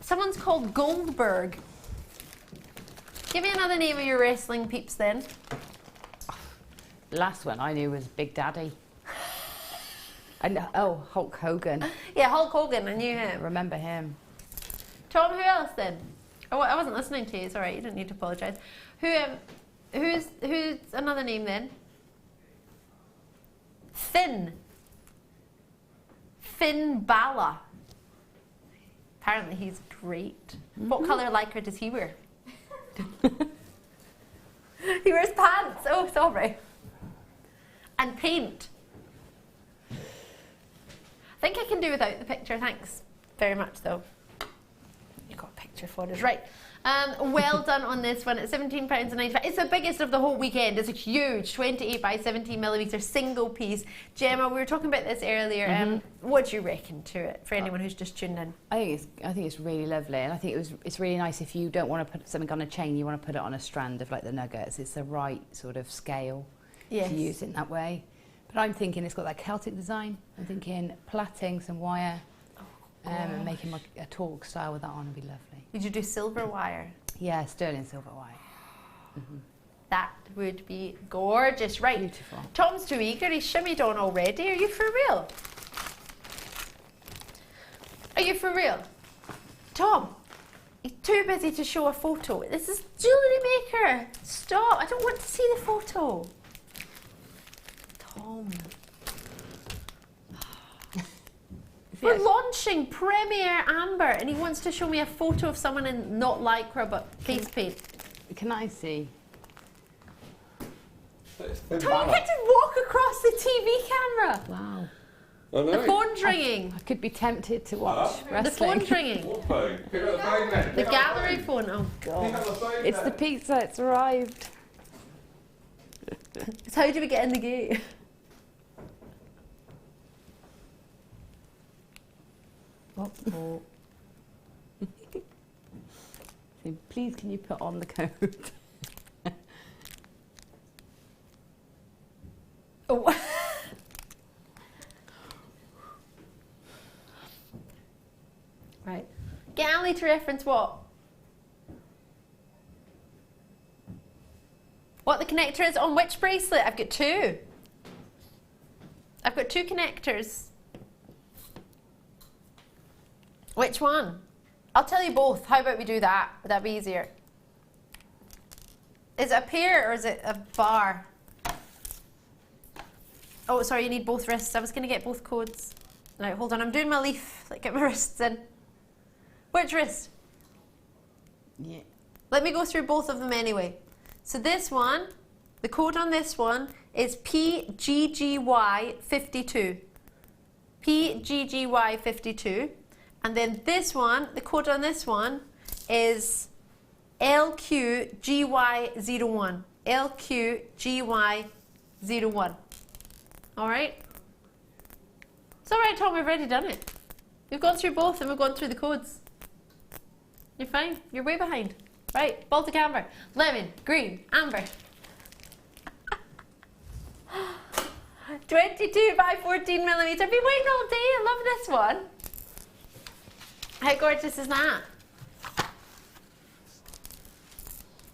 Someone's called Goldberg. Give me another name of your wrestling peeps then. The last one I knew was Big Daddy. And oh, Hulk Hogan. Yeah, Hulk Hogan, I knew I him. remember him. Tom, who else then? Oh, I wasn't listening to you. It's all right. You don't need to apologise. Who's another name then? Finn Bala. Apparently he's great. What colour lycra does he wear? He wears pants. Oh, sorry. And paint. I think I can do without the picture. Thanks very much, though. You got a picture for us, right? Well done on this one at £17.95. It's the biggest of the whole weekend. It's a huge 28 by 17 millimetre single piece. Gemma, we were talking about this earlier. What do you reckon to it for anyone who's just tuned in? I think it's really lovely, and I think it's really nice if you don't want to put something on a chain, you want to put it on a strand of like the nuggets. It's the right sort of scale to use in that way. But I'm thinking it's got that Celtic design. I'm thinking plaiting some wire and making like a talk style with that on would be lovely. Did you do silver wire? Yeah, sterling silver wire. That would be gorgeous. Right. Beautiful. Tom's too eager. He's shimmied on already. Are you for real? Are you for real? Tom, he's too busy to show a photo. This is Jewellery Maker. Stop. I don't want to see the photo. Tom. We're launching Premier Amber and he wants to show me a photo of someone in not lycra but face paint. Can I see? Tom, you get to walk across the TV camera. Wow. I know. The phone's ringing. I could be tempted to watch wrestling. The phone's ringing. What phone? Pick up the phone then. The gallery phone. Oh, Pick God. up the phone It's the then. pizza, it's arrived. So how do we get in the gate? Oh. So please can you put on the code? Oh. Right. Get Ali to reference what? What the connector is on which bracelet? I've got two. I've got two connectors. Which one? I'll tell you both. How about we do that? Would that be easier? Is it a pair or is it a bar? Oh, sorry, you need both wrists. I was going to get both codes. Right, hold on. I'm doing my leaf. Like, get my wrists in. Which wrist? Yeah. Let me go through both of them anyway. So this one, the code on this one is PGGY52. PGGY52. And then this one, the code on this one is LQGY01. LQGY01. All right? It's all right, Tom, we've already done it. We've gone through both and we've gone through the codes. You're fine. You're way behind. Right, Baltic amber, lemon, green, amber. 22 by 14 millimetres. I've been waiting all day. I love this one. How gorgeous is that?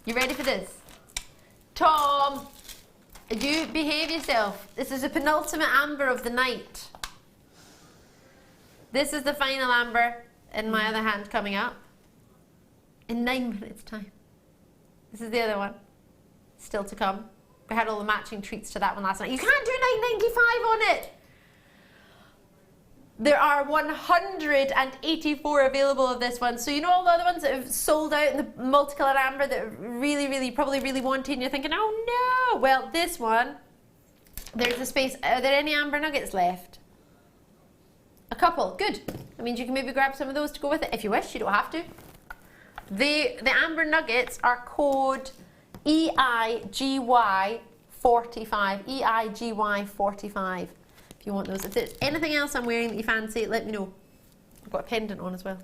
You ready for this? Tom, you behave yourself. This is a penultimate amber of the night. This is the final amber in my other hand coming up. In 9 minutes time. This is the other one. Still to come. We had all the matching treats to that one last night. You can't do $9.95 on it! There are 184 available of this one. So you know all the other ones that have sold out in the multicolored amber that really, probably really wanted and you're thinking, oh no! Well, this one, there's a space. Are there any amber nuggets left? A couple, good. That means you can maybe grab some of those to go with it. If you wish, you don't have to. The amber nuggets are code EIGY45. EIGY45. If you want those. If there's anything else I'm wearing that you fancy, let me know. I've got a pendant on as well.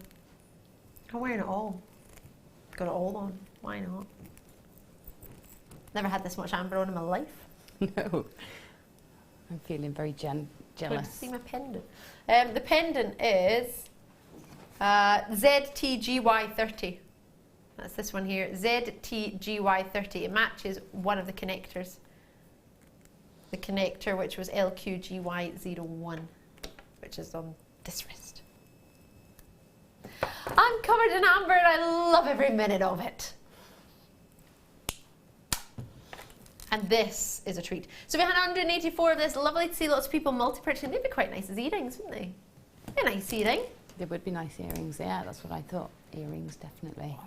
I'm wearing it all. Got it all on. Why not? Never had this much amber on in my life. No. I'm feeling very jealous. See my pendant. The pendant is ZTGY30. That's this one here, ZTGY30. It matches one of the connectors. The connector which was LQGY01, which is on this wrist. I'm covered in amber and I love every minute of it. And this is a treat. So we had 184 of this. Lovely to see lots of people multi-purchasing. They'd be quite nice as earrings, wouldn't they? Be a nice earring. They would be nice earrings, yeah, that's what I thought. Earrings, definitely.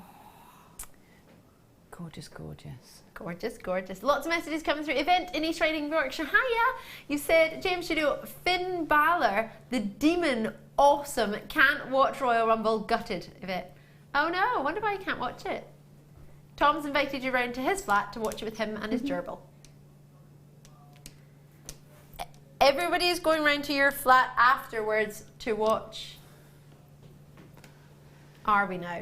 Gorgeous, gorgeous. Gorgeous, gorgeous. Lots of messages coming through. Event in East Riding, Yorkshire. Hiya! You said, James Studio, Finn Balor, the demon, awesome. Can't watch Royal Rumble, gutted. Yvette. Oh no, I wonder why you can't watch it. Tom's invited you round to his flat to watch it with him and his gerbil. Everybody is going round to your flat afterwards to watch. Are we now?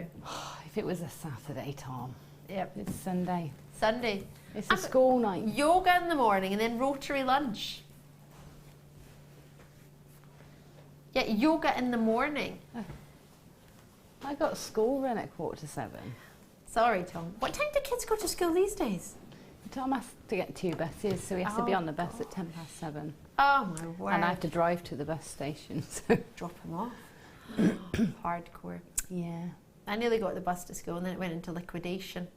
If it was a Saturday, Tom. Yep. It's Sunday. Sunday. It's a school night. Yoga in the morning and then Rotary lunch. Yeah, yoga in the morning. I got school run at 6:45. Sorry, Tom. What time do kids go to school these days? Tom has to get 2 buses, so he has to be on the bus at 7:10. Oh my word. And I have to drive to the bus station, so... Drop him off. Hardcore. Yeah. I nearly got the bus to school and then it went into liquidation.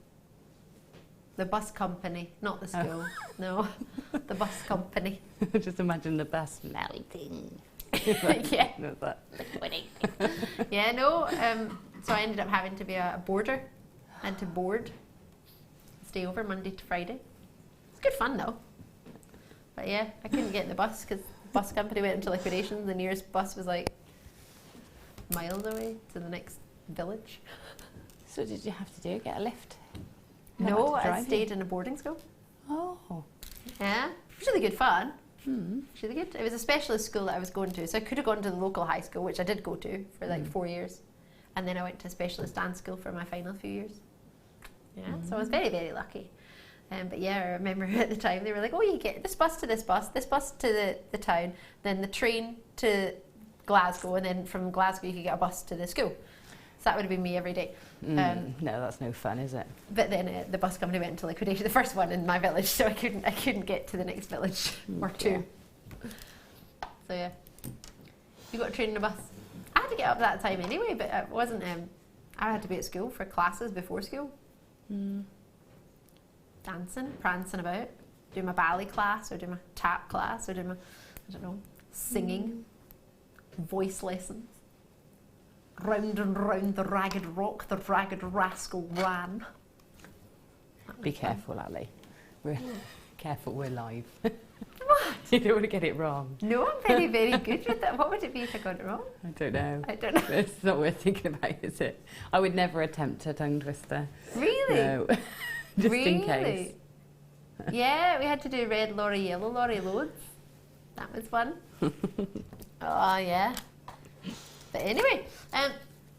The bus company, not the school. No, the bus company. Just imagine the bus melting. Yeah. No, that. Liquidating. Yeah, no. So I ended up having to be a boarder and to board. Stay over Monday to Friday. It's good fun though. But yeah, I couldn't get the bus because the bus company went into liquidation. The nearest bus was like miles away to the next village. So what did you have to do? Get a lift? You No, had to I drive stayed in a boarding school. Oh. Yeah, it was really good fun. Hmm. It was really good. It was a specialist school that I was going to, so I could have gone to the local high school, which I did go to for like 4 years, and then I went to a specialist dance school for my final few years. Yeah, so I was very, very lucky. But yeah, I remember at the time they were like, "Oh, you get this bus to this bus to the town, then the train to Glasgow, and then from Glasgow you could get a bus to the school." So that would have been me every day. No, that's no fun, is it? But then the bus company went into liquidation, the first one in my village, so I couldn't get to the next village or two. So yeah, you got a train and a bus. I had to get up that time anyway, but it wasn't. I had to be at school for classes before school. Dancing, prancing about, doing my ballet class or doing my tap class or doing my, I don't know, singing, voice lessons. Round and round the ragged rock, the ragged rascal ran. Be careful, Ali. We're careful, we're live. What? You don't want to get it wrong. No, I'm very, very good with that. What would it be if I got it wrong? I don't know. I don't know. It's not worth thinking about, is it? I would never attempt a tongue twister. Really? No. Just really? in case. Yeah, we had to do red lorry, yellow lorry loads. That was fun. Oh, yeah. But anyway,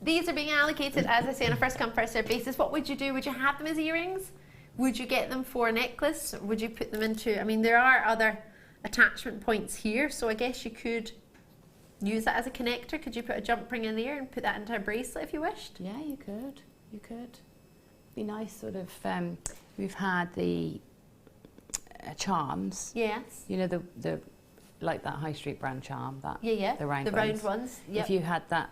these are being allocated, as I say, on a first come, first served basis. What would you do? Would you have them as earrings? Would you get them for a necklace? Would you put them into, I mean, there are other attachment points here, so I guess you could use that as a connector. Could you put a jump ring in there and put that into a bracelet if you wished? Yeah, you could. You could. Be nice, sort of. We've had the charms. Yes. You know the like that high street brand charm. That Yeah. the round ones. Yep. If you had that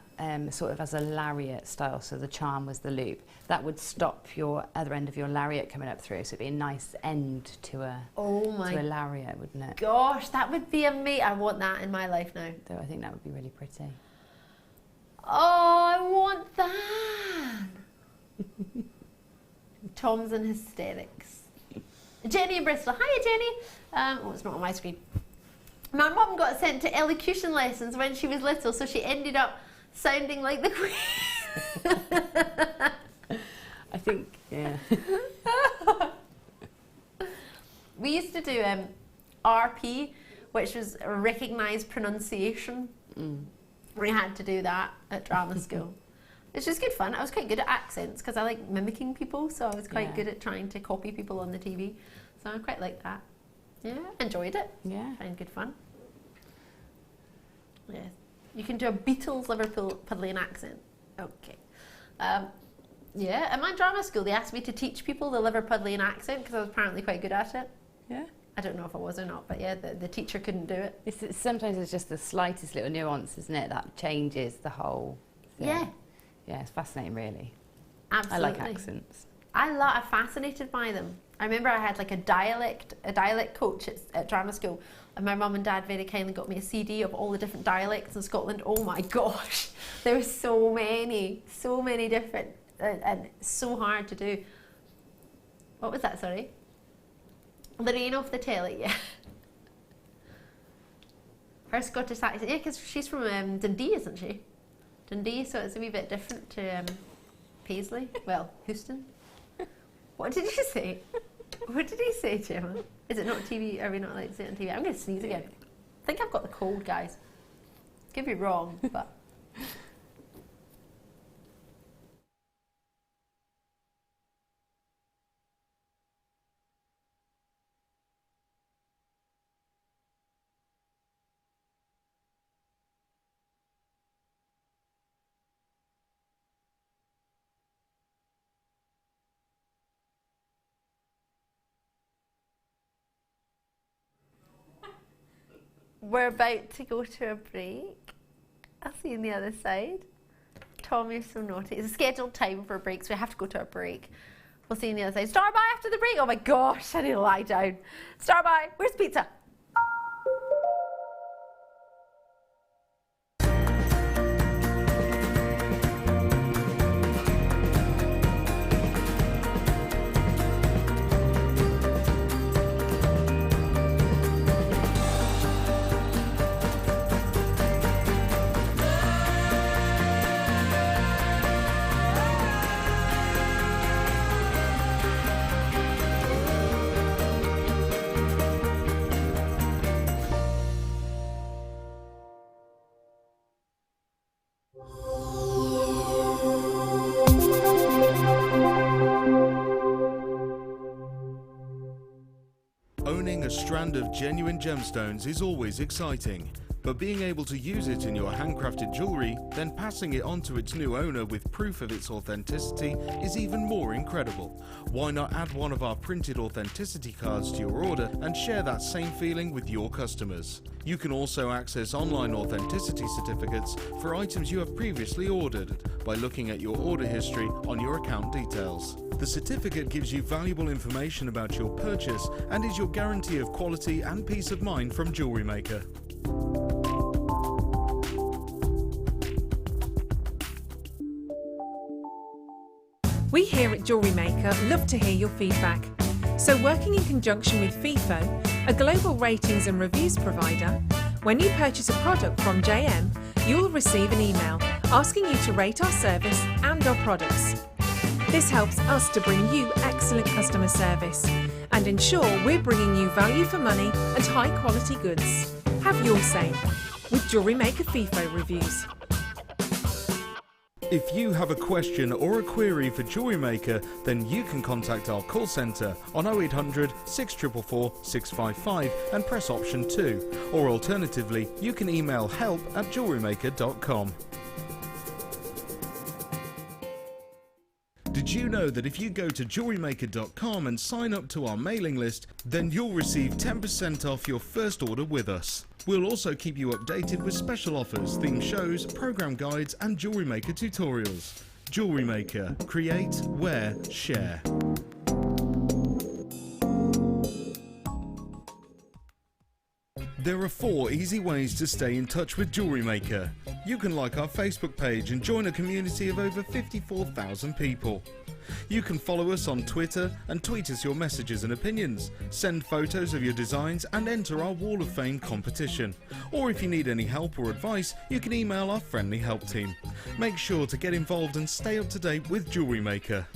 sort of as a lariat style, so the charm was the loop, that would stop your other end of your lariat coming up through. So it'd be a nice end to a to a lariat, wouldn't it? Gosh, that would be amazing. I want that in my life now. So I think that would be really pretty. Oh, I want that. Tom's in hysterics. Jenny in Bristol. Hiya, Jenny. Oh, it's not on my screen. My mum got sent to elocution lessons when she was little, so she ended up sounding like the Queen. I think, yeah. We used to do RP, which was recognised pronunciation. We had to do that at drama school. It's just good fun. I was quite good at accents because I like mimicking people, so I was quite good at trying to copy people on the TV. So I quite liked that. Yeah, enjoyed it. Yeah. Found good fun. Yeah. You can do a Beatles Liverpudlian accent. Okay. Yeah, at my drama school, they asked me to teach people the Liverpudlian accent because I was apparently quite good at it. Yeah. I don't know if I was or not, but yeah, the teacher couldn't do it. Sometimes it's just the slightest little nuance, isn't it, that changes the whole thing. Yeah. Yeah, it's fascinating, really. Absolutely. I like accents. I'm fascinated by them. I remember I had like a dialect coach at drama school, and my mum and dad very kindly got me a CD of all the different dialects in Scotland. Oh my gosh, there were so many different, and so hard to do. What was that, sorry? Lorraine off the telly, yeah. Her Scottish accent, yeah, because she's from Dundee, isn't she? Dundee, so it's a wee bit different to Paisley. Well, Houston. What did you say? What did he say, Gemma? Is it not TV? Are we not allowed to say it on TV? I'm going to sneeze again. I think I've got the cold, guys. Could be wrong, but... We're about to go to a break. I'll see you on the other side. Tom, you're so naughty. It's a scheduled time for a break, so we have to go to a break. We'll see you on the other side. Star by after the break. Oh my gosh, I need to lie down. Star by. Where's pizza? Owning a strand of genuine gemstones is always exciting, but being able to use it in your handcrafted jewellery, then passing it on to its new owner with proof of its authenticity is even more incredible. Why not add one of our printed authenticity cards to your order and share that same feeling with your customers? You can also access online authenticity certificates for items you have previously ordered by looking at your order history on your account details. The certificate gives you valuable information about your purchase and is your guarantee of quality and peace of mind from Jewellery Maker. We here at Jewellery Maker love to hear your feedback. So working in conjunction with FIFO, a global ratings and reviews provider, when you purchase a product from JM, you'll receive an email asking you to rate our service and our products. This helps us to bring you excellent customer service and ensure we're bringing you value for money and high quality goods. Have your say with Jewellery Maker FIFO reviews. If you have a question or a query for Jewellery Maker, then you can contact our call centre on 0800 644 655 and press option 2, or alternatively you can email help@jewellerymaker.com. Did you know that if you go to JewelleryMaker.com and sign up to our mailing list, then you'll receive 10% off your first order with us? We'll also keep you updated with special offers, theme shows, program guides and Jewellery Maker tutorials. Jewellery Maker. Create, wear, share. There are 4 easy ways to stay in touch with Jewellery Maker. You can like our Facebook page and join a community of over 54,000 people. You can follow us on Twitter and tweet us your messages and opinions, send photos of your designs and enter our Wall of Fame competition. Or if you need any help or advice, you can email our friendly help team. Make sure to get involved and stay up to date with Jewellery Maker.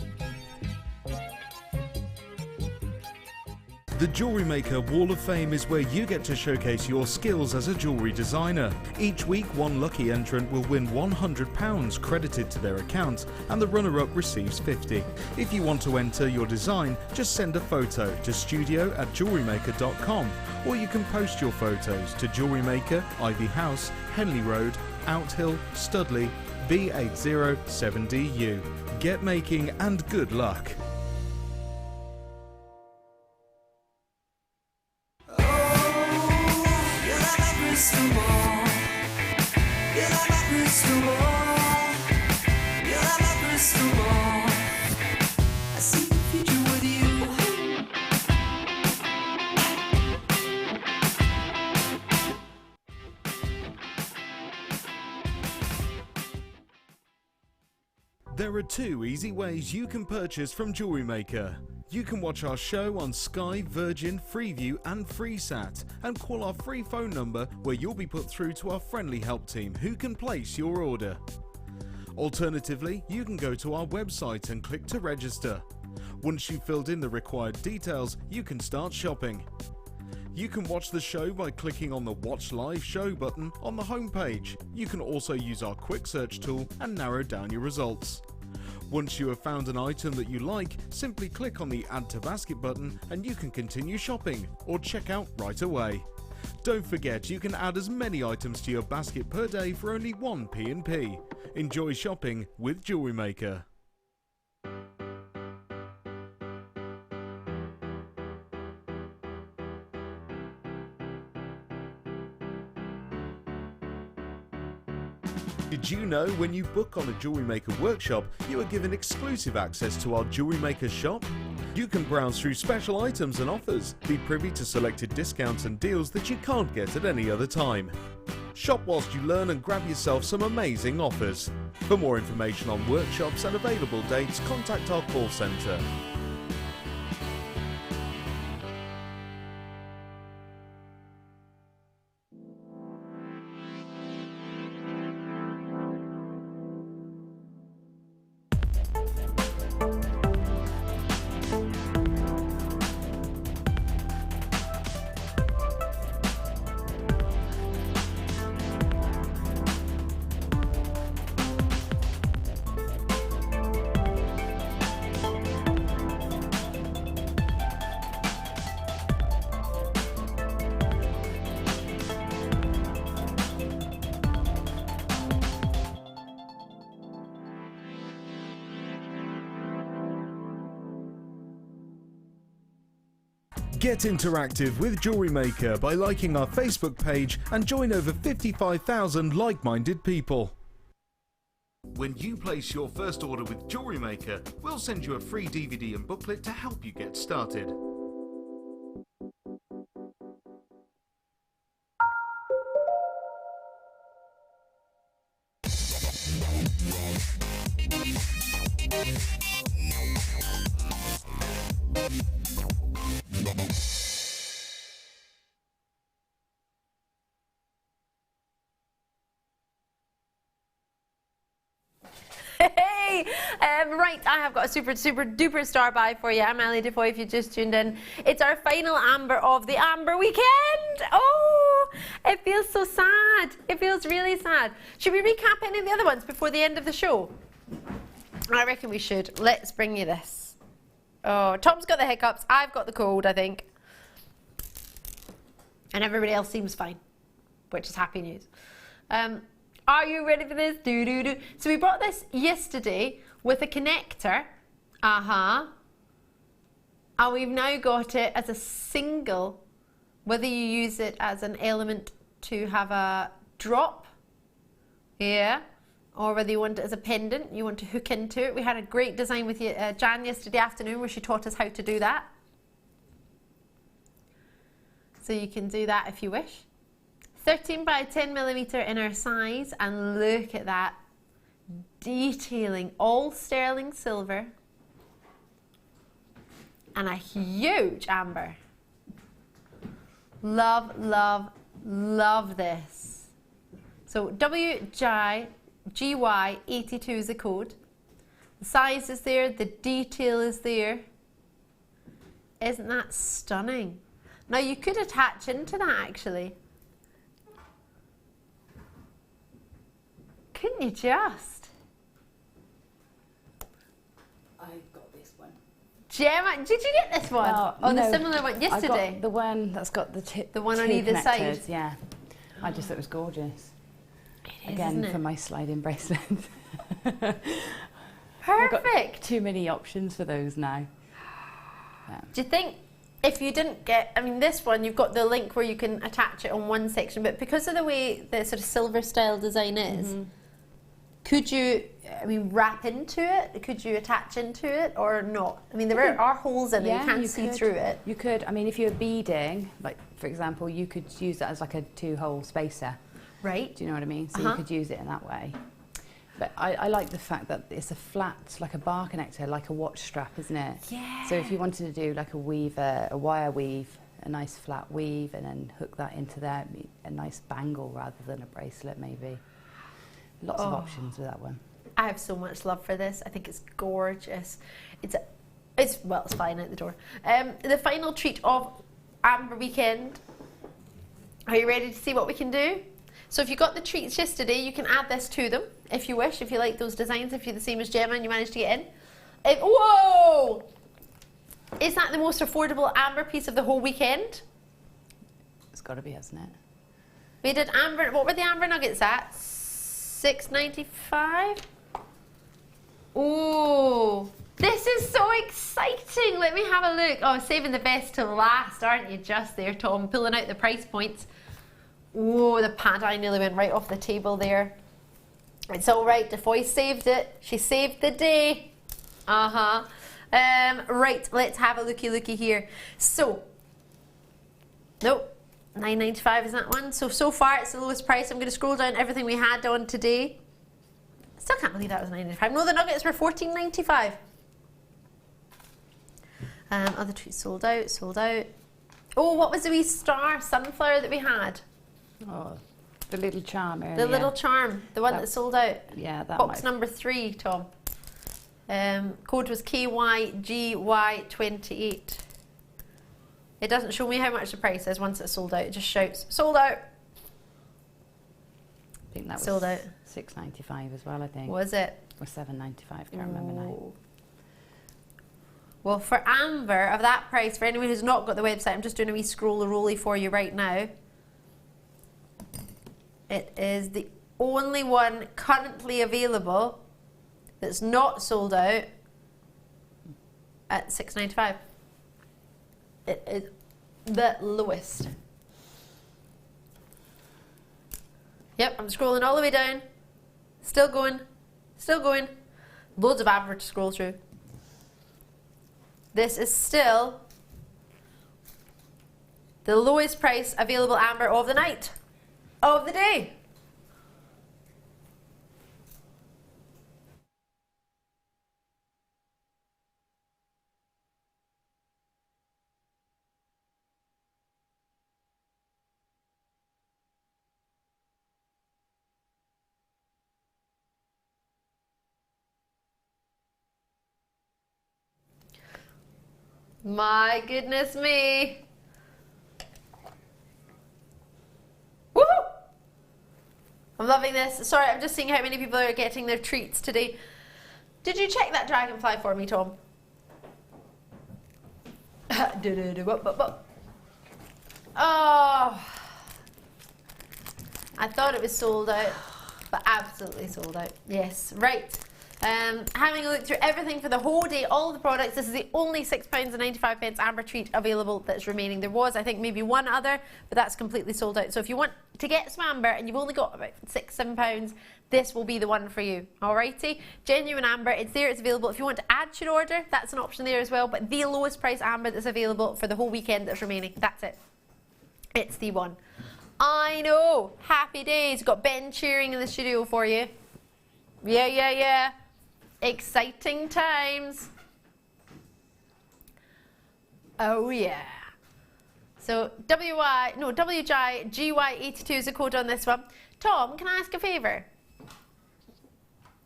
The Jewellery Maker Wall of Fame is where you get to showcase your skills as a jewellery designer. Each week, one lucky entrant will win £100 credited to their account, and the runner-up receives £50. If you want to enter your design, just send a photo to studio@jewellerymaker.com, or you can post your photos to Jewellery Maker, Ivy House, Henley Road, Outhill, Studley, B807DU. Get making and good luck. You're like my crystal ball. You're There are 2 easy ways you can purchase from Jewellery Maker. You can watch our show on Sky, Virgin, Freeview and FreeSat and call our free phone number where you'll be put through to our friendly help team who can place your order. Alternatively, you can go to our website and click to register. Once you've filled in the required details, you can start shopping. You can watch the show by clicking on the Watch Live Show button on the homepage. You can also use our quick search tool and narrow down your results. Once you have found an item that you like, simply click on the Add to Basket button and you can continue shopping or check out right away. Don't forget you can add as many items to your basket per day for only 1 P&P. Enjoy shopping with Jewellery Maker. Did you know when you book on a Jewellery Maker workshop, you are given exclusive access to our Jewellery Maker shop? You can browse through special items and offers, be privy to selected discounts and deals that you can't get at any other time. Shop whilst you learn and grab yourself some amazing offers. For more information on workshops and available dates, contact our call centre. Get interactive with Jewellery Maker by liking our Facebook page and join over 55,000 like-minded people. When you place your first order with Jewellery Maker, we'll send you a free DVD and booklet to help you get started. Hey, right, I have got a super duper star buy for you. I'm Ellie Defoy if you just tuned in. It's our final amber of the amber weekend. Oh, it feels so sad. It feels really sad. Should we recap any of the other ones before the end of the show? I reckon we should. Let's bring you this. Oh, Tom's got the hiccups. I've got the cold, I think. And everybody else seems fine, which is happy news. Are you ready for this? So we bought this yesterday with a connector. And we've now got it as a single, whether you use it as an element to have a drop, yeah, or whether you want it as a pendant, you want to hook into it. We had a great design with Jan yesterday afternoon where she taught us how to do that. So you can do that if you wish. 13 by 10 millimeter in our size, and look at that detailing, all sterling silver and a huge amber. Love, love, love this. So WGY82 is the code. The size is there, the detail is there. Isn't that stunning? Now you could attach into that actually. Couldn't you just? I got this one. Gemma, did you get this one? No, the similar one yesterday? I got the one that's got the the one on two either connectors, side? Yeah. I just thought it was gorgeous. It is, Again, isn't it? for my sliding bracelet. Perfect. I've got too many options for those now. Yeah. Do you think if you didn't get, I mean this one, you've got the link where you can attach it on one section, but because of the way the sort of silver style design is, could you, I mean, wrap into it? Could you attach into it or not? I mean, there are holes in it, you can't see through it. You could, I mean, if you're beading, like for example, you could use that as like a 2-hole spacer. Right. Do you know what I mean? So you could use it in that way. But I like the fact that it's a flat, like a bar connector, like a watch strap, isn't it? Yeah. So if you wanted to do like a weave, a wire weave, a nice flat weave, and then hook that into there, a nice bangle rather than a bracelet maybe. Lots of options with that one. I have so much love for this. I think it's gorgeous. It's flying out the door. The final treat of Amber Weekend. Are you ready to see what we can do? So if you got the treats yesterday, you can add this to them if you wish, if you like those designs, if you're the same as Gemma and you managed to get in. Whoa! Is that the most affordable Amber piece of the whole weekend? It's got to be, hasn't it? We did Amber, what were the Amber nuggets at? $6.95? Oh, this is so exciting. Let me have a look. Oh, saving the best till last, aren't you? Just there, Tom, pulling out the price points. Oh, the pad I nearly went right off the table there. It's all right, Defoy saved it. She saved the day. Right, let's have a looky here. So, nope, $9.95 is that one. So far it's the lowest price. I'm going to scroll down everything we had on today. Still can't believe that was $9.95. No, the nuggets were $14.95. Other treats sold out. Oh, what was the wee star sunflower that we had? Oh, the little charm earlier. The little charm, the one that sold out. Yeah, that Box number 3, Tom. Code was KYGY28. It doesn't show me how much the price is once it's sold out. It just shouts, sold out. I think that was sold out. $6.95 as well, I think. Was it? Or $7.95, can't remember now. Well, for Amber, of that price, for anyone who's not got the website, I'm just doing a wee scroll-a-rolly for you right now. It is the only one currently available that's not sold out at $6.95. It is the lowest. Yep, I'm scrolling all the way down. Still going. Loads of Amber to scroll through. This is still the lowest price available Amber of the night. Of the day. My goodness me. Woo! I'm loving this. Sorry, I'm just seeing how many people are getting their treats today. Did you check that dragonfly for me, Tom? Oh, I thought it was sold out, but absolutely sold out. Yes, right. Having a look through everything for the whole day, all the products, this is the only £6.95 Amber treat available that's remaining. There was, I think, maybe one other, but that's completely sold out. So if you want to get some Amber and you've only got about £6-7, this will be the one for you. Alrighty, genuine Amber, it's there, it's available. If you want to add to your order, that's an option there as well. But the lowest price Amber that's available for the whole weekend that's remaining, that's it. It's the one. I know, happy days. Got Ben cheering in the studio for you. Yeah. Exciting times. Oh yeah. So WGY82 is the code on this one. Tom, can I ask a favour?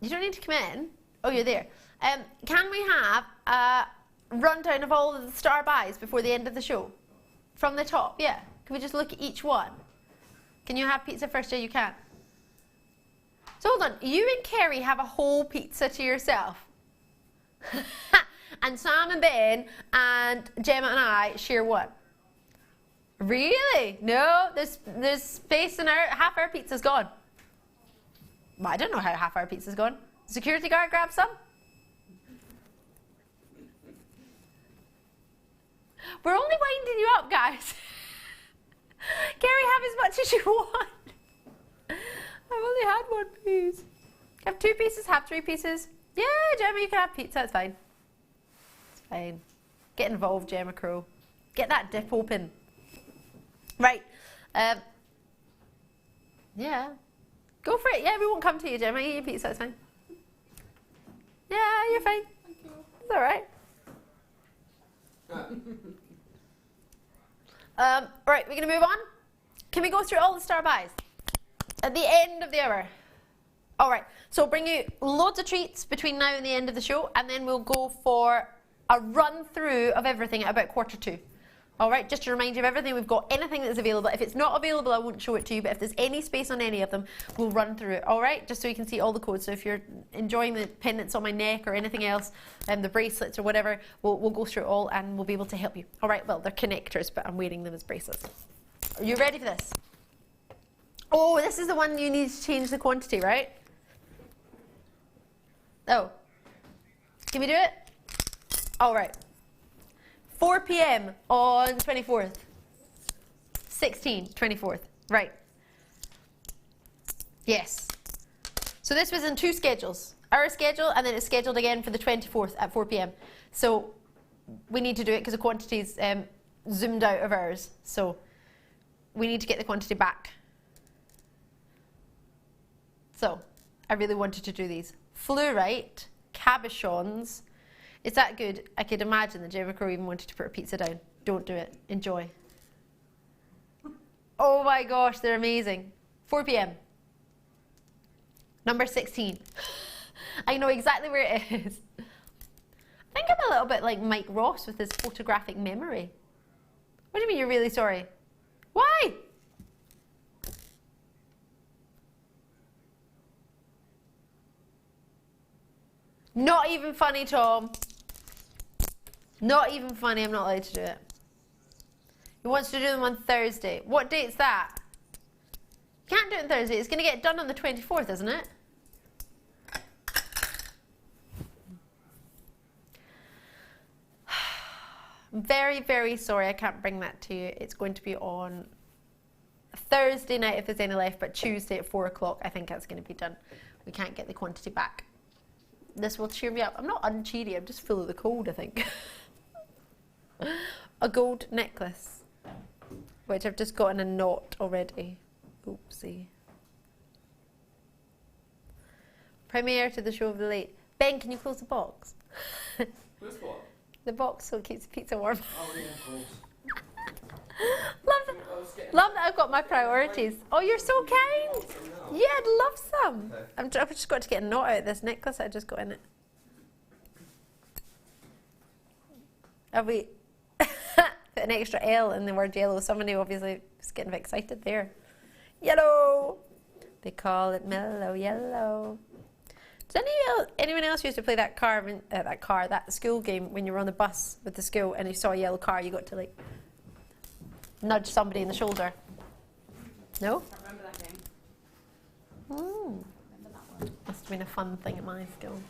You don't need to come in. Oh, you're there. Can we have a rundown of all of the star buys before the end of the show? From the top, yeah. Can we just look at each one? Can you have pizza first? Yeah, you can. So hold on, you and Kerry have a whole pizza to yourself. And Sam and Ben and Gemma and I share one. Really? No, there's space in half our pizza's gone. Well, I don't know how half our pizza's gone. Security guard grab some? We're only winding you up, guys. Kerry, have as much as you want. I've only had one piece. Have 2 pieces, have 3 pieces. Yeah, Gemma, you can have pizza, it's fine. It's fine. Get involved, Gemma Crow. Get that dip open. Right. Yeah. Go for it. Yeah, we won't come to you, Gemma. Eat your pizza, it's fine. Yeah, you're fine. Thank you. It's all right. Right, we're going to move on. Can we go through all the star buys at the end of the hour? All right, so I'll bring you loads of treats between now and the end of the show, and then we'll go for a run through of everything at about 1:45. All right, just to remind you of everything we've got, anything that's available. If it's not available, I won't show it to you, but if there's any space on any of them, we'll run through it. All right, just so you can see all the codes. So if you're enjoying the pendants on my neck or anything else, the bracelets or whatever, we'll go through it all and we'll be able to help you. All right, well, they're connectors, but I'm wearing them as bracelets. Are you ready for this? Oh, this is the one you need to change the quantity, right? Oh, can we do it? All right. 4 p.m. on 24th. 24th. Right. Yes. So this was in 2 schedules. Our schedule, and then it's scheduled again for the 24th at 4 p.m. So we need to do it because the quantity's zoomed out of ours. So we need to get the quantity back. So I really wanted to do these. Fluorite, cabochons. Is that good? I could imagine that Jewellery even wanted to put a pizza down. Don't do it. Enjoy. Oh my gosh, they're amazing. 4 p.m. Number 16. I know exactly where it is. I think I'm a little bit like Mike Ross with his photographic memory. What do you mean you're really sorry? Why? Not even funny, Tom. Not even funny. I'm not allowed to do it. He wants to do them on Thursday. What date's that? You can't do it on Thursday. It's going to get done on the 24th, isn't it? I'm very, very sorry I can't bring that to you. It's going to be on Thursday night if there's any left, but Tuesday at 4 o'clock I think that's going to be done. We can't get the quantity back. This will cheer me up. I'm not uncheery, I'm just full of the cold, I think. A gold necklace, which I've just gotten a knot already. Oopsie. Premiere to the show of the late. Ben, can you close the box? Where's what? The box so it keeps the pizza warm. Oh, yeah, of course. Love that I've got my priorities. Oh, you're so kind. Yeah, I'd love some. Okay. I've just got to get a knot out of this necklace I just got in it. Have we put an extra L in the word yellow? Somebody obviously is getting a bit excited there. Yellow. They call it mellow yellow. Does anyone else used to play that that school game when you were on the bus with the school and you saw a yellow car, you got to like nudge somebody in the shoulder? No? I remember that game. Mm. Remember that one? Must have been a fun thing at my school.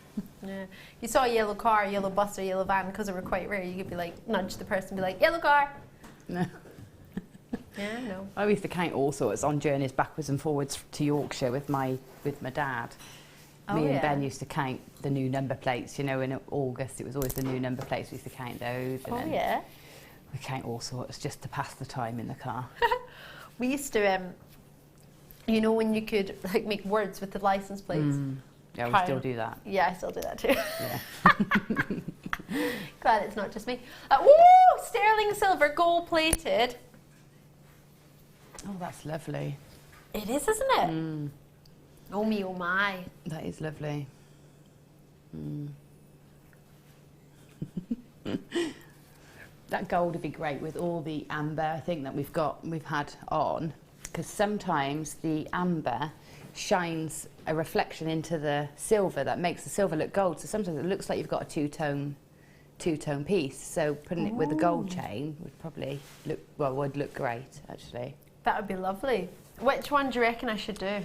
Yeah. You saw a yellow car, a yellow bus or a yellow van, because they were quite rare, you could be like, nudge the person and be like, yellow car. No. Yeah, no. I used to count all sorts on journeys backwards and forwards to Yorkshire with my dad. Oh, Me and yeah. Ben used to count the new number plates, you know, in August it was always the new number plates, we used to count those. And Oh, then yeah. we count all sorts just to pass the time in the car. We used to, you know, when you could like make words with the license plates. Yeah, we Try still and- do that. Yeah, I still do that too. Yeah. Glad it's not just me. Woo! Sterling silver, gold plated. Oh, that's lovely. It is, isn't it? Oh me, oh my. That is lovely. That gold would be great with all the amber, I think, that we've had on, because sometimes the amber shines a reflection into the silver that makes the silver look gold. So sometimes it looks like you've got a two-tone piece. So putting it with a gold chain would probably would look great, actually. That would be lovely. Which one do you reckon I should do?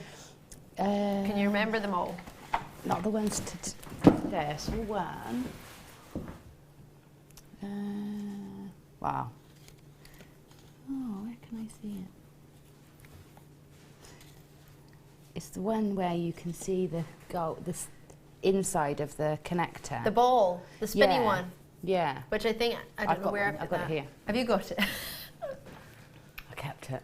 Can you remember them all? Not the ones there's one. Wow. Oh, where can I see it? It's the one where you can see the gold, inside of the connector. The ball, the spinny Yeah. one, Yeah, which I think, I don't I've know got where one. I put I've got that. it here. Have you got it? I kept it.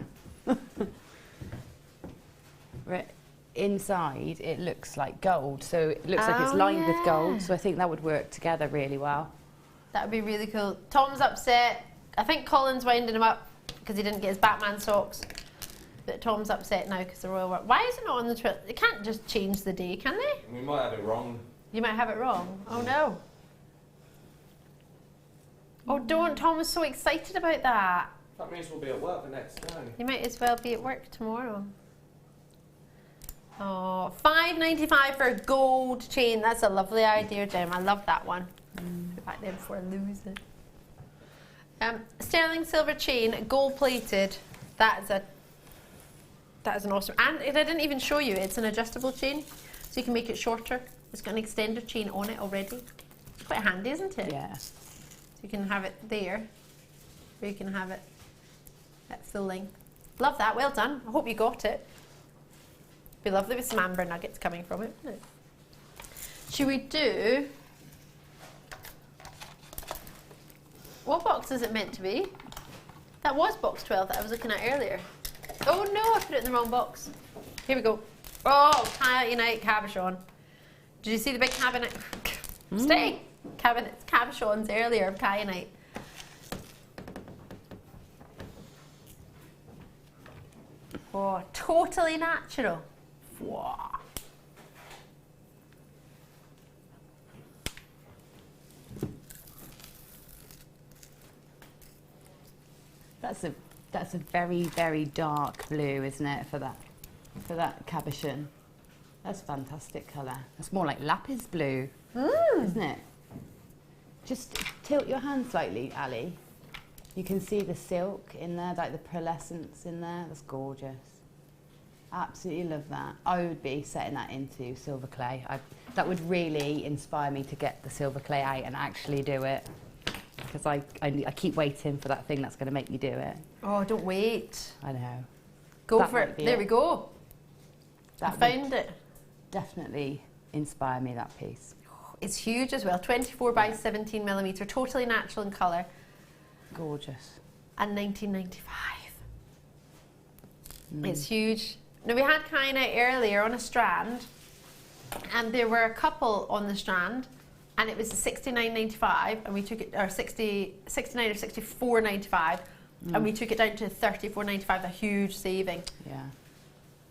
Right. inside it looks like gold, so it looks like it's lined with gold, so I think that would work together really well. That would be really cool. Tom's upset. I think Colin's winding him up because he didn't get his Batman socks. But Tom's upset now because the royal work. Why is it not on the trip? They can't just change the day, can they? We might have it wrong. You might have it wrong. Oh no. Oh don't, Tom was so excited about that. That means we'll be at work the next day. You might as well be at work tomorrow. Oh, $5.95 for a gold chain. That's a lovely idea, Jem. I love that one. Put it back there before I lose it. Sterling silver chain, gold plated. That is an awesome. And I didn't even show you. It's an adjustable chain, so you can make it shorter. It's got an extender chain on it already. It's quite handy, isn't it? Yeah. So you can have it there, or you can have it at full length. Love that. Well done. I hope you got it. Be lovely with some amber nuggets coming from it, wouldn't it? Should we do? What box is it meant to be? That was box 12 that I was looking at earlier. Oh no, I put it in the wrong box. Here we go. Oh, Unite cabochon. Did you see the big cabinet? Stay! Cabochons earlier of kyanite. Oh, totally natural. Wow. That's a very, very dark blue, isn't it, for that cabochon? That's a fantastic colour. It's more like lapis blue, isn't it? Just tilt your hand slightly, Ali. You can see the silk in there, like the pearlescence in there. That's gorgeous. Absolutely love that. I would be setting that into silver clay. That would really inspire me to get the silver clay out and actually do it. Because I keep waiting for that thing that's going to make me do it. Oh, don't wait. I know. Go That for might it. be There it. we go. I That found would it. definitely inspire me, that piece. It's huge as well. 24 by 17 millimeter, totally natural in colour, Gorgeous. and 1995. It's huge. Now we had kyanite earlier on a strand, and there were a couple on the strand, and it was $69.95, and we took it, or 69 or 64.95, and we took it down to $34.95. A huge saving. Yeah.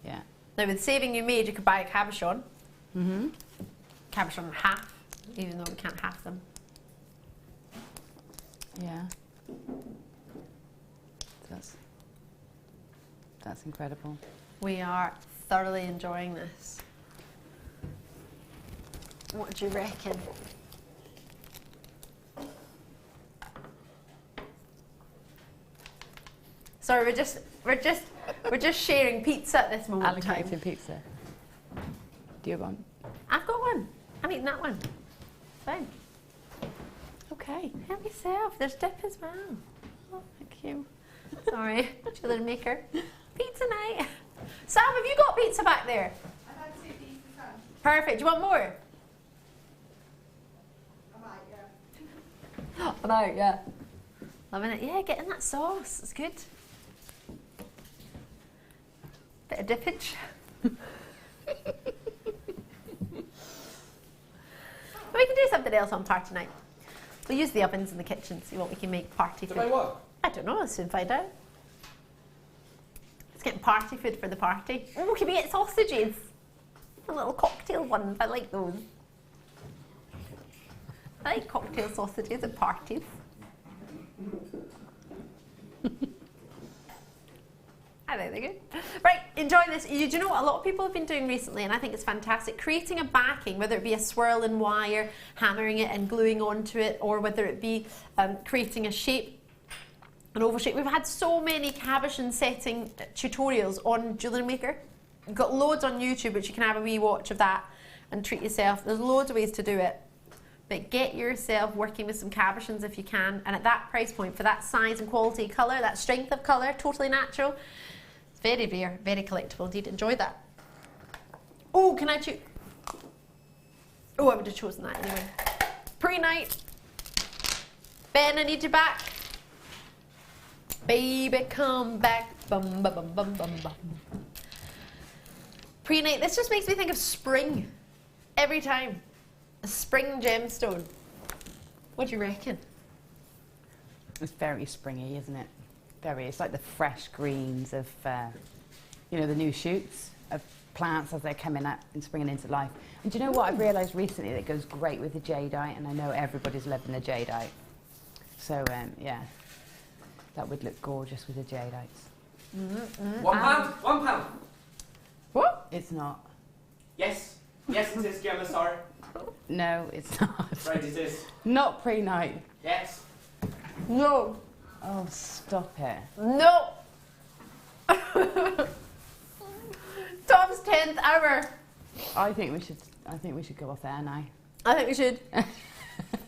Yeah. Now with the saving you made, you could buy a cabochon. Mm-hmm. Cabochon half, even though we can't half them. Yeah. That's incredible. We are thoroughly enjoying this. What do you reckon? Sorry, we're just sharing pizza at this moment in time. Allocating pizza. Do you want? I've got one. I'm eating that one. Fine. Okay. Help yourself. There's dip as well. Oh, thank you. Sorry, Jewellery Maker. Pizza night. Sam, have you got pizza back there? I've had 2 pieces. Perfect. Do you want more? I might, yeah. Yeah. Loving it. Yeah, get in that sauce. It's good. Bit of dippage. We can do something else on party night. We'll use the ovens in the kitchen, see what we can make party Do food. they work? I don't know, I'll soon find out. Let's get party food for the party. Oh, can we get sausages? The little cocktail ones, I like those. I like cocktail sausages at parties. I think they're good. Right, enjoy this. Do you know what a lot of people have been doing recently, and I think it's fantastic, creating a backing, whether it be a swirl and wire, hammering it and gluing onto it, or whether it be creating a shape, an oval shape. We've had so many cabochon setting tutorials on Jewellery Maker. You've got loads on YouTube, which you can have a wee watch of that and treat yourself. There's loads of ways to do it. But get yourself working with some cabochons if you can, and at that price point, for that size and quality colour, that strength of colour, totally natural, it's very rare, very collectible indeed. Enjoy that. Oh, can I choose? Oh, I would have chosen that anyway. Pre-night. Ben, I need you back. Baby, come back. Bum, bum, bum, bum, bum, bum. Pre-night. This just makes me think of spring every time. A spring gemstone. What do you reckon? It's very springy, isn't it? Very. It's like the fresh greens of, you know, the new shoots of plants as they're coming up and springing into life. And do you know what I've realised recently that goes great with the jadeite, and I know everybody's loving the jadeite. So yeah, that would look gorgeous with the jadeites. £1. £1. What? It's not. Yes. Yes, it is, Gemma, sorry. No, it's not. Right, it is. Not pre-night. Yes. No. Oh, stop it. No. Tom's 10th hour. I think we should go off air now. I think we should.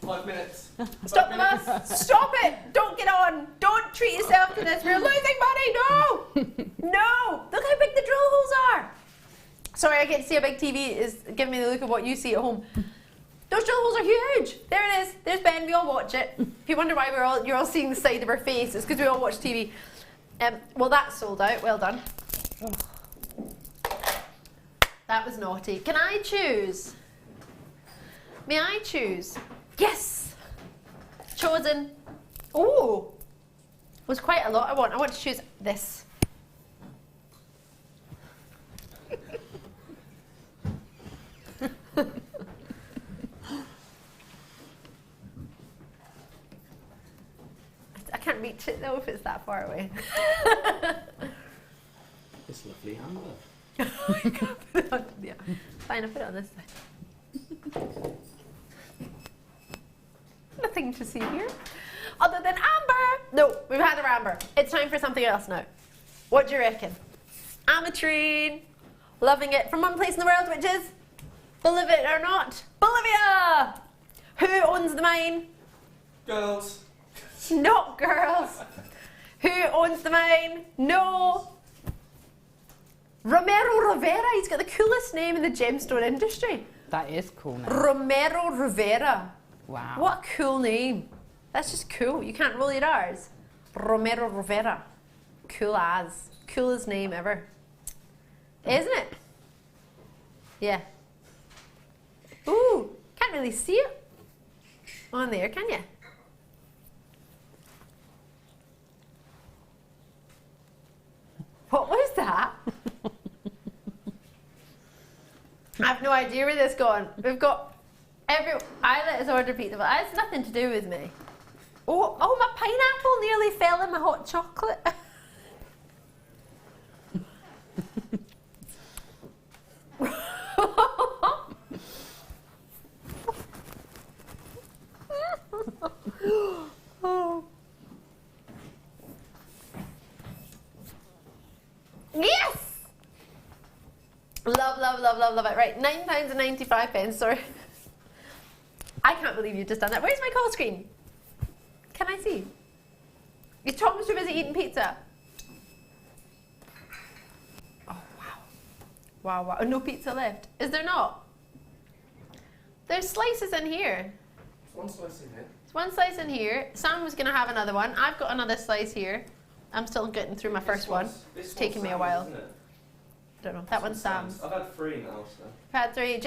5 minutes. Stop the bus! Stop it! Don't get on! Don't treat yourself to this! We're losing money! No! No! Look how big the drill holes are! Sorry, I can't see a big TV is giving me the look of what you see at home. Those drill holes are huge! There it is! There's Ben, we all watch it. If you wonder why you're all seeing the side of our face, it's because we all watch TV. Well, that's sold out. Well done. That was naughty. Can I choose? May I choose? Yes! Chosen. Oh! It was quite a lot I want. I want to choose this. I can't reach it though if it's that far away. It's lovely amber. You can't put it on. Yeah. Fine, I'll put it on this side. Nothing to see here. Other than amber. No, we've had our amber. It's time for something else now. What do you reckon? Ametrine. Loving it. From one place in the world, which is, believe it or not, Bolivia. Who owns the mine? Girls. Not girls. Who owns the mine? No. Romero Rivera. He's got the coolest name in the gemstone industry. That is cool now. Romero Rivera. Wow. What a cool name. That's just cool. You can't roll your R's. Romero Rivera. Cool as. Coolest name ever. Isn't it? Yeah. Ooh. Can't really see it on there, can you? What was that? I have no idea where this is going. We've got Isla has ordered pizza, but it has nothing to do with me. Oh, my pineapple nearly fell in my hot chocolate. Yes! Love, love, love, love, love it. Right, £9.95. Sorry. I can't believe you've just done that. Where's my call screen? Can I see? Your Tom's too busy eating pizza. Oh, wow. Wow, wow. No pizza left. Is there not? There's slices in here. One slice in here. There's one slice in here. Sam was going to have another one. I've got another slice here. I'm still getting through my first one. It's taking me a while. Isn't it? I don't know. That one's Sam's. I've had 3 now, so. I've had 3.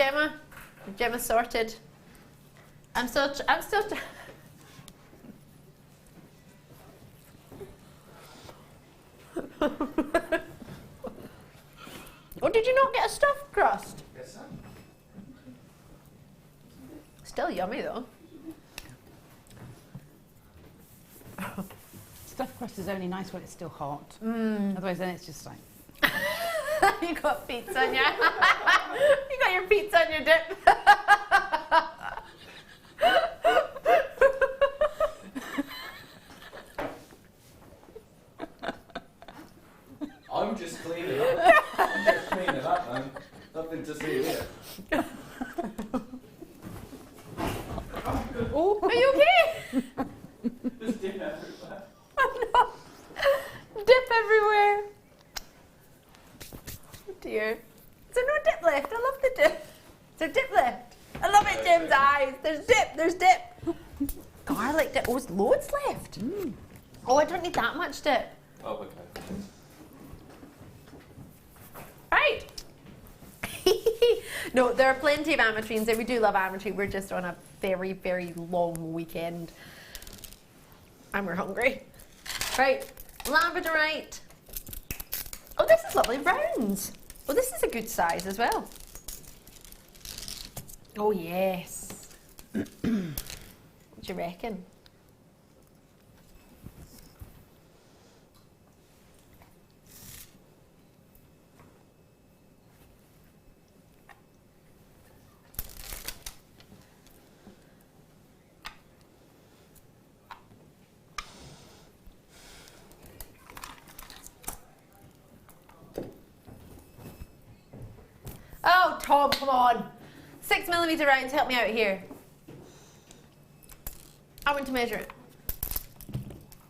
Gemma's sorted. I'm still. Oh, did you not get a stuffed crust? Yes, sir. Still yummy though. Stuffed crust is only nice when it's still hot. Otherwise, then it's just like. You got pizza on your. You got your pizza on your dip. I'm just cleaning up. I'm just cleaning up, man. Nothing to see here. Oh, are you okay? There's dip everywhere. Oh no. Dip everywhere. Oh dear. Is there no dip left? I love the dip. Is there dip left? I love it, Jim's eyes. There's dip. There's dip. Garlic dip. Oh, there's loads left. Oh, I don't need that much dip. Oh, okay. Right. No, there are plenty of ametrines, and we do love ametrine. We're just on a very, very long weekend. And we're hungry. Right, labradorite. Oh, this is lovely, rounds. Oh, this is a good size as well. Oh, yes. What do you reckon? Oh, Tom, come on. 6mm rounds, help me out here. I want to measure it.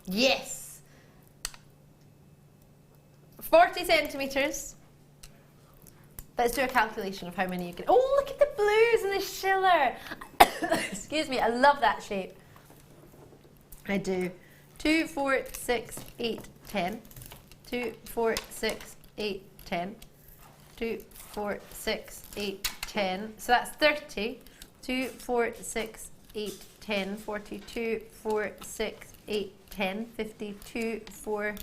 Yes. 40 centimetres. Let's do a calculation of how many you can. Oh, look at the blues and the schiller. Excuse me, I love that shape. I do. 2, 4, 6, 8, 10. 2, 4, 6, 8, 10. 2, 4, 6, 8, 10. So that's 30. 2, 4, 6, 8, 10. 42, 4, 6, 8, 10. 52, 4,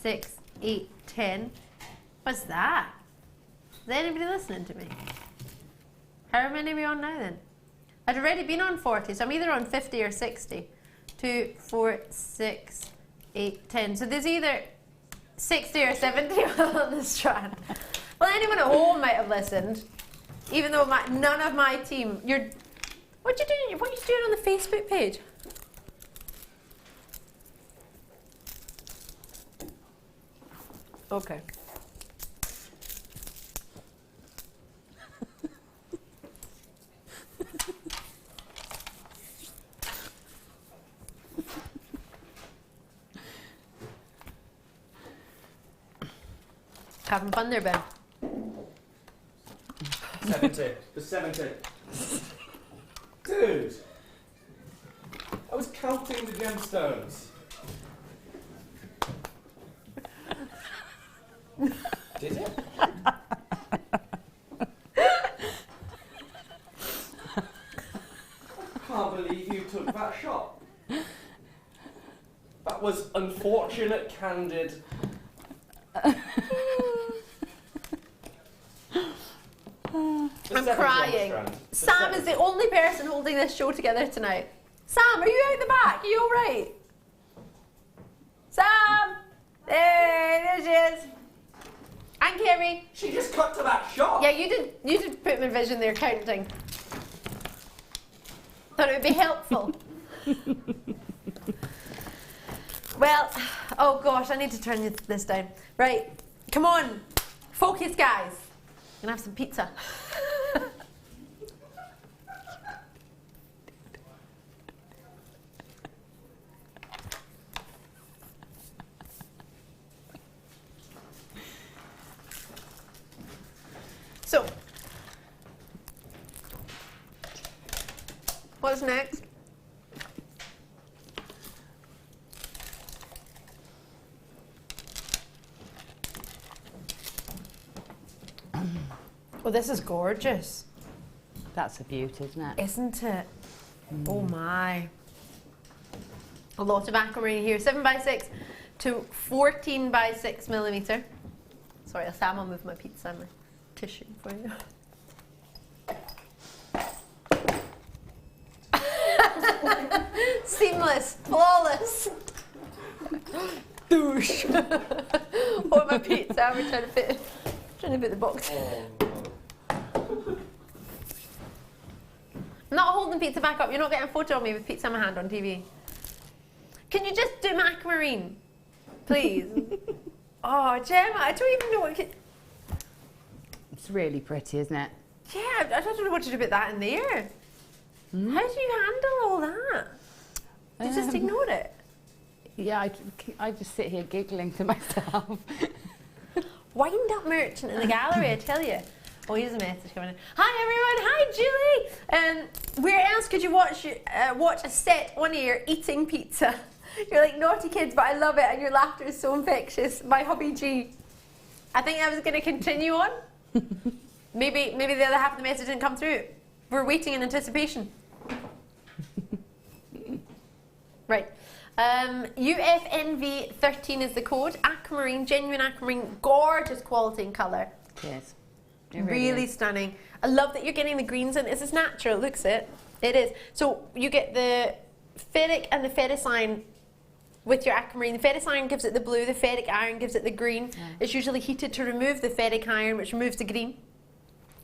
6, 8, 10. What's that? Is anybody listening to me? How many are we on now then? I'd already been on 40, so I'm either on 50 or 60. 2, 4, 6, 8, 10. So there's either 60 or 70 on the strand. Well, anyone at home might have listened, even though none of my team. What are you doing on the Facebook page? Okay. Having fun there, Ben. 70. The 70. Dude! I was counting the gemstones. Did it? I can't believe you took that shot. That was unfortunate, candid. I'm crying. Sam is the only person holding this show together tonight. Sam, are you out the back? Are you all right? Sam! There she is. And Kerry. She just cut to that shot. Yeah, you did put my vision there counting. Thought it would be helpful. Well, oh gosh, I need to turn this down. Right, come on. Focus, guys. I'm gonna have some pizza. So, what's next? Oh, this is gorgeous. That's a beauty, isn't it? Isn't it? Oh my. A lot of aquamarine here. 7x6 to 14x6mm. Sorry, Sam, I'll move my pizza and my tissue for you. Seamless, flawless. Douche. Oh, my pizza, we're trying to fit the box. I'm not holding pizza back up. You're not getting a photo of me with pizza in my hand on TV. Can you just do aquamarine, please? Oh, Gemma, I don't even know what. It's really pretty, isn't it? Yeah, I don't know what to do about that in there. How do you handle all that? Do you just ignore it? Yeah, I just sit here giggling to myself. Wind up merchant in the gallery, I tell you. Oh, here's a message coming in. Hi everyone, hi Julie. Where else could you watch a set on air eating pizza? You're like naughty kids, but I love it, and your laughter is so infectious. My hubby G. I think I was going to continue on. Maybe the other half of the message didn't come through. We're waiting in anticipation. Right. UFNV13 is the code. Aquamarine, genuine aquamarine, gorgeous quality and colour. Cheers. Really stunning. I love that you're getting the greens in. This is natural, looks it. It is. So you get the ferric and the ferrous iron with your aquamarine. The ferrous iron gives it the blue, the ferric iron gives it the green. Yeah. It's usually heated to remove the ferric iron, which removes the green.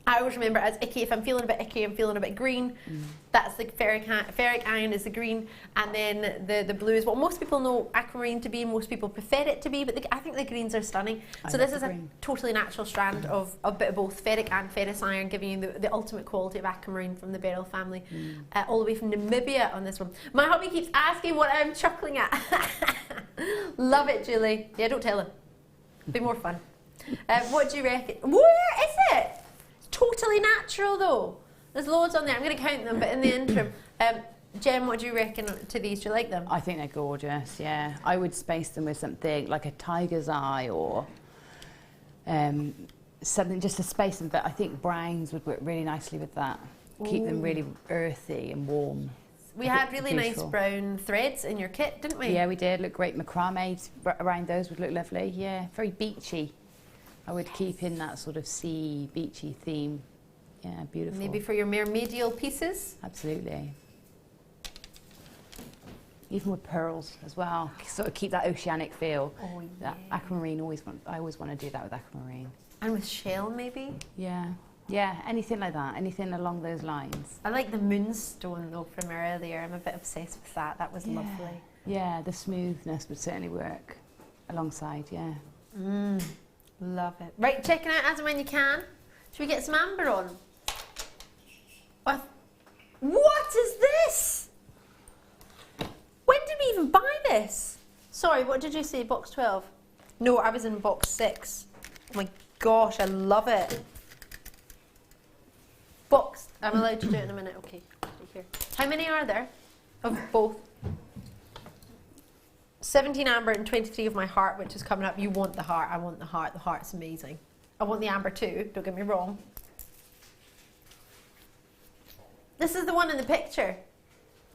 I always remember it as icky. If I'm feeling a bit icky, I'm feeling a bit green. That's the ferric iron is the green, and then the blue is what most people know aquamarine to be. Most people prefer it to be, but I think the greens are stunning. So this is a totally natural strand of a bit of both ferric and ferrous iron, giving you the ultimate quality of aquamarine from the beryl family, all the way from Namibia on this one. My hubby keeps asking what I'm chuckling at. Love it, Julie. Yeah, don't tell him. Be more fun. What do you reckon? Where is it? Totally natural though. There's loads on there. I'm going to count them, but in the interim, Jem, what do you reckon to these? Do you like them? I think they're gorgeous, yeah. I would space them with something like a tiger's eye or something just to space them, but I think browns would work really nicely with that. Keep them really earthy and warm. We had really nice brown threads in your kit, didn't we? Yeah, we did. Look great. Macrame around those would look lovely. Yeah, very beachy. I would keep in that sort of sea, beachy theme. Yeah, beautiful. Maybe for your mermaidial pieces? Absolutely. Even with pearls as well. Sort of keep that oceanic feel. Oh, yeah. That aquamarine, I always want to do that with aquamarine. And with shell, maybe? Yeah. Yeah, anything like that. Anything along those lines. I like the moonstone, though, from earlier. I'm a bit obsessed with that. That was lovely. Yeah, the smoothness would certainly work alongside, yeah. Love it. Right, checking out as and when you can. Should we get some amber on? What is this? When did we even buy this? Sorry, what did you say? Box 12? No, I was in box 6. Oh my gosh, I love it. Box. I'm allowed to do it in a minute. Okay. Here. How many are there? Of both? 17 amber and 23 of my heart, which is coming up. You want the heart. I want the heart. The heart's amazing. I want the amber too. Don't get me wrong. This is the one in the picture.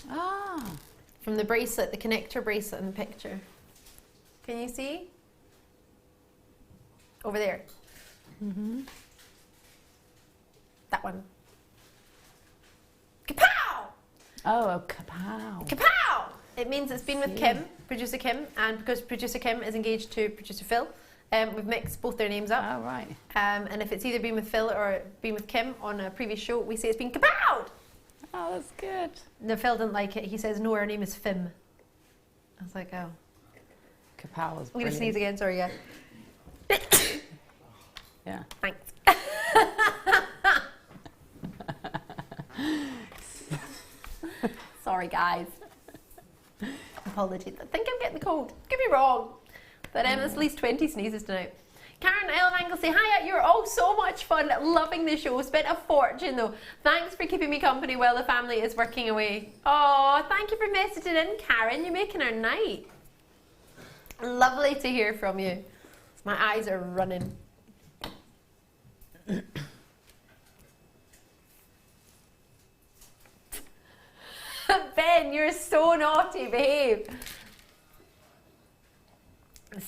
Ah. From the bracelet, the connector bracelet in the picture. Can you see? Over there. That one. Kapow! Oh, kapow. Kapow! It means it's been with Kim, producer Kim, and because producer Kim is engaged to producer Phil, we've mixed both their names up. Oh, right. And if it's either been with Phil or been with Kim on a previous show, we say it's been kapowed! Oh, that's good. No, Phil didn't like it. He says, no, her name is Fim. I was like, oh. Kapow is I'm going to sneeze again, sorry, yeah. Yeah. Thanks. Sorry, guys. Apologies. I think I'm getting the cold. Get me wrong. But there's at least 20 sneezes tonight. Karen Ellen Angle say, hiya, you're all so much fun. Loving the show. Spent a fortune though. Thanks for keeping me company while the family is working away. Oh, thank you for messaging in, Karen. You're making our night. Lovely to hear from you. My eyes are running. Ben, you're so naughty. Behave.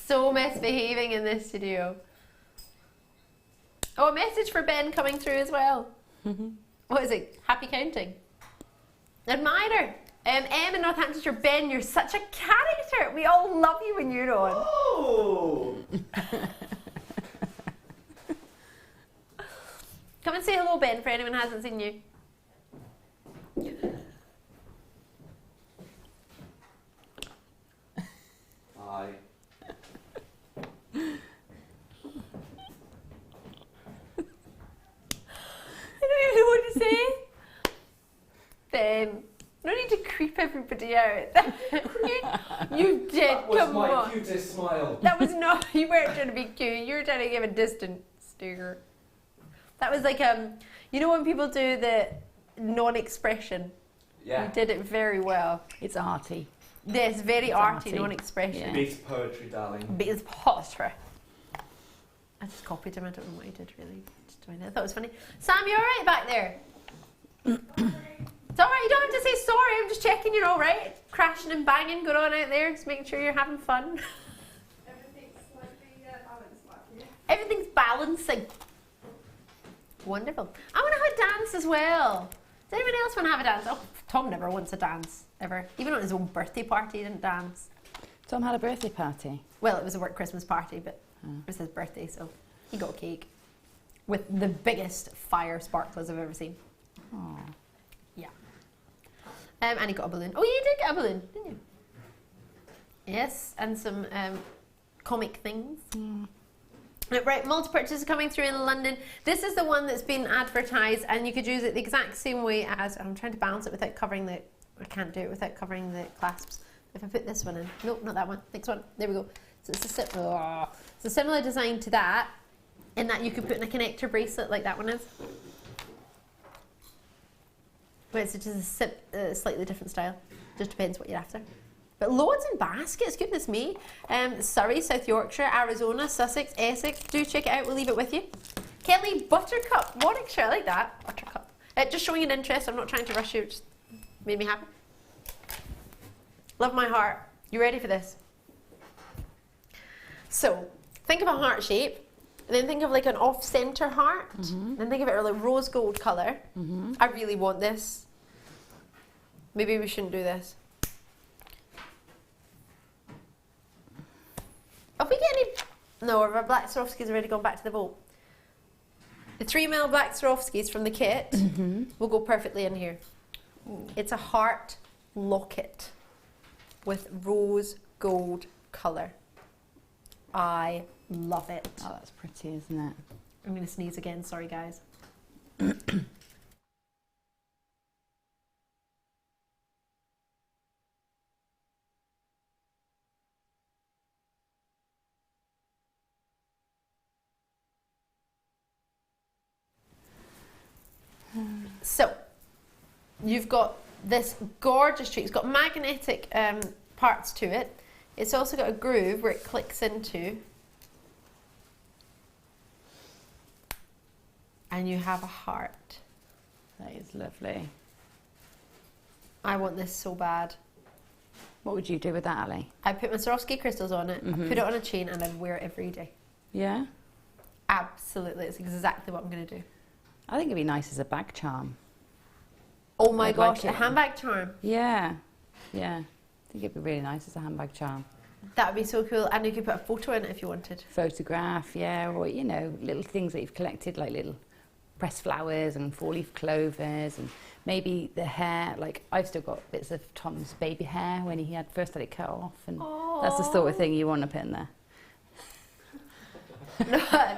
So misbehaving in this studio. Oh, a message for Ben coming through as well. What is it? Happy counting. Admirer. M in Northamptonshire. Ben, you're such a character. We all love you when you're on. Oh! Come and say hello, Ben, for anyone who hasn't seen you. Hi. I don't even know what to say. Ben, no need to creep everybody out. you did, That was come my on. cutest smile. That was not, you weren't trying to be cute, you were trying to give a distant stare. That was like, you know when people do the non-expression? Yeah. You did it very well. It's arty. Yes, very It's arty, arty. non-expression. Yeah. Beats poetry, darling. But it's poetry. I just copied him, I don't know what he did really. Just doing it. I thought it was funny. Sam, you all right back there? It's all right. You don't have to say sorry. I'm just checking you're all right. Crashing and banging going on out there. Just making sure you're having fun. Everything's slightly balanced back here. Everything's balancing. Wonderful. I want to have a dance as well. Does anyone else want to have a dance? Oh, Tom never wants a dance, ever. Even on his own birthday party, he didn't dance. Tom had a birthday party. Well, it was a work Christmas party, but it was his birthday, so he got a cake with the biggest fire sparklers I've ever seen. Aww. Yeah. And he got a balloon. Oh, you did get a balloon, didn't you? Yes, and some comic things. Right, multi-purchase is coming through in London. This is the one that's been advertised, and you could use it the exact same way as, I'm trying to balance it without covering the, I can't do it without covering the clasps. If I put this one in, nope, not that one, next one, there we go. So it's a similar design to that, in that you could put in a connector bracelet like that one is. But it's just a slightly different style, just depends what you're after. But loads in baskets, goodness me. Surrey, South Yorkshire, Arizona, Sussex, Essex. Do check it out, we'll leave it with you. Kelly, Buttercup, Warwickshire, I like that. Buttercup. Just showing an interest, I'm not trying to rush you, just made me happy. Love my heart. You ready for this? So, think of a heart shape, and then think of like an off-center heart, then think of it like rose gold colour. I really want this. Maybe we shouldn't do this. Have we got any? No, our black Swarovskis already gone back to the vault. The 3mm black Swarovskis from the kit will go perfectly in here. It's a heart locket with rose gold colour. I love it. Oh, that's pretty, isn't it? I'm going to sneeze again, sorry guys. So, you've got this gorgeous tree. It's got magnetic parts to it. It's also got a groove where it clicks into. And you have a heart. That is lovely. I want this so bad. What would you do with that, Ali? I'd put my Swarovski crystals on it, I'd put it on a chain, and I'd wear it every day. Yeah? Absolutely, it's exactly what I'm going to do. I think it'd be nice as a bag charm. Oh my I'd gosh, like a it. handbag charm. Yeah. Yeah. I think it'd be really nice as a handbag charm. That would be so cool. And you could put a photo in it if you wanted. Photograph, yeah, or, you know, little things that you've collected, like little pressed flowers and four-leaf clovers, and maybe the hair. Like, I've still got bits of Tom's baby hair when he had first had it cut off, and that's the sort of thing you want to put in there.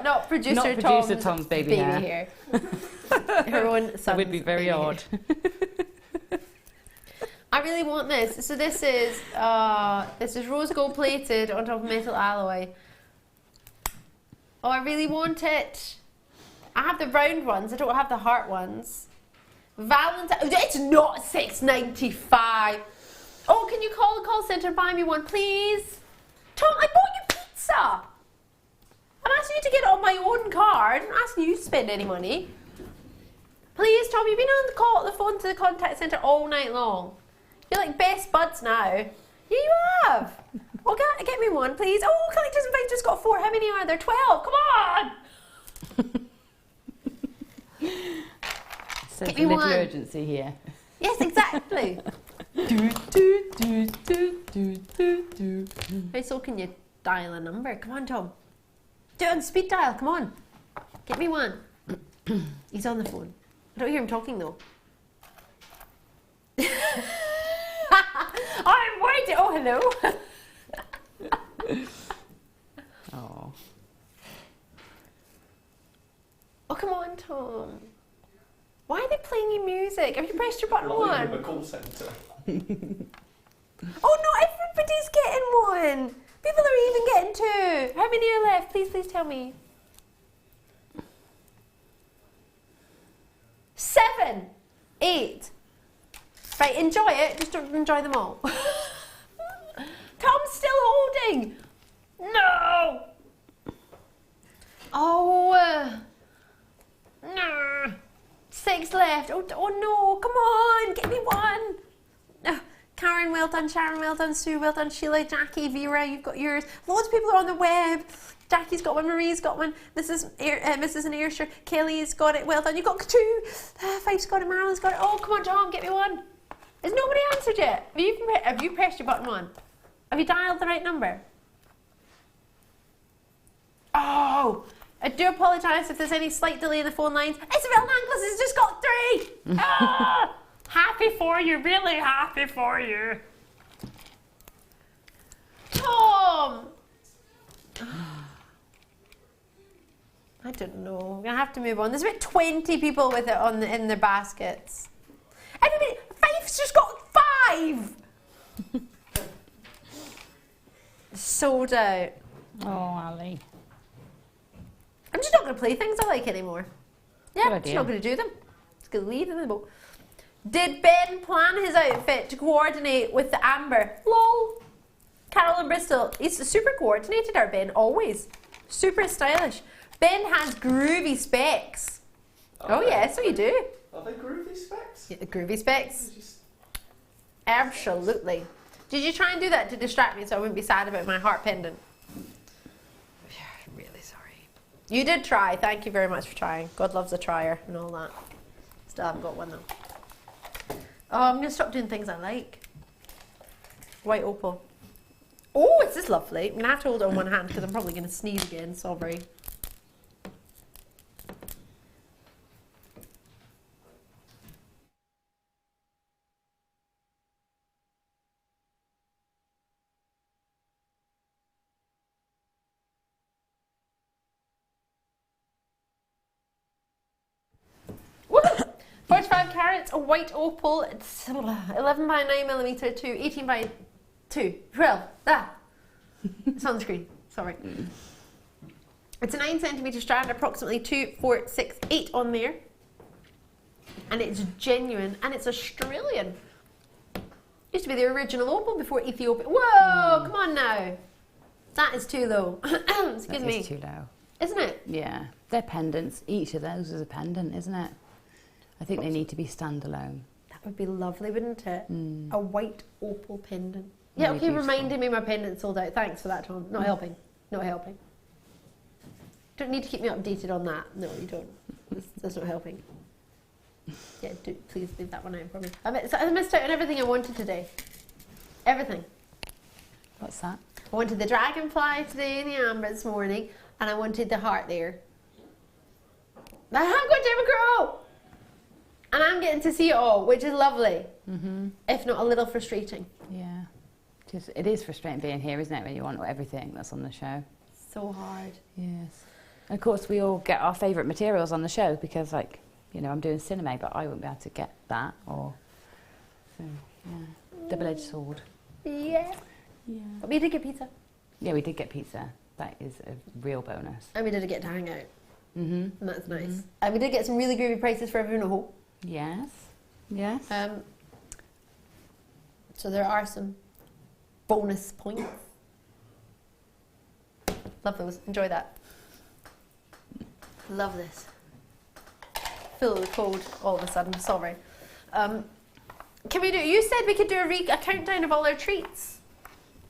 Not producer Tom's baby hair. Her own son's That would be very odd. I really want this. So this is rose gold plated on top of metal alloy. Oh, I really want it. I have the round ones. I don't have the heart ones. Valentine. It's not $6.95. Oh, can you call the call centre and buy me one, please? Tom, I bought you pizza. I'm asking you to get it on my own card. I'm not asking you to spend any money. Please, Tom, you've been on the phone to the contact centre all night long. You're like best buds now. Yeah, you have. Well, get me one, please. Oh, collectors and fighters got 4. How many are there? 12. Come on. So Get there's me a little one. urgency here. Yes, exactly. How so can you dial a number? Come on, Tom. Do it on speed dial. Come on. Get me one. He's on the phone. I don't hear him talking though. I'm waiting. Oh, hello. Oh. Oh, come on, Tom. Why are they playing you music? Have you pressed your button Not one? even a call centre. Oh, not everybody's getting one. People are even getting 2. How many are left? Please, please tell me. 7, 8. Right, enjoy it. Just don't enjoy them all. Tom's still holding. No. Oh. done, Sharon. Well done, Sue. Well done, Sheila, Jackie, Vera. You've got yours. Loads of people are on the web. Jackie's got one. Marie's got one. Mrs. and Ayrshire. Kelly's got it. Well done. You've got 2. Fife's got it. Marilyn's got it. Oh, come on, Tom. Get me one. Has nobody answered yet? Have you pressed your button 1? Have you dialed the right number? Oh, I do apologise if there's any slight delay in the phone lines. Isabel Langlis has just got 3. Ah, happy for you, really happy for you. Tom! I don't know. I'm gonna have to move on. There's about 20 people with it in their baskets. Anybody? Fife's just got 5. Sold out. Oh, Ali. I'm just not going to play things I like anymore. Yeah, Good I'm just idea. not going to do them. Just going to leave them in the boat. Did Ben plan his outfit to coordinate with the amber? Lol. Carol in Bristol. He's super coordinated, our Ben, always. Super stylish. Ben has groovy specs. Oh yeah, so you do. Are they groovy specs? Yeah, groovy specs. Absolutely. Did you try and do that to distract me so I wouldn't be sad about my heart pendant? I'm really sorry. You did try. Thank you very much for trying. God loves a trier and all that. Still haven't got one though. Oh, I'm going to stop doing things I like. White opal. Oh, this is lovely. I'm going to have to hold it on one hand because I'm probably going to sneeze again. Sorry. Carats, a white opal, it's 11 by 9 millimeter to 18 by 2, 12, it's on the screen, sorry. It's a 9 centimeter strand, approximately 2, 4, 6, 8 on there. And it's genuine, and it's Australian. Used to be the original opal before Ethiopia. Whoa, come on now. That is too low. Excuse me. That is too low. Isn't it? Yeah. They're pendants. Each of those is a pendant, isn't it? I think they need to be standalone. That would be lovely, wouldn't it? A white opal pendant. Yeah, Really okay, beautiful. reminding me my pendant sold out. Thanks for that, Tom. Not helping. Not helping. Don't need to keep me updated on that. No, you don't. That's not helping. Yeah, please leave that one out for me. I missed out on everything I wanted today. Everything. What's that? I wanted the dragonfly today in the amber this morning, and I wanted the heart there. I haven't got Democrat! And I'm getting to see it all, which is lovely. If not a little frustrating. Yeah. It is frustrating being here, isn't it, when you want everything that's on the show. So hard. Yes. And of course, we all get our favourite materials on the show because, like, you know, I'm doing cinnaman, but I won't be able to get that. So, yeah. Double-edged sword. Yeah. Yeah. But we did get pizza. Yeah, we did get pizza. That is a real bonus. And we did get to hang out. And And that's nice. And we did get some really groovy prices for everyone at home. Yes. Yes. So there are some bonus points. Love those. Enjoy that. Love this. Feel the cold all of a sudden. Sorry. Can we do? You said we could do a countdown of all our treats.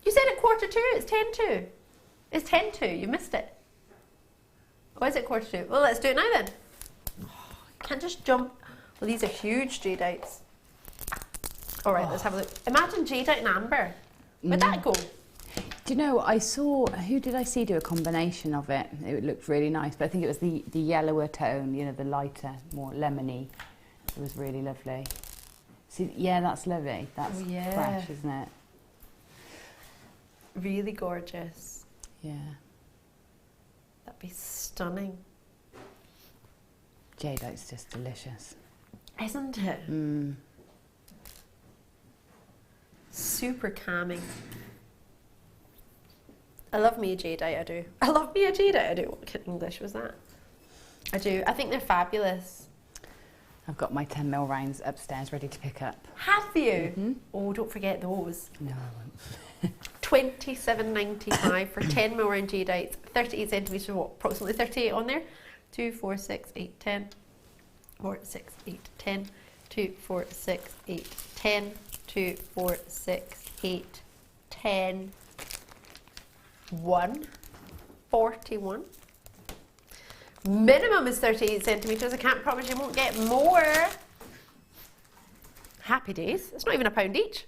You said at 2:45. It's 10:02. It's 10:02. You missed it. Or is it 2:45? Well, let's do it now then. Can't just jump. Well, these are huge jadeite. All right, let's have a look. Imagine jadeite and amber. Where'd that go? Do you know, I saw, who did I see do a combination of it? It looked really nice, but I think it was the yellower tone, you know, the lighter, more lemony. It was really lovely. See, yeah, that's lovely. That's fresh, isn't it? Really gorgeous. Yeah. That'd be stunning. Jadeite's just delicious. Isn't it? Super calming. I love me a jadeite, I do. I love me a jadeite, I do. What kind of English was that? I do. I think they're fabulous. I've got my 10mm rounds upstairs ready to pick up. Have you? Oh, don't forget those. No, I won't. $27.95 for 10mm round jadeite, 38 centimetres, what, approximately 38 on there. 2, 4, 6, 8, 10. 4, 6, 8, 10. 2, 4, 6, 8, 10. 2, 4, 6, 8, 10, 1, 41. Minimum is 38 centimetres. I can't promise you won't get more. Happy days. It's not even £1 each.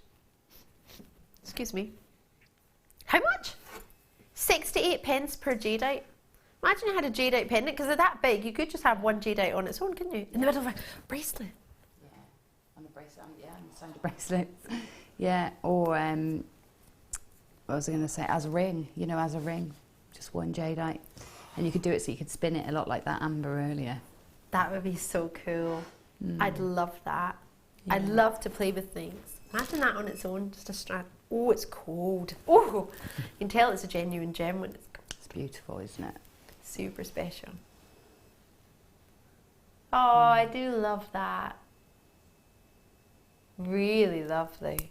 Excuse me. How much? 68 pence per jadeite. Imagine you had a jadeite pendant, because they're that big, you could just have one jadeite on its own, couldn't you? In the middle of a bracelet. Yeah, on the bracelet, yeah, on the side of bracelets. Yeah, or, what was I going to say, as a ring, you know, as a ring, just one jadeite. And you could do it so you could spin it a lot like that amber earlier. That would be so cool. I'd love that. Yeah. I'd love to play with things. Imagine that on its own, just a strand. Oh, it's cold. Oh, you can tell it's a genuine gem when it's cold. It's beautiful, isn't it? Super special. Oh, I do love that. Really lovely.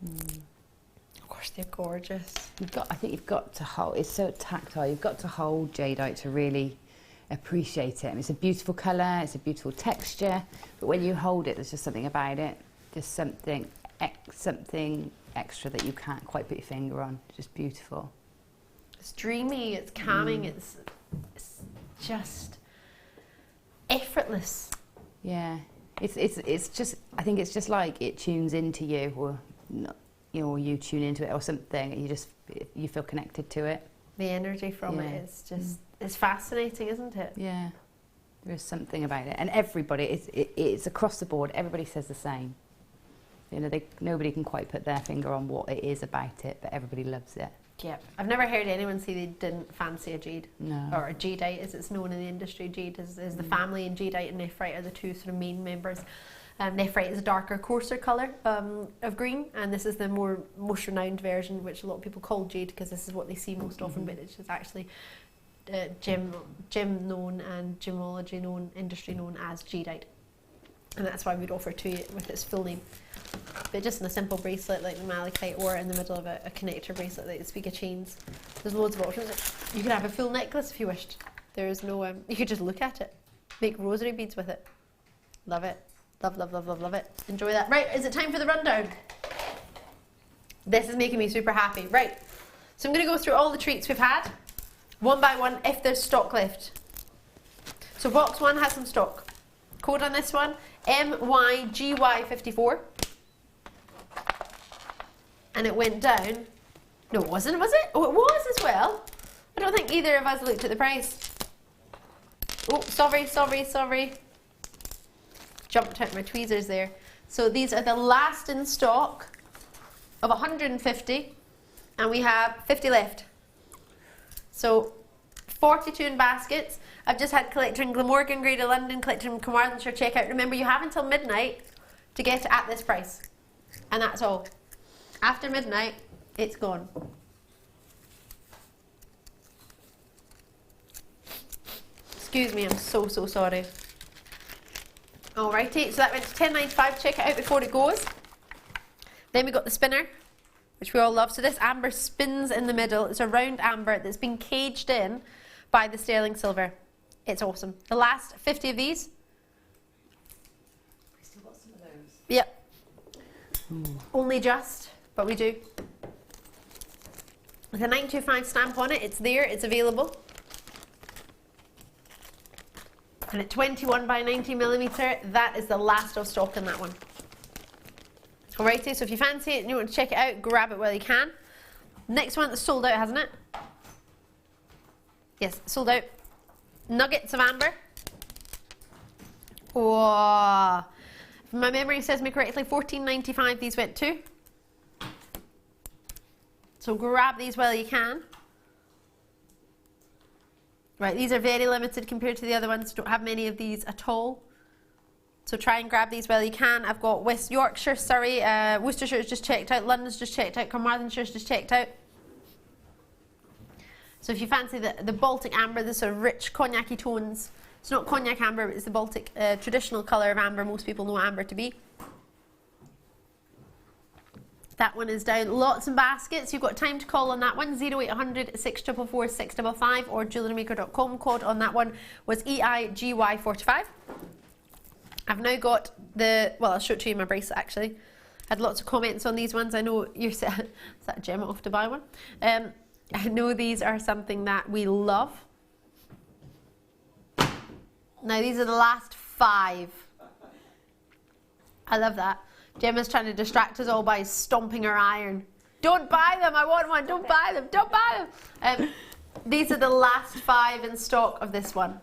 Of course, they're gorgeous. I think you've got to hold, it's so tactile, you've got to hold jadeite to really appreciate it. I mean, it's a beautiful colour, it's a beautiful texture, but when you hold it, there's just something about it, just something extra that you can't quite put your finger on. Just beautiful. It's dreamy, it's calming, it's just effortless. Yeah, it's just, I think it's just like it tunes into you, or not, you know, or you tune into it or something. You feel connected to it. The energy from it is just, it's fascinating, isn't it? Yeah, there is something about it, and everybody, it's across the board. Everybody says the same. You know, nobody can quite put their finger on what it is about it, but everybody loves it. Yep. I've never heard anyone say they didn't fancy a jade. No. Or a jadeite, as it's known in the industry. Jade is the family, and jadeite and nephrite are the two sort of main members. Nephrite is a darker, coarser colour of green, and this is the most renowned version, which a lot of people call jade because this is what they see most often, but it's just actually gem known and gemology known, industry known as jadeite. And that's why we'd offer to you with its full name. But just in a simple bracelet like the malachite, or in the middle of a connector bracelet like the Spiga chains. There's loads of options. You could have a full necklace if you wished. There is no, you could just look at it. Make rosary beads with it. Love it. Love, love, love, love, love it. Enjoy that. Right, is it time for the rundown? This is making me super happy. Right, so I'm going to go through all the treats we've had, one by one, if there's stock left. So box 1 has some stock. Code on this one, MYGY54. And it went down. No, it wasn't, was it? Oh, it was as well. I don't think either of us looked at the price. Oh, sorry. Jumped out my tweezers there. So these are the last in stock of 150, and we have 50 left. So 42 in baskets. I've just had collector in Glamorgan, Greater London, collector in Carmarthenshire check out. Remember, you have until midnight to get it at this price. And that's all. After midnight, it's gone. Excuse me, I'm so sorry. Alrighty, so that went to £10.95. Check it out before it goes. Then we got the spinner, which we all love. So this amber spins in the middle. It's a round amber that's been caged in by the sterling silver. It's awesome. The last 50 of these. We still got some of those. Yep. Only just, but we do. With a 925 stamp on it, it's there, it's available. And at 21 by 90mm, that is the last of stock in that one. Alrighty, so if you fancy it and you want to check it out, grab it while you can. Next one, it's sold out, hasn't it? Yes, sold out. Nuggets of amber. Oh, if my memory serves me correctly, $14.95 these went to. So grab these while you can. Right, these are very limited compared to the other ones. Don't have many of these at all. So try and grab these while you can. I've got West Yorkshire, Surrey, Worcestershire's just checked out, London's just checked out, Carmarthenshire's just checked out. So if you fancy the Baltic amber, the sort of rich cognac-y tones, it's not cognac amber, but it's the Baltic traditional colour of amber. Most people know amber to be. That one is down. Lots in baskets. You've got time to call on that one. 0800 644 655 or jewellerymaker.com. Code on that one was EIGY45. I've now got the, well, I'll show it to you in my bracelet actually. Had lots of comments on these ones. I know you're set Gemma off to buy one. I know these are something that we love. Now these are the last 5. I love that. Gemma's trying to distract us all by stomping her iron. Don't buy them, I want one, don't buy them, don't buy them. These are the last 5 in stock of this one.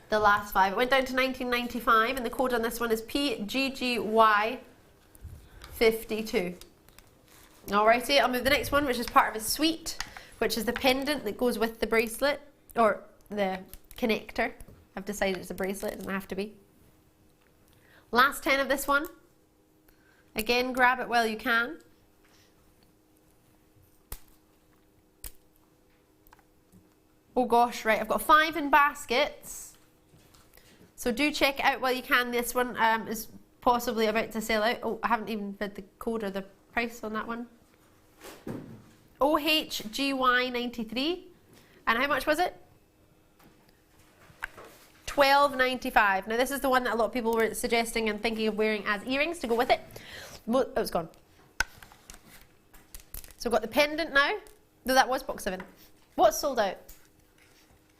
The last 5. It went down to 1995 and the code on this one is PGGY52. Alrighty, I'll move the next one, which is part of a suite, which is the pendant that goes with the bracelet, or the connector. I've decided it's a bracelet, it doesn't have to be. Last 10 of this one. Again, grab it while you can. Oh gosh, right, I've got 5 in baskets. So do check it out while you can. This one is possibly about to sell out. Oh, I haven't even read the code or the price on that one. OHGY93. And how much was it? $12.95. Now this is the one that a lot of people were suggesting and thinking of wearing as earrings to go with it. Oh, it's gone. So we've got the pendant now. No, that was box 7. What's sold out?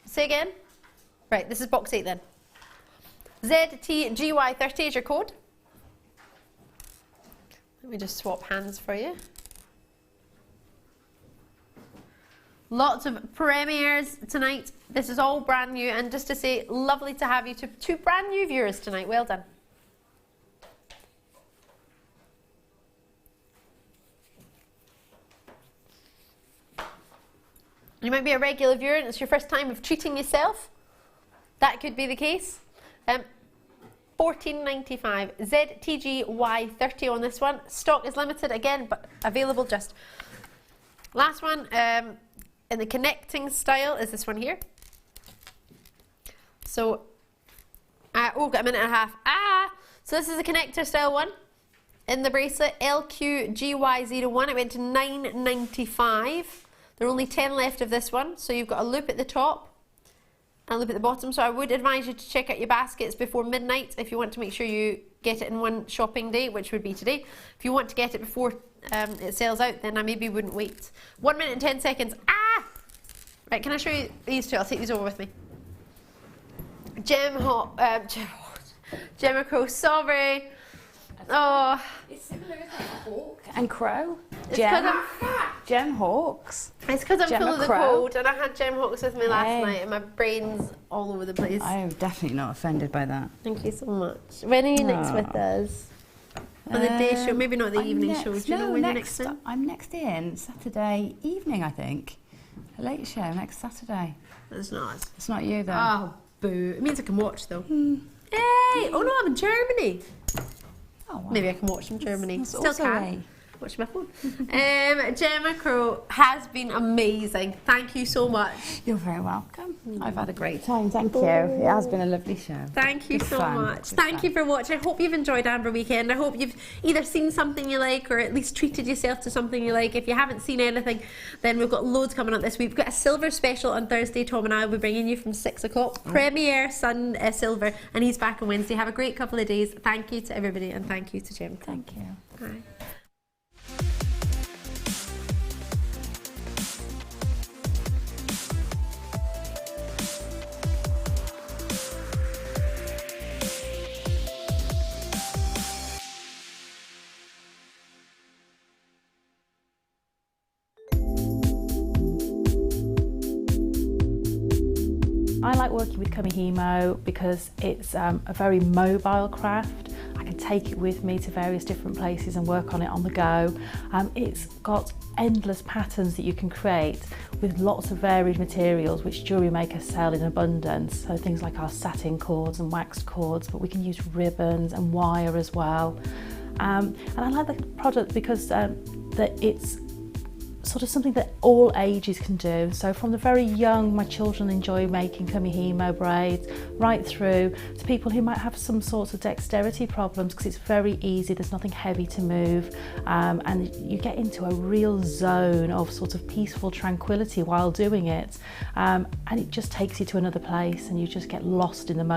Say again? Right, this is box 8 then. ZTGY30 is your code. Let me just swap hands for you. Lots of premieres tonight. This is all brand new, and just to say, lovely to have you to 2 brand new viewers tonight. Well done. You might be a regular viewer and it's your first time of treating yourself. That could be the case. $14.95. ZTGY30 on this one. Stock is limited again, but available just. Last one in the connecting style is this one here. So, oh, got a minute and a half. So this is the connector style one in the bracelet. LQGY01. It went to $9.95. There are only 10 left of this one. So you've got a loop at the top and a loop at the bottom. So I would advise you to check out your baskets before midnight if you want to make sure you get it in one shopping day, which would be today. If you want to get it before it sells out, then I maybe wouldn't wait. 1 minute and 10 seconds. Right, can I show you these two? I'll take these over with me. Gemma Crow, sorry. Oh, It's similar, isn't it? Hawk and crow. Gem Hawks. it's because I'm Gemma full of the Crow. cold, and I had Gem Hawks with me last night, and my brain's all over the place. I'm definitely not offended by that. Thank you so much. When are you next with us? On the day show, maybe not the evening show. Do you know when you're next in? I'm next in Saturday evening, I think. A late show next Saturday. It's not. It's not you though. Oh, boo. It means I can watch though. Hey! Oh no, I'm in Germany. Oh, wow. Maybe I can watch from Germany. That's Still also can. Watch my phone. Gemma Crow has been amazing. Thank you so much. You're very welcome. I've had a great time, thank you. It has been a lovely show. Thank you Good so fun. much. Good Thank fun. you for watching. I hope you've enjoyed Amber Weekend. I hope you've either seen something you like or at least treated yourself to something you like. If you haven't seen anything, then we've got loads coming up this week. We've got a silver special on Thursday. Tom and I will be bringing you from 6 o'clock. Premiere Sun Silver, and he's back on Wednesday. Have a great couple of days. Thank you to everybody, and thank you to Jim. Thank you. Bye. I like working with Kamihimo because it's a very mobile craft. I can take it with me to various different places and work on it on the go. It's got endless patterns that you can create with lots of varied materials which Jewellery Maker sell in abundance. So things like our satin cords and waxed cords, but we can use ribbons and wire as well. And I like the product because that it's sort of something that all ages can do. So from the very young, my children enjoy making Kamihimo braids, right through to people who might have some sorts of dexterity problems, because it's very easy, there's nothing heavy to move, and you get into a real zone of sort of peaceful tranquility while doing it, and it just takes you to another place and you just get lost in the moment.